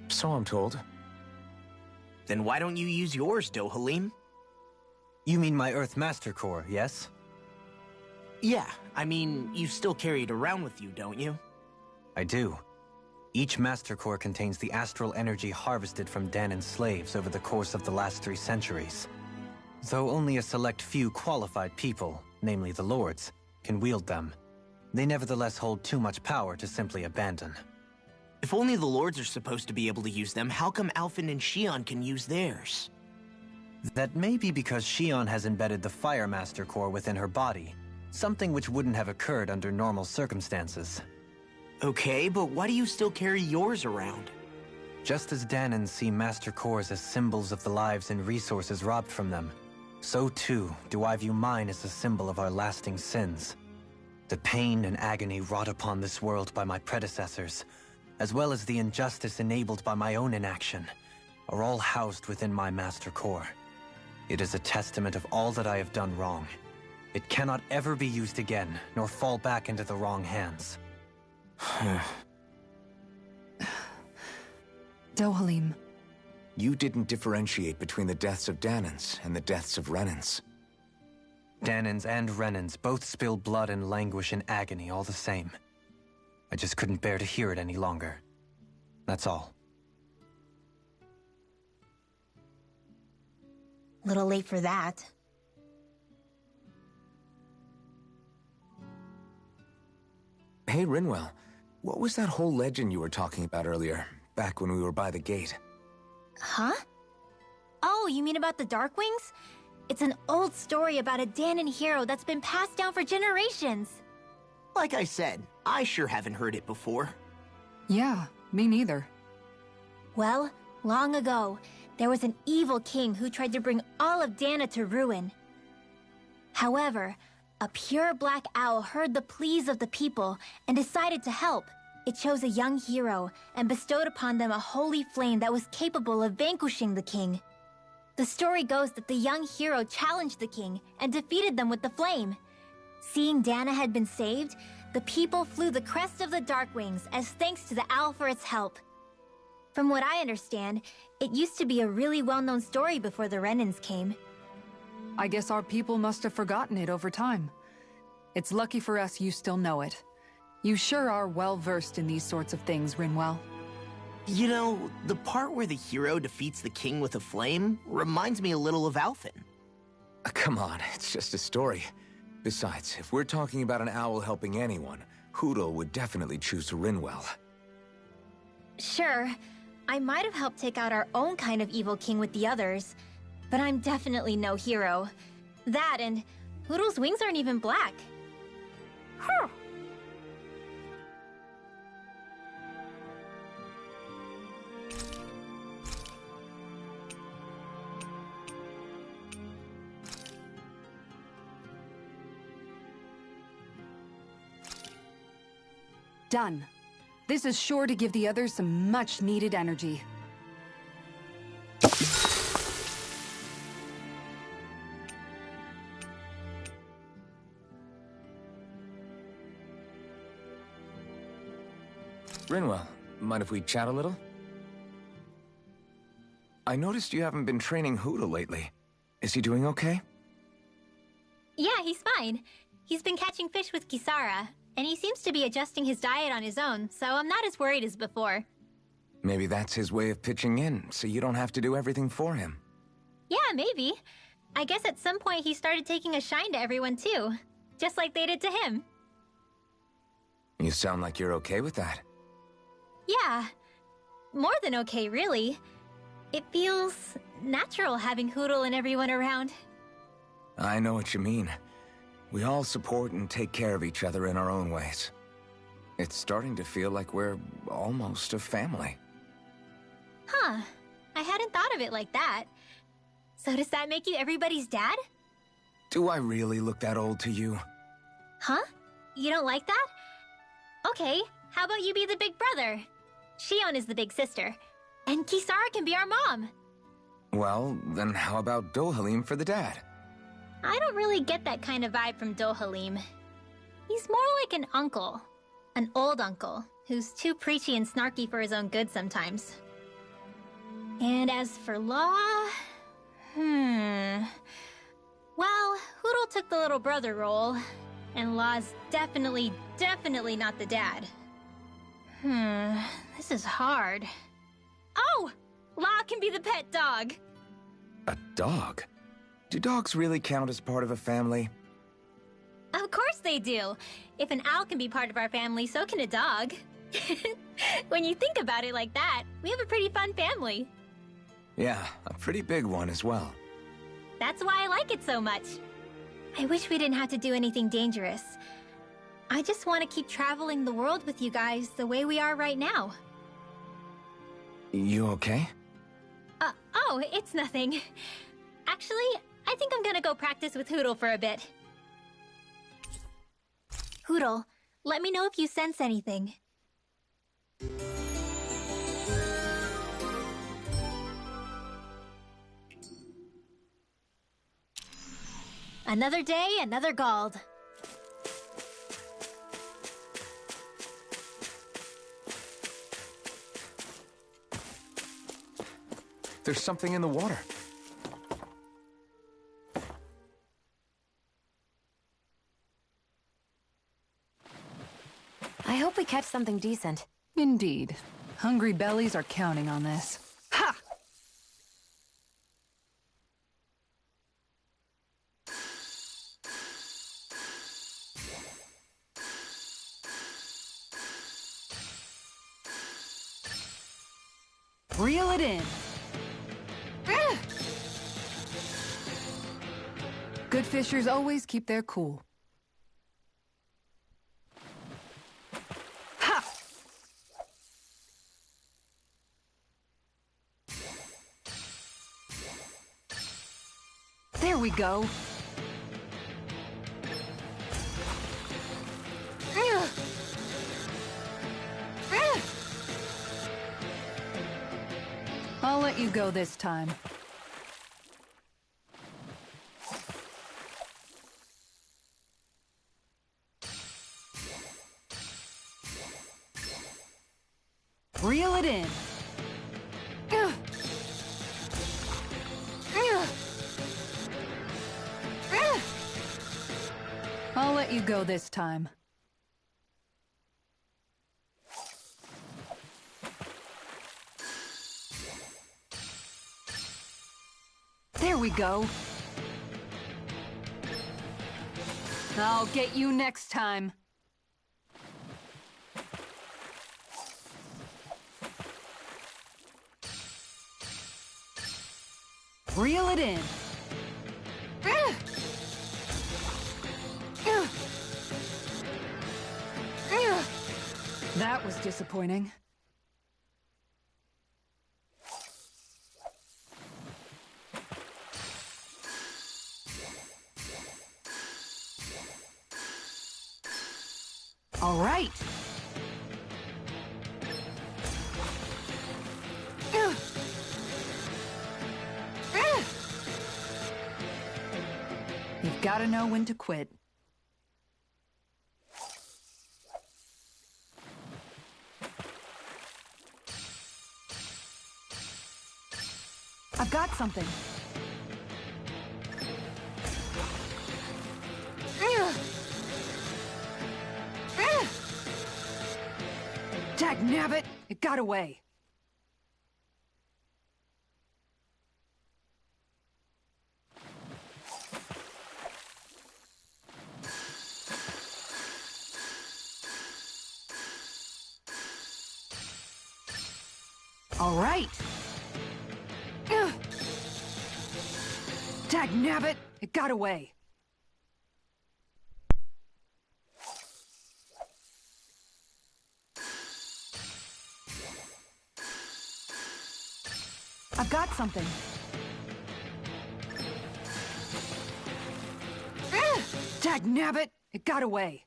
So I'm told.
Then why don't you use yours, Dohalim?
You mean my Earth Master Core, yes?
Yeah, I mean, you still carry it around with you, don't you?
I do. Each Master Core contains the astral energy harvested from Dahnan's slaves over the course of the last 3 centuries. Though only a select few qualified people, namely the Lords, can wield them, they nevertheless hold too much power to simply abandon.
If only the Lords are supposed to be able to use them, how come Alphen and Shion can use theirs?
That may be because Shion has embedded the Fire Master Core within her body, something which wouldn't have occurred under normal circumstances.
Okay, but why do you still carry yours around?
Just as Dahnans see Master Cores as symbols of the lives and resources robbed from them, so too do I view mine as a symbol of our lasting sins. The pain and agony wrought upon this world by my predecessors, as well as the injustice enabled by my own inaction, are all housed within my Master Core. It is a testament of all that I have done wrong. It cannot ever be used again, nor fall back into the wrong hands.
Dohalim.
You didn't differentiate between the deaths of Dahnans and the deaths of Renans.
Dahnans and Renans both spill blood and languish in agony all the same. I just couldn't bear to hear it any longer. That's all.
Little late for that.
Hey, Rinwell. What was that whole legend you were talking about earlier, back when we were by the gate?
Huh? Oh, you mean about the Darkwings? It's an old story about a Dahnan hero that's been passed down for generations.
Like I said, I sure haven't heard it before.
Yeah, me neither.
Well, long ago, there was an evil king who tried to bring all of Dahna to ruin. However, a pure black owl heard the pleas of the people and decided to help. It chose a young hero and bestowed upon them a holy flame that was capable of vanquishing the king. The story goes that the young hero challenged the king and defeated them with the flame. Seeing Dahna had been saved, the people flew the crest of the Darkwings as thanks to the owl for its help. From what I understand, it used to be a really well-known story before the Renans came.
I guess our people must have forgotten it over time. It's lucky for us you still know it.
You sure are well-versed in these sorts of things, Rinwell.
You know, the part where the hero defeats the king with a flame reminds me a little of Alphen.
Come on, it's just a story. Besides, if we're talking about an owl helping anyone, Hootle would definitely choose Rinwell.
Sure, I might have helped take out our own kind of evil king with the others, but I'm definitely no hero. That and Hootle's wings aren't even black. Huh.
Done. This is sure to give the others some much-needed energy.
Rinwell, mind if we chat a little? I noticed you haven't been training Hootle lately. Is he doing okay?
Yeah, he's fine. He's been catching fish with Kisara, and he seems to be adjusting his diet on his own, so I'm not as worried as before.
Maybe that's his way of pitching in, so you don't have to do everything for him.
Yeah, maybe. I guess at some point he started taking a shine to everyone too, just like they did to him.
You sound like you're okay with that.
Yeah. More than okay, really. It feels natural having Hootle and everyone around.
I know what you mean. We all support and take care of each other in our own ways. It's starting to feel like we're almost a family.
Huh. I hadn't thought of it like that. So does that make you everybody's dad?
Do I really look that old to you?
Huh? You don't like that? Okay, how about you be the big brother? Shion is the big sister, and Kisara can be our mom.
Well, then how about Dohalim for the dad?
I don't really get that kind of vibe from Dohalim. He's more like an uncle. An old uncle, who's too preachy and snarky for his own good sometimes. And as for Law... Well, Hootle took the little brother role, and Law's definitely not the dad. This is hard. Oh! Law can be the pet dog!
A dog? Do dogs really count as part of a family?
Of course they do! If an owl can be part of our family, so can a dog. When you think about it like that, we have a pretty fun family.
Yeah, a pretty big one as well.
That's why I like it so much. I wish we didn't have to do anything dangerous. I just want to keep traveling the world with you guys the way we are right now.
You okay?
Oh, it's nothing. Actually, I think I'm gonna go practice with Hootle for a bit. Hootle, let me know if you sense anything. Another day, another Gald.
There's something in the water.
I hope we catch something decent.
Indeed. Hungry bellies are counting on this. Ha! Reel it in. Good fishers always keep their cool. Ha! There we go. I'll let you go this time. Reel it in. I'll let you go this time.
There we go. I'll get you next time. Reel it in. That was disappointing. All right. You've got to know when to quit. I've got something. Dagnabbit! It got away. All right. Dagnabbit! It got away. I've got something. Dagnabbit! It got away.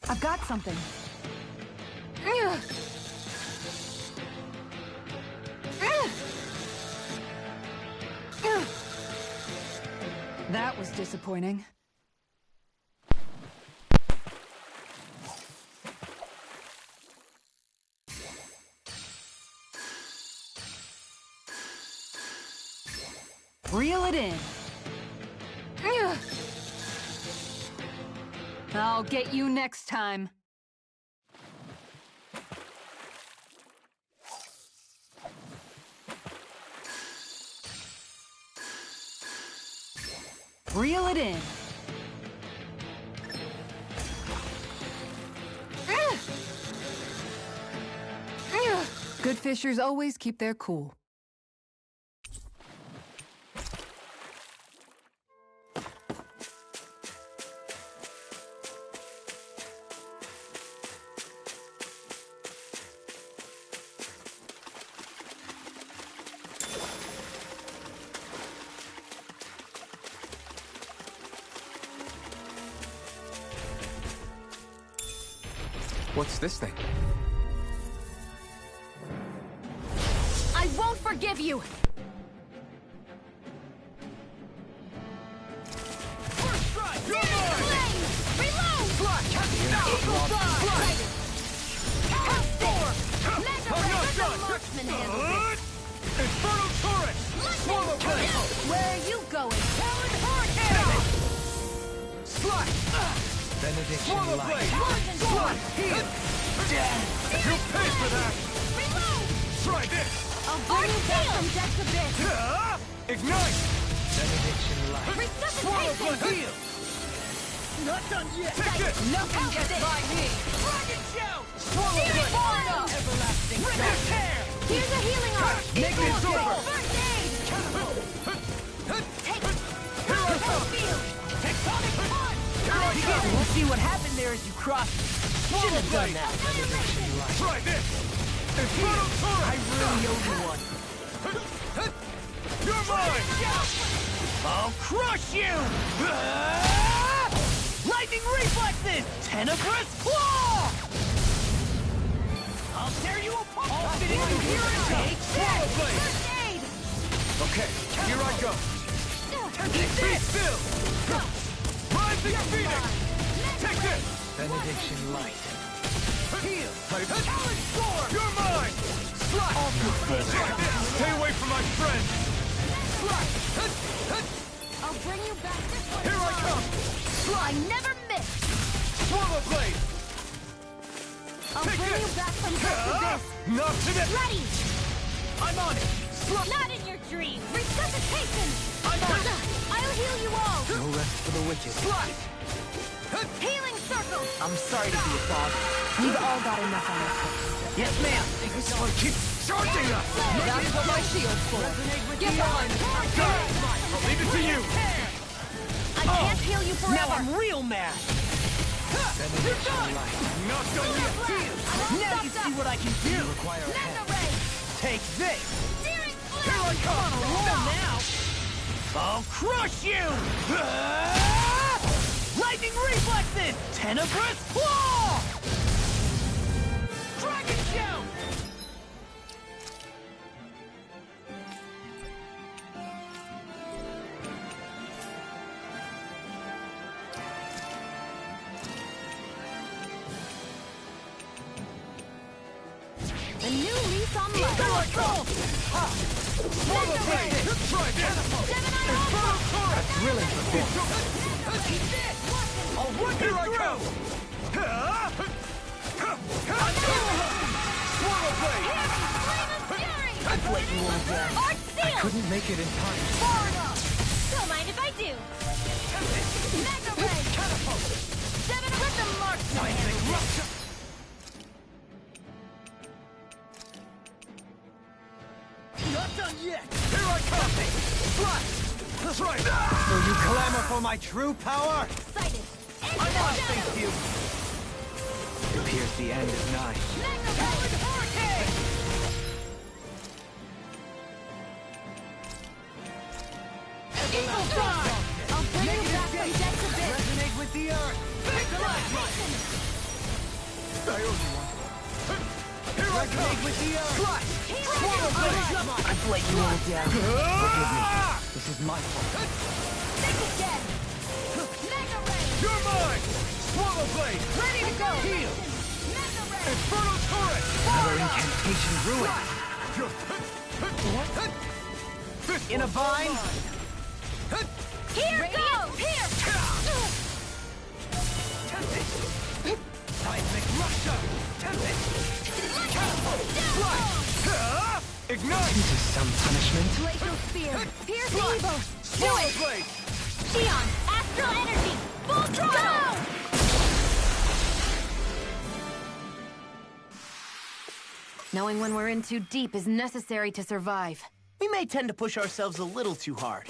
I've got something. That was disappointing. Reel it in. I'll get you next time. Reel it in. Good fishers always keep their cool.
What's this thing?
I won't forgive you!
First strike! You're mine!
Reload!
Flash! Eagle dive!
Storm!
I'm not done!
Marksman handles it!
Inferno turret! Swallow blade!
Where are you going?
Talon hurricane! Slash!
Benediction
Swallow
light.
blade! Slash! Heal! You pay for that!
Reload!
Try this!
I'll bring you back from death's abyss!
Ignite!
Benediction light.
Swallow
Resuscitation!
blade! Heal!
Not done yet!
Take this!
Nothing gets by me!
Dragon shout! Swallow
Searing
blade!
Tornado!
Everlasting
Rip
dark.
your tear!
Here's a healing arm!
Make this over!
First aid! Take it!
Here I come!
Field!
Tectonic punch!
Here I come!
We'll see what happened there as you crossed. Shouldn't have done that.
Try this! Inferno turret!
I really owe you one.
You're mine!
I'll crush you! Lightning reflexes! Tenebrous claw! I'll tear you apart! I'll fit in here and take that!
First aid!
Okay, here I go! Be still! Rising Phoenix! Take this!
Benediction light.
Heal! Talon Storm! You're mine! Slash! Take this! Stay away from my friend! Slash!
I'll bring you back this way!
Here I come!
I never miss!
Swallow blade!
I'll bring you back from death abyss.
Not today!
Ready!
I'm on it!
Not in your dream! Resuscitation!
I'm on it!
I'll heal you all!
No rest for the wicked.
Slide!
Healing circle!
I'm sorry to be a bother.
We've all got enough on our plates.
Yes, ma'am.
This one keeps charging us!
That's what my shield's for. Get behind me.
Good! I'll leave it to you!
I can't heal you
Now
forever!
I'm real mad.
You're done! Not done yet!
Now you see what I can do.
Mega ray!
Take this.
Searing
Here I come!
Roll now. I'll crush you. Lightning reflexes. Tenebrous claw. Dragon shout.
A new lease on life!
Here I come! Ha! Swallow blade! Try this! Infernal torrent!
Thrilling for this.
I'll run you through! Swallow blade!
That's what you want to do! Art seal!
Couldn't make it in time.
Far enough! Don't mind if I do! Mega ray!
Catapult!
Seven with the marksman!
Not done yet! Here I come! Slide! Try that!
Will you clamor for my true power?
Excited!
I'm on, thank you!
It appears the end is nigh.
Mega ray!
Hurricane!
Eagle Dawn! I'll bring you back from death abyss!
Resonate with the earth.
Resuscitation!
I owe you one. Here I come!
With the earth.
Slide!
Swallow blade!
I've let you all down.
Forgive me. This is my fault.
Think again! Mega ray!
You're mine! Swallow blade!
Ready to go!
Heal!
Mega ray!
Infernal turret!
Another incantation ruined.
In a vine.
Here goes! Here!
Seismic Russia! Ignite!
This is some punishment.
Glacial spear! Pierce
Slide!
evil! Do
Swallow
it!
blade!
Xion! Astral energy! Full throttle!
Knowing when we're in too deep is necessary to survive.
We may tend to push ourselves a little too hard.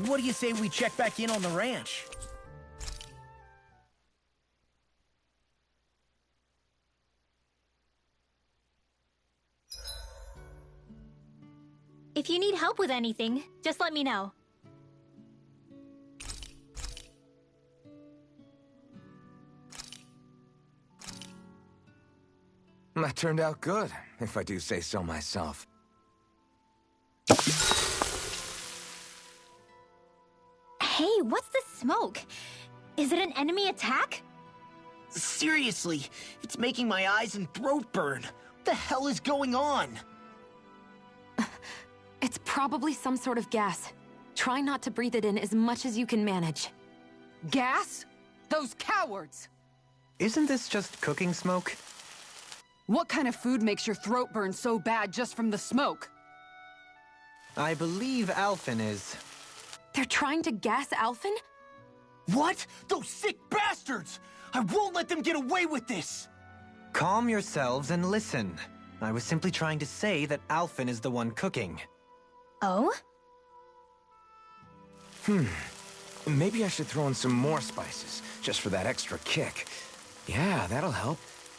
What do you say we check back in on the ranch?
If you need help with anything, just let me know.
That turned out good, if I do say so myself.
Hey, what's the smoke? Is it an enemy attack?
Seriously, it's making my eyes and throat burn. What the hell is going on?
It's probably some sort of gas. Try not to breathe it in as much as you can manage.
Gas? Those cowards!
Isn't this just cooking smoke?
What kind of food makes your throat burn so bad just from the smoke?
I believe Alphen is.
They're trying to gas Alphen?
What? Those sick bastards! I won't let them get away with this!
Calm yourselves and listen. I was simply trying to say that Alphen is the one cooking.
Oh?
Maybe I should throw in some more spices, just for that extra kick. Yeah, that'll help.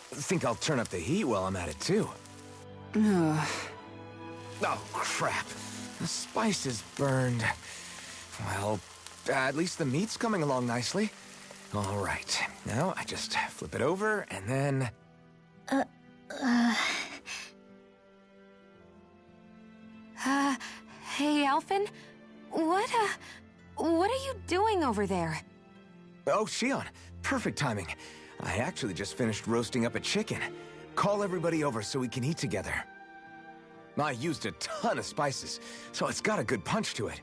Think I'll turn up the heat while I'm at it, too. Oh, crap. The spices burned. Well, at least the meat's coming along nicely. All right. Now I just flip it over, and then...
Hey, Alphen? What are you doing over there?
Oh, Shion. Perfect timing. I actually just finished roasting up a chicken. Call everybody over so we can eat together. I used a ton of spices, so it's got a good punch to it.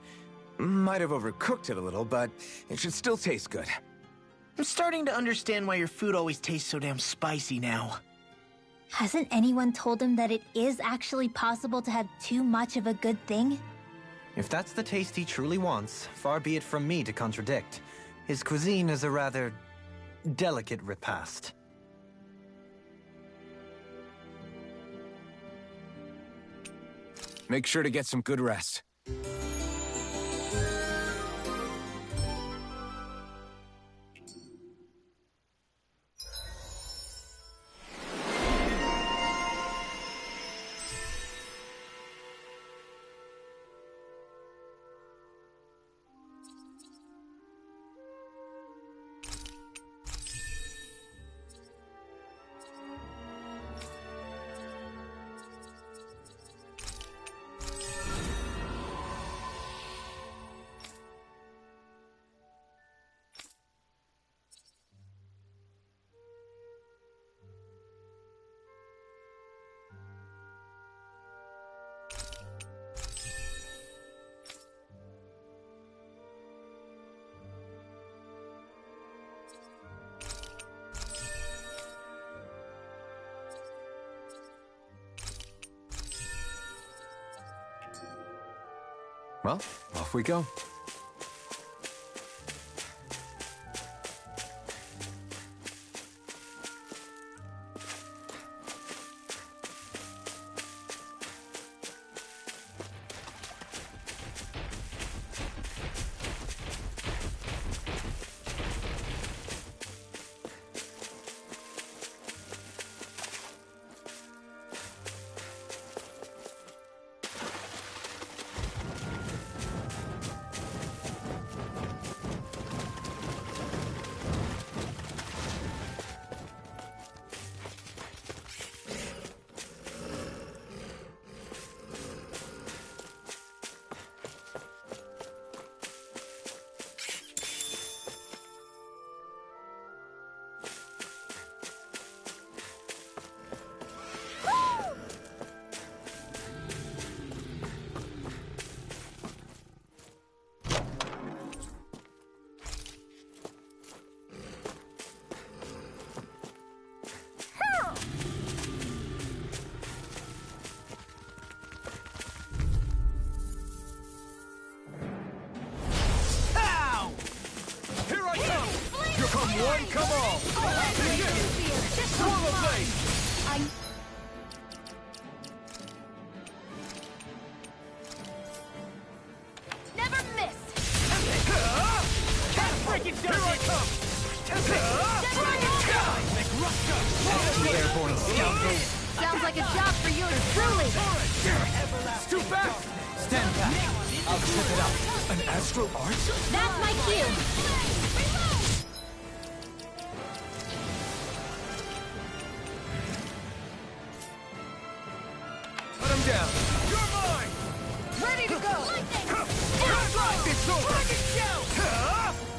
Might have overcooked it a little, but it should still taste good.
I'm starting to understand why your food always tastes so damn spicy now.
Hasn't anyone told him that it is actually possible to have too much of a good thing?
If that's the taste he truly wants, far be it from me to contradict. His cuisine is a rather delicate repast.
Make sure to get some good rest. Well, off we go.
One, come on! Swallow blade!
Never miss!
Here I come!
Airborne scoundrel!
Sounds like a job for you truly!
It's too fast!
Stand back! I'll trip it up.
An astral art?
That's my cue!
Put him down! You're mine!
Ready to go!
It's over!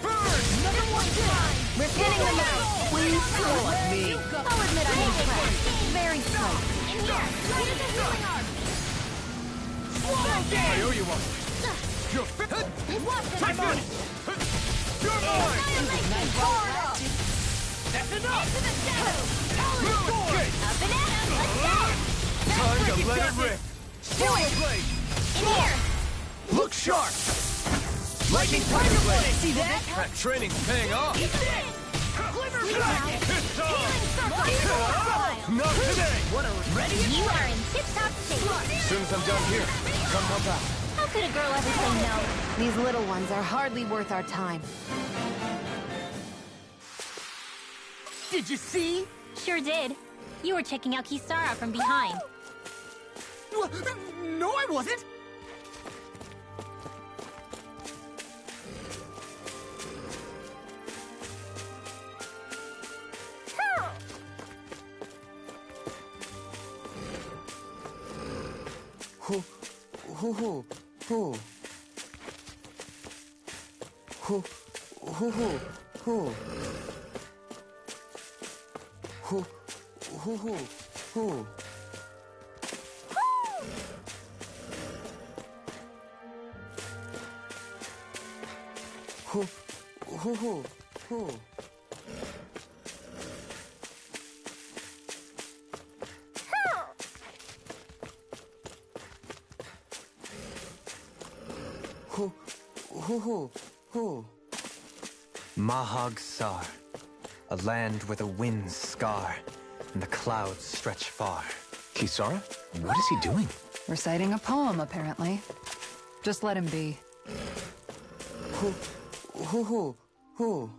Burn!
Number one time!
We're pinning them out. Please roll at me.
I'll admit I'm impressed.
Very slow.
In here! Right in the healing arm!
I owe you one! You're fit!
Watch it!
Take this! You're mine!
Annihilation! Forward up!
That's enough!
Into the shadows!
Okay!
Up and out! Let's go!
Time to let it rip! Swallow blade!
In here!
Look sharp!
Lightning Tiger Blade! See that?
That training's paying off!
Glimmer
It's on!
Healing
Not today!
Ready? You are in tip-top shape.
As soon as I'm done here, come help out.
How could a girl ever say no?
These little ones are hardly worth our time.
Did you see?
Sure did. You were checking out Kisara from behind.
No, I wasn't!
hoo. Hoo, hoo, hoo, hoo. Hoo, hoo, hoo, hoo. Hoo, hoo, hoo, hoo. Hoo, hoo, hoo, hoo.
Mahag Sar, a land where the winds scar and the clouds stretch far.
Kisara? What is he doing?
Reciting a poem, apparently. Just let him be.
Hoo, hoo, hoo, hoo.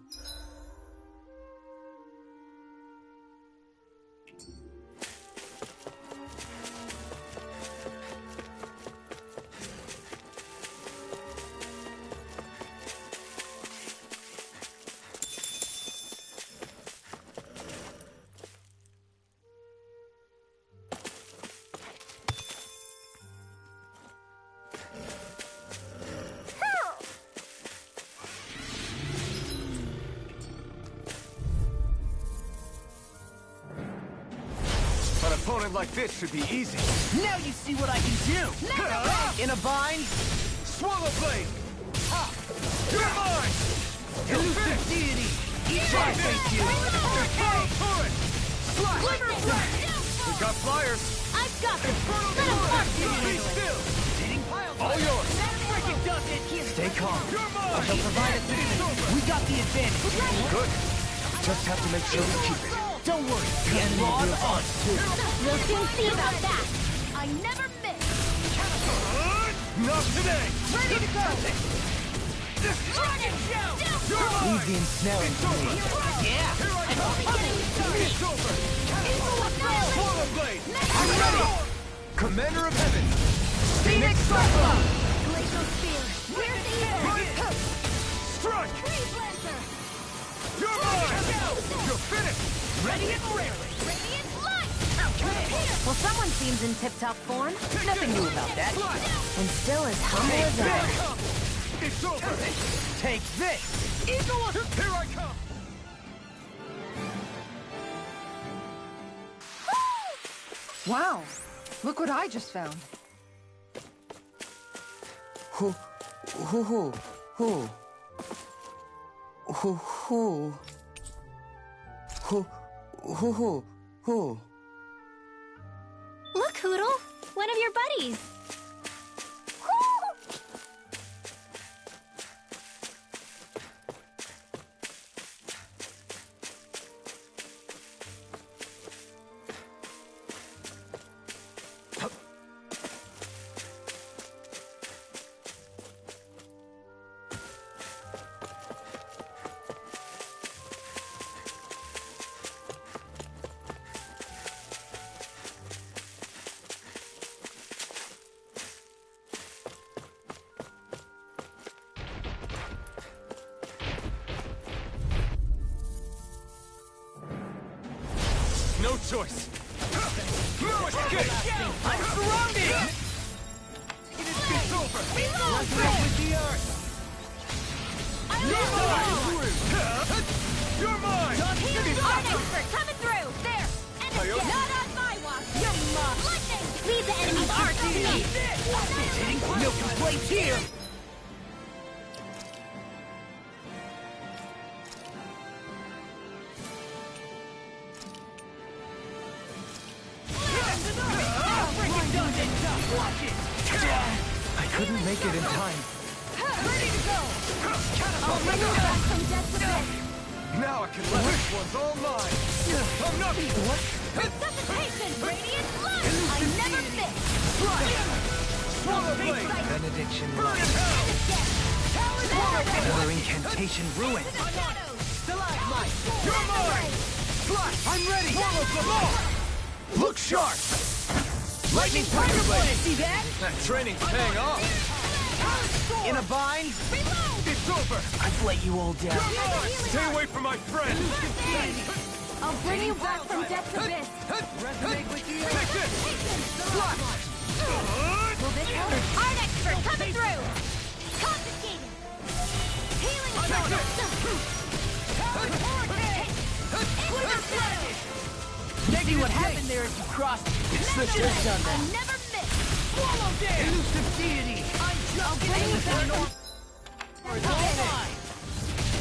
An opponent like this should be easy.
Now you see what I can do! In a bind!
Swallow blade! Ha! You're mine!
Elusive deity! Eat
Try
my
this!
thank you!
Infernal turret! Slash!
Glimmer Blast!
We got flyers.
I've got this!
Infernal
Let him
turret!
fight
Be
you!
still!
All yours! Freaking does it!
Stay calm.
You're mine!
I shall provide assistance! We got the advantage!
Good. Just have to make sure we keep it.
Don't worry, the enemy will on too.
We'll soon see about that! I never miss!
Not today!
Ready to go!
Run it!
You're mine!
Leave the ensnaring to me.
Yeah!
I'm only getting started!
It's over!
Equal annihilation!
Swallow blade!
I'm ready!
Commander of Heaven.
Phoenix Cyclone!
Glacial Spear! Where's the evil?
Strike!
Freeze Lancer!
You're mine! You're finished!
Ready and rarely!
Radiant Light!
Well, someone seems in tip-top form.
Nothing new about that.
And still as humble as ever.
It's over!
Take this! Eagle!
Here I come!
Wow! Look what I just found.
Hoo, hoo, hoo, hoo. Hoo, hoo. Hoo, hoo, hoo, hoo.
Look, Hootle! One of your buddies!
No choice.
No escape!
I'm surrounded!
It's over!
Resurrect with the earth!
You're mine! You're mine!
Art expert coming through! There! And it's not on my watch! You're mine! Lightning! Leave the enemy's art to me!
No complaints here!
I couldn't make it in time.
Ready to go! I'll bring you back from death to death!
Now I can let this one's all mine.
I'm not...
What?
Resuscitation! Radiant Light! I never miss!
Swallow blade!
Benediction light.
And again!
Another incantation ruined.
Stalagmite!
You're mine!
I'm ready!
Swallow them all!
Look sharp.
Lightning Tiger Blade! See that?
That training's paying off.
In a bind?
It's over!
I've let you all down.
Stay away from my friend!
I'll bring you back from death's abyss!
Resonate with the
Take this!
Will this help? Art expert coming through! Confiscated! Healing zone!
Maybe what happened there is you crossed. Just done that.
I never miss!
Swallow damn! Elusive deity! I'm just getting the norm.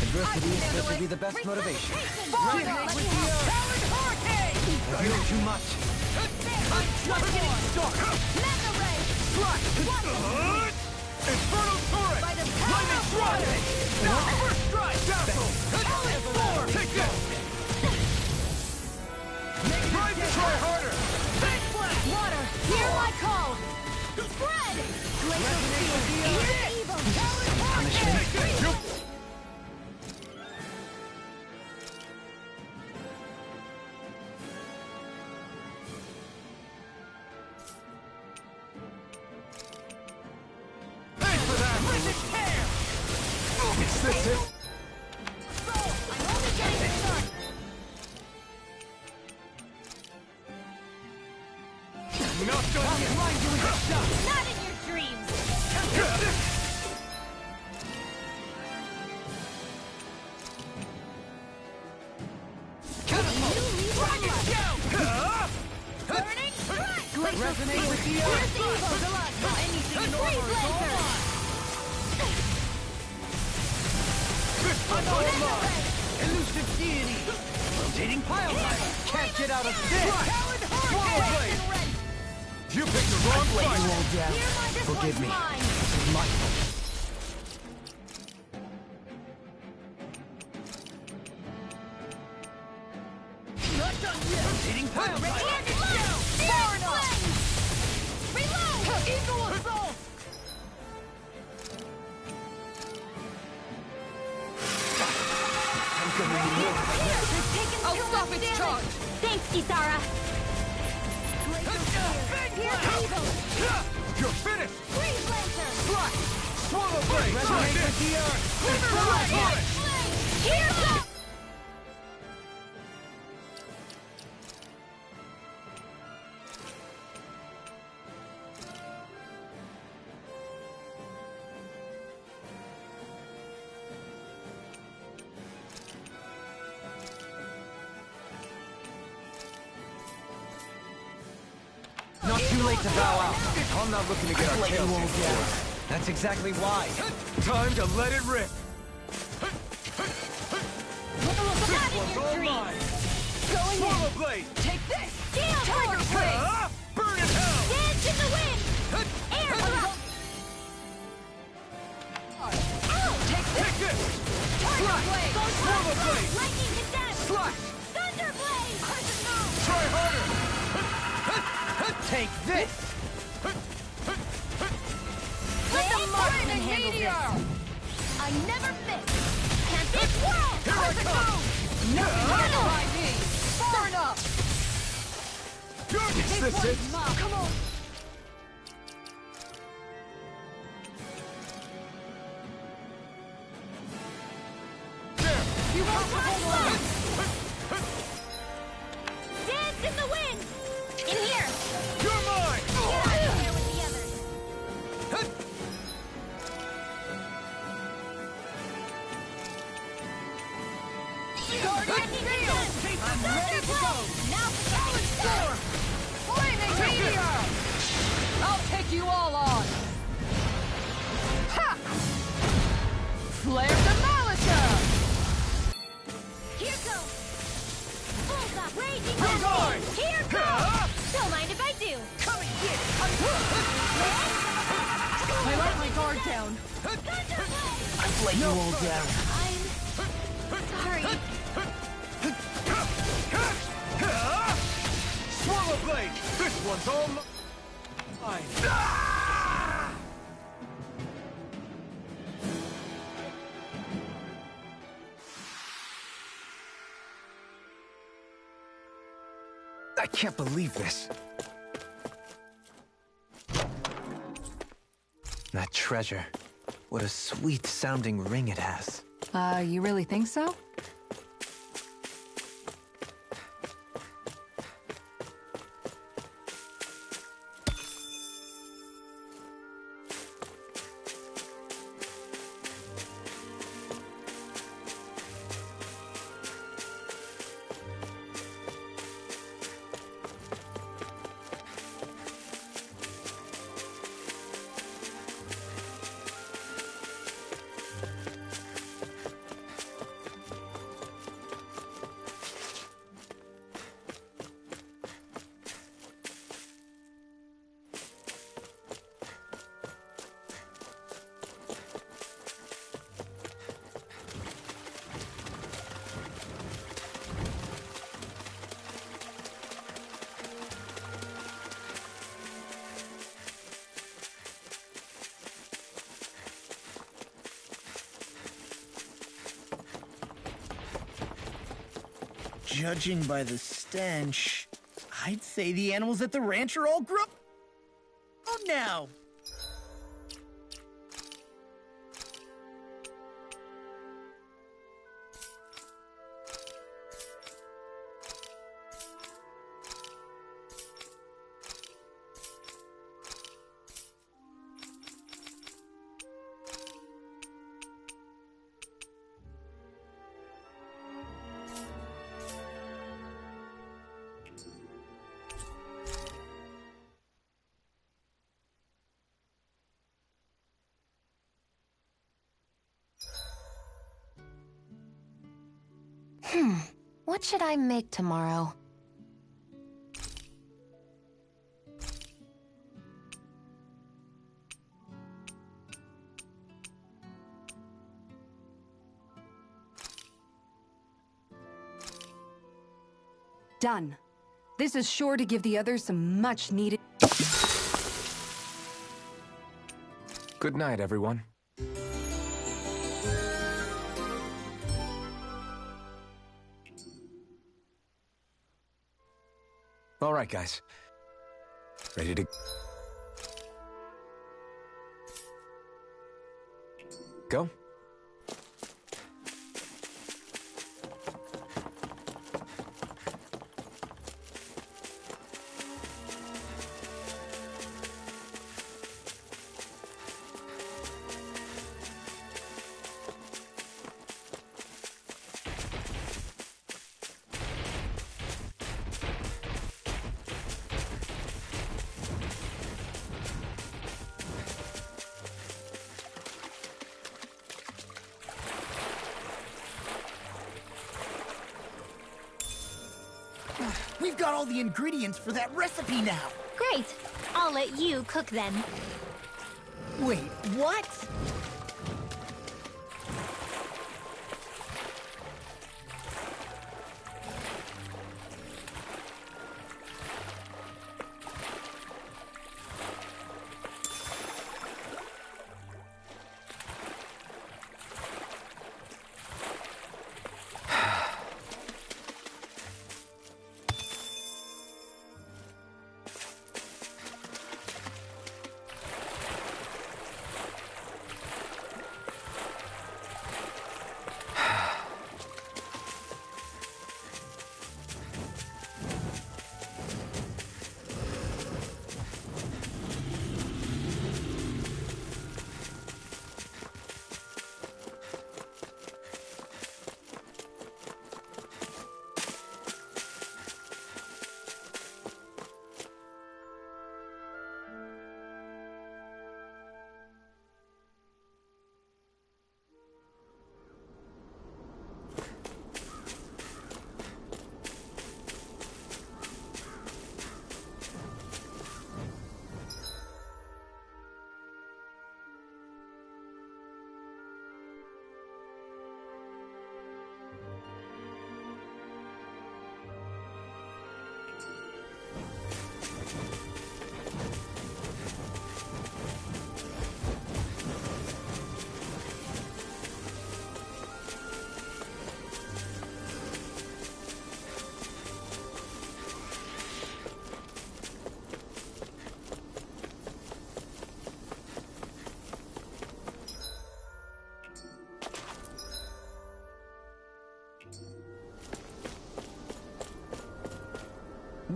Adversity is said to be the best motivation.
Powered hurricane!
I feel too much.
I'm just getting started.
Mega ray!
Infernal turret!
Lightning strike! First strike!
Dazzle!
Hellish force!
Take this! Try to try harder!
Big flash!
Water! Hear my call! Spread! Glacial steel! Here's evil!
Take this! You... Is this it?
I'm only getting started!
Not done yet!
Not in your dreams! Burning strike!
Resonate with the
Here's
earth!
evil!
Anything in
Freeze
order is all
laser!
mine!
This one's all mine!
Elusive deity! Rotating pile driver! Can't get out of this!
Swallow blade! You picked the wrong
Let
fight!
you all down.
Forgive me. This is my fault.
Not done yet! Rotating pile driver!
Far enough! Reload!
Eagle assault!
I'm gonna need more.
I'll stop its charge!
Thanks, Kisara! Here's evil!
You're finished!
Freeze laser!
Slash! Swallow blade! Try
Resonate
this!
with the earth!
Infernal turret!
Here's the...
Not too late to bow out.
I'm not looking to get our tails kicked.
That's exactly why.
Time to let it rip!
Not in your dreams!
Mine!
Going
Swallow
in!
blade!
Take this! Steel Tiger Blade!
Ah! Burn in hell!
Dance in the wind! Air thrust!
Take this!
Tiger Blade!
Swallow blade!
Lightning condense!
Slash!
Thunder Blade! Crescent moon!
Try harder!
Take this!
Let the marksman handle this! I never miss! Can't be world!
Here I come!
Nothing by me! Far enough!
Is this it?
Come on!
There!
You have to hold on!
Dance in the wind! In here!
You're mine!
Get out of there with the others!
Guardian Field! I'm ready to go!
Now for the
Score! Flaming Meteor! I'll take you all on! Ha! Flare Demolisher!
Here goes! Bullseye! Raging
You're
Blast!
mine!
Here goes! Don't mind if I do!
Come and get it!
I let my guard down.
I've let you all down.
I'm sorry.
Swallow blade! This one's all mine!
I can't believe this. That treasure. What a sweet-sounding ring it has.
You really think so?
Judging by the stench, I'd say the animals at the ranch are all grown now.
What should I make tomorrow?
Done. This is sure to give the others some much-needed...
Good night, everyone. All right, guys. Ready to... go?
We've got all the ingredients for that recipe now.
Great. I'll let you cook then.
Wait, what?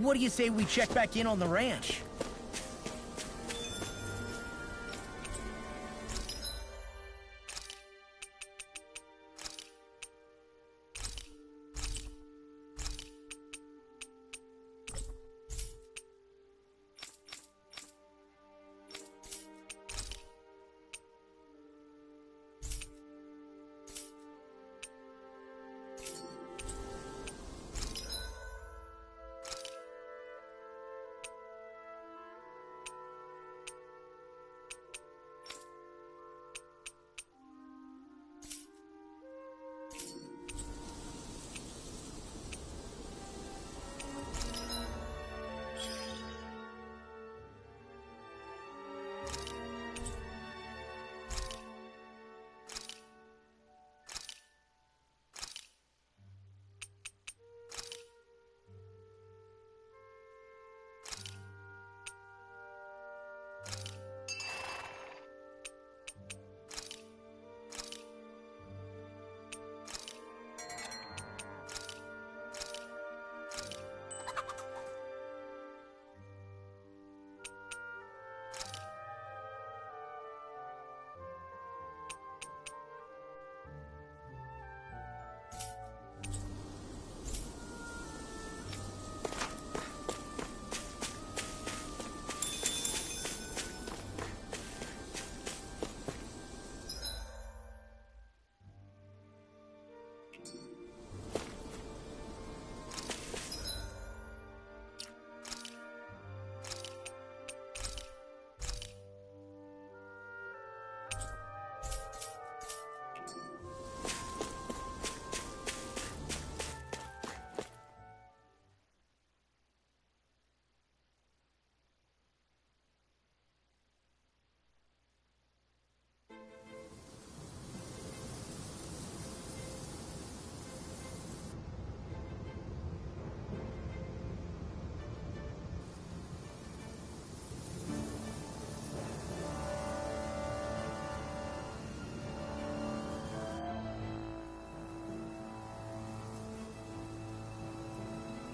What do you say we check back in on the ranch?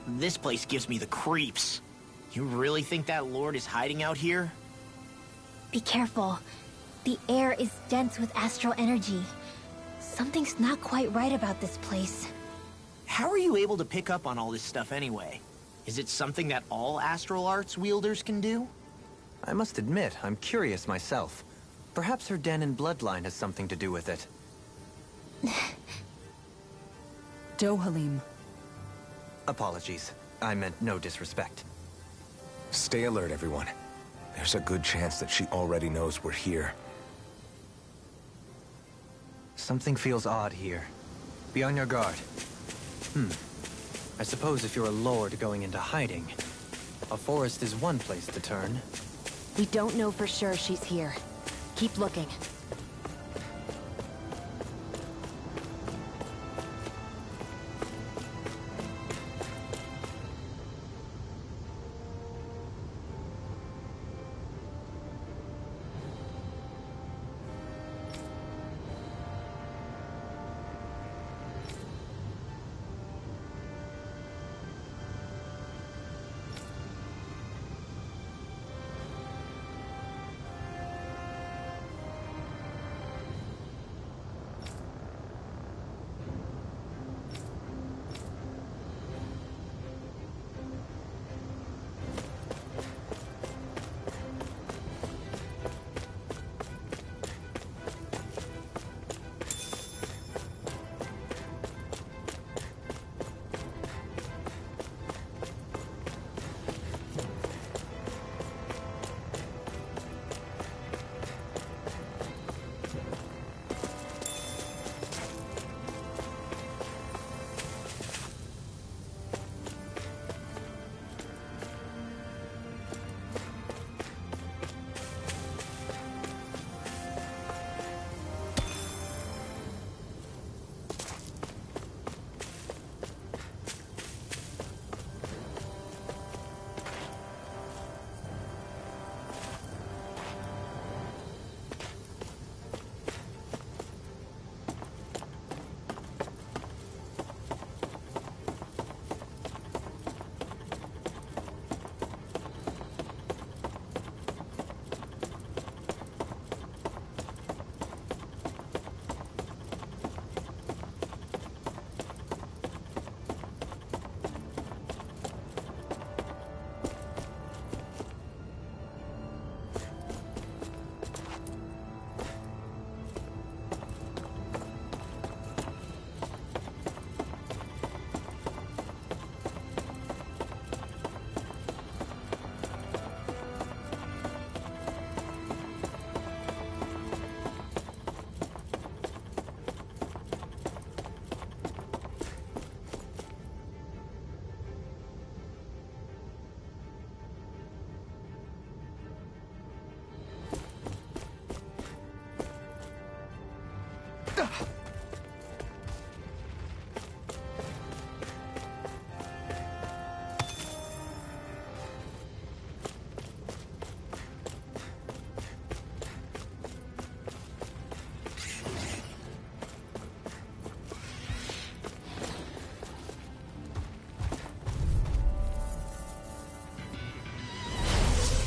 This place gives me the creeps. You really think that Lord is hiding out here?
Be careful. The air is dense with astral energy. Something's not quite right about this place.
How are you able to pick up on all this stuff anyway? Is it something that all astral arts wielders can do?
I must admit, I'm curious myself. Perhaps her Dahnan bloodline has something to do with it.
Dohalim.
Apologies. I meant no disrespect.
Stay alert, everyone. There's a good chance that she already knows we're here.
Something feels odd here. Be on your guard. I suppose if you're a lord going into hiding, a forest is one place to turn.
We don't know for sure she's here. Keep looking.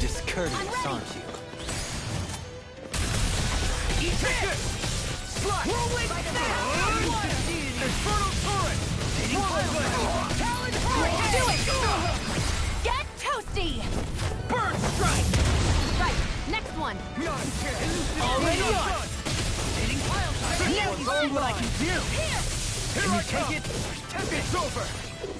Discourteous, aren't you?
Eat this! Slide! Whirlwind snap! Infernal turret! Talon hurricane!
Do it! Get toasty!
Bird strike!
Right, next one.
Already on! Hitting pile time! Now you see what I can do!
Here!
Can you take it? It's over!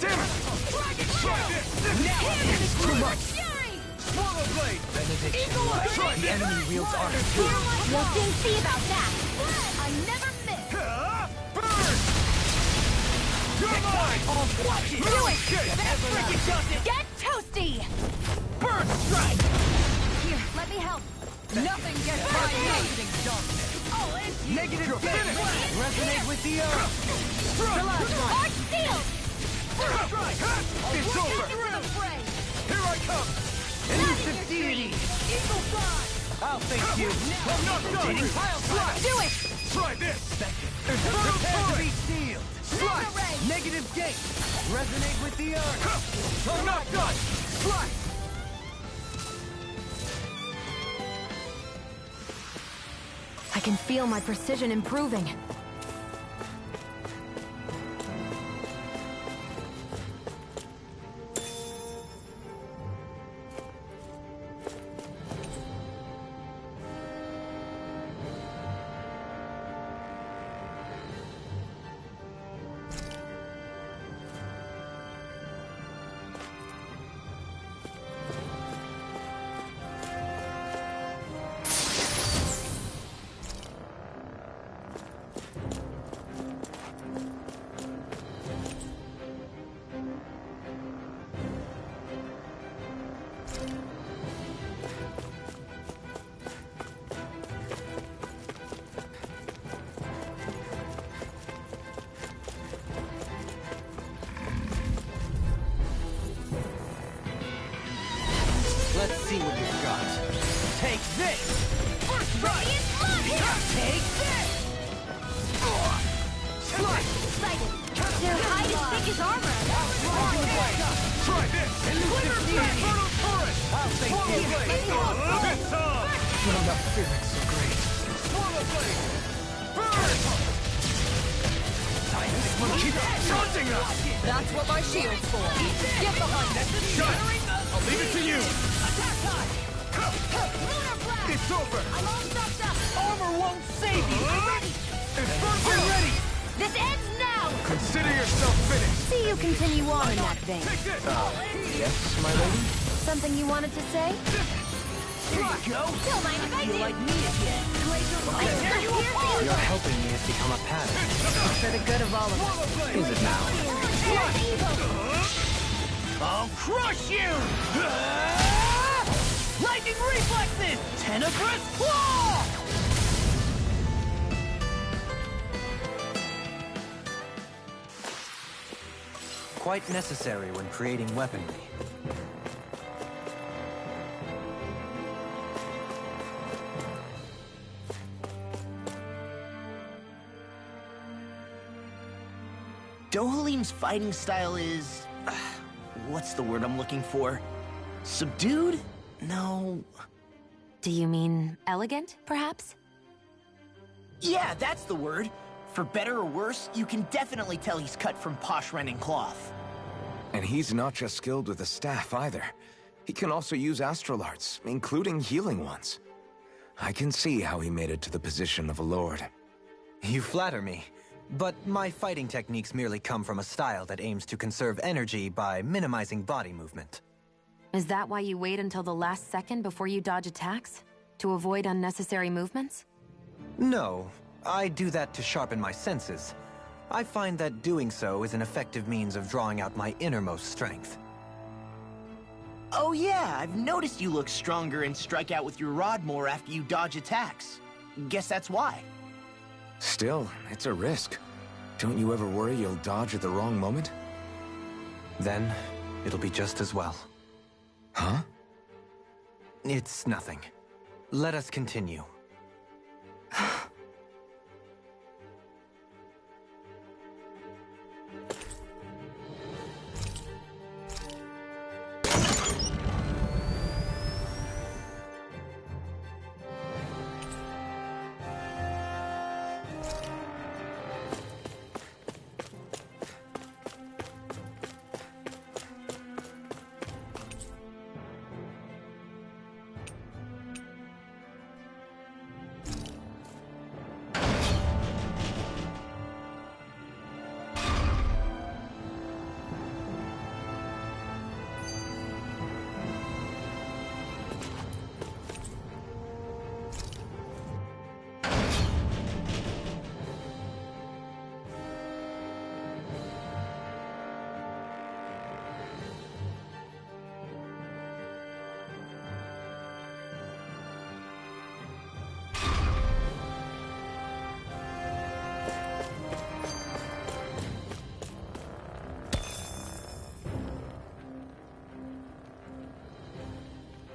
Damn it!
Dragon
Try
Shield!
this! Now it's too much!
Fury!
Swallow blade!
Eagle Eye!
Try
The
this!
enemy wields armor too.
We'll soon see about that! I never miss!
Burn! You're mine!
Watch it! Do it!
That freaking does it!
Get toasty!
Bird strike!
Here, let me help!
Nothing gets by me!
Oh, it's you!
Negative finish!
Resonate with the earth.
Arch Shield!
Bird strike! It's over!
Into the fray!
Here I come!
Elusive deity! Eagle Fly!
I'll face you.
I'm not done! Slide!
Do it!
Try this! Infernal turret!
Sealed.
Slide!
Laser ray!
Negative gate. Resonate with the earth!
I'm not done! Slice!
I can feel my precision improving.
Let's see what you've got.
Take this! First strike! Take this!
Slice! Excited! Their hide is thick as armor!
Try this!
Quiver blade!
Infernal Torrent!
I'll take this!
It's on!
I'm not feeling so great.
Swallow blade! Burn! This one keeps taunting us!
That's what my shield's for. Get behind it!
Shut! I'll leave it to you!
Attack time! Lunar blast!
It's over!
I'm all stocked up!
Armor won't save you!
I'm ready!
Get ready!
This ends now!
Consider yourself finished!
See you continue on in that vein.
Take this!
Yes, my lady?
Something you wanted to say?
Here you go!
Don't mind if I do!
You like me again? I'll tear you apart!
Your helping me has become a pattern.
For the good of all of us.
Is it now?
I'll crush you! Lightning reflexes! Tenebrous claw!
Quite necessary when creating weaponry.
Dohalim's fighting style is... what's the word I'm looking for? Subdued? No...
Do you mean elegant, perhaps?
Yeah, that's the word. For better or worse, you can definitely tell he's cut from posh Renin cloth.
And he's not just skilled with the staff either. He can also use astral arts, including healing ones. I can see how he made it to the position of a lord.
You flatter me. But my fighting techniques merely come from a style that aims to conserve energy by minimizing body movement.
Is that why you wait until the last second before you dodge attacks? To avoid unnecessary movements?
No, I do that to sharpen my senses. I find that doing so is an effective means of drawing out my innermost strength.
Oh yeah, I've noticed you look stronger and strike out with your rod more after you dodge attacks. Guess that's why.
Still, it's a risk. Don't you ever worry you'll dodge at the wrong moment?
Then, it'll be just as well.
Huh?
It's nothing. Let us continue.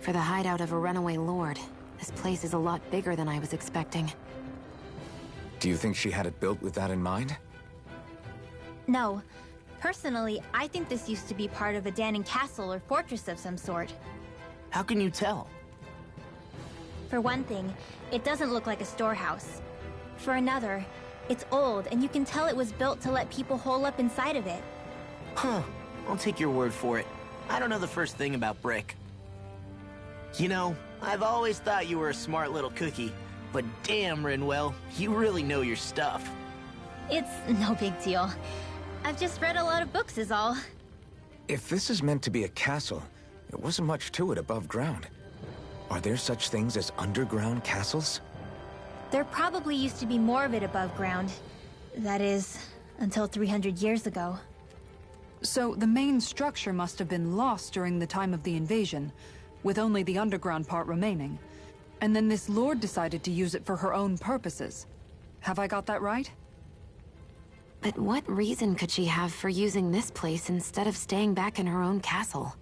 For the hideout of a runaway lord, this place is a lot bigger than I was expecting.
Do you think she had it built with that in mind?
No. Personally, I think this used to be part of a Dahnan castle or fortress of some sort.
How can you tell?
For one thing, it doesn't look like a storehouse. For another, it's old, and you can tell it was built to let people hole up inside of it.
Huh. I'll take your word for it. I don't know the first thing about brick. You know, I've always thought you were a smart little cookie, but damn, Rinwell, you really know your stuff.
It's no big deal. I've just read a lot of books is all.
If this is meant to be a castle, there wasn't much to it above ground. Are there such things as underground castles?
There probably used to be more of it above ground. That is, until 300 years ago.
So the main structure must have been lost during the time of the invasion, with only the underground part remaining. And then this lord decided to use it for her own purposes. Have I got that right?
But what reason could she have for using this place instead of staying back in her own castle?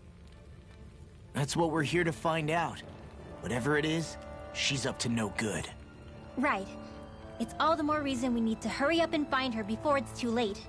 That's what we're here to find out. Whatever it is, she's up to no good.
Right. It's all the more reason we need to hurry up and find her before it's too late.